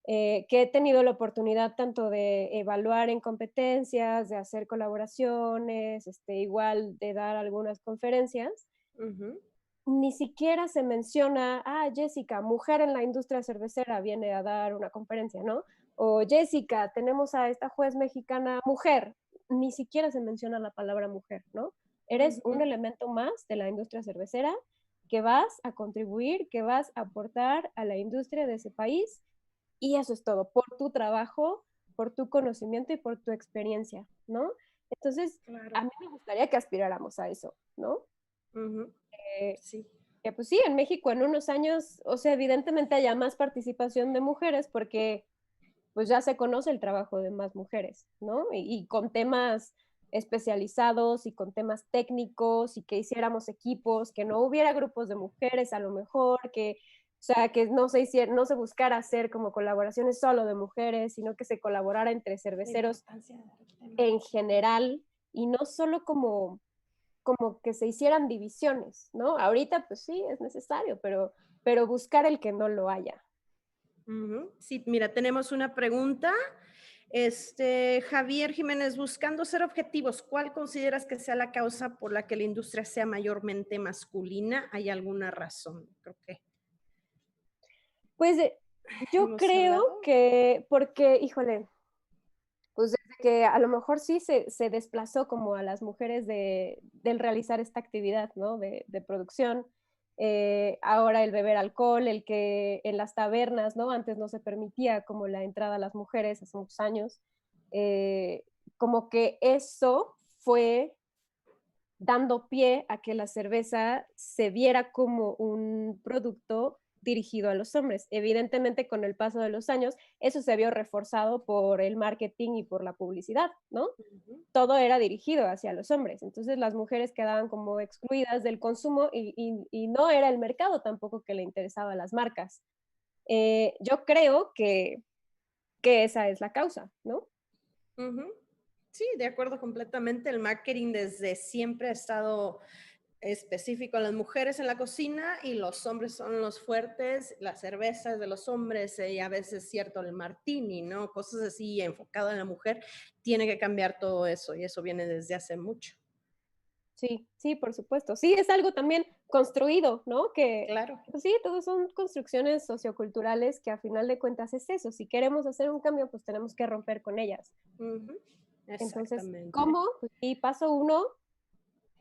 que he tenido la oportunidad tanto de evaluar en competencias, de hacer colaboraciones, igual de dar algunas conferencias. Ni siquiera se menciona, Jessica, mujer en la industria cervecera, viene a dar una conferencia, ¿no? O Jessica, tenemos a esta juez mexicana mujer. Ni siquiera se menciona la palabra mujer, ¿no? Eres un elemento más de la industria cervecera que vas a contribuir, que vas a aportar a la industria de ese país, y eso es todo, por tu trabajo, por tu conocimiento y por tu experiencia, ¿no? Entonces, a mí me gustaría que aspiráramos a eso, ¿no? Sí. Que pues sí, en México en unos años, o sea, evidentemente haya más participación de mujeres porque pues ya se conoce el trabajo de más mujeres, ¿no? Y con temas especializados y con temas técnicos, y que hiciéramos equipos, que no hubiera grupos de mujeres a lo mejor, que, o sea, que no se buscara hacer como colaboraciones solo de mujeres, sino que se colaborara entre cerveceros en general, y no solo como que se hicieran divisiones, ¿no? Ahorita pues sí, es necesario, pero buscar el que no lo haya. Sí, mira, tenemos una pregunta. Javier Jiménez, buscando ser objetivos, ¿cuál consideras que sea la causa por la que la industria sea mayormente masculina? ¿Hay alguna razón? Creo que... Pues yo creo que, porque, híjole, pues desde que a lo mejor sí se desplazó como a las mujeres del realizar esta actividad, ¿no? De producción. Ahora el beber alcohol, el que en las tabernas, ¿no? Antes no se permitía como la entrada a las mujeres hace muchos años. Como que eso fue dando pie a que la cerveza se viera como un producto dirigido a los hombres. Evidentemente, con el paso de los años, eso se vio reforzado por el marketing y por la publicidad, ¿no? Todo era dirigido hacia los hombres. Entonces, las mujeres quedaban como excluidas del consumo y no era el mercado tampoco que le interesaba a las marcas. Yo creo que esa es la causa, ¿no? Sí, de acuerdo completamente. El marketing desde siempre ha estado específico a las mujeres en la cocina y los hombres son los fuertes, la cerveza es de los hombres y a veces cierto el martini, ¿no? Cosas así enfocado en la mujer. Tiene que cambiar todo eso y eso viene desde hace mucho. Sí, sí, por supuesto. Sí, es algo también construido, ¿no? Que, claro. Pues sí, todos son construcciones socioculturales que a final de cuentas es eso. Si queremos hacer un cambio, pues tenemos que romper con ellas. Entonces, ¿cómo? Pues, y paso uno,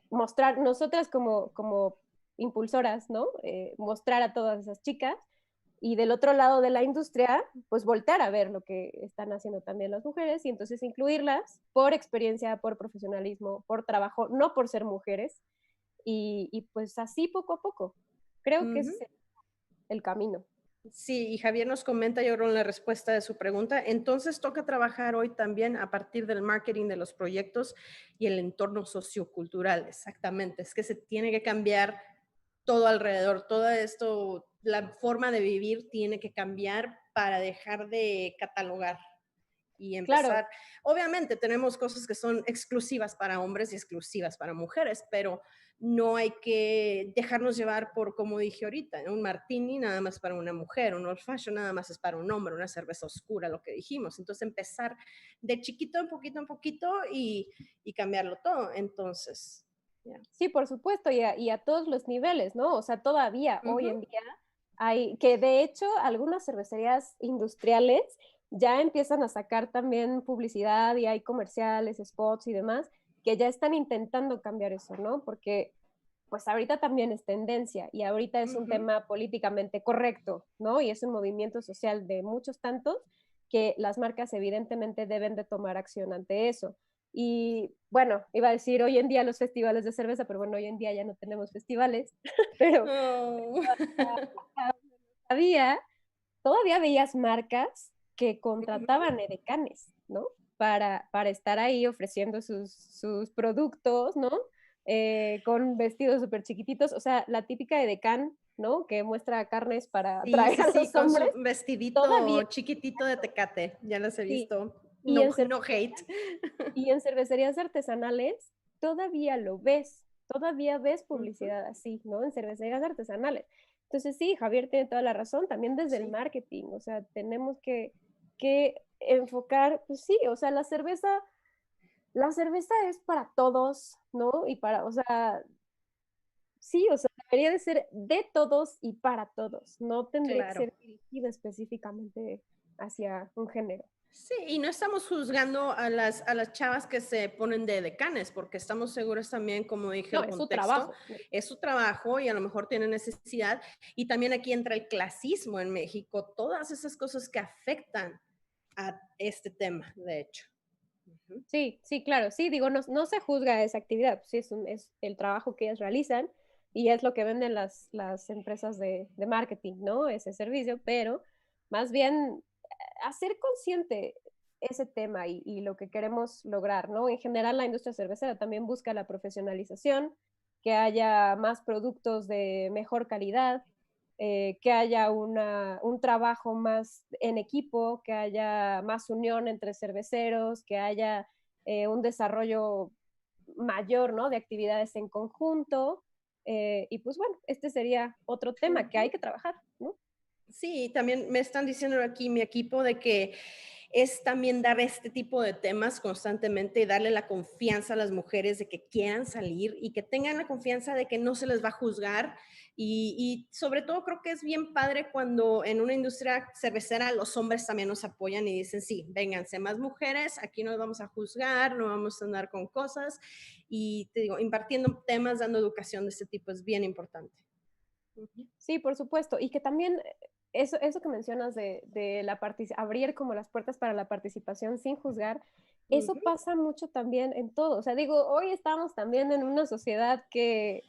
mostrar, nosotras como impulsoras, ¿no? Mostrar a todas esas chicas, y del otro lado de la industria, pues voltear a ver lo que están haciendo también las mujeres y entonces incluirlas por experiencia, por profesionalismo, por trabajo, no por ser mujeres, y pues así poco a poco. Creo que ese es el camino. Sí, y Javier nos comenta, yo creo, en la respuesta de su pregunta, entonces toca trabajar hoy también a partir del marketing de los proyectos y el entorno sociocultural, exactamente, es que se tiene que cambiar todo alrededor, todo esto, la forma de vivir tiene que cambiar para dejar de catalogar y empezar. Claro. Obviamente tenemos cosas que son exclusivas para hombres y exclusivas para mujeres, pero no hay que dejarnos llevar por, como dije ahorita, un martini nada más para una mujer, un old fashion nada más es para un hombre, una cerveza oscura, lo que dijimos. Entonces empezar de chiquito en poquito y cambiarlo todo. Entonces, yeah. Sí, por supuesto, y a todos los niveles, ¿no? O sea, todavía hoy en día hay, que de hecho algunas cervecerías industriales ya empiezan a sacar también publicidad y hay comerciales, spots y demás, que ya están intentando cambiar eso, ¿no? Porque pues ahorita también es tendencia y ahorita es un tema políticamente correcto, ¿no? Y es un movimiento social de muchos tantos que las marcas evidentemente deben de tomar acción ante eso. Y bueno, iba a decir hoy en día los festivales de cerveza, pero bueno, hoy en día ya no tenemos festivales, pero todavía veías marcas que contrataban edecanes, ¿no? Para estar ahí ofreciendo sus productos, ¿no? Con vestidos súper chiquititos, o sea, la típica edecán, ¿no? Que muestra carnes para traer a los con hombres. su vestidito chiquitito de Tecate, ya los he visto. Y no hate. Y en cervecerías artesanales todavía lo ves, todavía ves publicidad así, ¿no? En cervecerías artesanales. Entonces sí, Javier tiene toda la razón, también desde el marketing, o sea, tenemos que enfocar, pues sí, o sea, la cerveza es para todos, ¿no? Y para, o sea, sí, o sea, debería de ser de todos y para todos, no tendría que Claro. ser dirigida específicamente hacia un género. Sí, y no estamos juzgando a las chavas que se ponen de decanes, porque estamos seguros también, como dije, No, el es su contexto, trabajo. es su trabajo y a lo mejor tiene necesidad. Y también aquí entra el clasismo en México, todas esas cosas que afectan a este tema, de hecho. Sí, sí, claro, sí, digo, no se juzga esa actividad, pues sí, es el trabajo que ellas realizan y es lo que venden las empresas de marketing, ¿no? Ese servicio, pero más bien hacer consciente ese tema y lo que queremos lograr, ¿no? En general, la industria cervecera también busca la profesionalización, que haya más productos de mejor calidad, que haya un trabajo más en equipo, que haya más unión entre cerveceros, que haya un desarrollo mayor, ¿no? De actividades en conjunto. Y pues bueno, este sería otro tema que hay que trabajar, ¿no? Sí, también me están diciendo aquí mi equipo de que es también dar este tipo de temas constantemente y darle la confianza a las mujeres de que quieran salir y que tengan la confianza de que no se les va a juzgar. Y sobre todo creo que es bien padre cuando en una industria cervecera los hombres también nos apoyan y dicen, sí, vénganse más mujeres, aquí no vamos a juzgar, no vamos a andar con cosas. Y te digo, impartiendo temas, dando educación de este tipo es bien importante. Sí, por supuesto. Y que también eso que mencionas de abrir como las puertas para la participación sin juzgar, eso pasa mucho también en todo. O sea, digo, hoy estamos también en una sociedad que,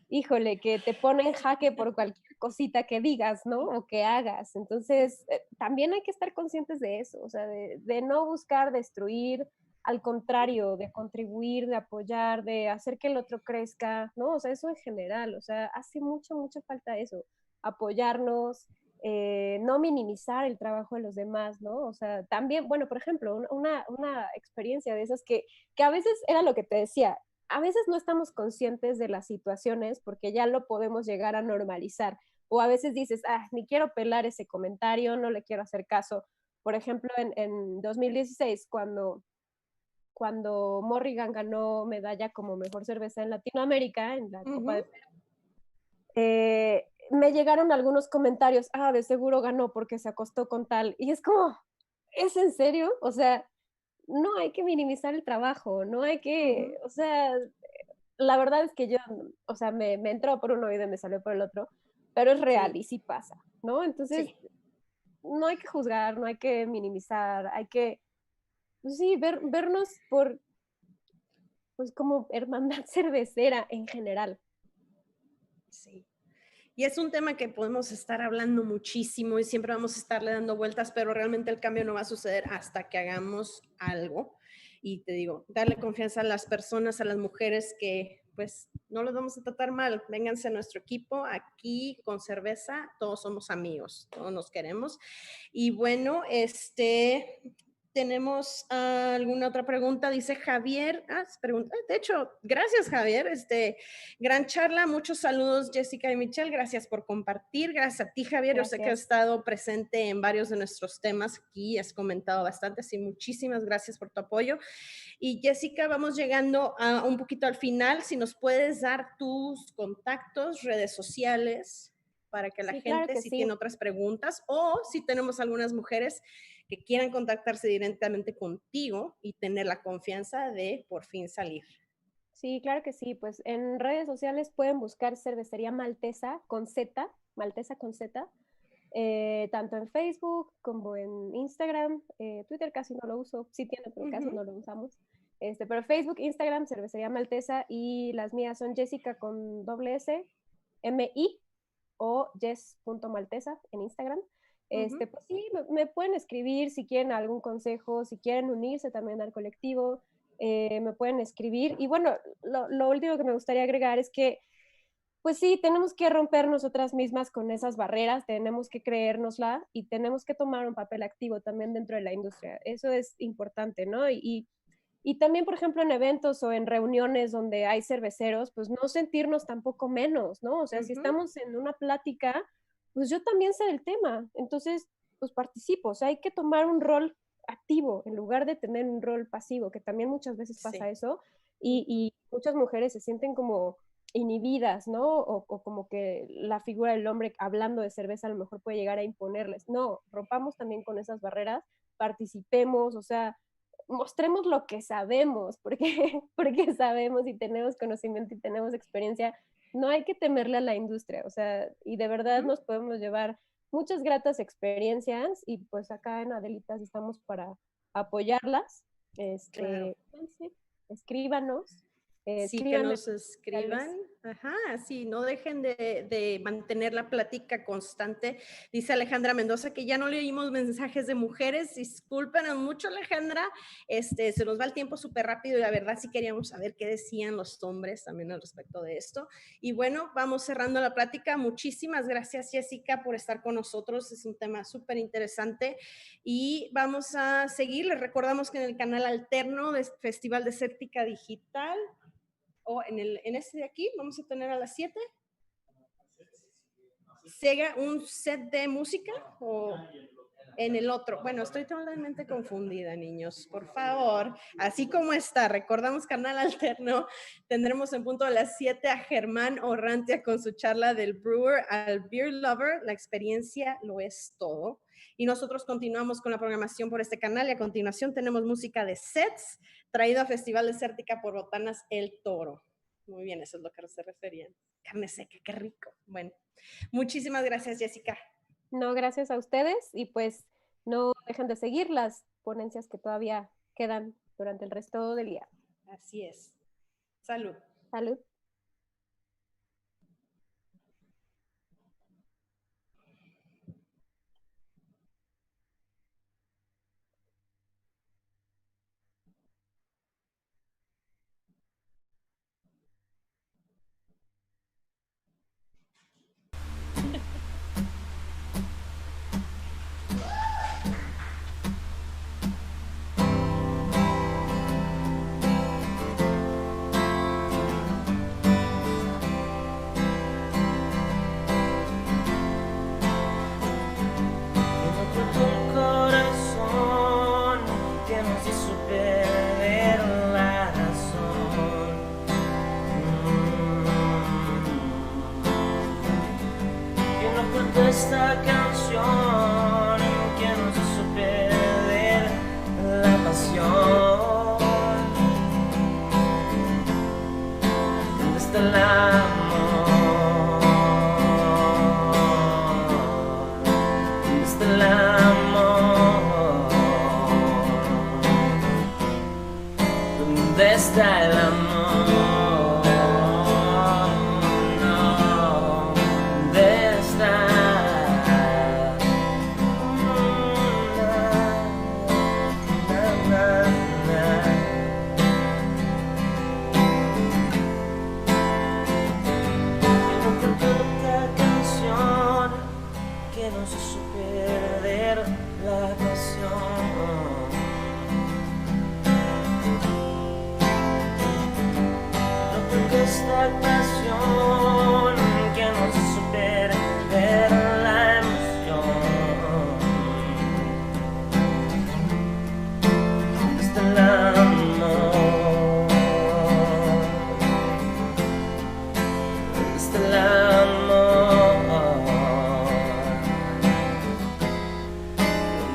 híjole, que te pone en jaque por cualquier cosita que digas, ¿no? O que hagas. Entonces, también hay que estar conscientes de eso, o sea, de no buscar destruir, al contrario, de contribuir, de apoyar, de hacer que el otro crezca, ¿no? O sea, eso en general, o sea, hace mucho, mucha falta eso, apoyarnos, no minimizar el trabajo de los demás, ¿no? O sea, también, bueno, por ejemplo, una experiencia de esas que a veces era lo que te decía, a veces no estamos conscientes de las situaciones porque ya lo podemos llegar a normalizar, o a veces dices, ni quiero pelar ese comentario, no le quiero hacer caso. Por ejemplo, en 2016, cuando Morrigan ganó medalla como mejor cerveza en Latinoamérica, en la Copa de Perú, me llegaron algunos comentarios, de seguro ganó porque se acostó con tal, y es como, ¿es en serio? O sea, no hay que minimizar el trabajo, no hay que, o sea, la verdad es que yo, o sea, me entró por un oído y me salió por el otro, pero es real y sí pasa, ¿no? Entonces, no hay que juzgar, no hay que minimizar, hay que, pues sí, vernos por, pues como hermandad cervecera en general. Sí. Y es un tema que podemos estar hablando muchísimo y siempre vamos a estarle dando vueltas, pero realmente el cambio no va a suceder hasta que hagamos algo. Y te digo, darle confianza a las personas, a las mujeres que pues no los vamos a tratar mal. Vénganse a nuestro equipo, aquí con cerveza, todos somos amigos, todos nos queremos. Y bueno, ¿tenemos alguna otra pregunta? Dice Javier. De hecho, gracias Javier. Gran charla, muchos saludos Jessica y Michelle. Gracias por compartir. Gracias a ti Javier. Gracias. Yo sé que has estado presente en varios de nuestros temas aquí, has comentado bastante, así muchísimas gracias por tu apoyo. Y Jessica, vamos llegando a un poquito al final. Si nos puedes dar tus contactos, redes sociales, para que la gente, claro que si sí. tiene otras preguntas o si tenemos algunas mujeres que quieran contactarse directamente contigo y tener la confianza de por fin salir. Sí, claro que sí. Pues en redes sociales pueden buscar Cervecería Malteza con Z, Malteza con Z, tanto en Facebook como en Instagram. Twitter casi no lo uso, sí tiene, pero casi no lo usamos. Pero Facebook, Instagram, Cervecería Malteza, y las mías son Jessica con doble S, M-I, o jess.malteza en Instagram. Pues sí, me pueden escribir si quieren algún consejo, si quieren unirse también al colectivo, me pueden escribir. Y bueno, lo último que me gustaría agregar es que, pues sí, tenemos que romper nosotras mismas con esas barreras, tenemos que creérnosla y tenemos que tomar un papel activo también dentro de la industria. Eso es importante, ¿no? Y Y también, por ejemplo, en eventos o en reuniones donde hay cerveceros, pues no sentirnos tampoco menos, ¿no? O sea, si estamos en una plática, pues yo también sé del tema, entonces, pues participo. O sea, hay que tomar un rol activo en lugar de tener un rol pasivo, que también muchas veces pasa eso, y muchas mujeres se sienten como inhibidas, ¿no? O como que la figura del hombre hablando de cerveza a lo mejor puede llegar a imponerles. No, rompamos también con esas barreras, participemos, o sea, mostremos lo que sabemos, porque sabemos y tenemos conocimiento y tenemos experiencia. No hay que temerle a la industria, o sea, y de verdad nos podemos llevar muchas gratas experiencias y pues acá en Adelitas estamos para apoyarlas. Claro. Escríbanos. Sí, que nos escriban. Ajá, sí, no dejen de mantener la plática constante. Dice Alejandra Mendoza que ya no leímos mensajes de mujeres. Discúlpenos mucho, Alejandra. Se nos va el tiempo súper rápido y la verdad sí queríamos saber qué decían los hombres también al respecto de esto. Y bueno, vamos cerrando la plática. Muchísimas gracias, Jessica, por estar con nosotros. Es un tema súper interesante y vamos a seguir. Les recordamos que en el canal alterno de Festival Desértica Digital o en este de aquí, vamos a tener a las 7. ¿Sega un set de música o en el otro? Bueno, estoy totalmente confundida, niños. Por favor, así como está, recordamos canal alterno, tendremos en punto a las 7 a Germán Orrantia con su charla del brewer al beer lover. La experiencia lo es todo. Y nosotros continuamos con la programación por este canal y a continuación tenemos música de sets traído a Festival Desértica por Botanas El Toro. Muy bien, eso es lo que se referían. Carne seca, qué rico. Bueno, muchísimas gracias, Jessica. No, gracias a ustedes y pues no dejen de seguir las ponencias que todavía quedan durante el resto del día. Así es. Salud. Salud. Esta canción que nos hizo perder la pasión. ¿Dónde está el amor? ¿Dónde está el amor?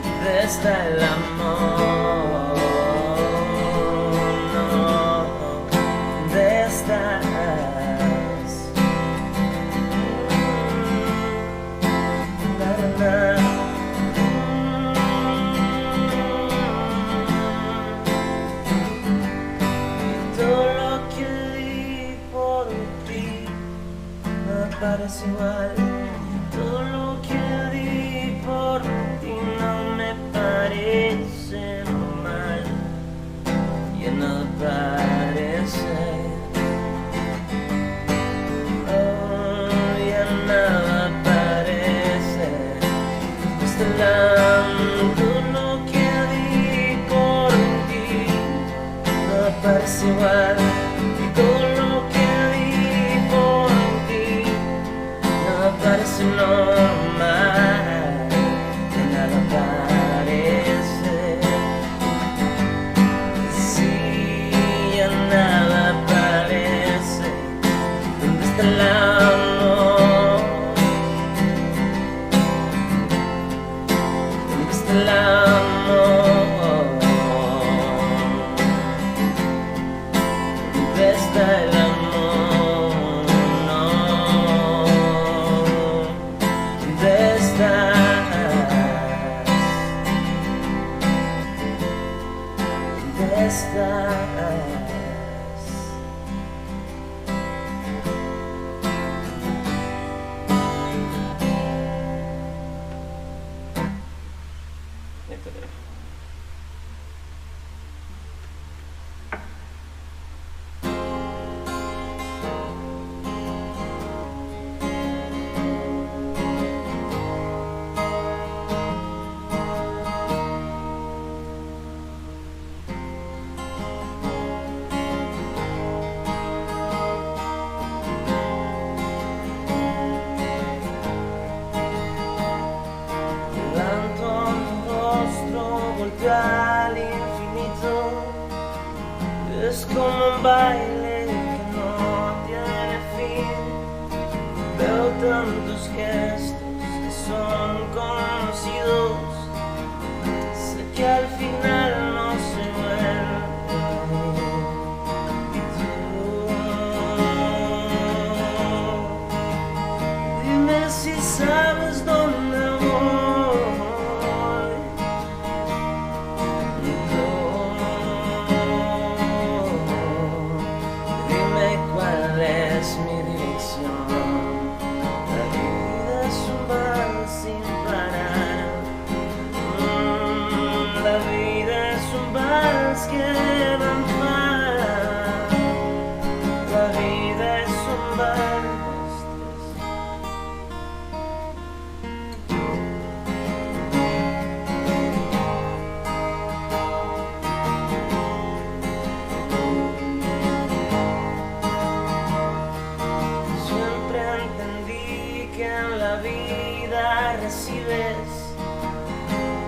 ¿Dónde está el amor? Igual, todo lo que di por ti no me parece normal, ya nada parece, oh, ya nada parece, todo lo que di por ti parece igual y todo lo que vi por ti nada parece normal, de nada parece, sí, ya nada parece. ¿Dónde está el amor? ¿Dónde está el amor? ¿Dónde está el amor? No. ¿Dónde estás? ¿Dónde estás? Levanto mi rostro, volteo al infinito. Es como un baile que no tiene fin. Veo tantos gestos que son conocidos. Sé que al final no se vuelve a ir. Y tú, dime si sabes dónde voy. Dime cuál es mi dirección. La vida es un vals sin parar. La vida es un vals que va en par. La vida es un vals. Siempre entendí que en la vida recibes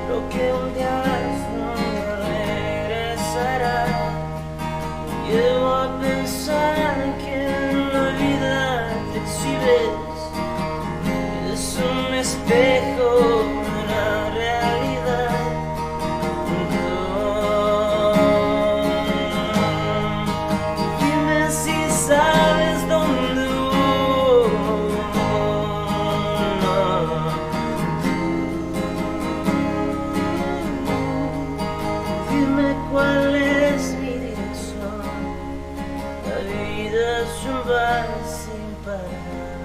lo que un día no regresará. Llevo a pensar que en la vida te exhibes. Es un espejo de la realidad. Dime si sabes dónde voy. Dime cuál es mi dirección. La vida es un vals sin parar.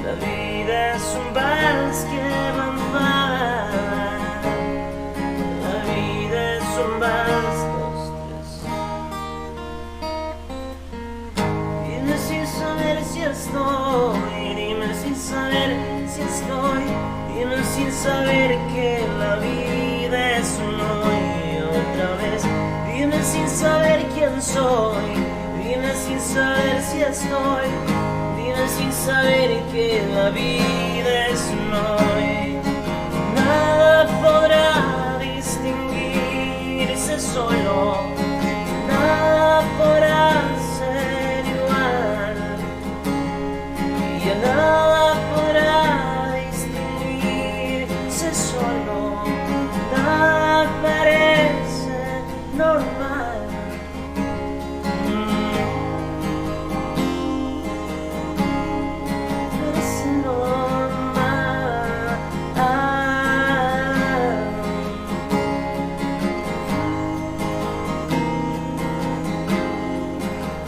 La vida es un vals que va en par. La vida es un vals, dos, tres. Dime sin saber si estoy. Dime sin saber si estoy. Dime sin saber que la vida es una y otra vez. Dime sin saber quién soy. Dime sin saber si estoy. Dime sin saber que la vida es un hoy. Nada podrá distinguirse solo. Nada podrá ser igual. Y ya nada podrá distinguirse solo. Nada parece normal. Parece normal.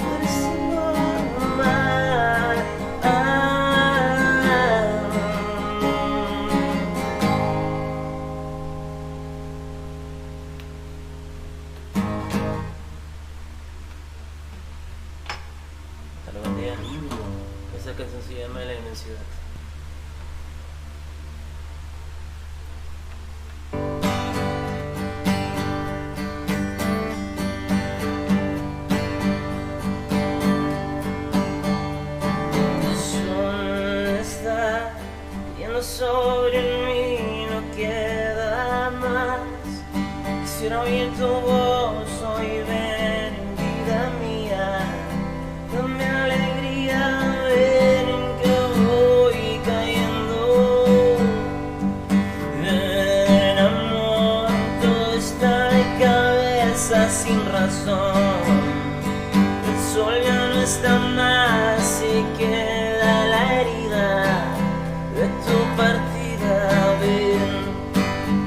Parece normal. Hasta luego, buen día. Esa canción se llama La Inmensidad. Quisiera oír tu voz, hoy ven, vida mía, dame alegría, ven que voy cayendo. Ven amor, todo está de cabeza sin razón. El sol ya no está más y queda la herida de tu partida, ven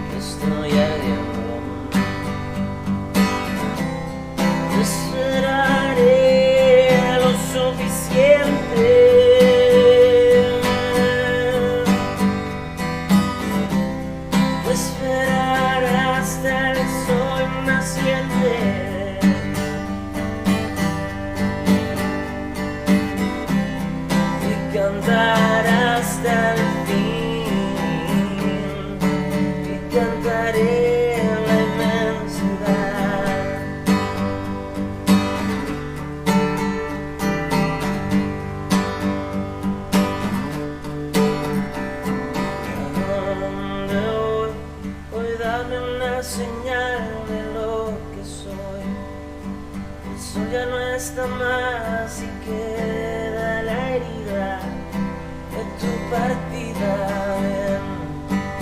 que estoy ardiendo. Esperaré lo suficiente. Esperar hasta el sol naciente. Y cantar hasta el fin. Y cantaré la inmensidad. Señal de lo que soy. El sol ya no está más y queda la herida de tu partida. Ven,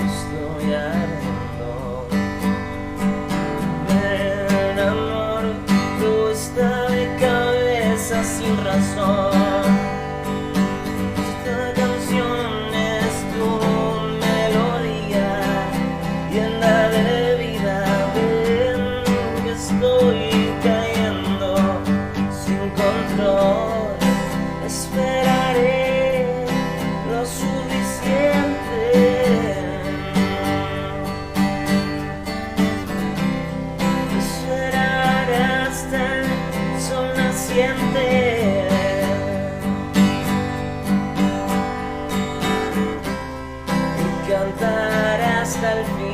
estoy ardiendo. Ven amor, todo está de cabeza sin razón. Esta canción es tu melodía llena de estoy cayendo sin control. Esperaré lo suficiente. Esperar hasta el sol naciente. Y cantar hasta el fin.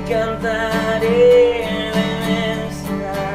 Cantaré la inmensidad.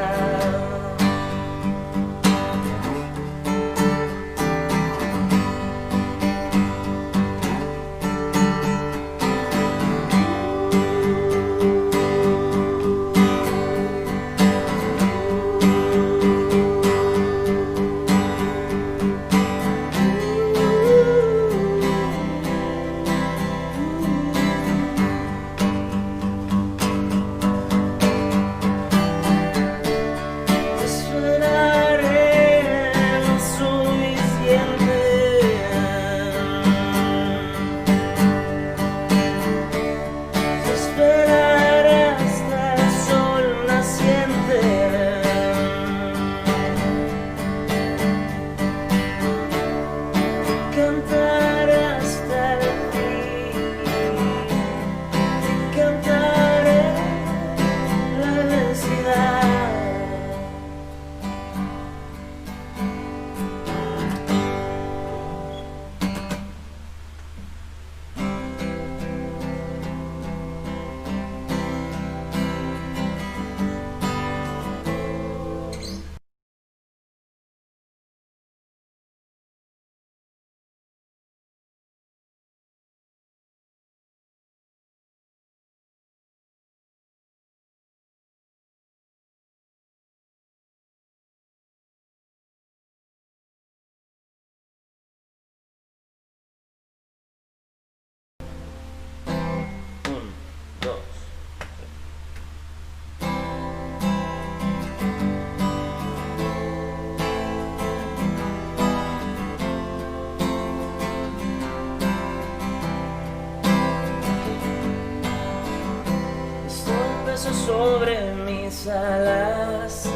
Sobre mis alas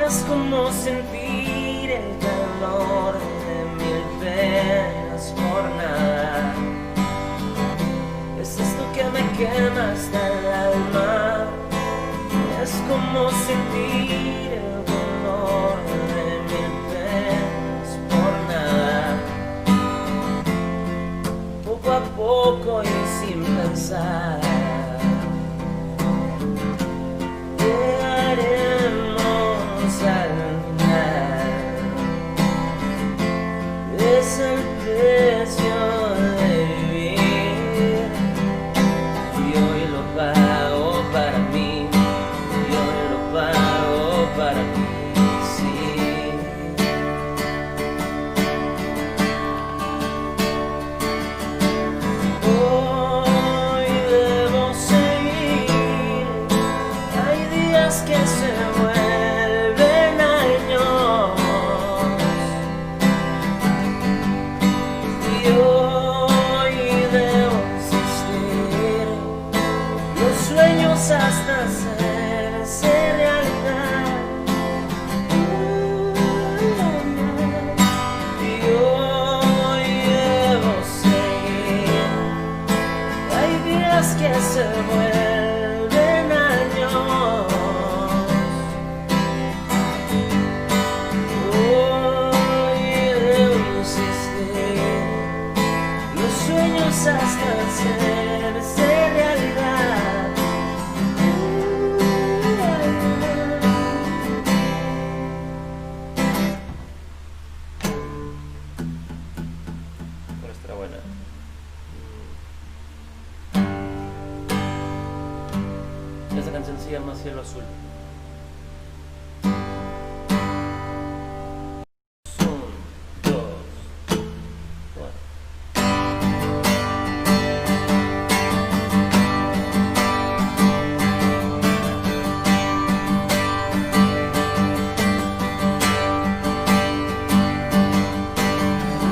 es como sentir el calor de mil penas por nada. Es esto que me quema hasta el alma. Es como sentir el dolor de mil penas por nada. Poco a poco y sin pensar. Es el precio de vivir y hoy lo sueños hasta hacerse realidad. Y hoy debo seguir. Hay días que se vuelven años. Hoy debo insistir. Los sueños hasta hacerse realidad. Nuestra buena. Esa canción se llama Cielo Azul.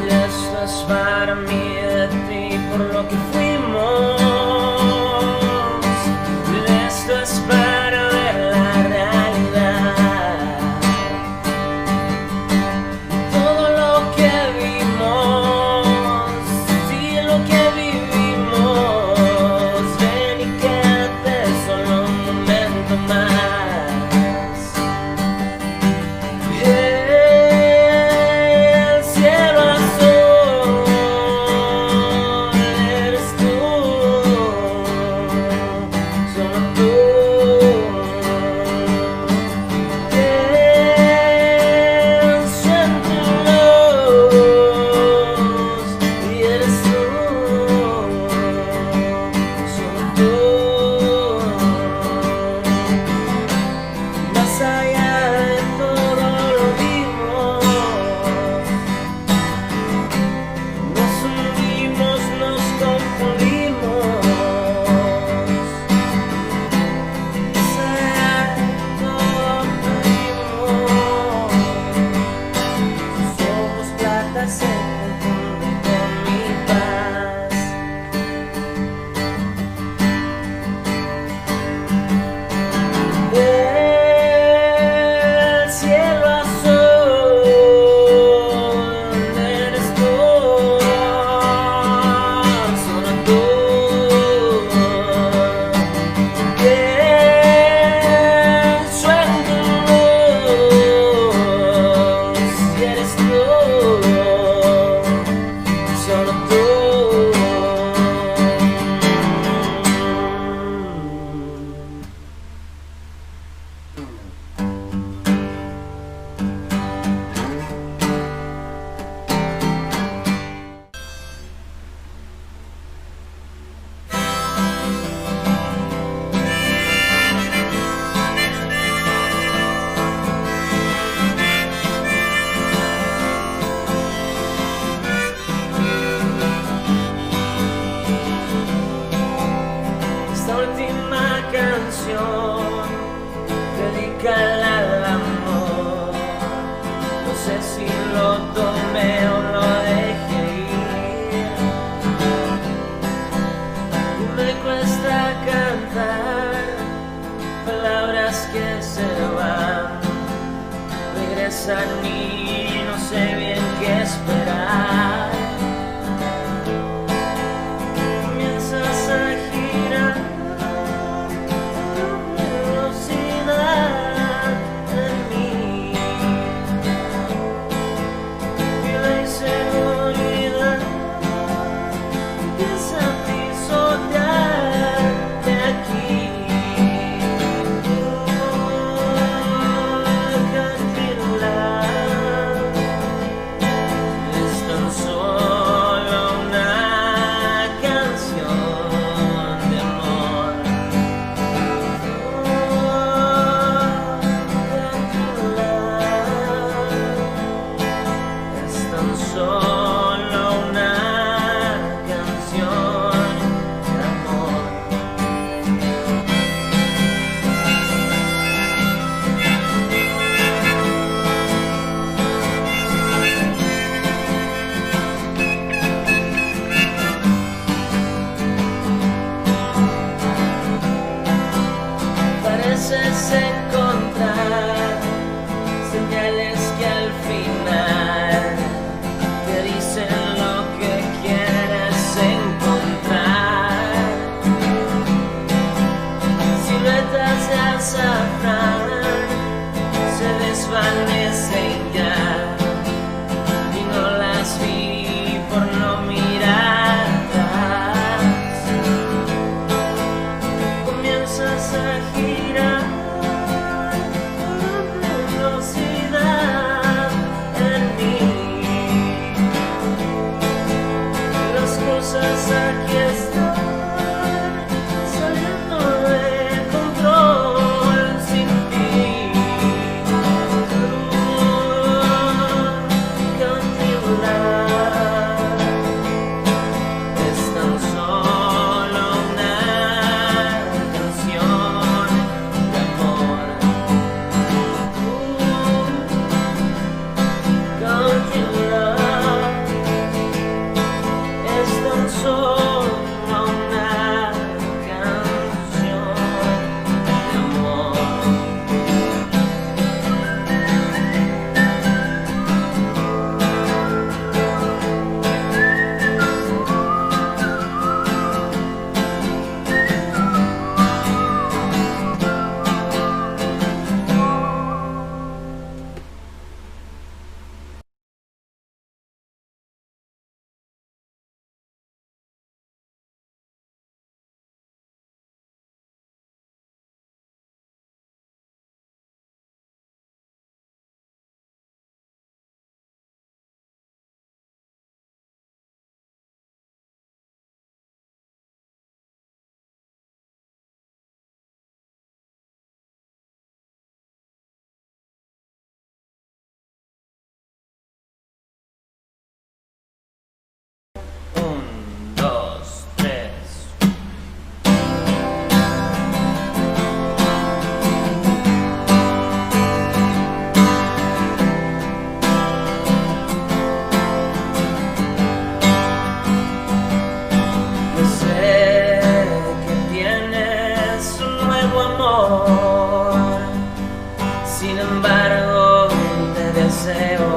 Esto es para mí de ti por lo que fuimos. Esto es para ver la realidad. Todo lo que vimos, sí, lo que vivimos. Ven y quédate solo un momento más. El cielo azul eres tú, solo tú. Pienso en tu luz y eres tú, solo tú. Más allá de todo lo vimos, nos hundimos, nos confundimos. Más allá de todo lo vimos, sus ojos plata se confunden con mi paz. El cielo azul eres tú, solo tú. Pienso en tu luz y eres tú, solo tú. Esta última canción dedícala al amor. No sé si lo tomé o lo dejé ir. Y me cuesta cantar palabras que se van, regresan y no sé bien qué esperar. Comienzas a girar con velocidad en mí, y la inseguridad empieza a pisotearte aquí. Deja que la cosas a girar con velocidad en mí. Las cosas aquí están saliendo de control sin ti. Country Love es tan solo una canción de amor. Country Love es tan solo una canción de amor. Un, dos, tres. Yo sé que tienes un nuevo amor, sin embargo te deseo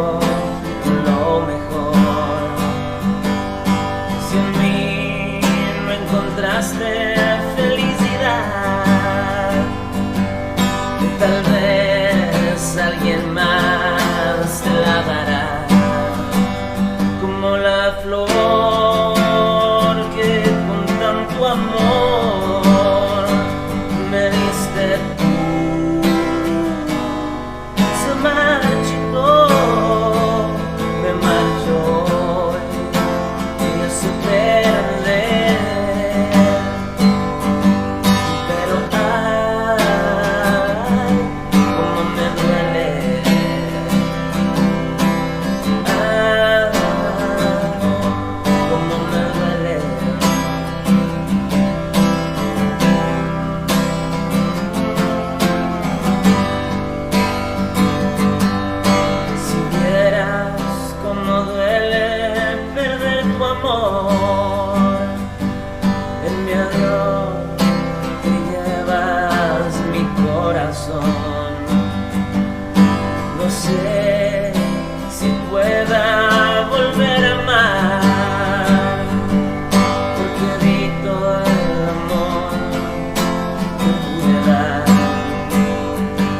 lo mejor. Si en mí no encontraste felicidad, tal vez alguien más te la dará, como la flor que con tanto amor me diste tú. Se marchitó, me marchó. Yo sé perder, pero ay, cómo me duele. Ay, cómo me duele. Si vieras cómo duele perder tu amor, en mi adiós te llevas mi corazón. No sé si pueda volver a amar, porque di todo el amor que pude dar,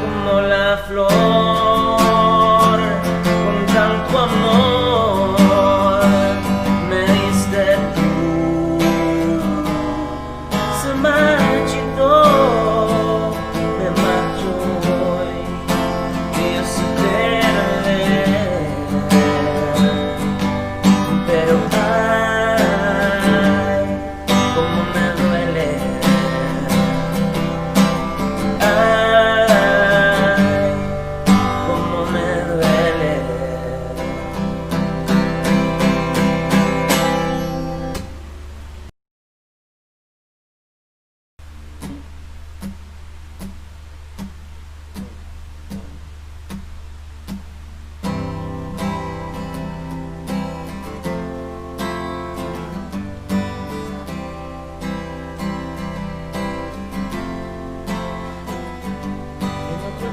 como la flor con tanto amor me diste tú. Se marchitó, me marcho hoy, y yo sé perder, pero ay, cómo me duele. Ay, cómo me duele.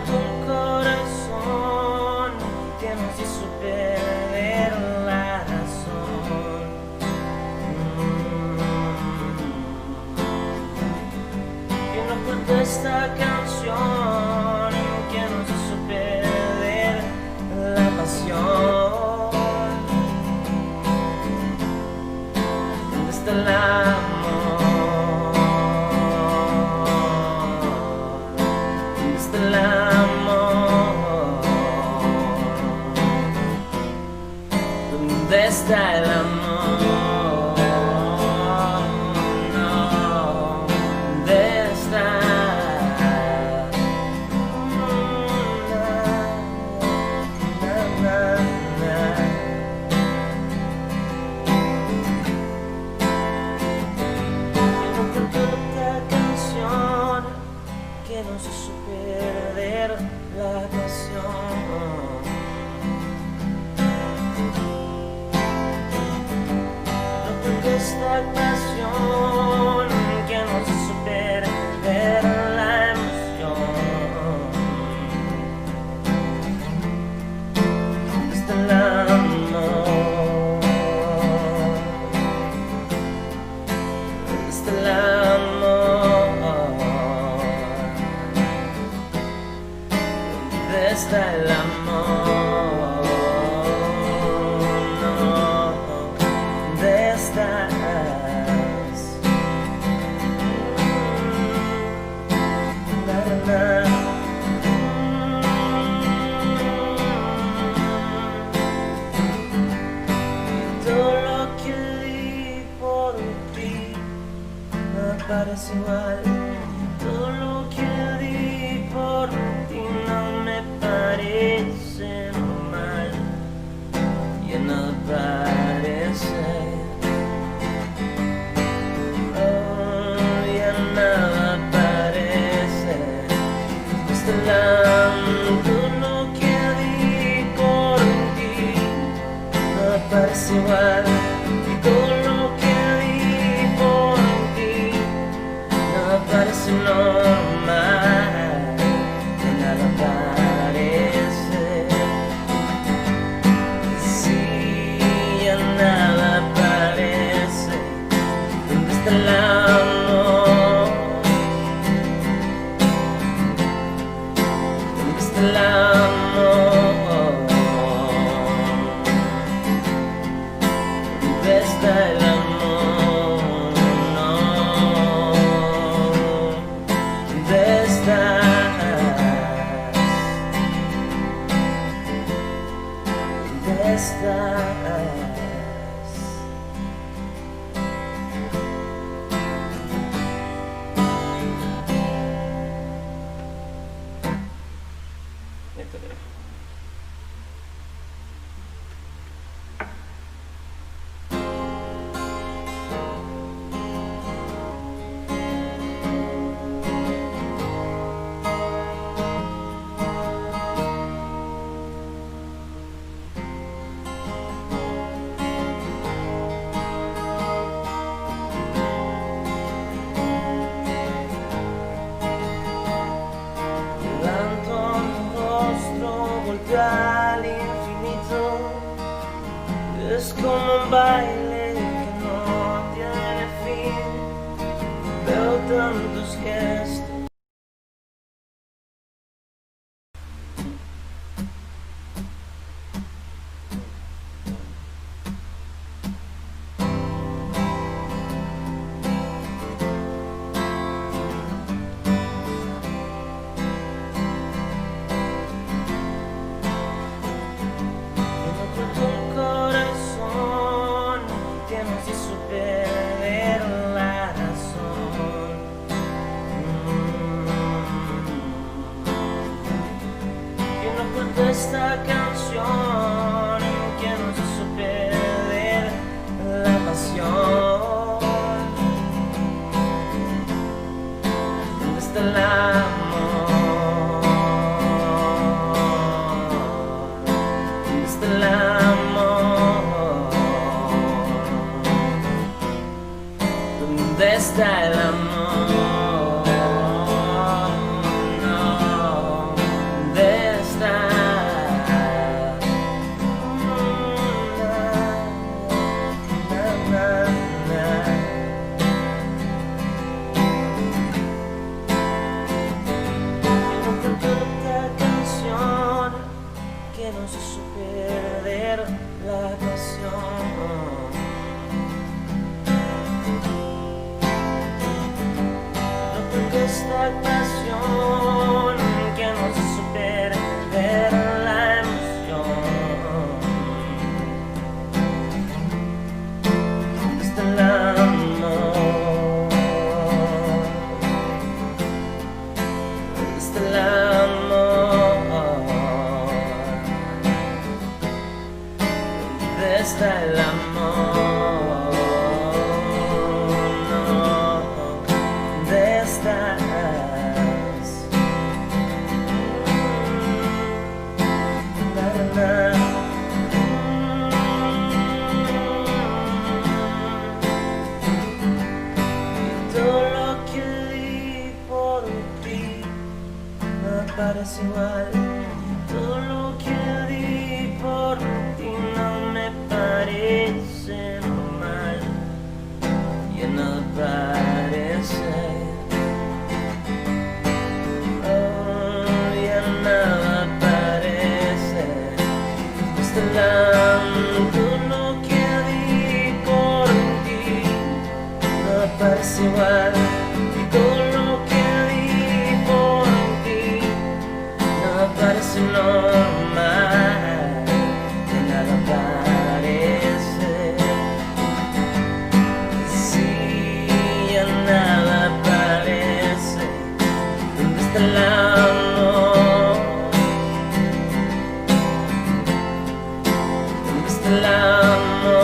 Tu corazón que nos hizo perder la razón. Que no ocultó esta canción que nos hizo perder la pasión. ¿Dónde está el amor? que nos hizo perder la pasión. Esta pasión que nos hizo perder la emoción. ¿Dónde está el amor? ¿Dónde está el amor? ¿Dónde está el amor? Parece igual, todo lo que di por ti no me parece normal, ya nada parece, oh, ya nada parece, este lado, todo lo que di por ti no parece igual, y todo lo que parece normal, que nada parece, sí, ya nada parece, ¿dónde está el amor? ¿Dónde está el amor? ¿Dónde está el amor? Al infinito, es como un baile que no tiene fin, veo tantos gestos. Esta canción que nos hizo perder la pasión. ¿Dónde está el amor? ¿Dónde está el amor? ¿Dónde está el amor? Esta pasión que nos hizo perder la emoción. ¿Dónde está el amor? ¿Dónde está el amor? ¿Dónde está el amor? ¿Dónde está? parece igual. Todo lo que di por ti no me parece normal. Ya nada parece. Oh, ya nada parece. Este todo lo que di por ti no parece igual. Y todo lo que di por ti no parece normal. De nada parece. Sí, ya nada parece. ¿Dónde está el amor? ¿Dónde está el amor?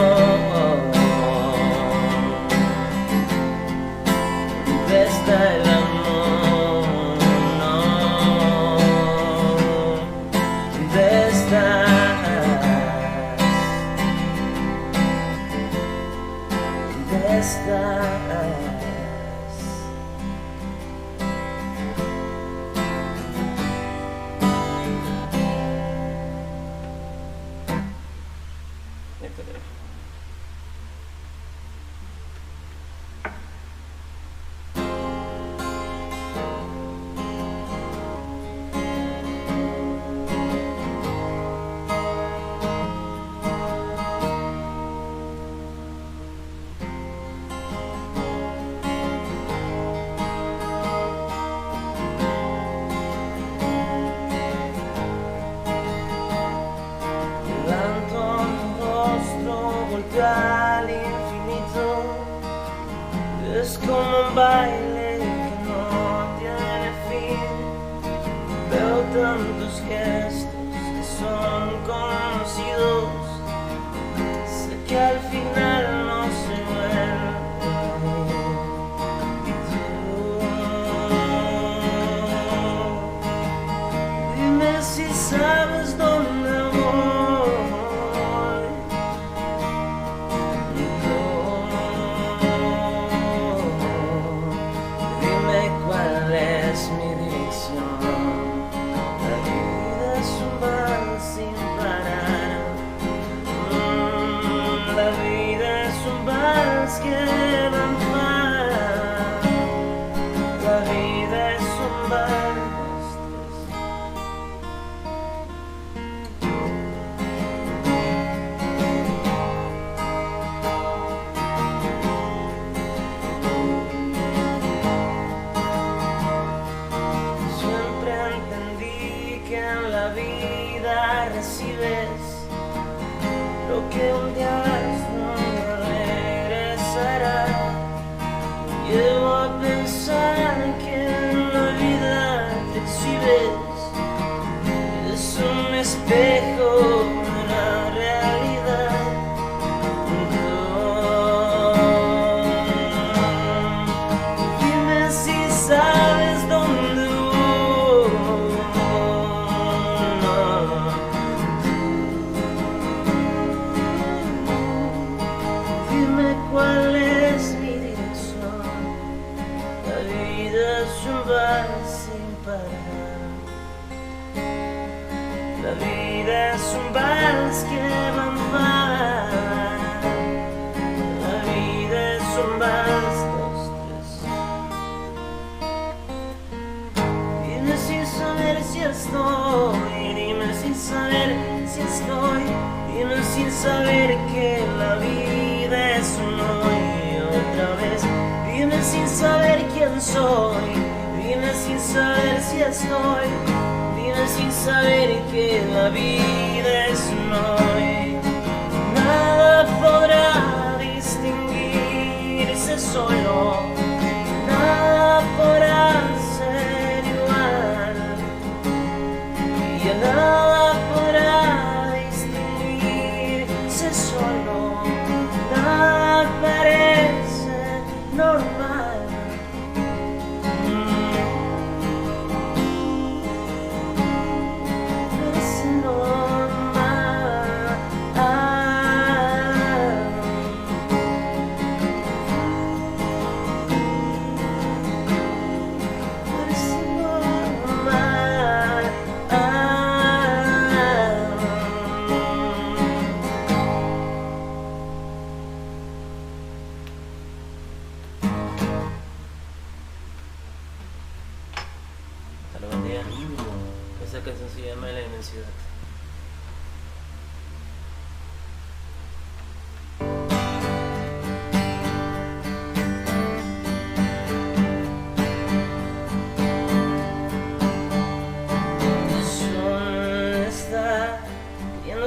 ¿Dónde está el amor? No. ¿Dónde estás? ¿Dónde estás? Levanto mi rostro, golpeo al infinito. Es como un baile que no tiene fin. Veo tantos gestos que son conocidos. Sé que al final no se vuelve. Y tú, dime si sabes dónde voy. Dime cuál es mi dirección. La vida es un vals sin parar. La vida es un vals que va en par. La vida es un vals. Siempre entendí que en la vida recibes lo que un día no regresará. Llevo a pensar que en la vida te exhibes. Es un espejo de la realidad. Dime si sabes dónde voy. Dime cuál es mi dirección. La vida es un vals sin parar. La vida es un vals que va en par. La vida es un vals, dos, tres. Dime sin saber si estoy. Dime sin saber si estoy. Dime sin saber que la vida es uno y otra vez. Dime sin saber quién soy. Dime sin saber si estoy. Dime sin saber que la vida es uno y nada podrá distinguirse solo. Nada podrá ser igual. Y nada podrá distinguirse solo. Nada parece normal. Parece normal. Hola, buen día. Esta canción se llama La Inmensidad.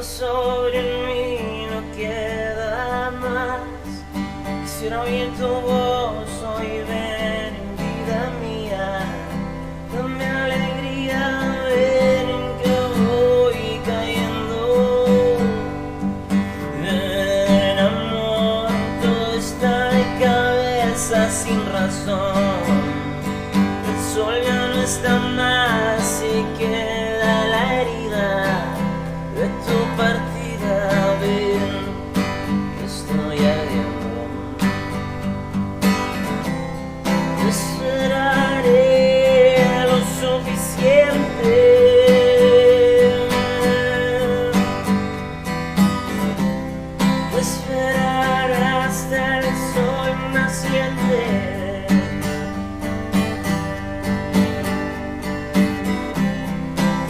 Sobre mí no queda más. Quisiera oír tu voz, hoy ven en vida mía. Dame alegría, ver en que voy cayendo. Ven amor, todo está de cabeza sin razón. El sol ya no está más y queda la herida de tu partida, ven, que estoy ardiendo. Te esperaré lo suficiente. Te esperaré hasta el sol naciente.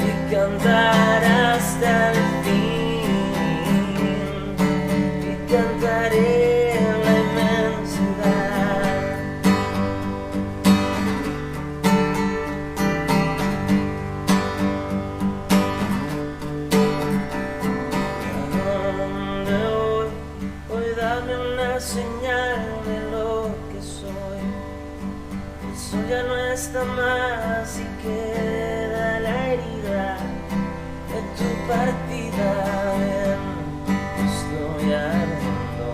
Y cantar hasta el cantaré la inmensidad. ¿A dónde voy? Voy a darme una señal de lo que soy. El sol ya no está más y queda la herida de tu partida. Ven, estoy ardiendo.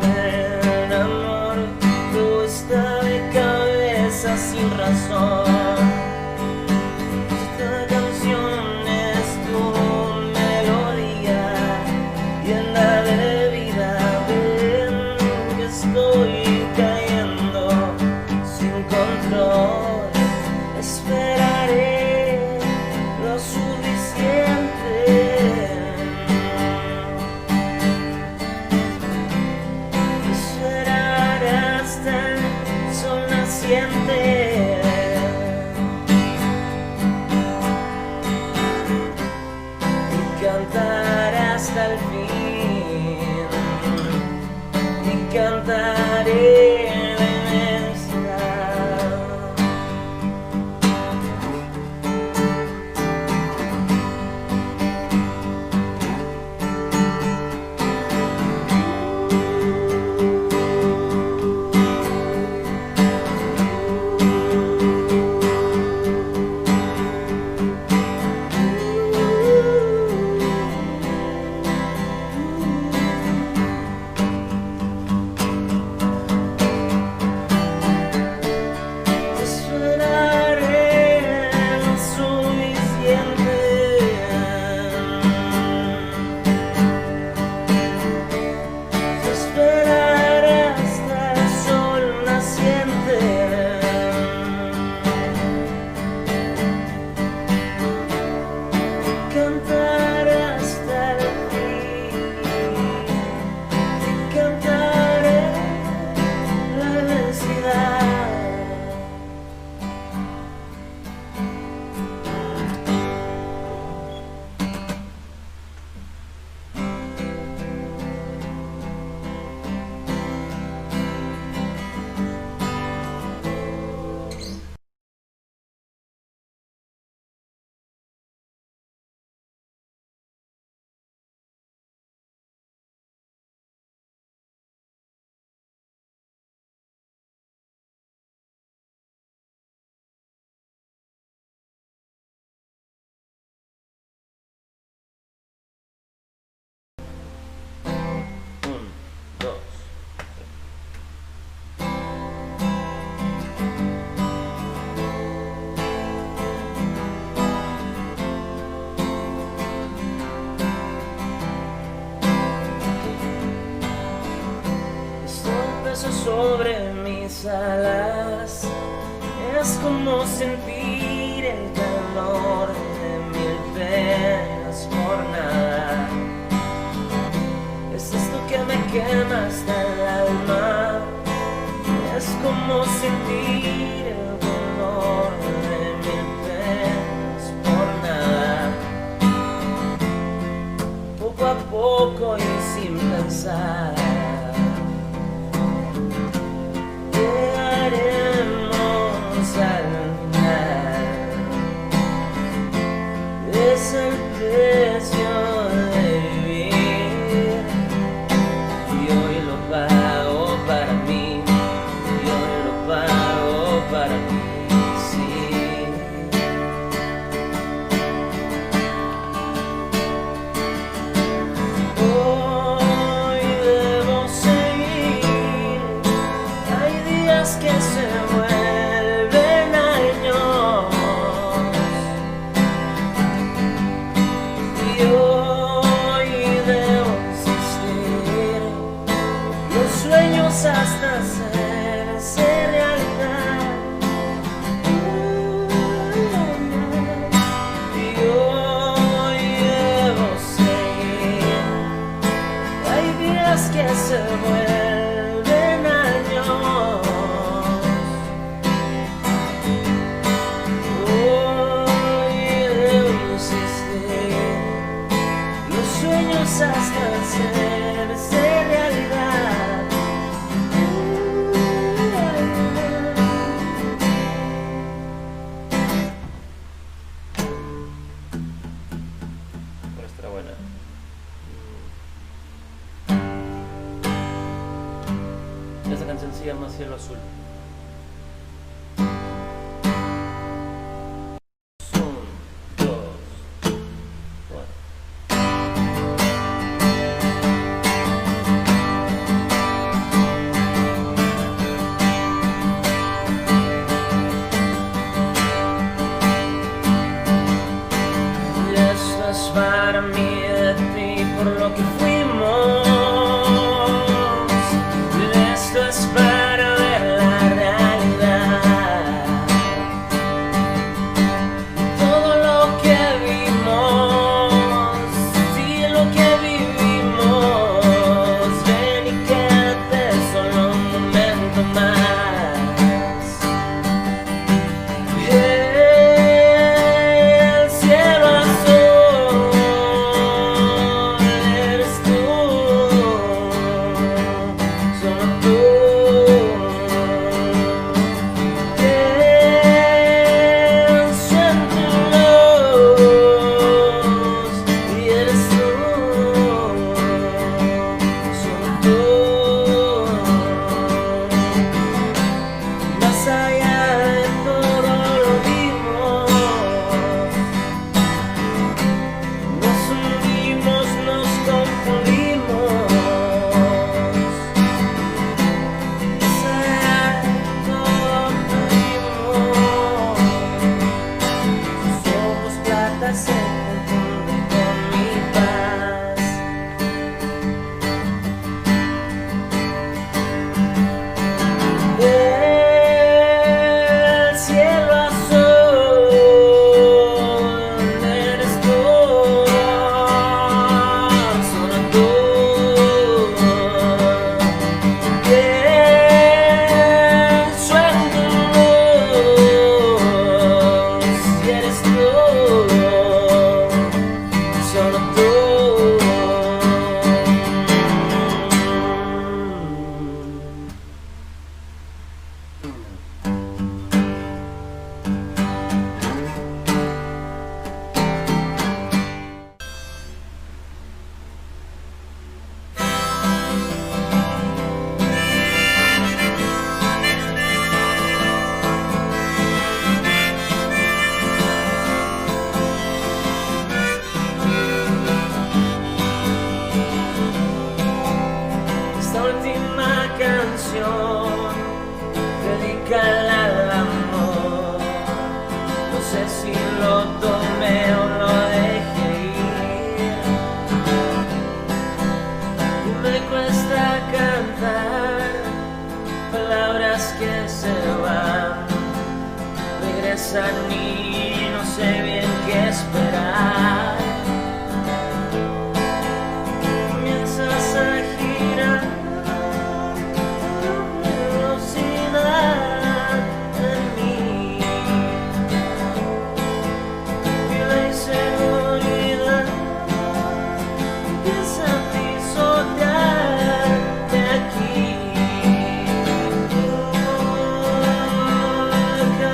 Ven amor, tú estás de cabeza sin razón. Esta canción es tu melodía llena de vida. Ven que estoy cayendo sin control. Esperaré lo suficiente. Esperaré hasta el sol naciente. Y cantar hasta el fin. Y cantaré la inmensidad. Sobre mis alas es como sentir el calor de mil penas por nada. Es esto que me quema hasta el alma. Es como sentir el dolor todos al final. Es el precio de vivir y hoy lo pago para mí, y hoy lo pago para mí, sí. Hoy debo seguir, hay días que se vuelven años y hoy debo insistir, los sueños hasta hacerse realidad. Y hoy debo seguir, hay días que se vuelven años. Hoy debo insistir, los sueños hasta hacerse realidad. Pero estará buena. Esa canción se llama Cielo Azul. Un, dos, cuatro. Y esto es para mí, de ti, por lo que fuimos. Y esto es para ver la realidad. Todo lo que vimos, sí, lo que vivimos. Ven y quédate solo un momento más. El cielo azul eres tú, solo tú. Pienso en tu luz y eres tú, solo tú. Más allá de todo lo vimos, nos unimos, nos confundimos. Más allá de todo lo vimos, tus ojos plata se confunden con mi paz. El cielo azul eres tú, solo tú. Pienso en tu luz y eres tú, solo tú. Esta última canción dedícala al amor. No sé si lo tomé o lo dejé ir. Y me cuesta cantar palabras que se van, regresan y no sé bien qué esperar. Comienzas a girar con velocidad en mí. Y la inseguridad empieza a pisotearte aquí. Deja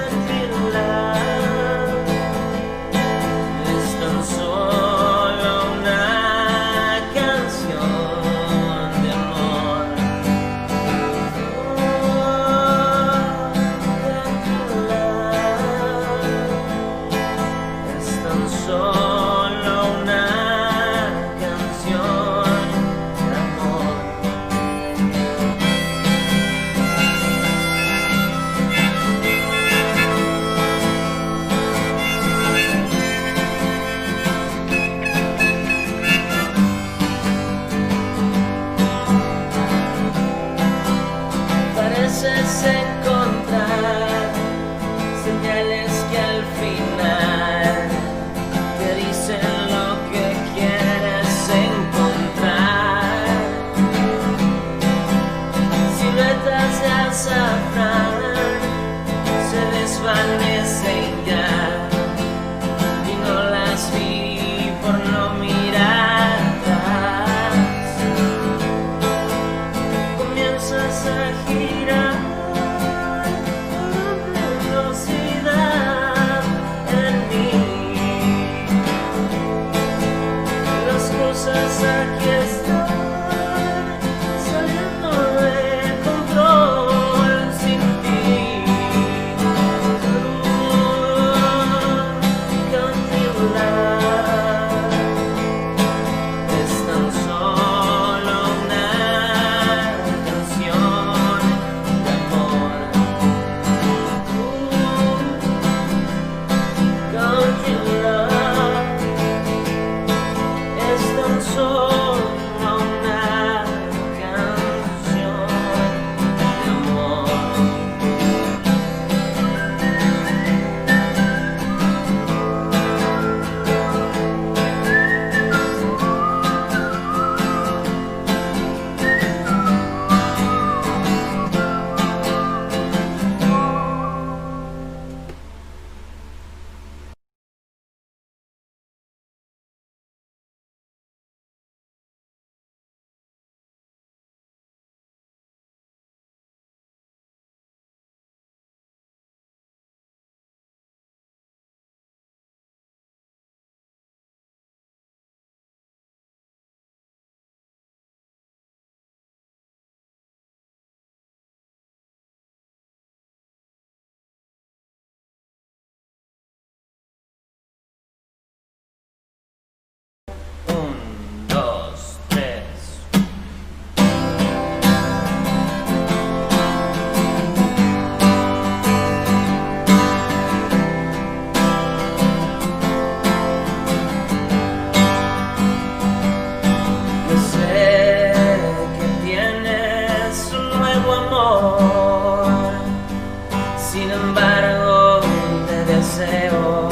embargo te deseo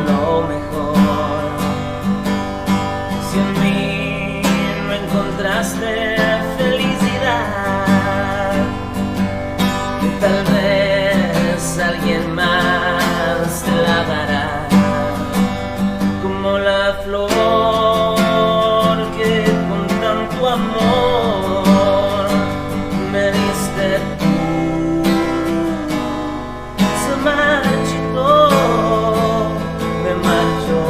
lo mejor. Si en mí no encontraste felicidad, tal vez alguien más te la dará, como la flor que con tanto amor me diste tú. Se marchitó, me marchó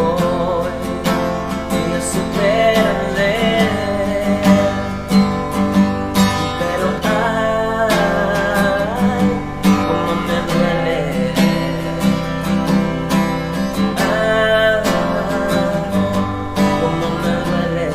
y yo sé perder, pero ay, cómo me duele, ay, cómo me duele.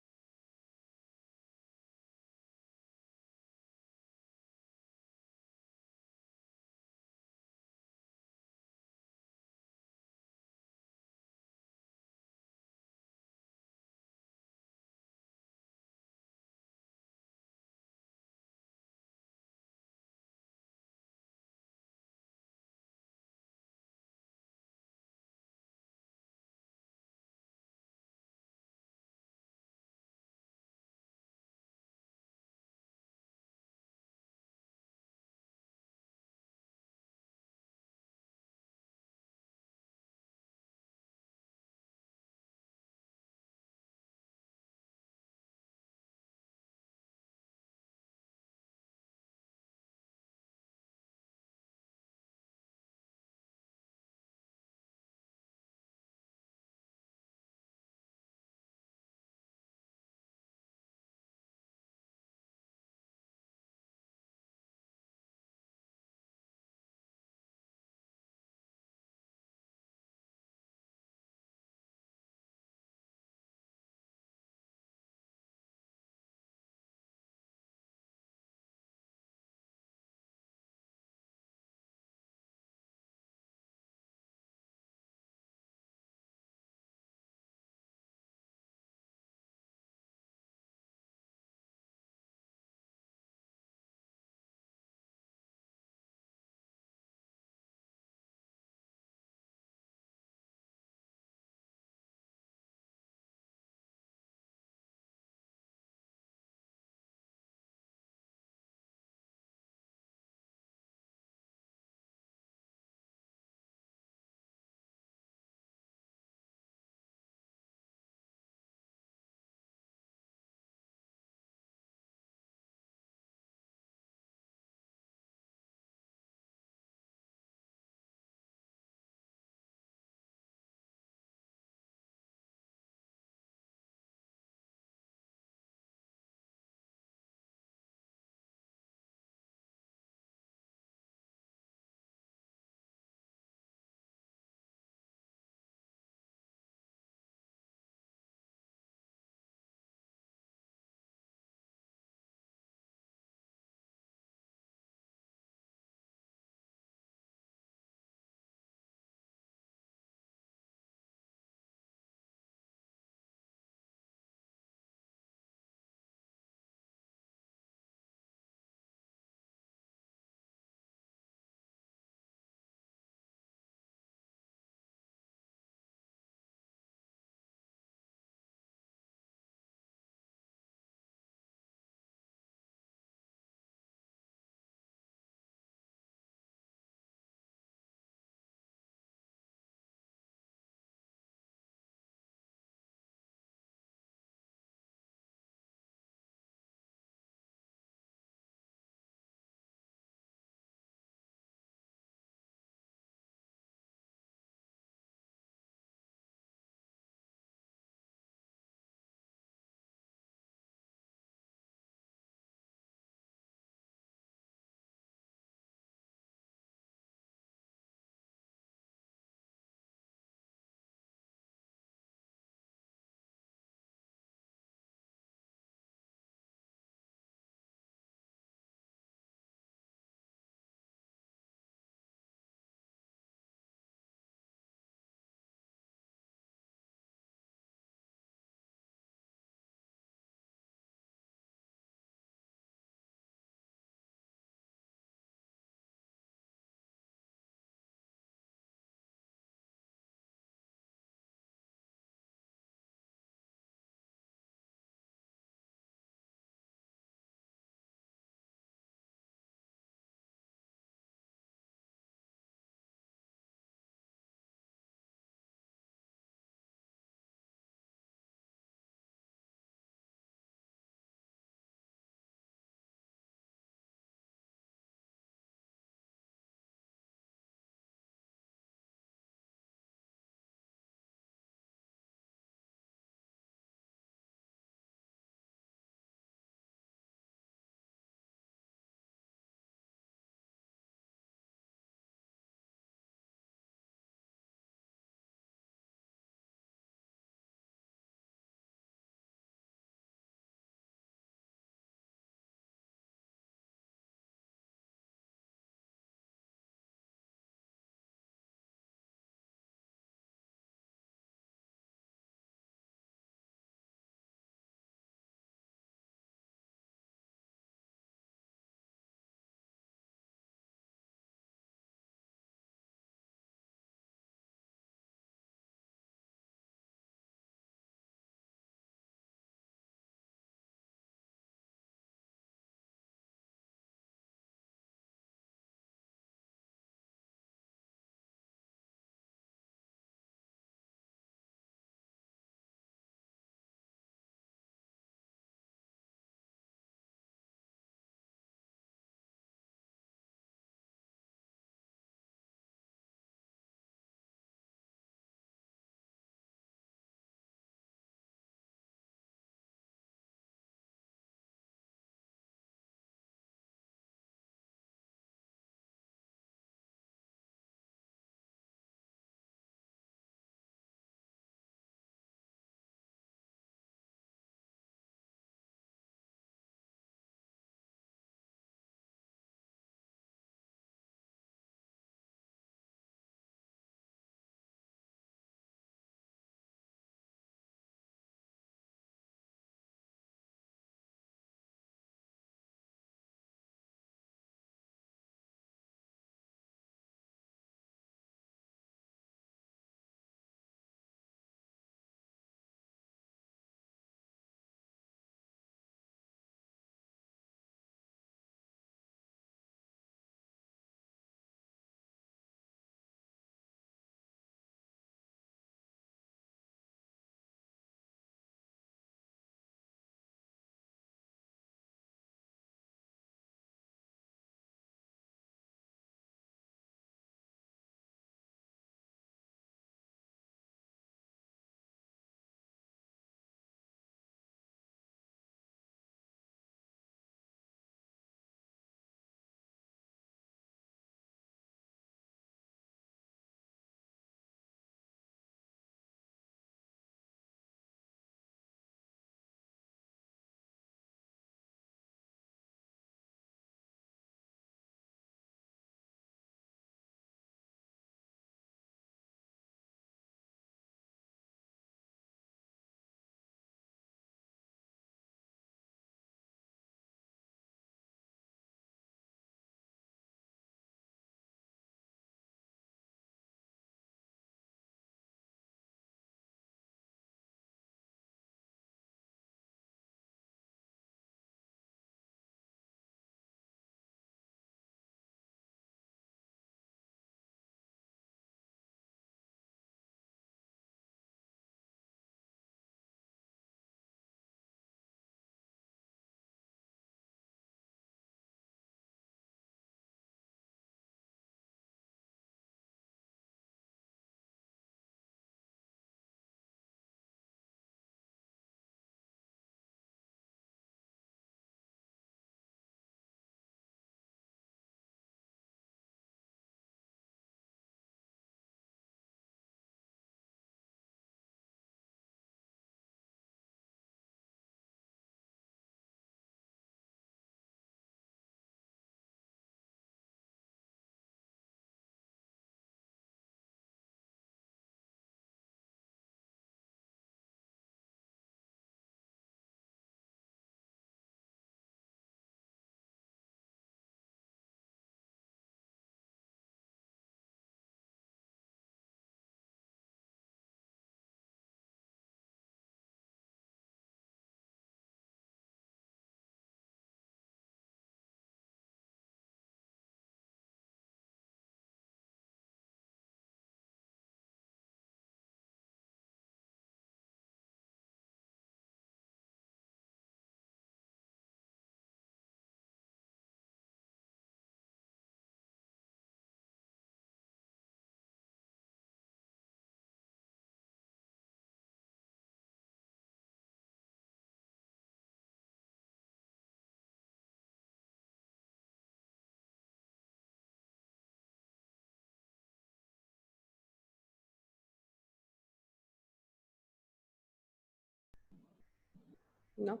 No.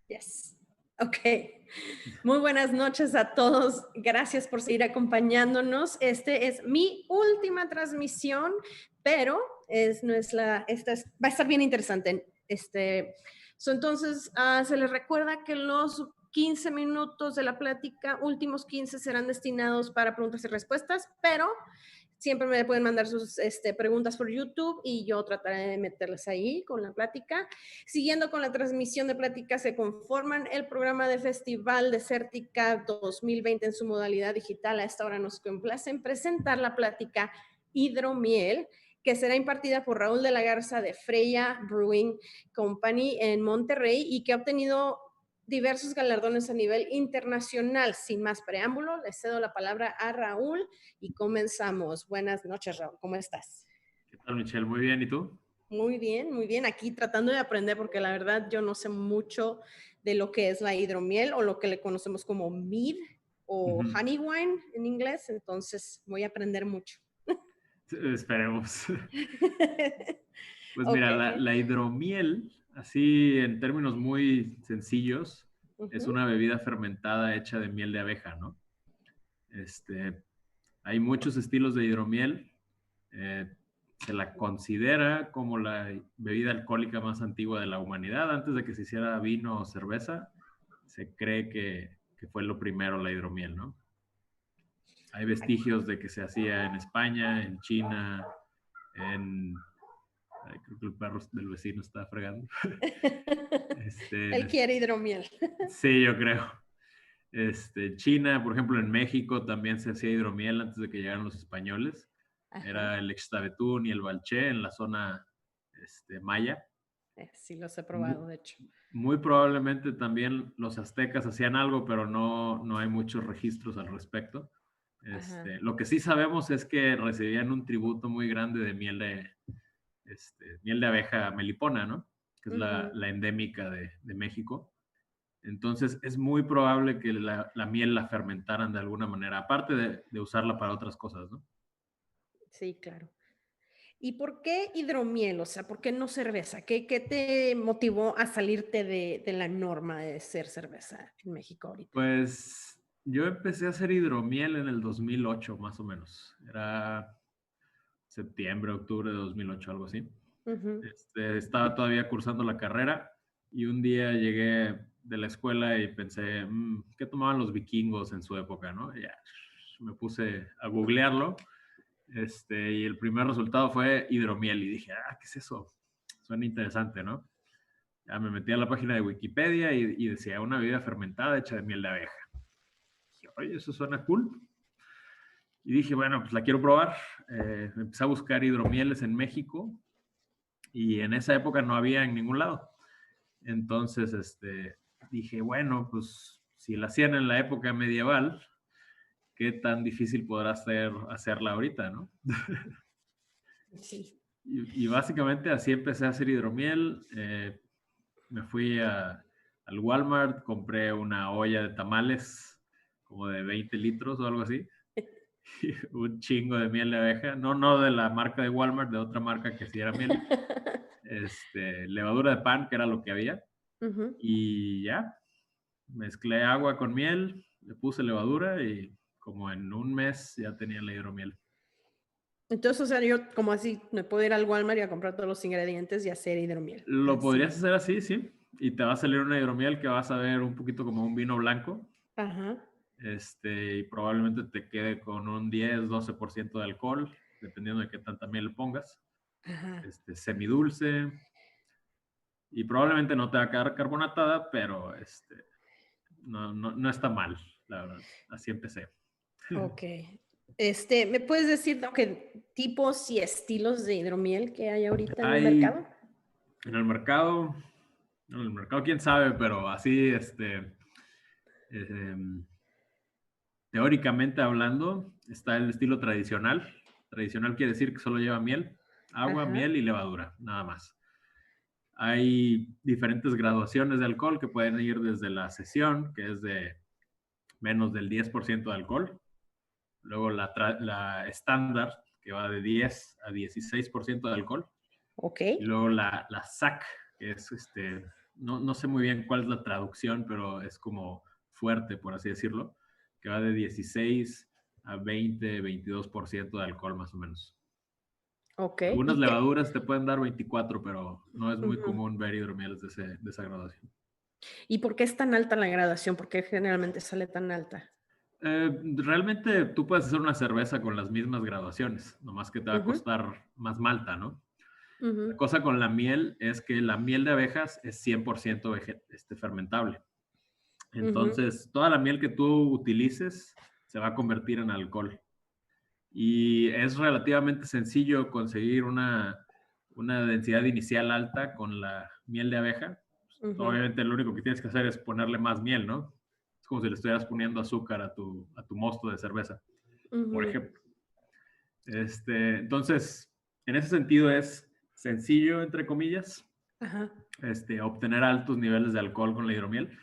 Yes. Ok. Muy buenas noches a todos. Gracias por seguir acompañándonos. Este es mi última transmisión, pero va a estar bien interesante. Entonces, se les recuerda que los 15 minutos de la plática, últimos 15 serán destinados para preguntas y respuestas, pero siempre me pueden mandar sus preguntas por YouTube y yo trataré de meterlas ahí con la plática. Siguiendo con la transmisión de plática, se conforman el programa de Festival Desértica 2020 en su modalidad digital. A esta hora nos complace presentar la plática Hidromiel, que será impartida por Raul de la Garza de Freya Brewing Company en Monterrey y que ha obtenido diversos galardones a nivel internacional. Sin más preámbulo, le cedo la palabra a Raúl y comenzamos. Buenas noches, Raúl. ¿Cómo estás? ¿Qué tal, Michelle? Muy bien. ¿Y tú? Muy bien, muy bien. Aquí tratando de aprender porque la verdad yo no sé mucho de lo que es la hidromiel o lo que le conocemos como Mead o honey wine en inglés. Entonces voy a aprender mucho. Esperemos. Pues mira, la hidromiel, así en términos muy sencillos, es una bebida fermentada hecha de miel de abeja, ¿no? Hay muchos estilos de hidromiel. Se la considera como la bebida alcohólica más antigua de la humanidad. Antes de que se hiciera vino o cerveza, se cree que fue lo primero la hidromiel, ¿no? Hay vestigios de que se hacía en España, en China, creo que el perro del vecino está fregando. Él quiere hidromiel. Sí, yo creo. China, por ejemplo, en México también se hacía hidromiel antes de que llegaran los españoles. Ajá. Era el Extabetún y el Balché en la zona maya. Sí, los he probado, de hecho. Muy probablemente también los aztecas hacían algo, pero no hay muchos registros al respecto. Lo que sí sabemos es que recibían un tributo muy grande de miel de abeja melipona, ¿no? Que es la endémica de México. Entonces es muy probable que la miel la fermentaran de alguna manera, aparte de usarla para otras cosas, ¿no? Sí, claro. ¿Y por qué hidromiel? O sea, ¿por qué no cerveza? ¿Qué te motivó a salirte de la norma de ser cerveza en México ahorita? Pues yo empecé a hacer hidromiel en el 2008, más o menos. Era septiembre, octubre de 2008, algo así. Estaba todavía cursando la carrera y un día llegué de la escuela y pensé, ¿qué tomaban los vikingos en su época, no? Y ya me puse a googlearlo. Y el primer resultado fue hidromiel y dije, ¿qué es eso? Suena interesante, ¿no? Ya me metí a la página de Wikipedia y decía una bebida fermentada hecha de miel de abeja. Dije, oye, eso suena cool. Y dije, bueno, pues la quiero probar. Empecé a buscar hidromieles en México y en esa época no había en ningún lado. Entonces, dije, bueno, pues si la hacían en la época medieval, ¿qué tan difícil podrá hacerla ahorita, no? Sí. Y básicamente así empecé a hacer hidromiel. Me fui al Walmart, compré una olla de tamales como de 20 litros o algo así. Un chingo de miel de abeja. No de la marca de Walmart, de otra marca que sí era miel. Levadura de pan, que era lo que había. Y ya, mezclé agua con miel, le puse levadura y como en un mes ya tenía la hidromiel. Entonces, o sea, yo como así me puedo ir al Walmart y a comprar todos los ingredientes y hacer hidromiel. Lo podrías hacer así, sí. Y te va a salir una hidromiel que vas a ver un poquito como un vino blanco. Ajá. Y probablemente te quede con un 10-12% de alcohol, dependiendo de qué tanta miel le pongas. Ajá. Semidulce. Y probablemente no te va a quedar carbonatada, pero no está mal, la verdad. Así empecé. Ok. ¿Me puedes decir tipos y estilos de hidromiel que hay ahorita en el mercado? En el mercado quién sabe, pero así, teóricamente hablando, está el estilo tradicional. Tradicional quiere decir que solo lleva miel, agua, miel y levadura, nada más. Hay diferentes graduaciones de alcohol que pueden ir desde la sesión, que es de menos del 10% de alcohol. Luego la estándar, que va de 10 a 16% de alcohol. Ok. Y luego la SAC, que es no sé muy bien cuál es la traducción, pero es como fuerte, por así decirlo, que va de 16 a 20, 22% de alcohol más o menos. Ok. Algunas levaduras te pueden dar 24, pero no es muy Ujú. común ver hidromieles de esa graduación. ¿Y por qué es tan alta la graduación? ¿Por qué generalmente sale tan alta? Realmente tú puedes hacer una cerveza con las mismas graduaciones, nomás que te va a costar más malta, ¿no? La cosa con la miel es que la miel de abejas es 100% fermentable. Entonces, toda la miel que tú utilices se va a convertir en alcohol. Y es relativamente sencillo conseguir una densidad inicial alta con la miel de abeja. Obviamente lo único que tienes que hacer es ponerle más miel, ¿no? Es como si le estuvieras poniendo azúcar a tu mosto de cerveza, por ejemplo. Entonces, en ese sentido es sencillo, entre comillas, obtener altos niveles de alcohol con la hidromiel.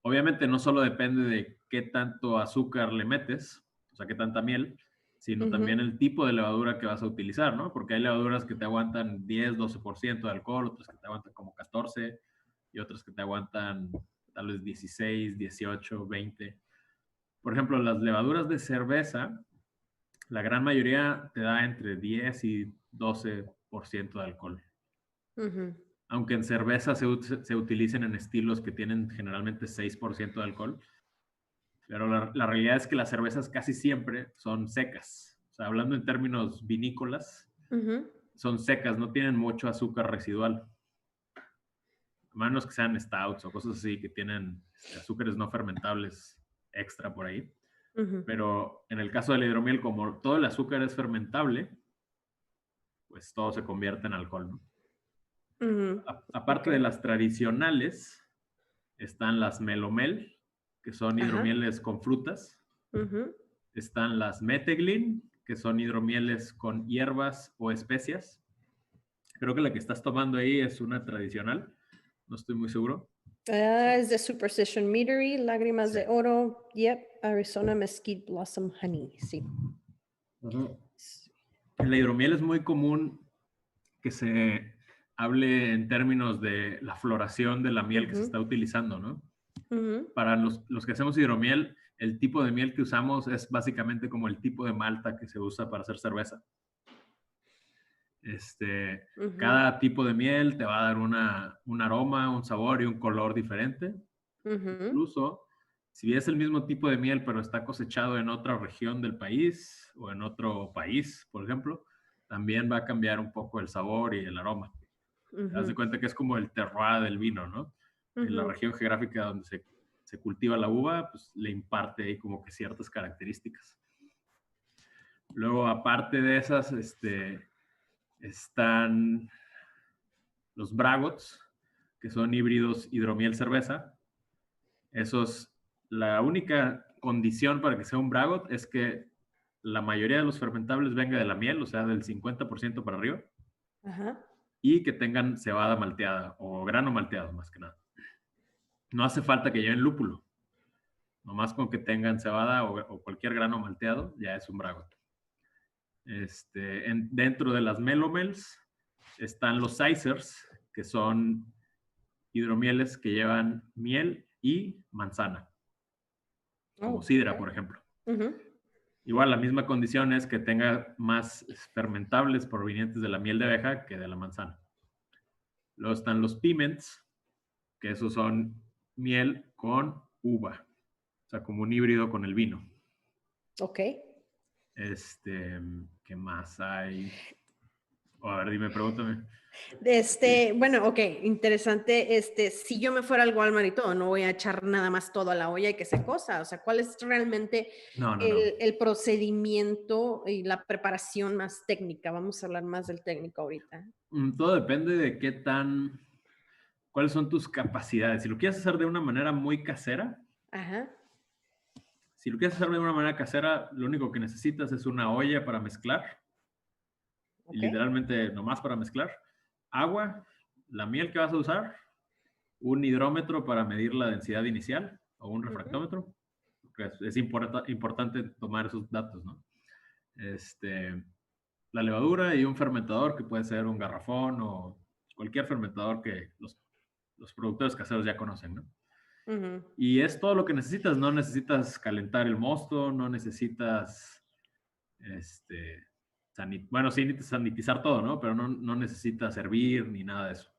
Obviamente no solo depende de qué tanto azúcar le metes, o sea, qué tanta miel, sino también el tipo de levadura que vas a utilizar, ¿no? Porque hay levaduras que te aguantan 10, 12% de alcohol, otras que te aguantan como 14 y otras que te aguantan tal vez 16, 18, 20. Por ejemplo, las levaduras de cerveza, la gran mayoría te da entre 10 y 12% de alcohol. Aunque en cerveza se utilicen en estilos que tienen generalmente 6% de alcohol. Pero la realidad es que las cervezas casi siempre son secas. O sea, hablando en términos vinícolas, son secas, no tienen mucho azúcar residual. A menos que sean stouts o cosas así que tienen azúcares no fermentables extra por ahí. Pero en el caso de la hidromiel, como todo el azúcar es fermentable, pues todo se convierte en alcohol, ¿no? Aparte de las tradicionales, están las melomel, que son hidromieles con frutas. Están las meteglin, que son hidromieles con hierbas o especias. Creo que la que estás tomando ahí es una tradicional. No estoy muy seguro. Es de Superstition Meadery, Lágrimas de Oro, Arizona Mesquite Blossom Honey, sí. En la hidromiel es muy común que se hable en términos de la floración de la miel que se está utilizando, ¿no? Para los que hacemos hidromiel, el tipo de miel que usamos es básicamente como el tipo de malta que se usa para hacer cerveza. Cada tipo de miel te va a dar un aroma, un sabor y un color diferente. Incluso, si es el mismo tipo de miel, pero está cosechado en otra región del país o en otro país, por ejemplo, también va a cambiar un poco el sabor y el aroma. Te das de cuenta que es como el terroir del vino, ¿no? En la región geográfica donde se cultiva la uva, pues le imparte ahí como que ciertas características. Luego, aparte de esas, están los braggots, que son híbridos hidromiel cerveza. La única condición para que sea un braggot es que la mayoría de los fermentables venga de la miel, o sea, del 50% para arriba. Y que tengan cebada malteada o grano malteado, más que nada. No hace falta que lleven lúpulo. Nomás con que tengan cebada o cualquier grano malteado, ya es un braggot. Dentro de las melomels están los sizers, que son hidromieles que llevan miel y manzana. Como sidra, por ejemplo. Igual, la misma condición es que tenga más fermentables provenientes de la miel de abeja que de la manzana. Luego están los piments, que esos son miel con uva. O sea, como un híbrido con el vino. Ok. ¿Qué más hay? A ver, dime, pregúntame. Bueno, ok, interesante. Si yo me fuera al Walmart y todo, no voy a echar nada más todo a la olla y que se cosa. O sea, ¿cuál es realmente el procedimiento y la preparación más técnica? Vamos a hablar más del técnico ahorita. Todo depende de cuáles son tus capacidades. Si lo quieres hacer de una manera muy casera, si lo quieres hacer de una manera casera, lo único que necesitas es una olla para mezclar. Y literalmente nomás para mezclar. Agua, la miel que vas a usar, un hidrómetro para medir la densidad inicial o un refractómetro. Es importante tomar esos datos, ¿no? La levadura y un fermentador que puede ser un garrafón o cualquier fermentador que los productores caseros ya conocen, ¿no? Ujú. Y es todo lo que necesitas. No necesitas calentar el mosto, no necesitas, bueno, sí necesitas sanitizar todo, ¿no? Pero no necesitas hervir ni nada de eso.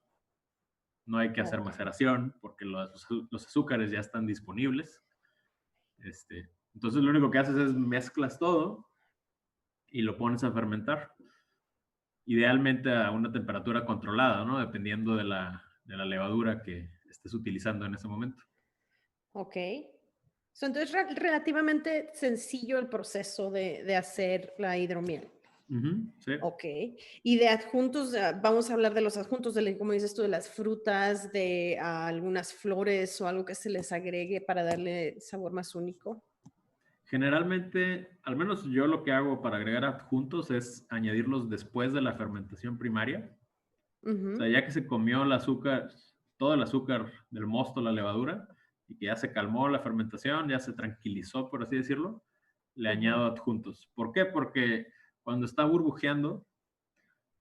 No hay que hacer Ok. maceración porque los azúcares ya están disponibles. Entonces lo único que haces es mezclas todo y lo pones a fermentar. Idealmente a una temperatura controlada, ¿no? Dependiendo de la levadura que estés utilizando en ese momento. Ok. So, entonces, relativamente sencillo el proceso de hacer la hidromiel. Sí. Ok. Y de adjuntos, vamos a hablar de los adjuntos, como dices tú, de las frutas, de algunas flores o algo que se les agregue para darle sabor más único. Generalmente, al menos yo lo que hago para agregar adjuntos es añadirlos después de la fermentación primaria. O sea, ya que se comió el azúcar, todo el azúcar del mosto, la levadura, y que ya se calmó la fermentación, ya se tranquilizó, por así decirlo, le añado adjuntos. ¿Por qué? Porque cuando está burbujeando,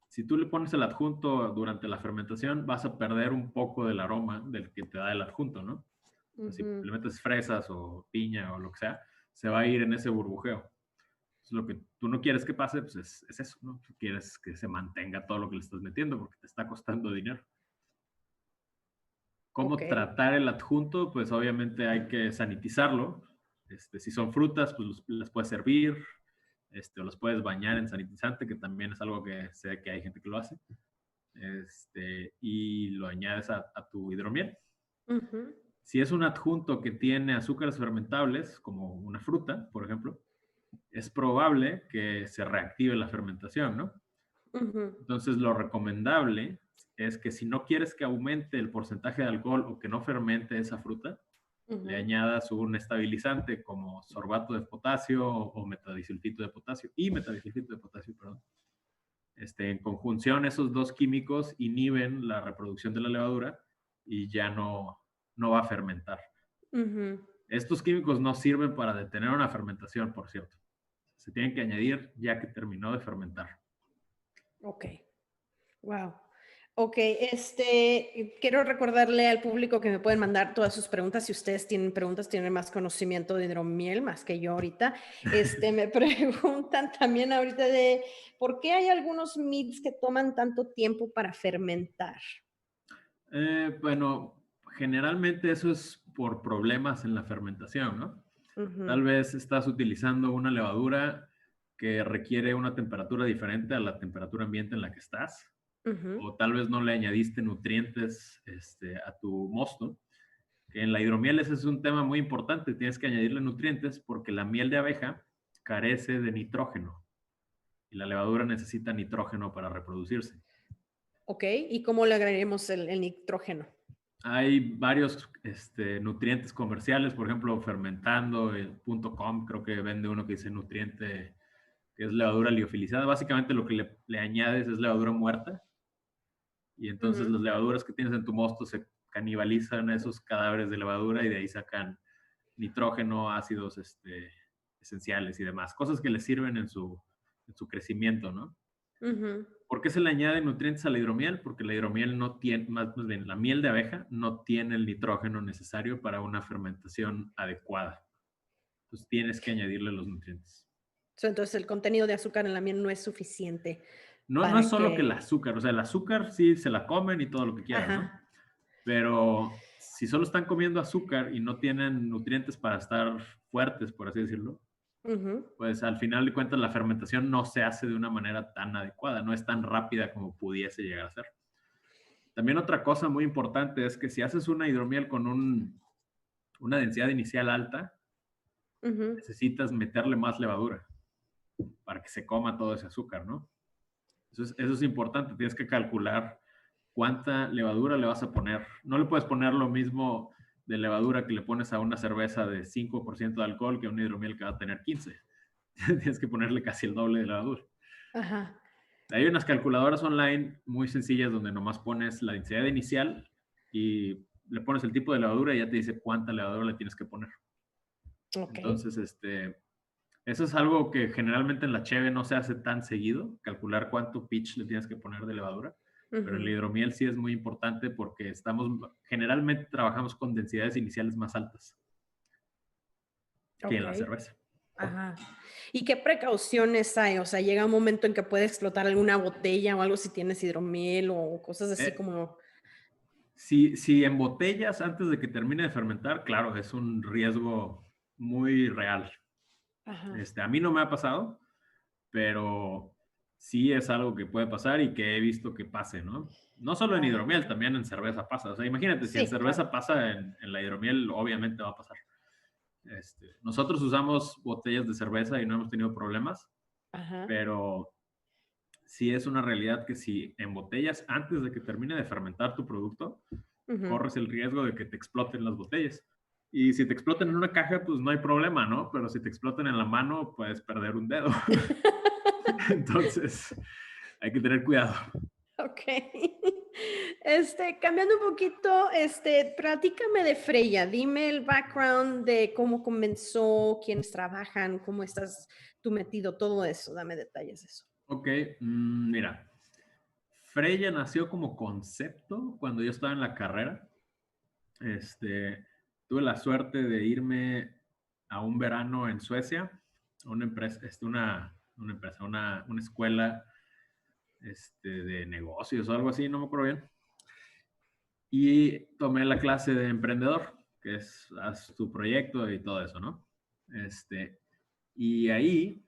si tú le pones el adjunto durante la fermentación, vas a perder un poco del aroma del que te da el adjunto, ¿no? O sea, si le metes fresas o piña o lo que sea, se va a ir en ese burbujeo. Entonces, lo que tú no quieres que pase, pues es eso, ¿no? Tú quieres que se mantenga todo lo que le estás metiendo porque te está costando dinero. ¿Cómo tratar el adjunto? Pues obviamente hay que sanitizarlo. Si son frutas, pues las puedes hervir, o los puedes bañar en sanitizante, que también es algo que sé que hay gente que lo hace. Y lo añades a tu hidromiel. Si es un adjunto que tiene azúcares fermentables, como una fruta, por ejemplo, es probable que se reactive la fermentación, ¿no? Entonces, lo recomendable es que si no quieres que aumente el porcentaje de alcohol o que no fermente esa fruta, le añadas un estabilizante como sorbato de potasio o metadisulfito de potasio perdón. En conjunción, esos dos químicos inhiben la reproducción de la levadura y ya no va a fermentar. Estos químicos no sirven para detener una fermentación, por cierto. Se tienen que añadir ya que terminó de fermentar. Ok. Wow. Ok, quiero recordarle al público que me pueden mandar todas sus preguntas. Si ustedes tienen preguntas, tienen más conocimiento de hidromiel, más que yo ahorita. Me preguntan también ahorita de por qué hay algunos meads que toman tanto tiempo para fermentar. Bueno, generalmente eso es por problemas en la fermentación, ¿no? Tal vez estás utilizando una levadura que requiere una temperatura diferente a la temperatura ambiente en la que estás. O tal vez no le añadiste nutrientes a tu mosto. Que en la hidromiel ese es un tema muy importante. Tienes que añadirle nutrientes porque la miel de abeja carece de nitrógeno. Y la levadura necesita nitrógeno para reproducirse. Ok, ¿y cómo le agregaremos el nitrógeno? Hay varios nutrientes comerciales, por ejemplo, fermentando.com, creo que vende uno que dice nutriente, que es levadura liofilizada. Básicamente lo que le añades es levadura muerta. Y entonces las levaduras que tienes en tu mosto se canibalizan a esos cadáveres de levadura y de ahí sacan nitrógeno, ácidos esenciales y demás. Cosas que les sirven en su crecimiento, ¿no? ¿Por qué se le añaden nutrientes a la hidromiel? Porque la hidromiel no tiene, más bien, la miel de abeja no tiene el nitrógeno necesario para una fermentación adecuada. Entonces tienes que añadirle los nutrientes. Entonces el contenido de azúcar en la miel no es suficiente. No es solo que el azúcar, o sea, el azúcar sí se la comen y todo lo que quieran, ¿no? Pero si solo están comiendo azúcar y no tienen nutrientes para estar fuertes, por así decirlo, pues al final de cuentas la fermentación no se hace de una manera tan adecuada, no es tan rápida como pudiese llegar a ser. También otra cosa muy importante es que si haces una hidromiel con una densidad inicial alta, necesitas meterle más levadura para que se coma todo ese azúcar, ¿no? Eso es importante, tienes que calcular cuánta levadura le vas a poner. No le puedes poner lo mismo de levadura que le pones a una cerveza de 5% de alcohol que a una hidromiel que va a tener 15%. Tienes que ponerle casi el doble de levadura. Hay unas calculadoras online muy sencillas donde nomás pones la densidad inicial y le pones el tipo de levadura y ya te dice cuánta levadura le tienes que poner. Entonces, eso es algo que generalmente en la cheve no se hace tan seguido, calcular cuánto pitch le tienes que poner de levadura. Pero el hidromiel sí es muy importante porque generalmente trabajamos con densidades iniciales más altas que en la cerveza. Ajá. ¿Y qué precauciones hay? O sea, llega un momento en que puede explotar alguna botella o algo si tienes hidromiel o cosas así como... Si embotellas antes de que termine de fermentar, claro, es un riesgo muy real. Ajá. A mí no me ha pasado, pero sí es algo que puede pasar y que he visto que pase, ¿no? No solo en hidromiel, también en cerveza pasa. O sea, imagínate, si en cerveza pasa, en la hidromiel obviamente va a pasar. Nosotros usamos botellas de cerveza y no hemos tenido problemas, pero sí es una realidad que si embotellas antes de que termine de fermentar tu producto, corres el riesgo de que te exploten las botellas. Y si te explotan en una caja, pues no hay problema, ¿no? Pero si te explotan en la mano, puedes perder un dedo. Entonces, hay que tener cuidado. Ok. Cambiando un poquito, platícame de Freya. Dime el background de cómo comenzó, quiénes trabajan, cómo estás tú metido, todo eso. Dame detalles de eso. Ok, mira. Freya nació como concepto cuando yo estaba en la carrera. Tuve la suerte de irme a un verano en Suecia, a una empresa, una escuela de negocios o algo así, no me acuerdo bien. Y tomé la clase de emprendedor, que es haz tu proyecto y todo eso, ¿no? Y ahí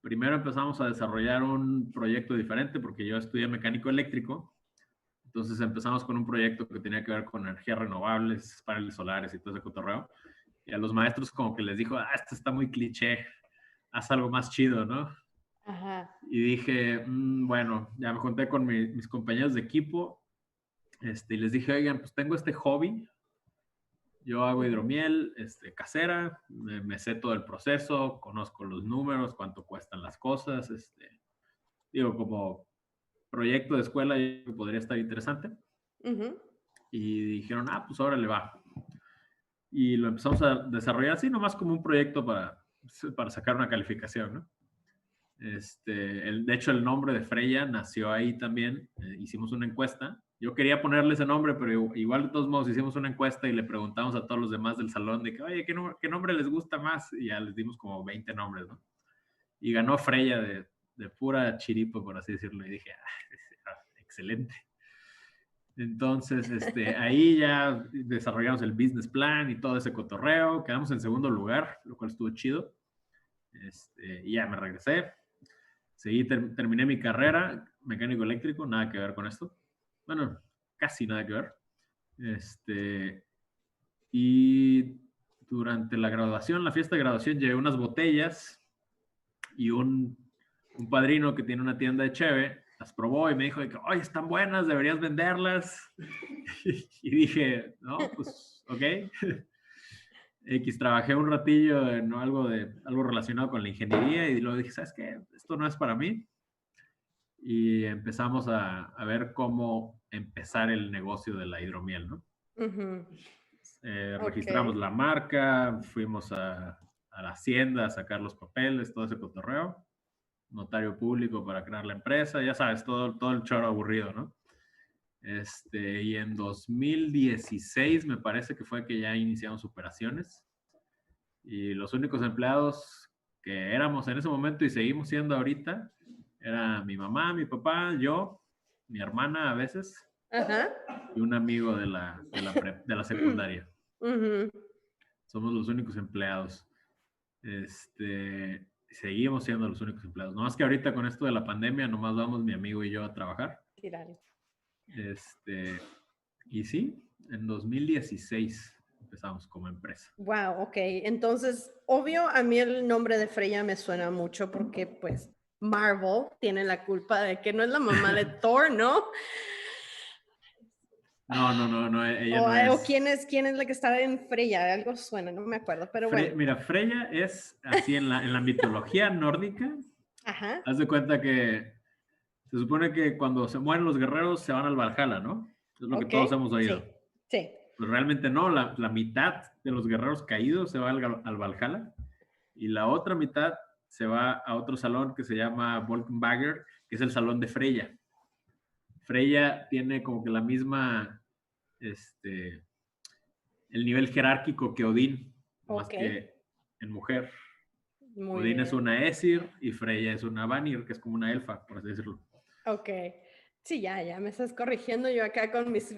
primero empezamos a desarrollar un proyecto diferente porque yo estudié mecánico eléctrico. Entonces empezamos con un proyecto que tenía que ver con energías renovables, paneles solares y todo ese cotorreo. Y a los maestros como que les dijo, esto está muy cliché, haz algo más chido, ¿no? Ajá. Y dije, bueno, ya me junté con mis compañeros de equipo y les dije, oigan, pues tengo este hobby. Yo hago hidromiel casera, me sé todo el proceso, conozco los números, cuánto cuestan las cosas. Digo, como proyecto de escuela podría estar interesante. Y dijeron, pues ahora le va. Y lo empezamos a desarrollar así, nomás como un proyecto para sacar una calificación, ¿no? De hecho, el nombre de Freya nació ahí también. Hicimos una encuesta. Yo quería ponerle ese nombre, pero igual de todos modos hicimos una encuesta y le preguntamos a todos los demás del salón de que, oye, ¿qué nombre les gusta más? Y ya les dimos como 20 nombres, ¿no? Y ganó Freya de pura chiripa, por así decirlo. Y dije, excelente. Entonces, ahí ya desarrollamos el business plan y todo ese cotorreo. Quedamos en segundo lugar, lo cual estuvo chido. Y ya me regresé. Terminé mi carrera, mecánico eléctrico, nada que ver con esto. Bueno, casi nada que ver. Y durante la graduación, la fiesta de graduación, llevé unas botellas y un padrino que tiene una tienda de cheve las probó y me dijo, oye, están buenas, deberías venderlas. Y dije, no, pues, ok. Trabajé un ratillo en algo relacionado con la ingeniería y luego dije, ¿sabes qué? Esto no es para mí. Y empezamos a ver cómo empezar el negocio de la hidromiel, ¿no? Registramos la marca, fuimos a la hacienda a sacar los papeles, todo ese cotorreo. Notario público para crear la empresa, ya sabes, todo el choro aburrido, ¿no? Y en 2016 me parece que fue que ya iniciamos operaciones y los únicos empleados que éramos en ese momento y seguimos siendo ahorita era mi mamá, mi papá, yo, mi hermana a veces y un amigo de la secundaria. Somos los únicos empleados. Seguimos siendo los únicos empleados. No más que ahorita con esto de la pandemia, nomás vamos mi amigo y yo a trabajar. Claro. Y sí, en 2016 empezamos como empresa. Wow, ok. Entonces, obvio, a mí el nombre de Freya me suena mucho porque, pues, Marvel tiene la culpa de que no es la mamá de Thor, ¿no? No, ella no es. ¿O quién es la que estaba en Freya? Algo suena, no me acuerdo, pero bueno. Mira, Freya es así en la mitología nórdica. Ajá. Haz de cuenta que se supone que cuando se mueren los guerreros se van al Valhalla, ¿no? Es lo que todos hemos oído. Sí. Pues realmente no, la mitad de los guerreros caídos se va al Valhalla y la otra mitad se va a otro salón que se llama Volkenbagger, que es el salón de Freya. Freya tiene como que la misma, el nivel jerárquico que Odín, más que en mujer. Muy Odín bien. es una Esir y Freya es una Vanir, que es como una elfa, por así decirlo. Ok. Sí, ya me estás corrigiendo yo acá con mis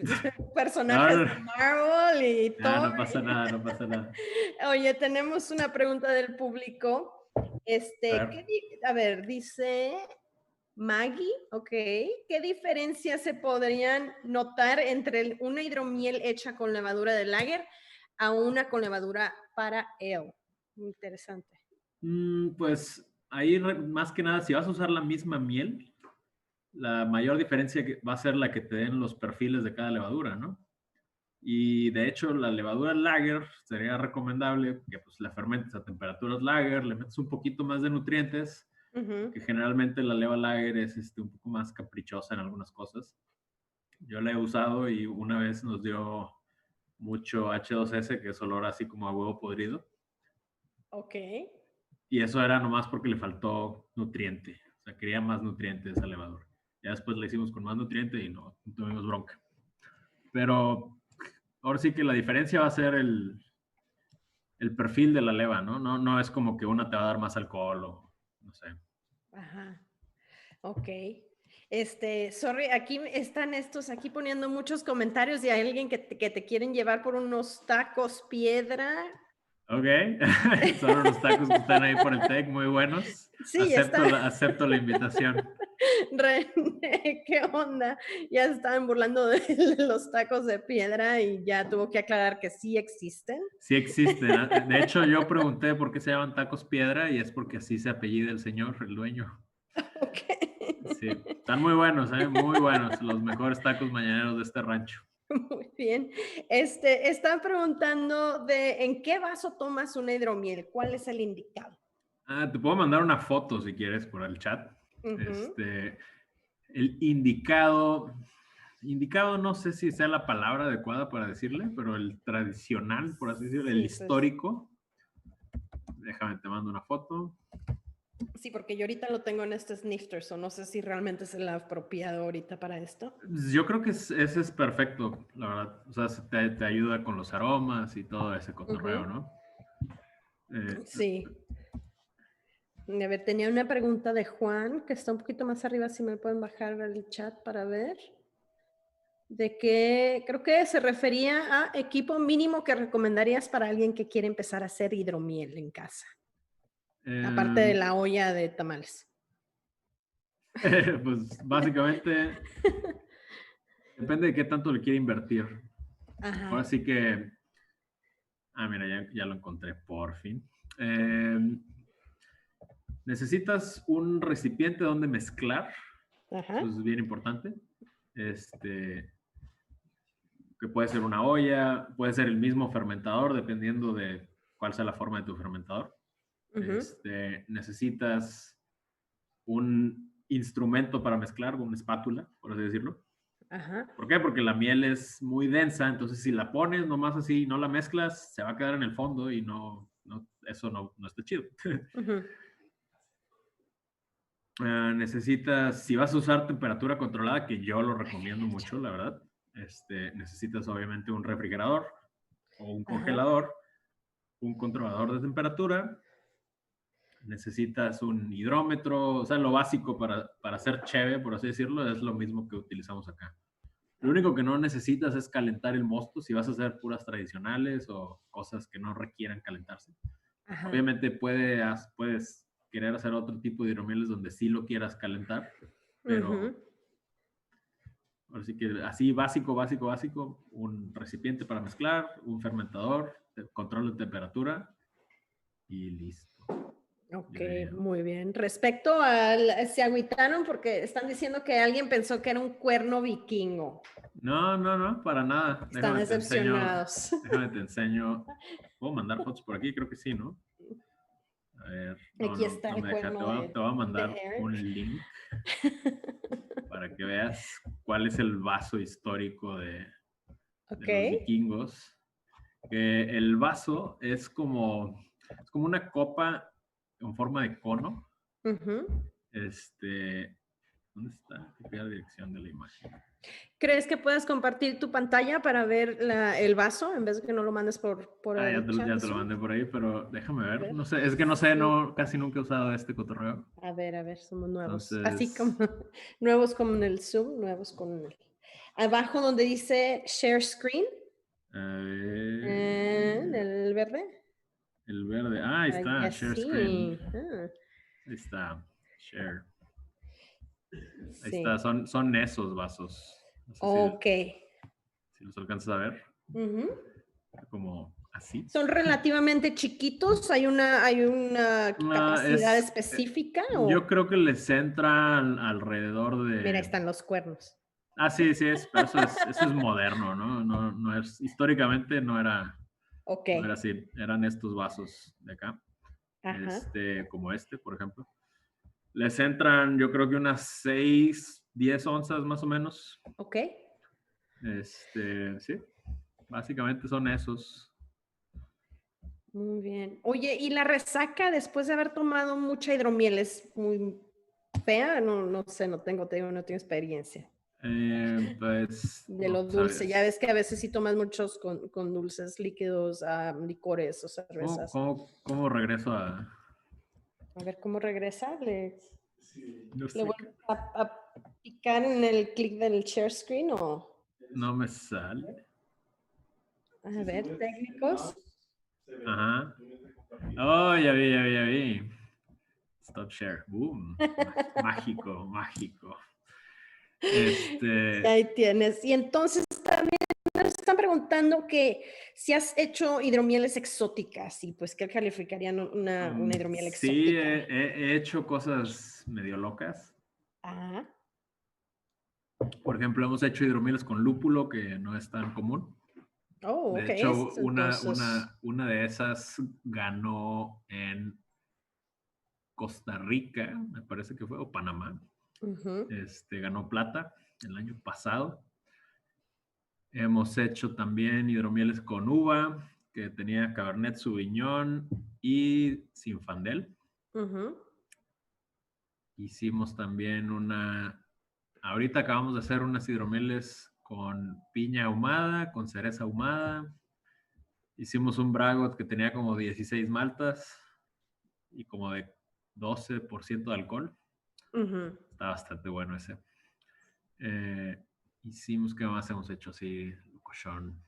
personajes de Marvel y todo. No pasa nada, no pasa nada. Oye, tenemos una pregunta del público. A ver, dice Maggie, ok. ¿Qué diferencias se podrían notar entre una hidromiel hecha con levadura de lager a una con levadura para ale? Interesante. Pues ahí más que nada, si vas a usar la misma miel, la mayor diferencia va a ser la que te den los perfiles de cada levadura, ¿no? Y de hecho, la levadura lager sería recomendable que pues la fermentes a temperaturas lager, le metes un poquito más de nutrientes, que generalmente la leva lager es un poco más caprichosa en algunas cosas. Yo la he usado y una vez nos dio mucho H2S, que es olor así como a huevo podrido. Ok. Y eso era nomás porque le faltó nutriente. O sea, quería más nutriente esa levadura. Ya después la hicimos con más nutriente y no tuvimos bronca. Pero ahora sí que la diferencia va a ser el perfil de la leva, ¿no? No es como que una te va a dar más alcohol o no sé. Ajá. Ok. Sorry, aquí están aquí poniendo muchos comentarios y hay alguien que te quieren llevar por unos tacos piedra. Ok, son unos tacos que están ahí por el TEC, muy buenos. Sí, acepto la invitación. René, ¿qué onda? Ya se estaban burlando de los tacos de piedra y ya tuvo que aclarar que sí existen. Sí existen. De hecho, yo pregunté por qué se llaman tacos piedra y es porque así se apellida el señor, el dueño. Ok. Sí, están muy buenos, muy buenos. Los mejores tacos mañaneros de este rancho. Muy bien. Están preguntando ¿en qué vaso tomas una hidromiel? ¿Cuál es el indicado? Te puedo mandar una foto si quieres por el chat. El indicado no sé si sea la palabra adecuada para decirle, pero el tradicional, por así decirlo, el histórico. Déjame, te mando una foto. Sí, porque yo ahorita lo tengo en este snifter, so no sé si realmente es el apropiado ahorita para esto. Yo creo que ese es perfecto, la verdad. O sea, te ayuda con los aromas y todo ese cotorreo, ¿no? Sí. A ver, tenía una pregunta de Juan, que está un poquito más arriba, si me pueden bajar el chat para ver. De que creo que se refería a equipo mínimo que recomendarías para alguien que quiere empezar a hacer hidromiel en casa. Aparte de la olla de tamales. Pues básicamente depende de qué tanto le quiere invertir. Ajá. Ahora sí que... mira, ya lo encontré por fin. Necesitas un recipiente donde mezclar. Ajá. Eso es bien importante. Que puede ser una olla, puede ser el mismo fermentador, dependiendo de cuál sea la forma de tu fermentador. Necesitas un instrumento para mezclar, una espátula, por así decirlo. Ajá. ¿Por qué? Porque la miel es muy densa, entonces si la pones nomás así, no la mezclas, se va a quedar en el fondo y eso no está chido. Necesitas, si vas a usar temperatura controlada, que yo lo recomiendo mucho, la verdad, necesitas obviamente un refrigerador o un congelador, un controlador de temperatura, necesitas un hidrómetro, o sea, lo básico para hacer cheve, por así decirlo, es lo mismo que utilizamos acá. Lo único que no necesitas es calentar el mosto si vas a hacer puras tradicionales o cosas que no requieran calentarse. Ajá. Obviamente puedes querer hacer otro tipo de hidromieles donde sí lo quieras calentar, pero así que así básico, un recipiente para mezclar, un fermentador, control de temperatura y listo. Ok, muy bien. Respecto al, se agüitaron porque están diciendo que alguien pensó que era un cuerno vikingo. No, para nada. Están decepcionados. Déjame te enseño. ¿Puedo mandar fotos por aquí? Creo que sí, ¿no? A ver. Aquí está el cuerno te voy a mandar un link para que veas cuál es el vaso histórico de los vikingos. El vaso es como una copa en forma de cono. ¿Dónde está? Copiar la dirección de la imagen. ¿Crees que puedas compartir tu pantalla para ver el vaso en vez de que no lo mandes por Ah, el chat? ya te lo mandé por ahí, pero déjame A ver. ver. No sé, es que no sé, no, casi nunca he usado este cotorreo. A ver, somos nuevos. Entonces, Así como nuevos como en el Zoom, nuevos con el... Abajo donde dice Share Screen, en el verde. el verde. Ah, ahí está, Ay, Share sí. Screen. Ah, Ahí está, Share. Ahí sí. está, son esos vasos. No sé Ok. si los alcanzas a ver. Ujú. Como así. ¿Son relativamente chiquitos? ¿Hay una capacidad específica? ¿o? Yo creo que les entra alrededor de... Mira, ahí están los cuernos. Ah, sí, pero eso es moderno, ¿no? No es, históricamente no era, Ok. no era así. Eran estos vasos de acá. Ajá. Como por ejemplo. Les entran, yo creo que unas 6, 10 onzas más o menos. Ok. Sí. Básicamente son esos. Muy bien. Oye, ¿y la resaca después de haber tomado mucha hidromiel es muy fea? No sé, no tengo experiencia. Pues... De lo dulce. Ya ves que a veces sí tomas muchos con dulces líquidos, licores o cervezas. ¿Cómo regreso a...? A ver, ¿cómo regresa? Le sé. voy a picar en el clic del share screen o... No me sale. A ver, técnicos. Ajá. Oh, ya vi. Stop share. Boom. Mágico. Ahí tienes. Y entonces también nos están preguntando que si has hecho hidromieles exóticas y pues qué calificarían una hidromiel exótica. Sí, he hecho cosas medio locas. Ajá. Por ejemplo, hemos hecho hidromieles con lúpulo, que no es tan común. Oh, ok. De hecho, Entonces... una de esas ganó en Costa Rica, me parece que fue, o Panamá. Ganó plata el año pasado. Hemos hecho también hidromieles con uva, que tenía Cabernet Sauvignon y Zinfandel. Hicimos también ahorita acabamos de hacer unas hidromieles con piña ahumada, con cereza ahumada. Hicimos un Bragot que tenía como 16 maltas y como de 12% de alcohol. Está bastante bueno ese. Hicimos, ¿qué más hemos hecho? Sí, locochón.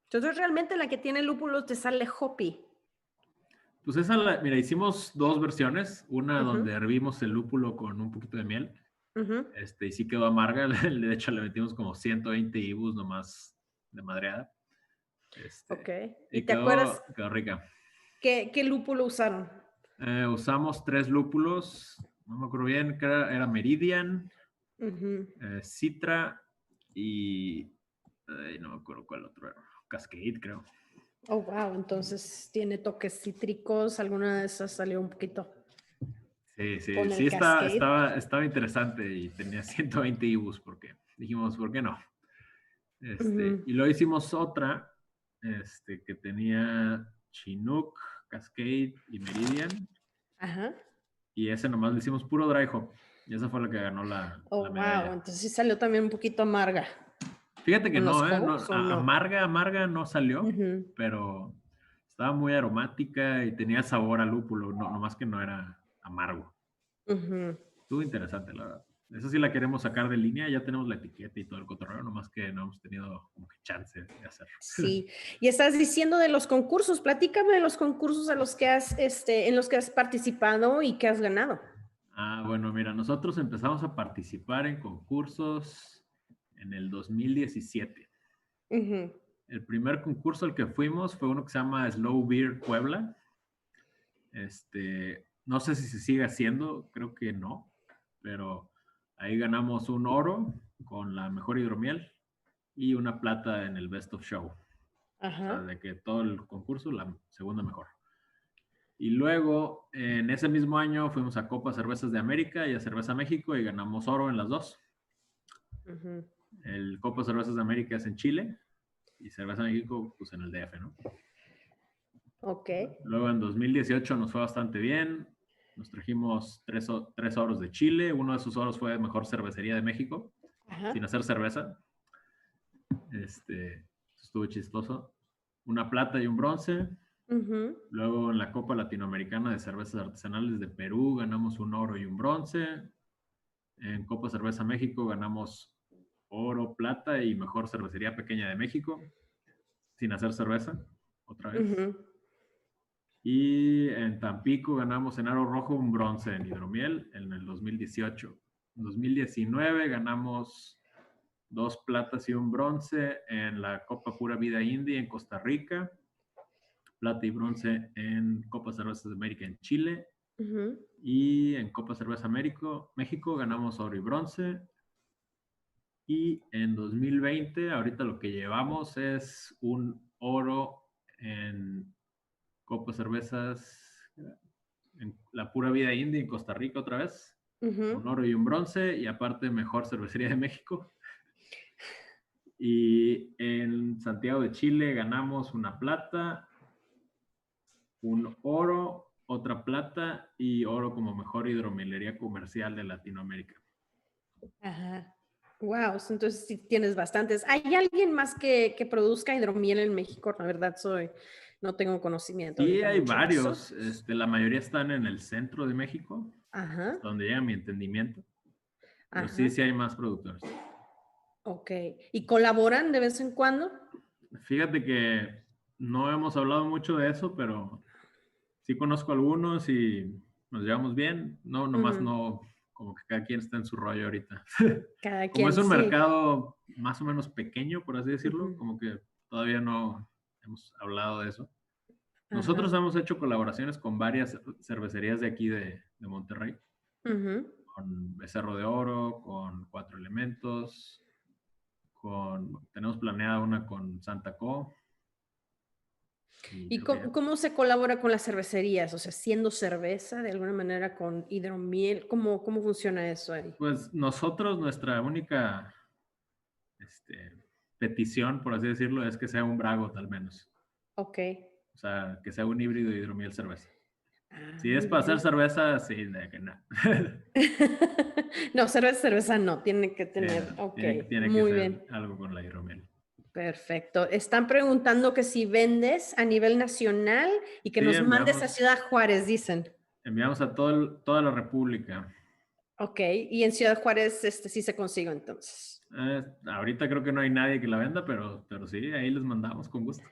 Entonces realmente la que tiene lúpulo te sale hoppy. Pues mira, hicimos 2 versiones. Una donde hervimos el lúpulo con un poquito de miel. Y sí quedó amarga. De hecho, le metimos como 120 IBUs nomás de madreada. Ok. ¿Y te acuerdas? Quedó rica. ¿Qué lúpulo usaron? Usamos 3 lúpulos. No me acuerdo bien. Era Meridian, Citra y... no me acuerdo cuál otro era. Cascade, creo. Oh, wow. Entonces tiene toques cítricos. ¿Alguna de esas salió un poquito? Sí, estaba interesante y tenía 120 IBUs porque dijimos, ¿por qué no? Y luego hicimos otra que tenía Chinook, Cascade y Meridian. Ajá. Y ese nomás le hicimos puro dry hop. Y esa fue la que ganó la medalla. Wow. Entonces sí salió también un poquito amarga. Fíjate que no, amarga no salió, pero estaba muy aromática y tenía sabor a lúpulo, nomás que no era amargo. Estuvo interesante, la verdad. Esa sí la queremos sacar de línea, ya tenemos la etiqueta y todo el cotorreo, nomás que no hemos tenido como que chance de hacerlo. Sí, y estás diciendo de los concursos, platícame de los concursos en los que has participado y que has ganado. Bueno, mira, nosotros empezamos a participar en concursos en el 2017. El primer concurso al que fuimos fue uno que se llama Slow Beer Puebla. No sé si se sigue haciendo, creo que no, pero ahí ganamos un oro con la mejor hidromiel y una plata en el Best of Show. Ajá. O sea, de que todo el concurso, la segunda mejor. Y luego, en ese mismo año, fuimos a Copa Cervezas de América y a Cerveza México y ganamos oro en las dos. El Copa Cervezas de América es en Chile y Cerveza México, pues en el DF, ¿no? Ok. Luego en 2018 nos fue bastante bien. Nos trajimos tres oros de Chile. Uno de esos oros fue Mejor Cervecería de México, sin hacer cerveza. Estuvo chistoso. Una plata y un bronce. Luego en la Copa Latinoamericana de Cervezas Artesanales de Perú ganamos un oro y un bronce. En Copa Cerveza México ganamos oro, plata y Mejor Cervecería Pequeña de México, sin hacer cerveza, otra vez. Y en Tampico ganamos en aro rojo un bronce en hidromiel en el 2018. En 2019 ganamos 2 platas y un bronce en la Copa Pura Vida Indie en Costa Rica, plata y bronce en Copa Cervezas de América en Chile, y en Copa Cerveza México ganamos oro y bronce. Y en 2020, ahorita lo que llevamos es un oro en Copa Cervezas, en la Pura Vida Indie en Costa Rica otra vez. Un oro y un bronce, y aparte Mejor Cervecería de México. Y en Santiago de Chile ganamos una plata, un oro, otra plata y oro como Mejor Hidromielería Comercial de Latinoamérica. Ajá. Wow, entonces sí tienes bastantes. ¿Hay alguien más que produzca hidromiel en México? La verdad no tengo conocimiento. Sí, hay varios. La mayoría están en el centro de México, hasta donde llega mi entendimiento. Pero sí hay más productores. Ok. ¿Y colaboran de vez en cuando? Fíjate que no hemos hablado mucho de eso, pero sí conozco algunos y nos llevamos bien. No, nomás no, como que cada quien está en su rollo ahorita. Cada quien, como es un mercado más o menos pequeño, por así decirlo, como que todavía no hemos hablado de eso. Nosotros hemos hecho colaboraciones con varias cervecerías de aquí de Monterrey. Con Becerro de Oro, con Cuatro Elementos, tenemos planeada una con Santa Co. ¿Y cómo se colabora con las cervecerías? O sea, siendo cerveza de alguna manera con hidromiel, ¿cómo funciona eso ahí? Pues nosotros, nuestra única petición, por así decirlo, es que sea un Bragot al menos. Ok. O sea, que sea un híbrido hidromiel cerveza. Si es para hacer cerveza, sí, de que no. No, cerveza no, tiene que tener, tiene muy que ser bien. algo con la hidromiel. Perfecto. Están preguntando que si vendes a nivel nacional y que nos mandes a Ciudad Juárez, dicen. Enviamos a toda la República. Ok, y en Ciudad Juárez sí se consigue entonces. Ahorita creo que no hay nadie que la venda, pero sí, ahí les mandamos con gusto.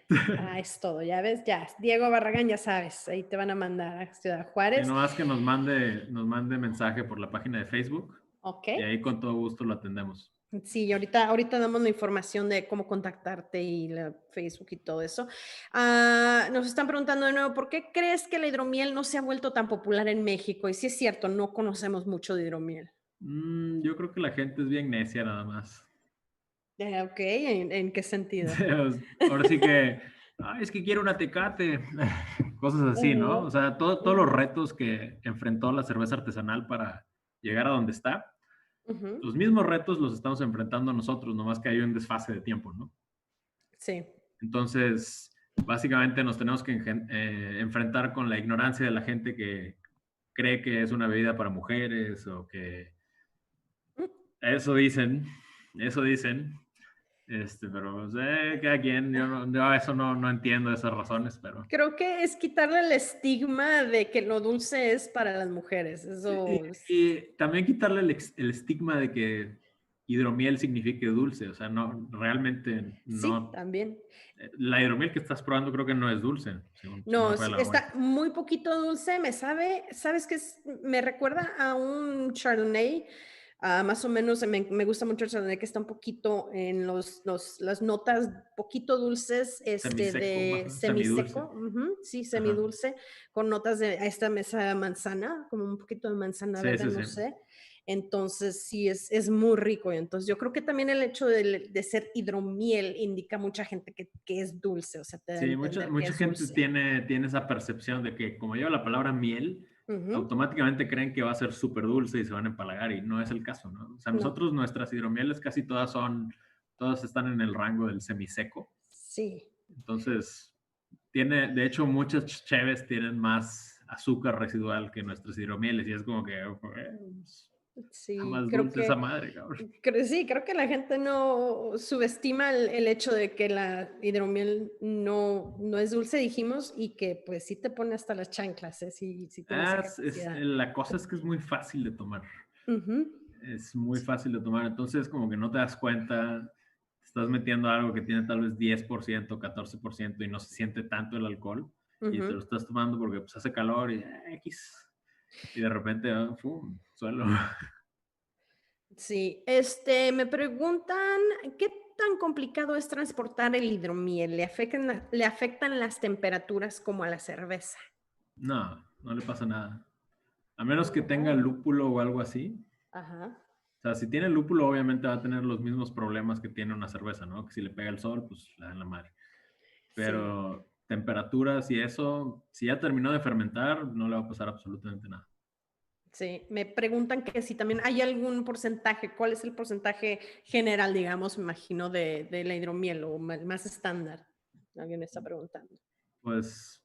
Es todo, ya ves, ya. Diego Barragán, ya sabes, ahí te van a mandar a Ciudad Juárez. Y no más que nos mande mensaje por la página de Facebook. Ok. Y ahí con todo gusto lo atendemos. Sí, ahorita damos la información de cómo contactarte y la Facebook y todo eso. Nos están preguntando de nuevo, ¿por qué crees que la hidromiel no se ha vuelto tan popular en México? Y sí es cierto, no conocemos mucho de hidromiel. Yo creo que la gente es bien necia nada más. Ok, ¿en qué sentido? Ahora sí que, es que quiero una Tecate, cosas así, ¿no? O sea, todos los retos que enfrentó la cerveza artesanal para llegar a donde está, los mismos retos los estamos enfrentando nosotros, nomás que hay un desfase de tiempo, ¿no? Sí. Entonces, básicamente nos tenemos que enfrentar con la ignorancia de la gente que cree que es una bebida para mujeres o que... Eso dicen. Pero cada quien, yo eso no entiendo esas razones, pero... Creo que es quitarle el estigma de que lo dulce es para las mujeres. Eso... Y también quitarle el estigma de que hidromiel signifique dulce, o sea, no, realmente no. Sí, también. La hidromiel que estás probando creo que no es dulce. No, está muy poquito dulce, ¿sabes qué? Me recuerda a un Chardonnay. Más o menos me gusta mucho el Chardonnay, que está un poquito en las notas poquito dulces, de semiseco, sí, semidulce, con notas de esta mesa manzana, como un poquito de manzana verde, no sé. Entonces sí, es muy rico. Entonces yo creo que también el hecho de ser hidromiel indica mucha gente que es dulce, o sea, te da a entender mucha gente tiene esa percepción de que como lleva la palabra miel, automáticamente creen que va a ser súper dulce y se van a empalagar, y no es el caso, ¿no? O sea, nosotros, nuestras hidromieles casi todas están en el rango del semiseco. Sí. Entonces, de hecho, muchas cheves tienen más azúcar residual que nuestros hidromieles, y es como que Sí, está más creo dulce esa madre, cabrón. sí, creo que la gente no subestima el hecho de que la hidromiel no es dulce, dijimos, y que pues sí te pone hasta las chanclas, si tienes capacidad. La cosa es que es muy fácil de tomar. Ujú. Es muy fácil de tomar, entonces como que no te das cuenta, estás metiendo algo que tiene tal vez 10%, 14% y no se siente tanto el alcohol, y te lo estás tomando porque pues hace calor y X, y de repente, ¡pum!, suelo. Sí, me preguntan, ¿qué tan complicado es transportar el hidromiel? ¿Le afectan las temperaturas como a la cerveza? No le pasa nada. A menos que tenga lúpulo o algo así. Ajá. O sea, si tiene lúpulo, obviamente va a tener los mismos problemas que tiene una cerveza, ¿no? Que si le pega el sol, pues le dan la madre. Pero temperaturas y eso, si ya terminó de fermentar, no le va a pasar absolutamente nada. Sí, me preguntan que si también hay algún porcentaje, ¿cuál es el porcentaje general, digamos, me imagino, de la hidromiel o más estándar? Alguien me está preguntando. Pues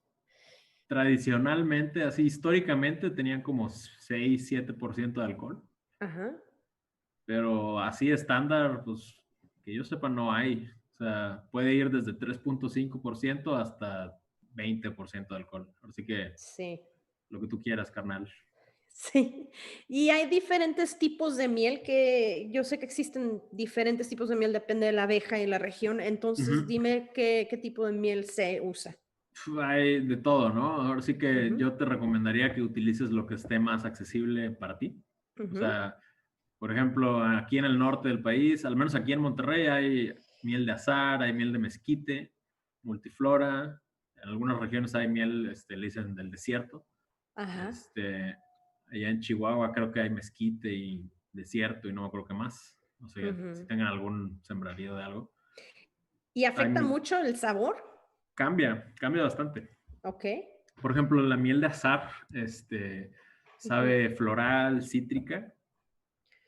tradicionalmente, así históricamente, tenían como 6-7% de alcohol. Ajá. Pero así estándar, pues que yo sepa, no hay. O sea, puede ir desde 3.5% hasta 20% de alcohol. Así que lo que tú quieras, carnal. Sí, y hay diferentes tipos de miel que yo sé que existen diferentes tipos de miel, depende de la abeja y la región. Entonces, dime qué tipo de miel se usa. Hay de todo, ¿no? Ahora sí que yo te recomendaría que utilices lo que esté más accesible para ti. O sea, por ejemplo, aquí en el norte del país, al menos aquí en Monterrey, hay miel de azahar, hay miel de mezquite, multiflora. En algunas regiones hay miel, le dicen del desierto. Ajá. Allá en Chihuahua creo que hay mezquite y desierto y no me acuerdo qué más. No sé si tengan algún sembradío de algo. ¿Y afecta mucho el sabor? Cambia bastante. Ok. Por ejemplo, la miel de azahar, sabe floral, cítrica.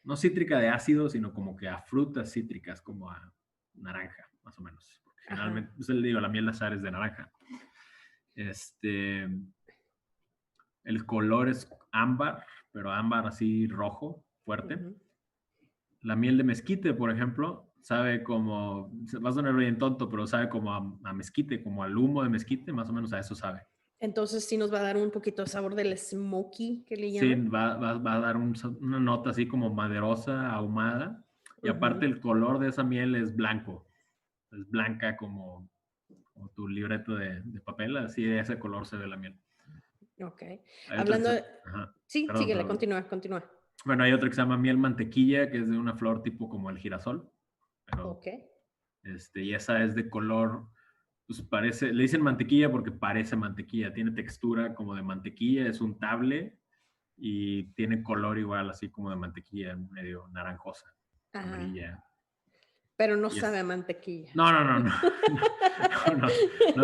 No cítrica de ácido, sino como que a frutas cítricas, como a naranja, más o menos. Porque generalmente, pues le digo, la miel de azahar es de naranja. El color es ámbar, pero ámbar así rojo, fuerte. La miel de mezquite, por ejemplo, sabe como, va a sonar bien tonto, pero sabe como a mezquite, como al humo de mezquite, más o menos a eso sabe. Entonces sí nos va a dar un poquito de sabor del smoky que le Sí, llaman. va a dar una nota así como maderosa, ahumada. Y aparte el color de esa miel es blanco. Es blanca como tu libreto de papel, así de ese color se ve la miel. Ok. Hay Hablando otra de... Sí, perdón, síguele, perdón. continúa. Bueno, hay otra que se llama miel mantequilla, que es de una flor tipo como el girasol. Pero, y esa es de color, pues parece, le dicen mantequilla porque parece mantequilla, tiene textura como de mantequilla, es untable y tiene color igual, así como de mantequilla, medio naranjosa, amarilla. Pero no sabe a mantequilla. No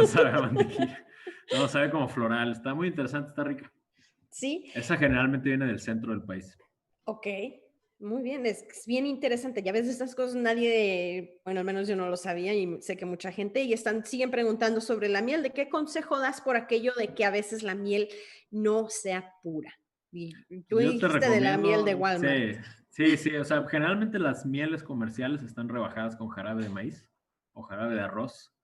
sabe a mantequilla. No, sabe como floral. Está muy interesante, está rica. Sí. Esa generalmente viene del centro del país. Ok, muy bien. Es bien interesante. Ya ves, estas cosas bueno, al menos yo no lo sabía y sé que mucha gente siguen preguntando sobre la miel. ¿De qué consejo das por aquello de que a veces la miel no sea pura? Y tú Yo te dijiste de la miel de Walmart. Sí. O sea, generalmente las mieles comerciales están rebajadas con jarabe de maíz o jarabe de arroz.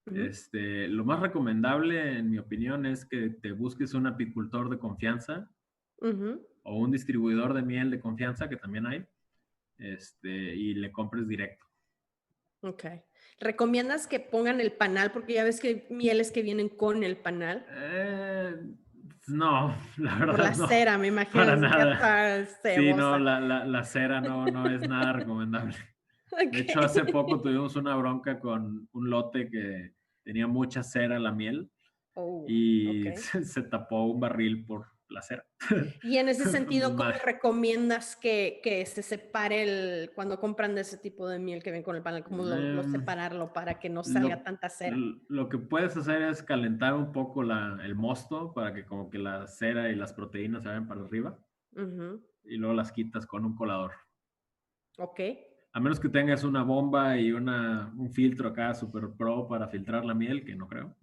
Lo más recomendable, en mi opinión, es que te busques un apicultor de confianza o un distribuidor de miel de confianza, que también hay, y le compres directo. Ok. ¿Recomiendas que pongan el panal? Porque ya ves que hay mieles que vienen con el panal. No, la verdad por la no. cera, me imagino. Para nada. Sí, no, la cera no es nada recomendable. De hecho, hace poco tuvimos una bronca con un lote que tenía mucha cera la miel y se tapó un barril por la cera. Y en ese sentido, ¿cómo recomiendas que se separe cuando compran de ese tipo de miel que ven con el panal? ¿Cómo lo separarlo para que no salga tanta cera? Lo que puedes hacer es calentar un poco el mosto para que como que la cera y las proteínas se vayan para arriba. Y luego las quitas con un colador. Ok. A menos que tengas una bomba y un filtro acá super pro para filtrar la miel, que no creo.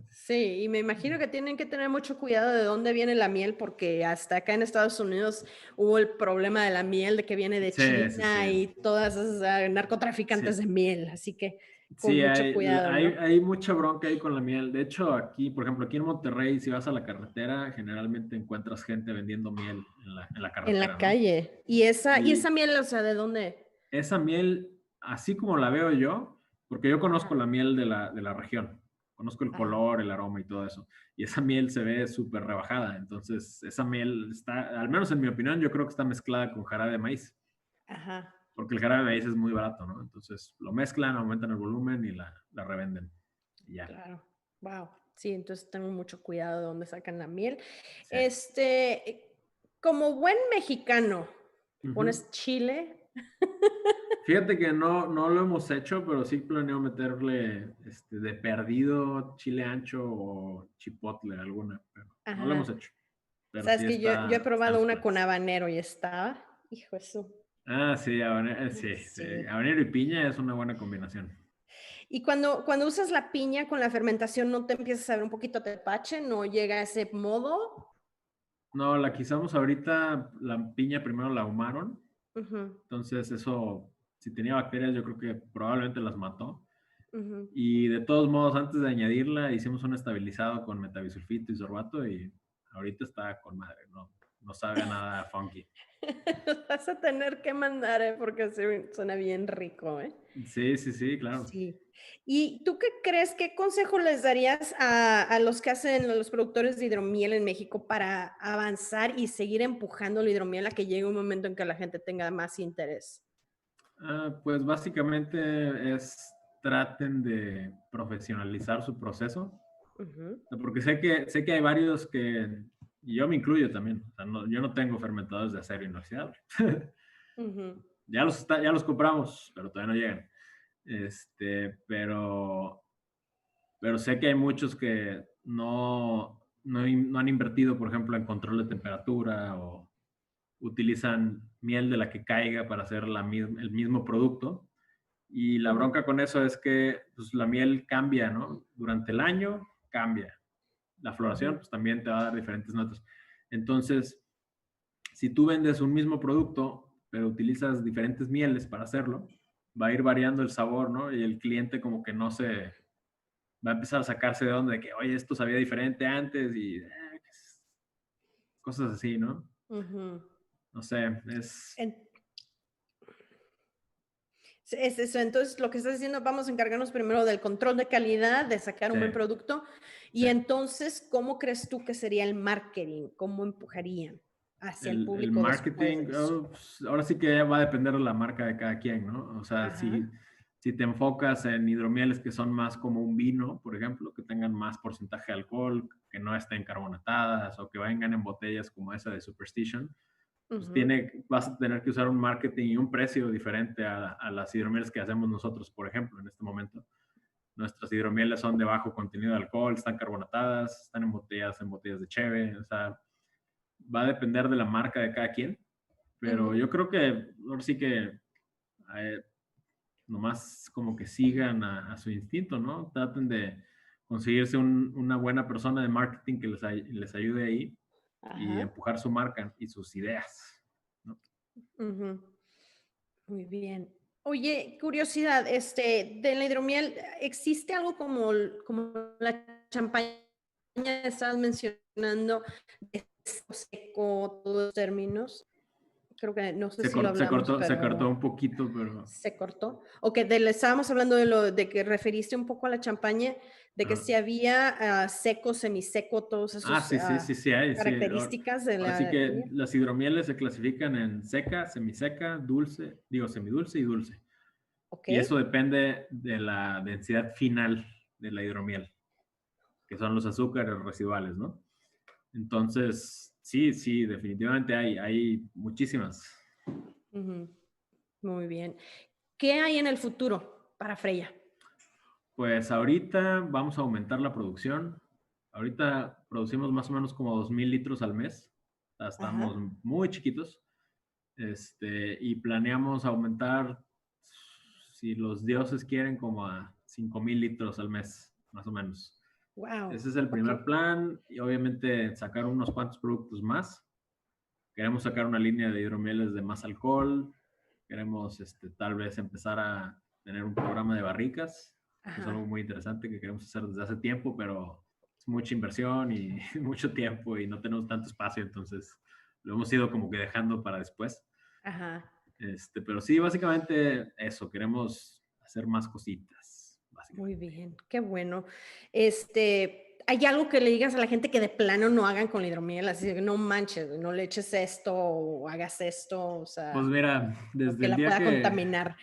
Sí, y me imagino que tienen que tener mucho cuidado de dónde viene la miel, porque hasta acá en Estados Unidos hubo el problema de la miel, de que viene de China y todas esas narcotraficantes de miel, así que con Sí, mucho cuidado, ¿no? hay mucha bronca ahí con la miel. De hecho, aquí, por ejemplo, aquí en Monterrey, si vas a la carretera, generalmente encuentras gente vendiendo miel en la carretera. En la calle. ¿Y esa miel, o sea, de dónde? Esa miel, así como la veo yo, porque yo conozco la miel de la región, conozco el color, el aroma y todo eso, y esa miel se ve súper rebajada. Entonces, esa miel está, al menos en mi opinión, yo creo que está mezclada con jarabe de maíz. Ajá. Porque el jarabe de maíz es muy barato, ¿no? Entonces lo mezclan, aumentan el volumen y la revenden. Y ya. Claro. Wow. Sí, entonces tengo mucho cuidado de dónde sacan la miel. Sí. Como buen mexicano, ¿pones chile? Fíjate que no lo hemos hecho, pero sí planeo meterle de perdido chile ancho o chipotle alguna. Pero no lo hemos hecho. Pero Sabes sí que yo he probado una con habanero y estaba, hijo eso. Ah, sí, habanero, sí. Habanero y piña es una buena combinación. Y cuando usas la piña con la fermentación, ¿no te empiezas a ver un poquito tepache? ¿No llega a ese modo? No, la que usamos ahorita, la piña primero la ahumaron. Entonces eso, si tenía bacterias, yo creo que probablemente las mató. Y de todos modos, antes de añadirla, hicimos un estabilizado con metabisulfito y sorbato y ahorita está con madre, no sabe a nada funky. Vas a tener que mandar, porque suena bien rico, ¿eh? Sí, claro. Sí. ¿Y tú qué crees? ¿Qué consejo les darías a los que hacen, los productores de hidromiel en México para avanzar y seguir empujando la hidromiel a que llegue un momento en que la gente tenga más interés? Pues básicamente traten de profesionalizar su proceso. Porque sé que hay varios y yo me incluyo también, o sea, yo no tengo fermentadores de acero inoxidable. Ya los compramos, pero todavía no llegan. Pero sé que hay muchos que no han invertido, por ejemplo, en control de temperatura o utilizan miel de la que caiga para hacer el mismo producto. Y la bronca con eso es que pues, la miel cambia, ¿no? Durante el año cambia. La floración pues, también te va a dar diferentes notas. Entonces, si tú vendes un mismo producto, pero utilizas diferentes mieles para hacerlo, va a ir variando el sabor, ¿no? Y el cliente como que no se... va a empezar a sacarse de onda de que, oye, esto sabía diferente antes y cosas así, ¿no? No sé, Es eso. Entonces, lo que estás diciendo, vamos a encargarnos primero del control de calidad, de sacar un buen producto. Y entonces, ¿cómo crees tú que sería el marketing? ¿Cómo empujarían hacia el público? El marketing, ahora sí que va a depender de la marca de cada quien, ¿no? O sea, si te enfocas en hidromieles que son más como un vino, por ejemplo, que tengan más porcentaje de alcohol, que no estén carbonatadas o que vengan en botellas como esa de Superstition, pues vas a tener que usar un marketing y un precio diferente a las hidromieles que hacemos nosotros, por ejemplo, en este momento. Nuestras hidromieles son de bajo contenido de alcohol, están carbonatadas, están en botellas de cheve, o sea, va a depender de la marca de cada quien, pero yo creo que ahora sí que nomás como que sigan a su instinto, ¿no? Traten de conseguirse una buena persona de marketing que les ayude ahí y empujar su marca y sus ideas, ¿no? Muy bien. Oye, curiosidad, de la hidromiel, ¿existe algo como la champaña estabas mencionando, de seco, todos los términos? Creo que no sé si lo hablamos, se cortó un poquito, pero... ¿Se cortó? Ok, estábamos hablando de que referiste un poco a la champaña, de que si había seco, semiseco, todos esos sí hay. características de la... Así que las hidromieles se clasifican en seca, semiseca, semidulce y dulce. Y eso depende de la densidad final de la hidromiel, que son los azúcares residuales, ¿no? Entonces, sí, definitivamente hay muchísimas. Muy bien. ¿Qué hay en el futuro para Freya? Pues ahorita vamos a aumentar la producción. Ahorita producimos más o menos como 2,000 litros al mes. Estamos muy chiquitos. Y planeamos aumentar si los dioses quieren, como a 5,000 litros al mes, más o menos. Wow. Ese es el primer plan y obviamente sacar unos cuantos productos más. Queremos sacar una línea de hidromieles de más alcohol. Queremos tal vez empezar a tener un programa de barricas. Es algo muy interesante que queremos hacer desde hace tiempo, pero es mucha inversión y mucho tiempo y no tenemos tanto espacio, entonces lo hemos ido como que dejando para después. Ajá. Pero sí, básicamente eso, queremos hacer más cositas. Muy bien, qué bueno. ¿Hay algo que le digas a la gente que de plano no hagan con la hidromiel? Así que no manches, no le eches esto o hagas esto, o sea... Pues mira, desde que el la día pueda que... contaminar.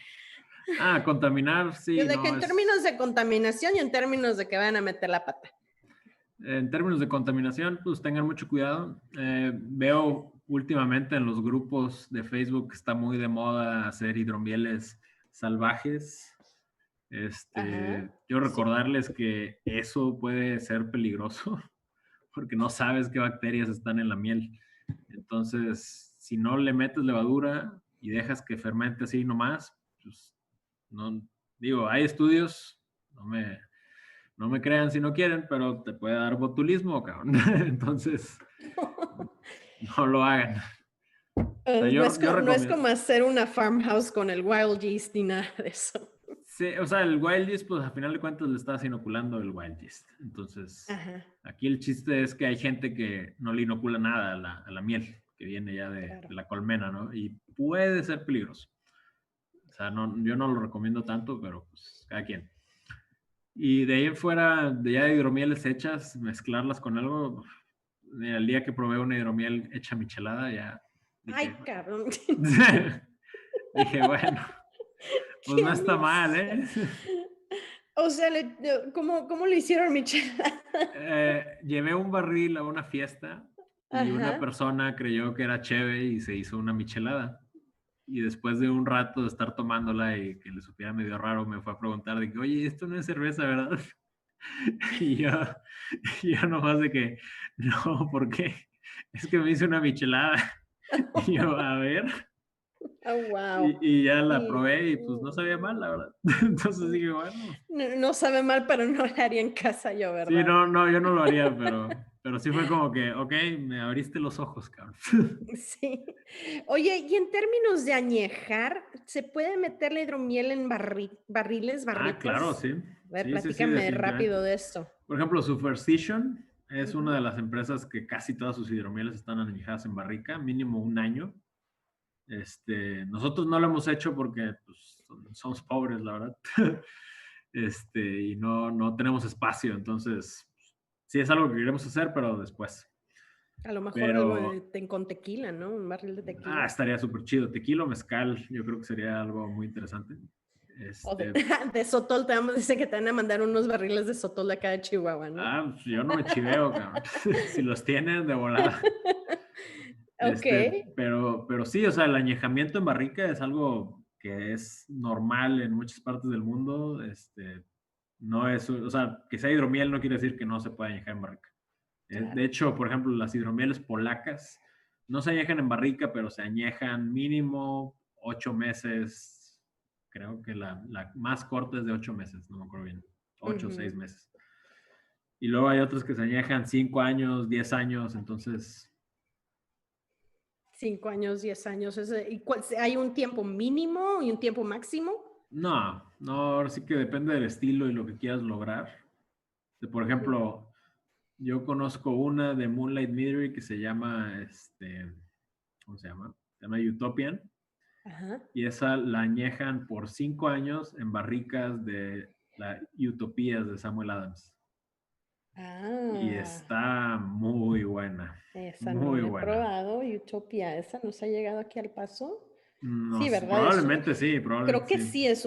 Contaminar, sí. Desde que en términos de contaminación y en términos de que van a meter la pata. En términos de contaminación, pues tengan mucho cuidado. Veo últimamente en los grupos de Facebook que está muy de moda hacer hidromieles salvajes. Yo recordarles que eso puede ser peligroso porque no sabes qué bacterias están en la miel. Entonces, si no le metes levadura y dejas que fermente así nomás, pues no, digo, hay estudios, no me crean si no quieren, pero te puede dar botulismo, cabrón. Entonces, no lo hagan. No es como hacer una farmhouse con el wild yeast ni nada de eso. Sí, o sea, el wild yeast, pues a final de cuentas le estás inoculando el wild yeast. Entonces, aquí el chiste es que hay gente que no le inocula nada a la miel, que viene ya de la colmena, ¿no? Y puede ser peligroso. O sea, yo no lo recomiendo tanto, pero pues cada quien. Y de ahí en fuera, de ya hidromieles hechas, mezclarlas con algo. El día que probé una hidromiel hecha michelada, ya dije, ay, cabrón. Dije, bueno, pues no está mal, ¿eh? O sea, ¿cómo lo hicieron michelada? Llevé un barril a una fiesta y una persona creyó que era cheve y se hizo una michelada. Y después de un rato de estar tomándola y que le supiera medio raro, me fue a preguntar de que, oye, esto no es cerveza, ¿verdad? Y yo nomás de que, no, ¿por qué? Es que me hice una michelada. Y yo, a ver. Oh, wow. Y ya la probé y pues no sabía mal, la verdad. Entonces dije, bueno. No sabe mal, pero no la haría en casa yo, ¿verdad? Sí, no, yo no lo haría, pero sí fue como que, ok, me abriste los ojos, cabrón. Sí. Oye, y en términos de añejar, ¿se puede meter la hidromiel en barriles, barricas? Claro, sí. Platícame rápido de esto. Por ejemplo, Superstition es una de las empresas que casi todas sus hidromieles están añejadas en barrica, mínimo 1 año. Nosotros no lo hemos hecho porque pues, somos pobres, la verdad. Y no tenemos espacio, entonces sí es algo que queremos hacer, pero después. A lo mejor con tequila, ¿no? Un barril de tequila. Estaría súper chido. Tequila o mezcal, yo creo que sería algo muy interesante. De sotol, dice que te van a mandar unos barriles de sotol de acá de Chihuahua, ¿no? Pues yo no me chiveo, cabrón. Si los tienen, de volada. Pero sí, o sea, el añejamiento en barrica es algo que es normal en muchas partes del mundo. No es, o sea, que sea hidromiel no quiere decir que no se pueda añejar en barrica. Claro. De hecho, por ejemplo, las hidromieles polacas no se añejan en barrica, pero se añejan mínimo 8 meses. Creo que la más corta es de 8 meses, no me acuerdo bien. 8 o 6 meses. Y luego hay otros que se añejan 5 años, 10 años, entonces... 5 años, 10 años. ¿Hay un tiempo mínimo y un tiempo máximo? No, ahora sí que depende del estilo y lo que quieras lograr. Por ejemplo, yo conozco una de Moonlight Meadery que se llama, ¿cómo se llama? Se llama Utopian. Y esa la añejan por 5 años en barricas de la Utopías de Samuel Adams. Y está muy buena. Esa no la he probado, Utopia. ¿Esa nos ha llegado aquí al Paso? No, sí, ¿verdad? Probablemente sí. Creo que sí, es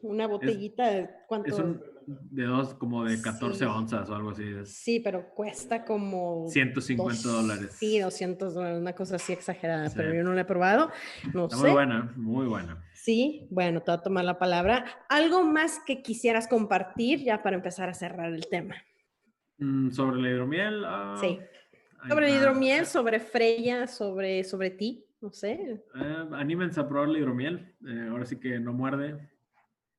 una botellita de ¿cuánto? De como de 14 onzas o algo así. Sí, pero cuesta como... $150. Sí, $200, una cosa así exagerada, pero yo no la he probado. No sé. Muy buena, muy buena. Sí, bueno, te voy a tomar la palabra. ¿Algo más que quisieras compartir ya para empezar a cerrar el tema? ¿Sobre la hidromiel? Sí. Sobre la hidromiel, sobre Freya, sobre ti. No sé. Anímense a probar la hidromiel. Ahora sí que no muerde.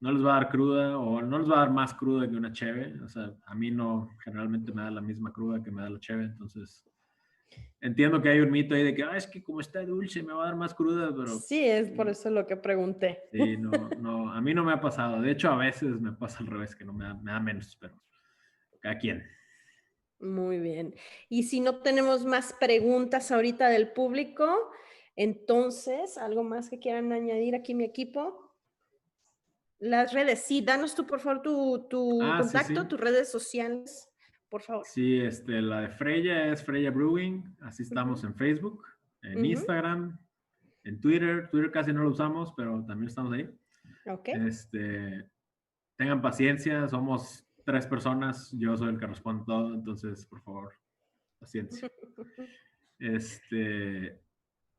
No les va a dar cruda o no les va a dar más cruda que una cheve. O sea, a mí no, generalmente me da la misma cruda que me da la cheve. Entonces, entiendo que hay un mito ahí de que es que como está dulce me va a dar más cruda, pero... Sí, es por eso lo que pregunté. Sí, no, a mí no me ha pasado. De hecho, a veces me pasa al revés, que no me da menos, pero cada quien. Muy bien. Y si no tenemos más preguntas ahorita del público, entonces, ¿algo más que quieran añadir aquí mi equipo? Las redes, sí, danos tú, por favor, tu contacto, Sí. tus redes sociales, por favor. Sí, la de Freya es Freya Brewing, así estamos en Facebook, en Instagram, en Twitter. Twitter casi no lo usamos, pero también estamos ahí. Ok. Tengan paciencia, somos 3 personas, yo soy el que responde todo, entonces, por favor, paciencia.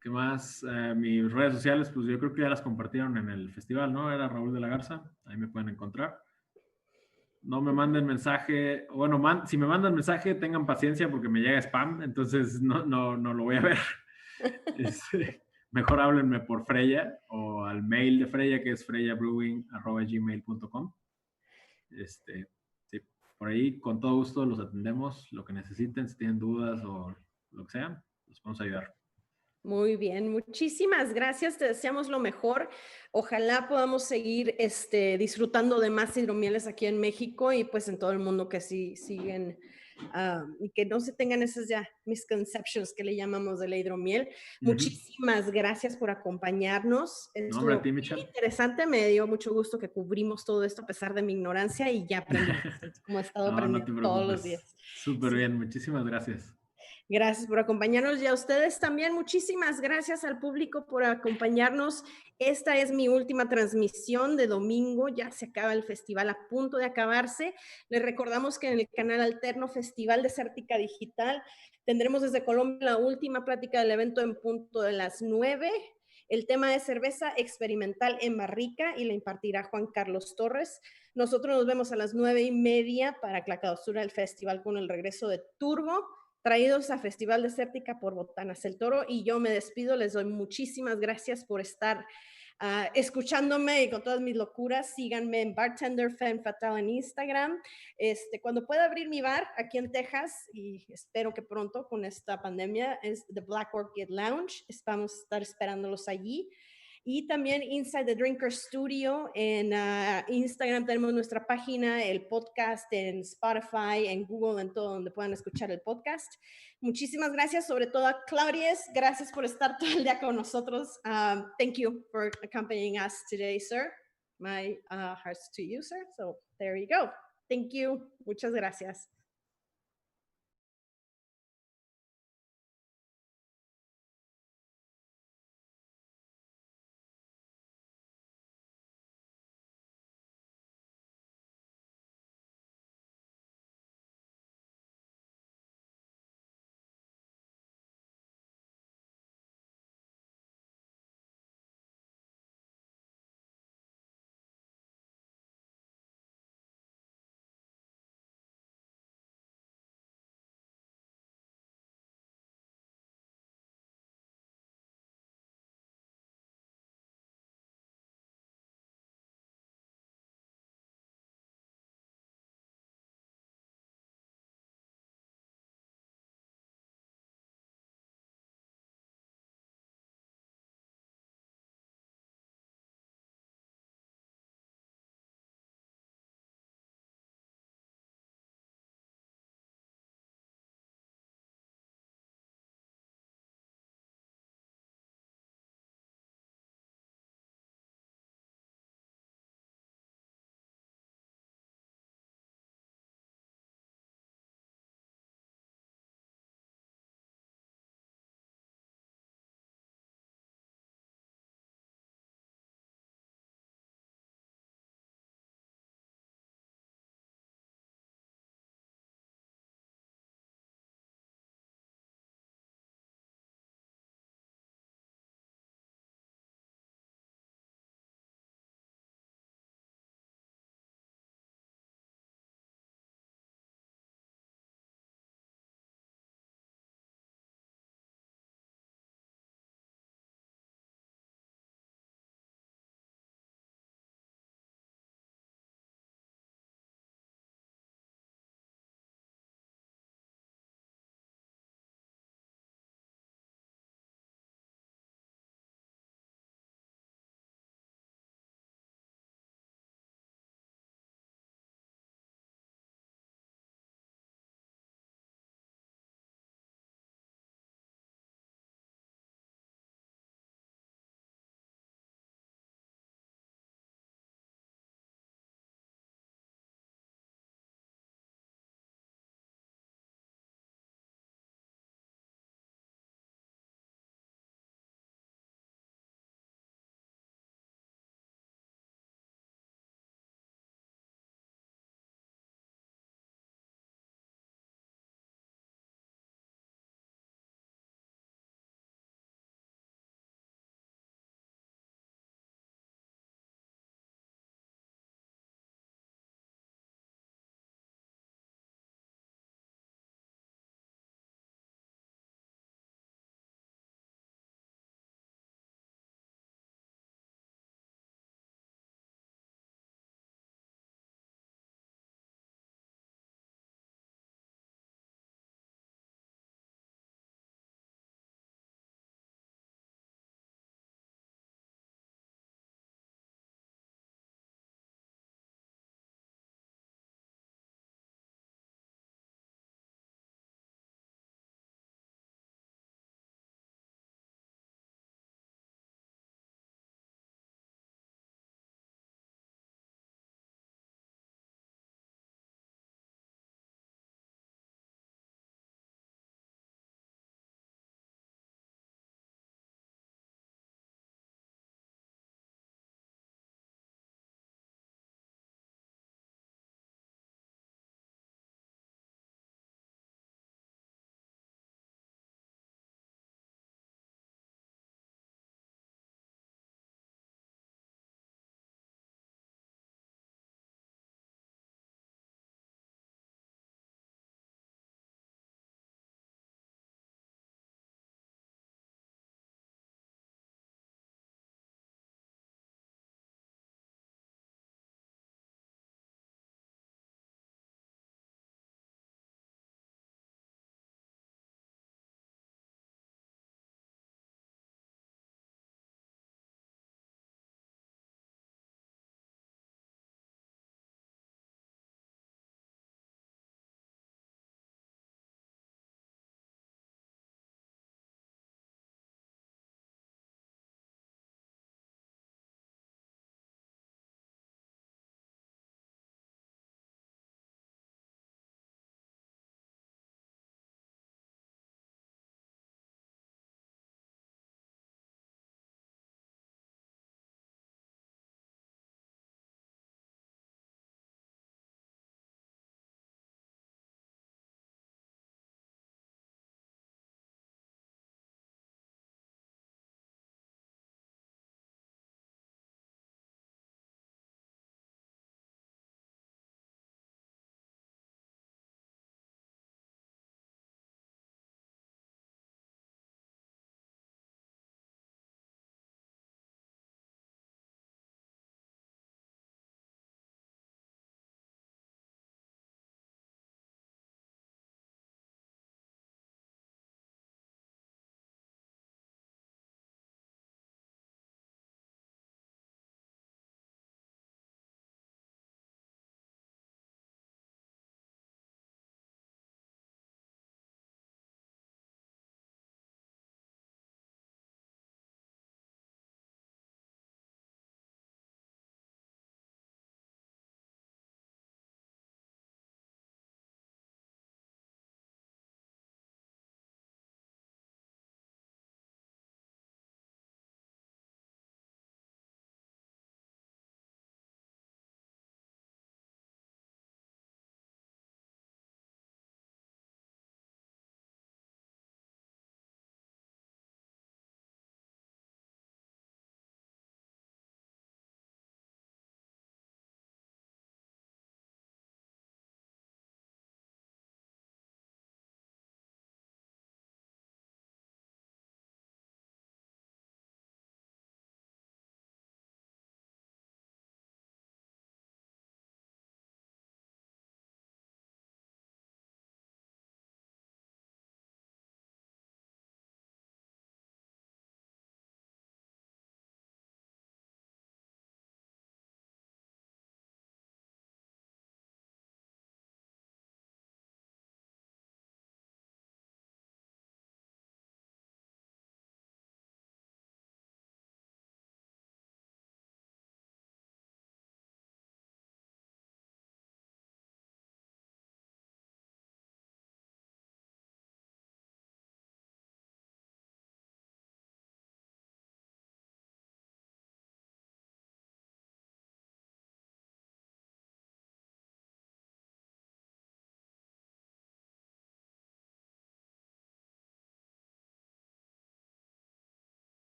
¿Qué más? Mis redes sociales, pues yo creo que ya las compartieron en el festival, ¿no? Era Raúl de la Garza, ahí me pueden encontrar. No me manden mensaje, bueno, si me mandan mensaje, tengan paciencia porque me llega spam, entonces no lo voy a ver. Mejor háblenme por Freya o al mail de Freya, que es freyabrewing@gmail.com. Sí, por ahí con todo gusto los atendemos, lo que necesiten, si tienen dudas o lo que sea, los podemos ayudar. Muy bien, muchísimas gracias, te deseamos lo mejor. Ojalá podamos seguir disfrutando de más hidromieles aquí en México y pues en todo el mundo que sí siguen y que no se tengan esas ya misconceptions que le llamamos de la hidromiel. Muchísimas gracias por acompañarnos. Estuvo muy interesante, me dio mucho gusto que cubrimos todo esto a pesar de mi ignorancia y ya aprendí, como he estado aprendiendo todos los días. Súper bien, muchísimas gracias. Gracias por acompañarnos y a ustedes también. Muchísimas gracias al público por acompañarnos. Esta es mi última transmisión de domingo. Ya se acaba el festival, a punto de acabarse. Les recordamos que en el canal alterno Festival Desértica Digital tendremos desde Colombia la última plática del evento en punto de las 9. El tema es cerveza experimental en barrica y la impartirá Juan Carlos Torres. Nosotros nos vemos a las 9:30 para la clausura del festival con el regreso de Turbo, traídos a Festival Desértica por Botanas el Toro, y yo me despido, les doy muchísimas gracias por estar escuchándome y con todas mis locuras. Síganme en Bartender Fan Fatal en Instagram. Cuando pueda abrir mi bar aquí en Texas, y espero que pronto con esta pandemia, es The Black Orchid Lounge. Vamos a estar esperándolos allí. Y también Inside the Drinker Studio en Instagram tenemos nuestra página, el podcast en Spotify, en Google, en todo donde puedan escuchar el podcast. Muchísimas gracias, sobre todo a Claudius. Gracias por estar todo el día con nosotros. Thank you for accompanying us today, sir. My hearts to you, sir. So there you go. Thank you. Muchas gracias.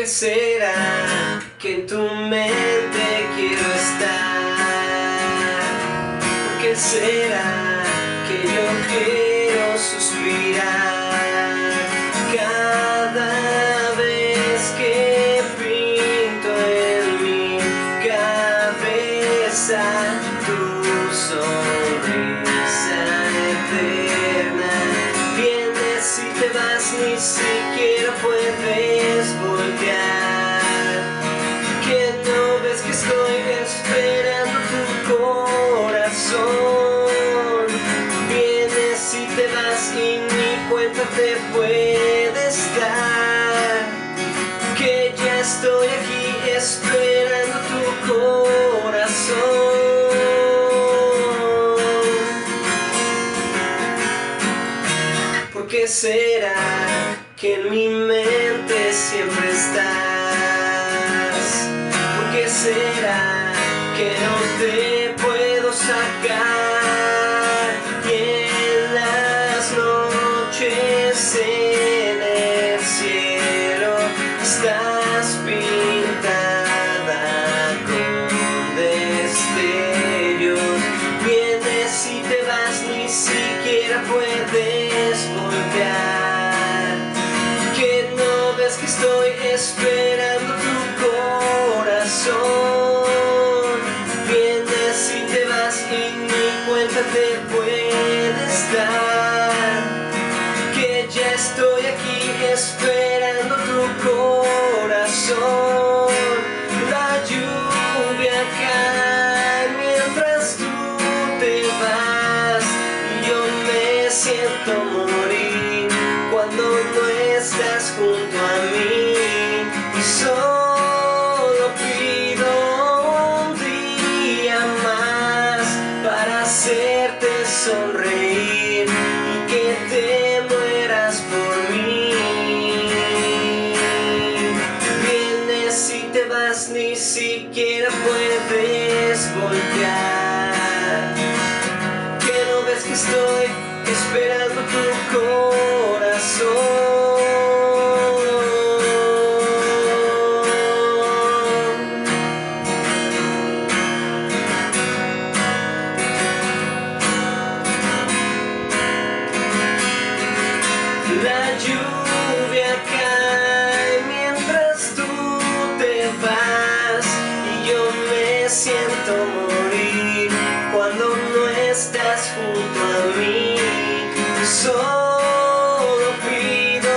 será que en tu mente quiero estar? ¿Por qué será que yo quiero suspirar cada vez que pinto en mi cabeza tu sonrisa eterna? Vienes y te vas, ni siquiera puedes voltear. Que no ves que estoy esperando tu corazón. Vienes y te vas y ni cuenta te puedes dar. Que ya estoy aquí esperando tu corazón. ¿Por qué será que en mi mente siempre estás? ¿Por qué será que no te puedo sacar? Y en las noches en el cielo estás pintada con destellos. Vienes y te vas, ni siquiera puedes voltear. Que no ves que estoy esperando tu corazón. Vienes y te vas y ni cuenta te puedes dar. Que ya estoy aquí esperando tu corazón. La lluvia cae mientras tú te vas y yo me siento morir cuando no estás junto a mí. Y solo pido un día más para hacerte sonreír y que te mueras por mí. Vienes y te vas, ni siquiera puedes voltear. Que no ves que estoy esperando tu corazón. La lluvia cae mientras tú te vas y yo me siento morir cuando no estás junto a mí. Solo pido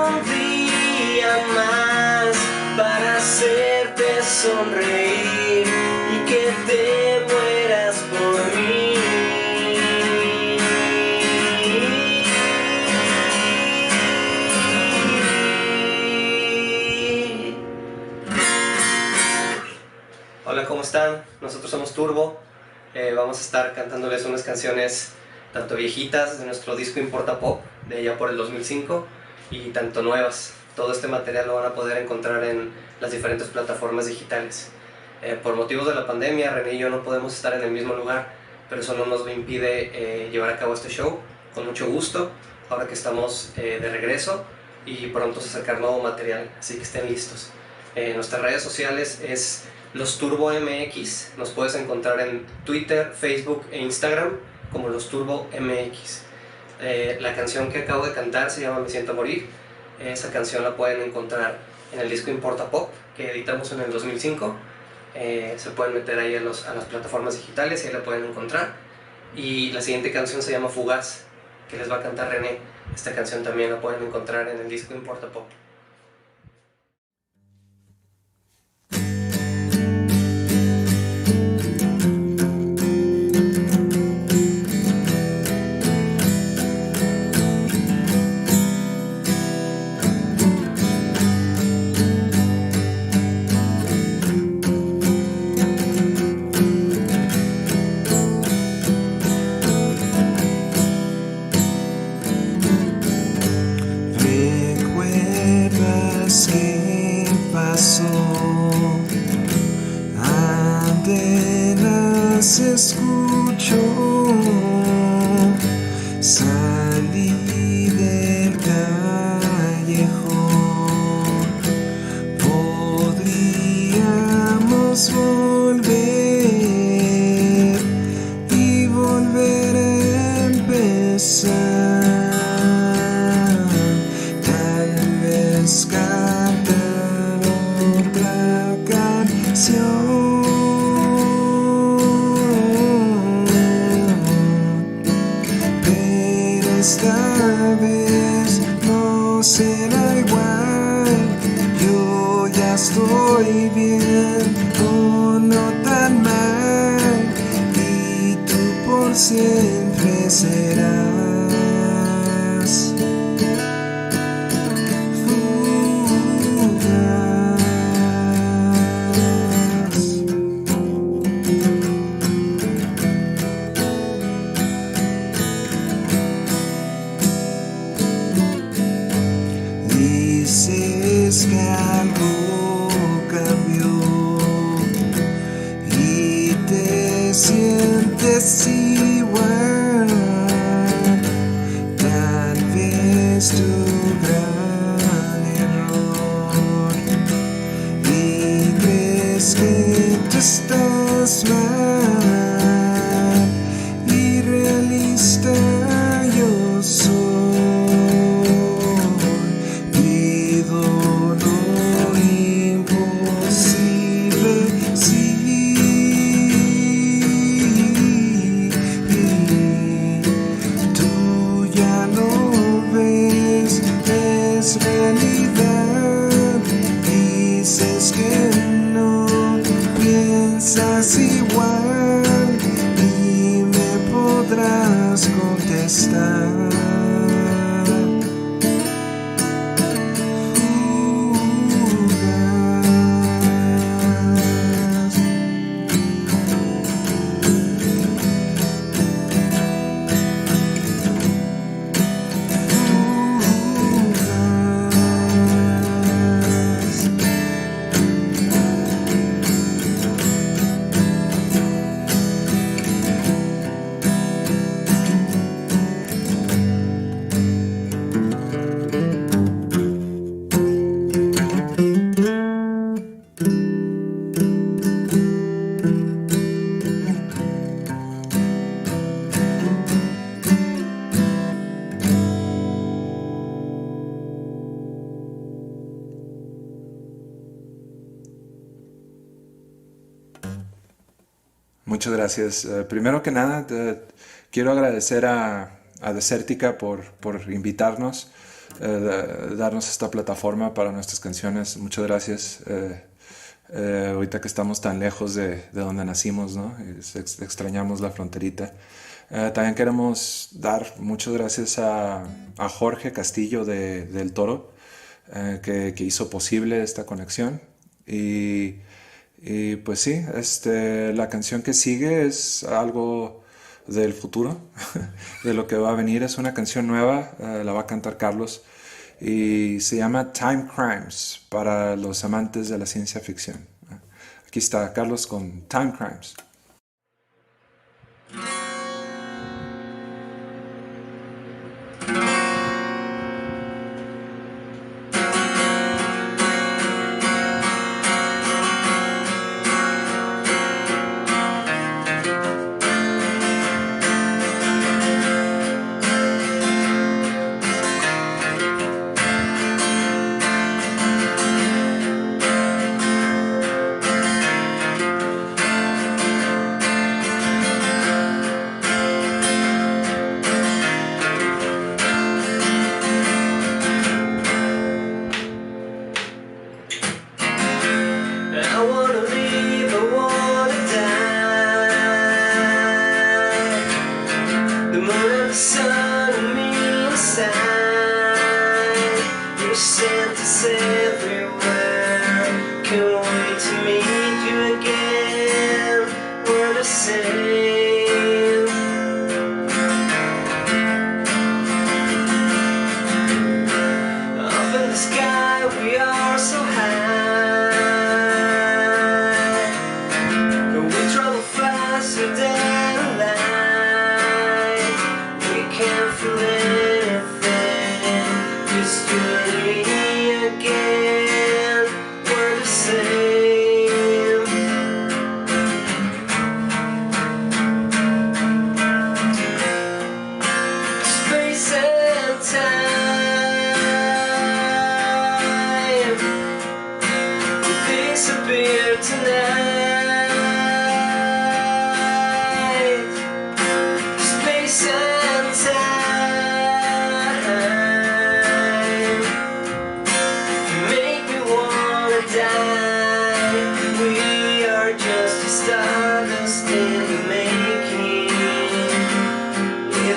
un día más para hacerte sonreír y que te mueras por mí. Hola, ¿cómo están? Nosotros somos Turbo. Vamos a estar cantándoles unas canciones tanto viejitas de nuestro disco Importa Pop, de allá por el 2005, y tanto nuevas. Todo este material lo van a poder encontrar en las diferentes plataformas digitales. Por motivos de la pandemia, René y yo no podemos estar en el mismo lugar, pero eso no nos impide llevar a cabo este show con mucho gusto, ahora que estamos de regreso y pronto a sacar nuevo material, así que estén listos. Nuestras redes sociales es Los Turbo MX, nos puedes encontrar en Twitter, Facebook e Instagram como Los Turbo MX. La canción que acabo de cantar se llama Me Siento Morir. Esa canción la pueden encontrar en el disco Importa Pop que editamos en el 2005. Se pueden meter ahí a las plataformas digitales y ahí la pueden encontrar. Y la siguiente canción se llama Fugaz, que les va a cantar René. Esta canción también la pueden encontrar en el disco Importa Pop. Escucho, salí del callejón siempre serás. Dices que algo cambió y te sientes igual. Tal vez tu gran error y crees que tú estás mal. Irrealista yo soy. Igual y me podrás contestar. Muchas gracias. Primero que nada, quiero agradecer a Desértica por invitarnos, darnos esta plataforma para nuestras canciones. Muchas gracias. Ahorita que estamos tan lejos de donde nacimos, ¿no? Extrañamos la fronterita. También queremos dar muchas gracias a Jorge Castillo del Toro, que hizo posible esta conexión. Y pues sí, la canción que sigue es algo del futuro, de lo que va a venir. Es una canción nueva, la va a cantar Carlos y se llama Time Crimes para los amantes de la ciencia ficción. Aquí está Carlos con Time Crimes. We can't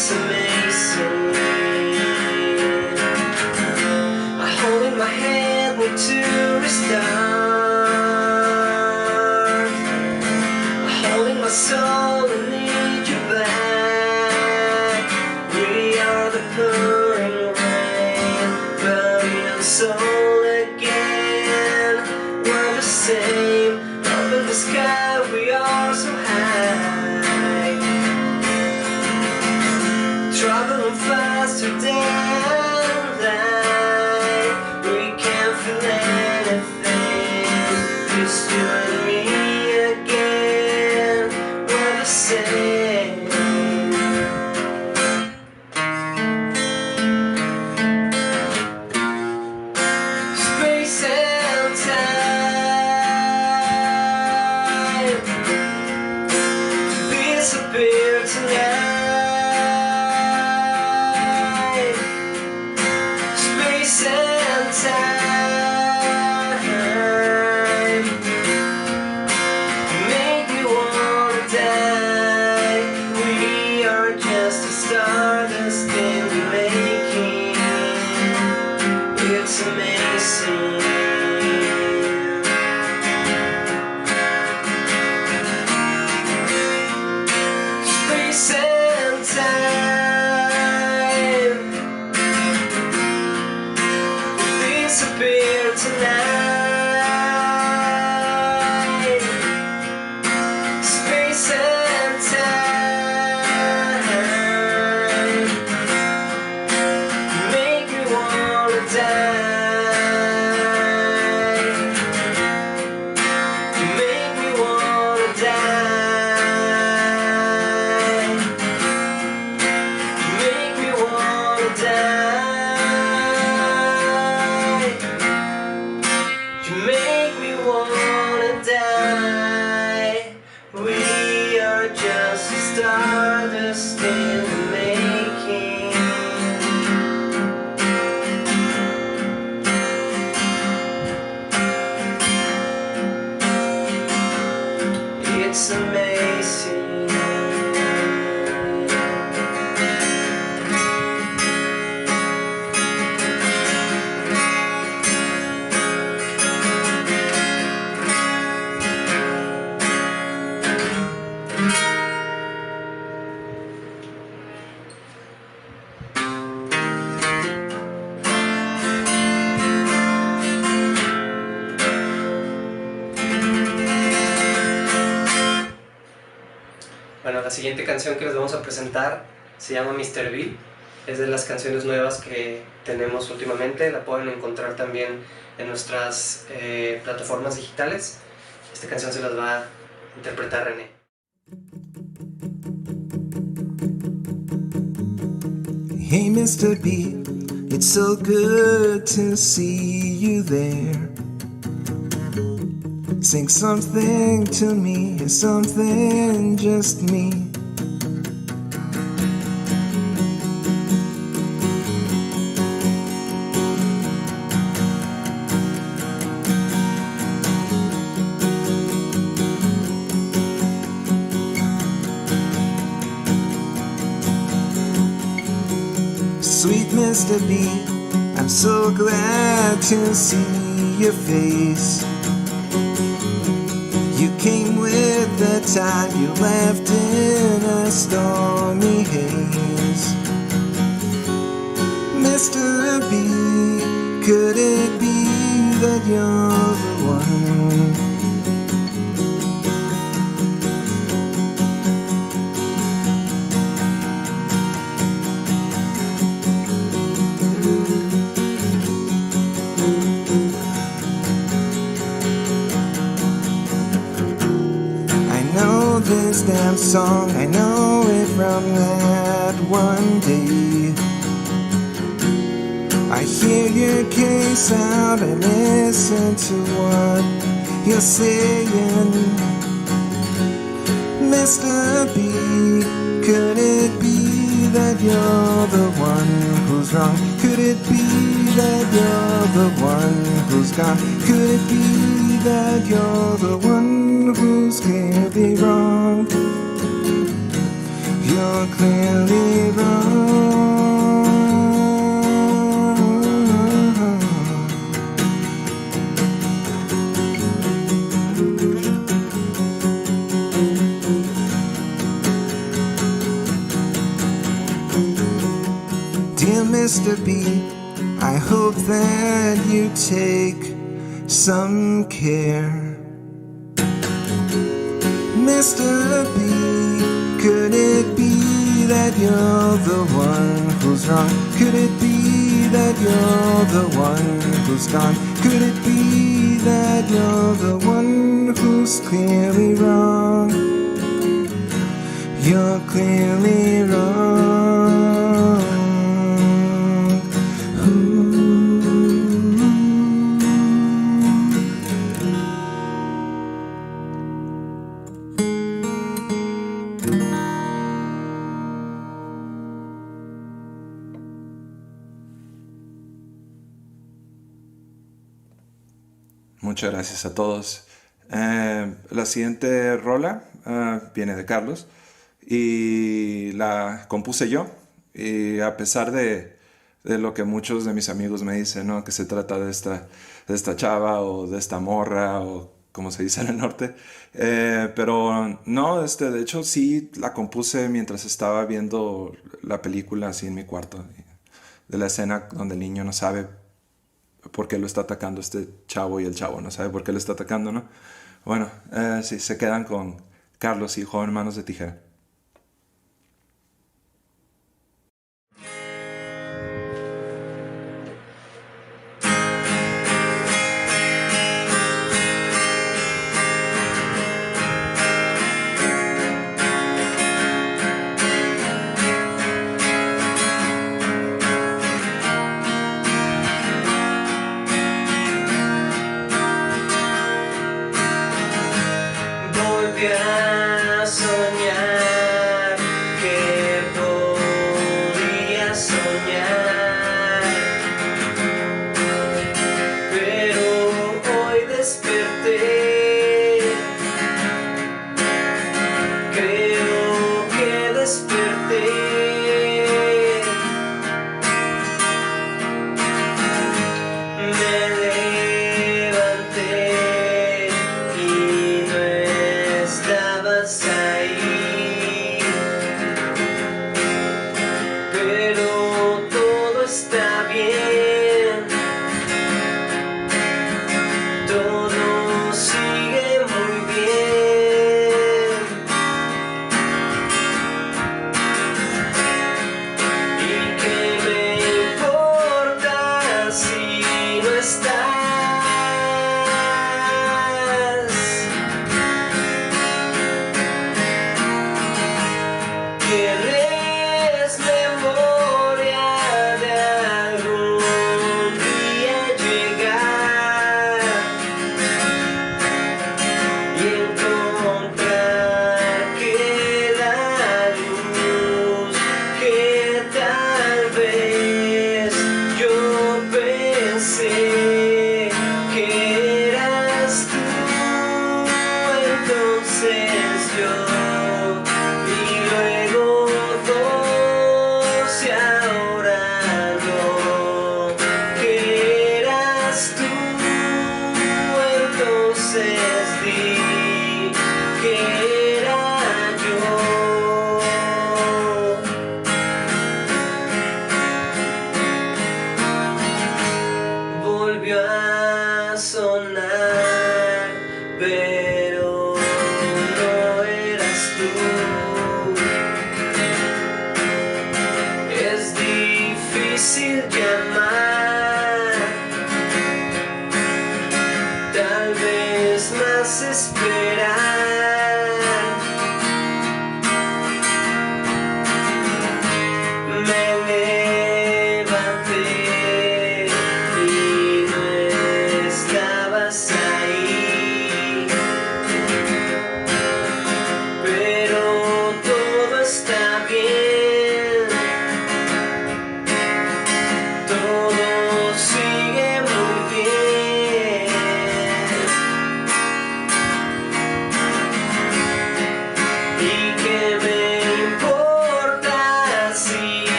it's amazing. I hold in my hand, need to restart. I hold in my soul and need you back. We are the pouring rain, burning soul again. We're the same, up in the sky we are so high. Traveling faster than light. We can't feel anything, just you and me again. We're the same. Space and time disappear tonight. Space and time make me wanna die. We are just a stardust in the making. It's amazing. Space and time disappear tonight. Space and time make me wanna die. Make me wanna die. Make me wanna die. You make me wanna die. We are just stardust in the making. It's amazing. Bueno, la siguiente canción que les vamos a presentar se llama Mr. B. Es de las canciones nuevas que tenemos últimamente. La pueden encontrar también en nuestras plataformas digitales. Esta canción se las va a interpretar René. Hey Mr. B, it's so good to see you there. Sing something to me, something just me. Sweet Mr. B, I'm so glad to see your face. You came with the tide, you left in a stormy haze. Mr. B, could it be that you're the one? This damn song, I know it from that one day. I hear your case out and listen to what you're saying. Mr. B, could it be that you're the one who's wrong? Could it be that you're the one who's gone? Could it be that you're the one who can't be wrong? You're you're clearly wrong. Dear Mr. B, I hope that you take some care. Mr. B, could it be that you're the one who's wrong? Could it be that you're the one who's gone? Could it be that you're the one who's clearly wrong? You're clearly wrong. Muchas gracias a todos. La siguiente rola viene de Carlos y la compuse yo. Y a pesar de lo que muchos de mis amigos me dicen, ¿no? Que se trata de esta chava o de esta morra o como se dice en el norte. Pero no, de hecho sí la compuse mientras estaba viendo la película así en mi cuarto. De la escena donde el niño no sabe por qué lo está atacando este chavo y el chavo no sabe por qué lo está atacando, ¿no? Bueno, sí, se quedan con Carlos y Joven Manos de Tijera.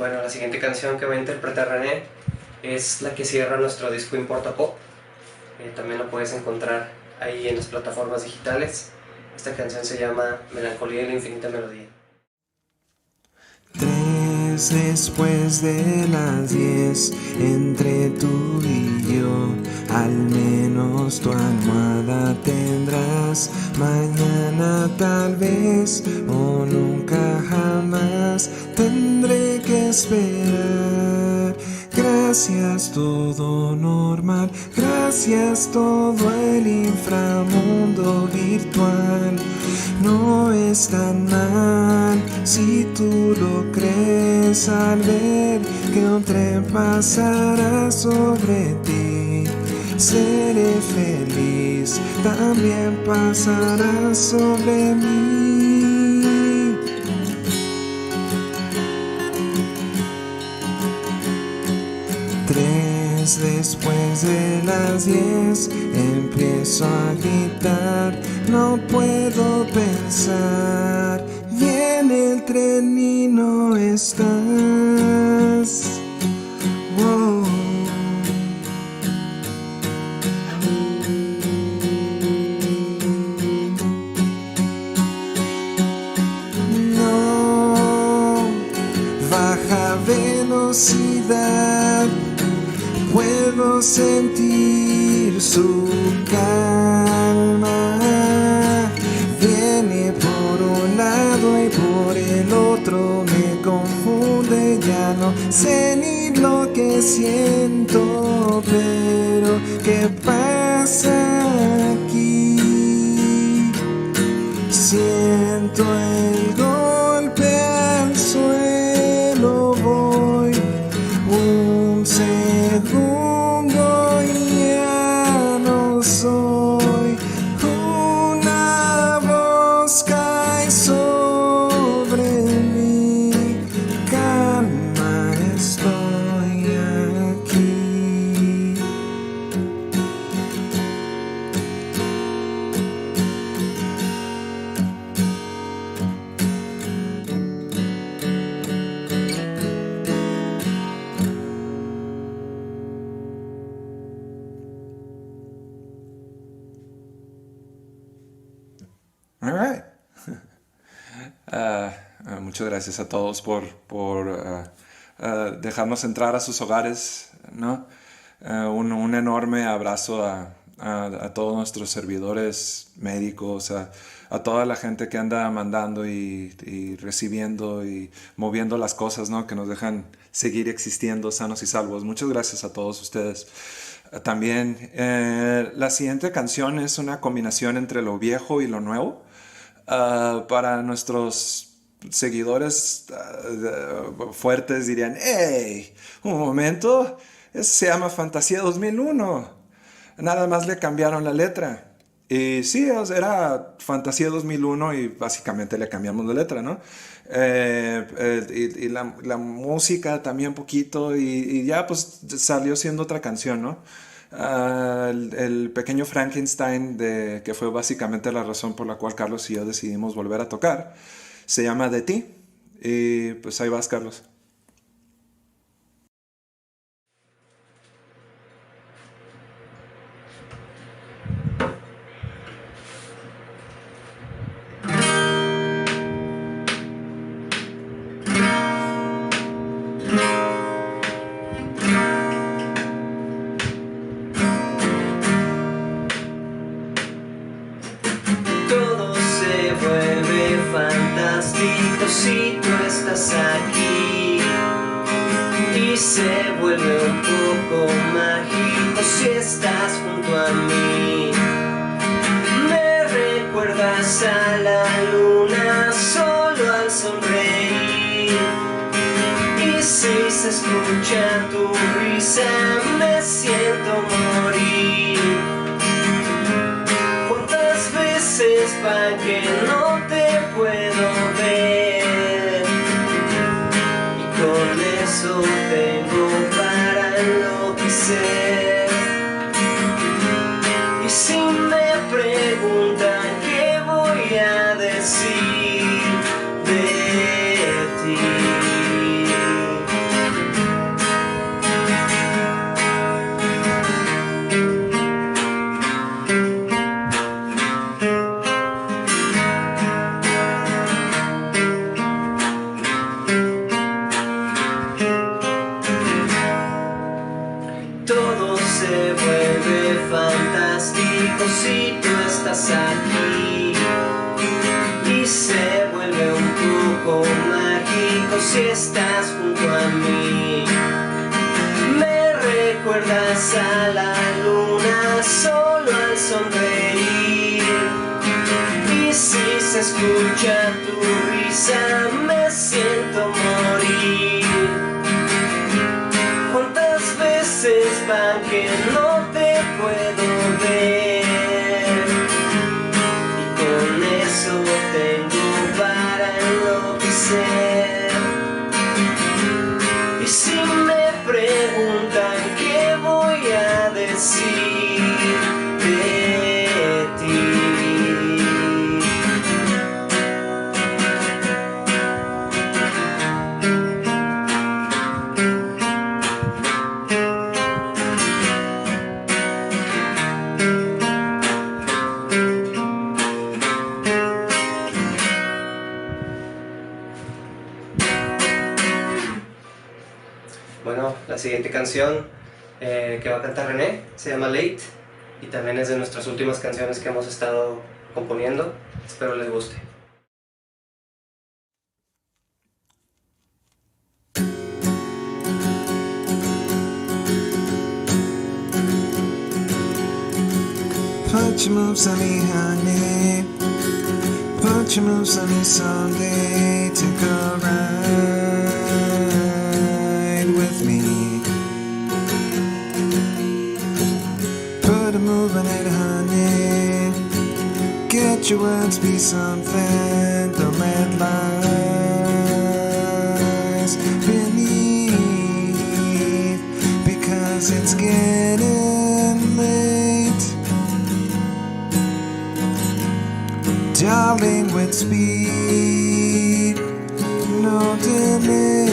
bueno, la siguiente canción que va a interpretar René es la que cierra nuestro disco Importa Pop. También lo puedes encontrar ahí en las plataformas digitales. Esta canción se llama Melancolía y la infinita melodía. 3 después de las 10, entre tú y yo, al menos tu almohada tendrás. Mañana tal vez, o nunca jamás, tendré que esperar. Gracias todo normal, gracias todo el inframundo virtual. No es tan mal si tú lo crees al ver que un tren pasará sobre ti. Seré feliz, también pasará sobre mí. 3 después de las 10, empiezo a gritar, no puedo pensar. Viene el tren y no estás. Wow. No, baja velocidad. Puedo sentir su calma. Viene por un lado y por el otro, me confunde, ya no sé ni lo que siento. Pero ¿qué pasa aquí? Siento el golpe al suelo, voy un segundo y ya no soy. Una voz cae sobre mí. Calma, estoy aquí. All right. Muchas gracias a todos por dejarnos entrar a sus hogares, ¿no? Un enorme abrazo a todos nuestros servidores médicos, a toda la gente que anda mandando y recibiendo y moviendo las cosas, ¿no? Que nos dejan seguir existiendo sanos y salvos. Muchas gracias a todos ustedes. También la siguiente canción es una combinación entre lo viejo y lo nuevo. Para nuestros seguidores fuertes dirían, ¡hey! Un momento, eso se llama Fantasía 2001. Nada más le cambiaron la letra. Y sí, era Fantasía 2001 y básicamente le cambiamos la letra, ¿no? Y la música también un poquito y ya pues salió siendo otra canción, ¿no? El pequeño Frankenstein, que fue básicamente la razón por la cual Carlos y yo decidimos volver a tocar, se llama De ti. Y pues ahí vas, Carlos. Si tú estás aquí y se vuelve un poco mágico si estás junto a mí. Me recuerdas a la luna solo al sonreír, y si se escucha tu risa me siento morir. ¿Cuántas veces pa' que no te puedo ver? Con eso tengo para enloquecer. Y si me preguntan qué voy a decir de ti, fantástico si tú estás aquí. Y se vuelve un poco mágico si estás junto a mí. Me recuerdas a la luna solo al sonreír. Y si se escucha tu risa me siento morir. ¿Cuántas veces van que no te puedo ver? Y con eso tengo para enloquecer. Y si me preguntan qué voy a decir de ti. Bueno, la siguiente canción que va a cantar René se llama Late y también es de nuestras últimas canciones que hemos estado componiendo. Espero les guste. Put your moves on me, honey. Put your moves on me someday. Take a ride with me. Put a move on it, honey. Get your words, be something. Don't let lies beneath, because it's getting late. Darling, with speed, no delay.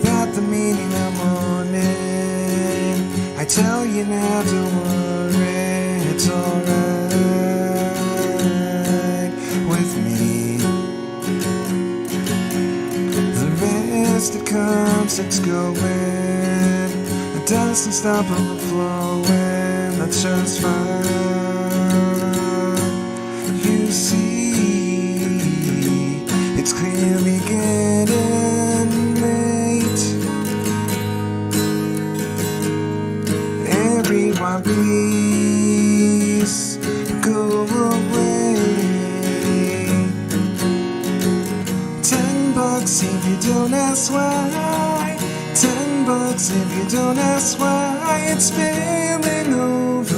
About the meaning of morning, I tell you now, don't worry, it's alright with me. The rest that comes, it's going. It doesn't stop overflowing, that's just fine. You see, it's clearly getting late. Everyone please go away. $10 if you don't ask why. $10 if you don't ask why. It's spilling over.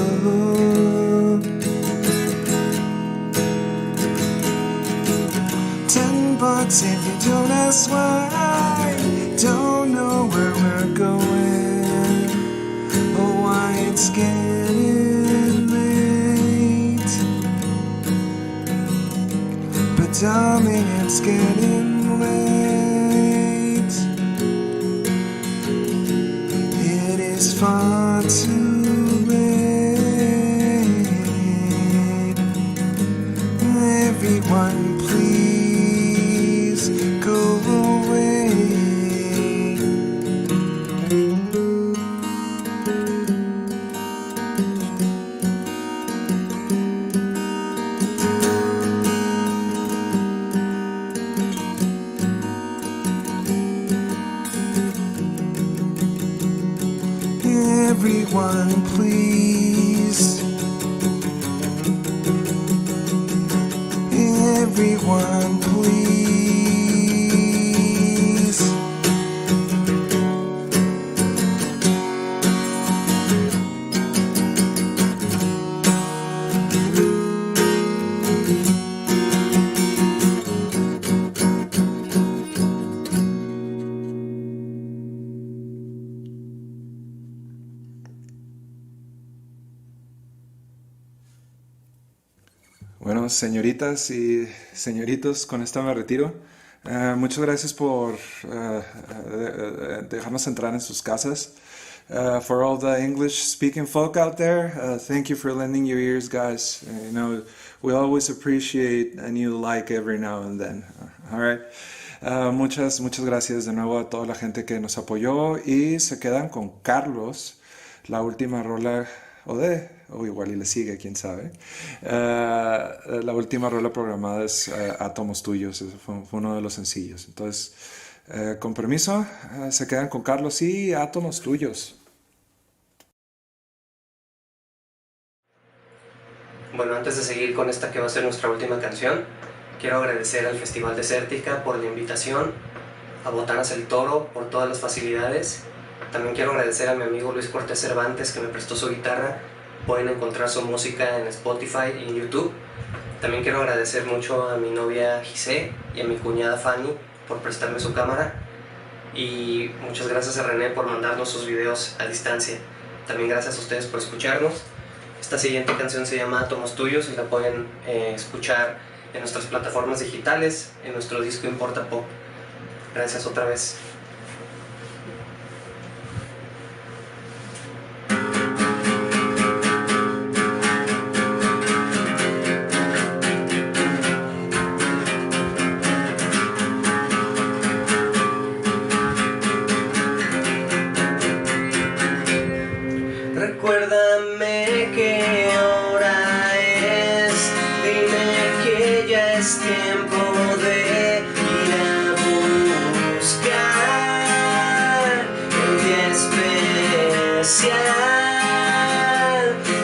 $10 if you don't ask why. Don't know where we're going or why it's getting late. But darling, it's getting late. It is far too late. Everyone please go away. Everyone please. Everyone please. Bueno, señoritas y señoritos, con esto me retiro. Muchas gracias por dejarnos entrar en sus casas. For all the English-speaking folk out there, thank you for lending your ears, guys. You know, we always appreciate a new like every now and then. All right. Muchas gracias de nuevo a toda la gente que nos apoyó y se quedan con Carlos, la última rola, o igual y le sigue, quién sabe. La última rola programada es Átomos Tuyos, fue uno de los sencillos. Entonces, con permiso, se quedan con Carlos y Átomos Tuyos. Bueno, antes de seguir con esta que va a ser nuestra última canción, quiero agradecer al Festival Desértica por la invitación, a Botanas el Toro por todas las facilidades. También quiero agradecer a mi amigo Luis Cortés Cervantes que me prestó su guitarra. Pueden encontrar su música en Spotify y en YouTube. También quiero agradecer mucho a mi novia Gisé y a mi cuñada Fanny por prestarme su cámara. Y muchas gracias a René por mandarnos sus videos a distancia. También gracias a ustedes por escucharnos. Esta siguiente canción se llama Átomos Tuyos y la pueden escuchar en nuestras plataformas digitales, en nuestro disco Importa Pop. Gracias otra vez. Recuérdame qué hora es, dime que ya es tiempo de ir a buscar el día especial.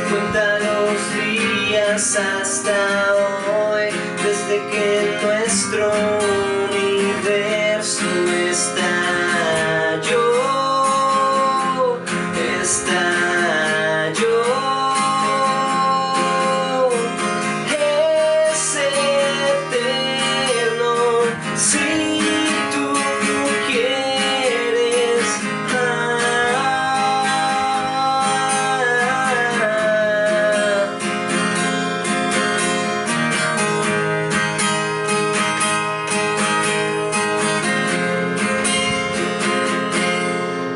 Cuenta los días hasta hoy, desde que nuestro universo estalló.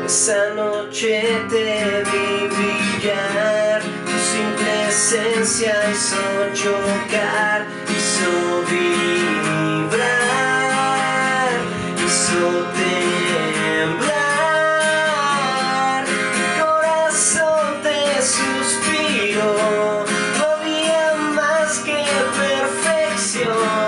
Esa noche te vi brillar, tu simple esencia hizo chocar, hizo vibrar, hizo temblar. Mi corazón te suspiró, no había más que perfección.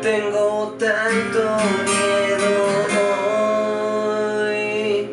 Tengo tanto miedo hoy.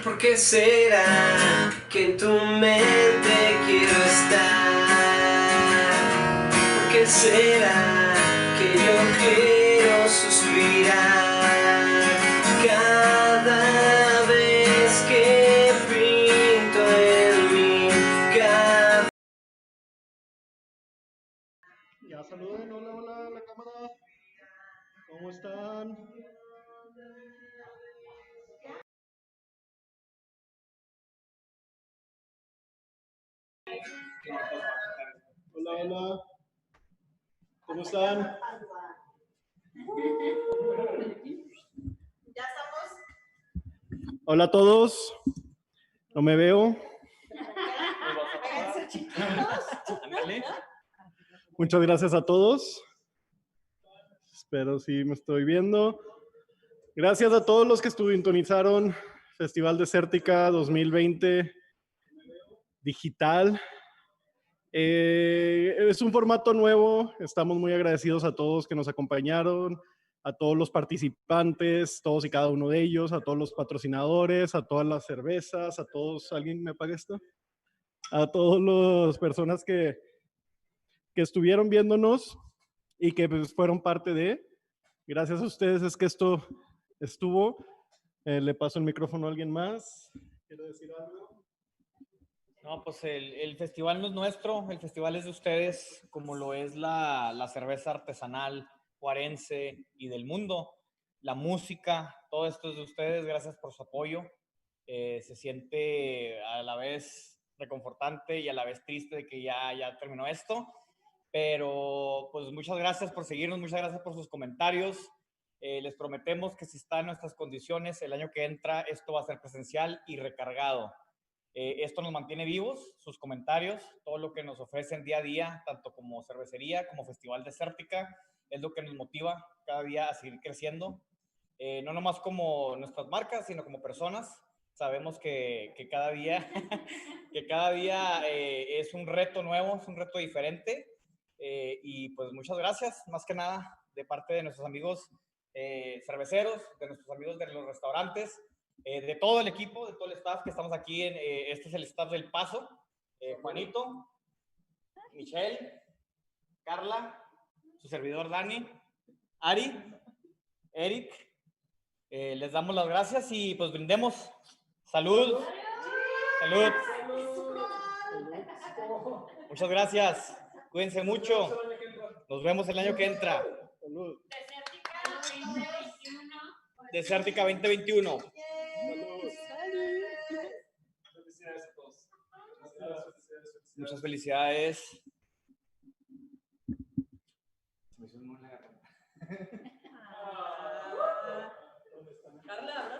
¿Por qué será que en tu mente quiero estar? ¿Por qué será que yo quiero suspirar cada vez que pinto Ya saluden, hola, hola, la cámara. ¿Cómo están? Hola, hola. ¿Cómo están? Ya estamos. Hola a todos. No me veo. Muchas gracias a todos. Espero si me estoy viendo. Gracias a todos los que sintonizaron Festival Desértica 2020 digital. Es un formato nuevo. Estamos muy agradecidos a todos que nos acompañaron, a todos los participantes, todos y cada uno de ellos, a todos los patrocinadores, a todas las cervezas, a todos. ¿Alguien me paga esto? A todas las personas que estuvieron viéndonos y que pues, fueron parte de. Gracias a ustedes es que esto estuvo. Le paso el micrófono a alguien más. ¿Quiere decir algo? No, pues el festival no es nuestro, el festival es de ustedes, como lo es la cerveza artesanal juarense y del mundo. La música, todo esto es de ustedes, gracias por su apoyo. Se siente a la vez reconfortante y a la vez triste de que ya terminó esto. Pero pues muchas gracias por seguirnos, muchas gracias por sus comentarios. Les prometemos que si está en nuestras condiciones, el año que entra esto va a ser presencial y recargado. Esto nos mantiene vivos, sus comentarios, todo lo que nos ofrecen día a día, tanto como cervecería como Festival Desértica, es lo que nos motiva cada día a seguir creciendo. No nomás como nuestras marcas, sino como personas. Sabemos que cada día, es un reto nuevo, es un reto diferente. Y pues muchas gracias, más que nada, de parte de nuestros amigos cerveceros, de nuestros amigos de los restaurantes, de todo el equipo, de todo el staff que estamos aquí. Este es el staff del Paso. Juanito, Michelle, Carla, su servidor Dani, Ari, Eric. Les damos las gracias y pues brindemos. Salud. Salud. Muchas gracias. Cuídense mucho. Nos vemos el año que entra. Salud. Desértica 2021. Felicidades a todos. Muchas felicidades. Se me hizo muy la garganta. Carla,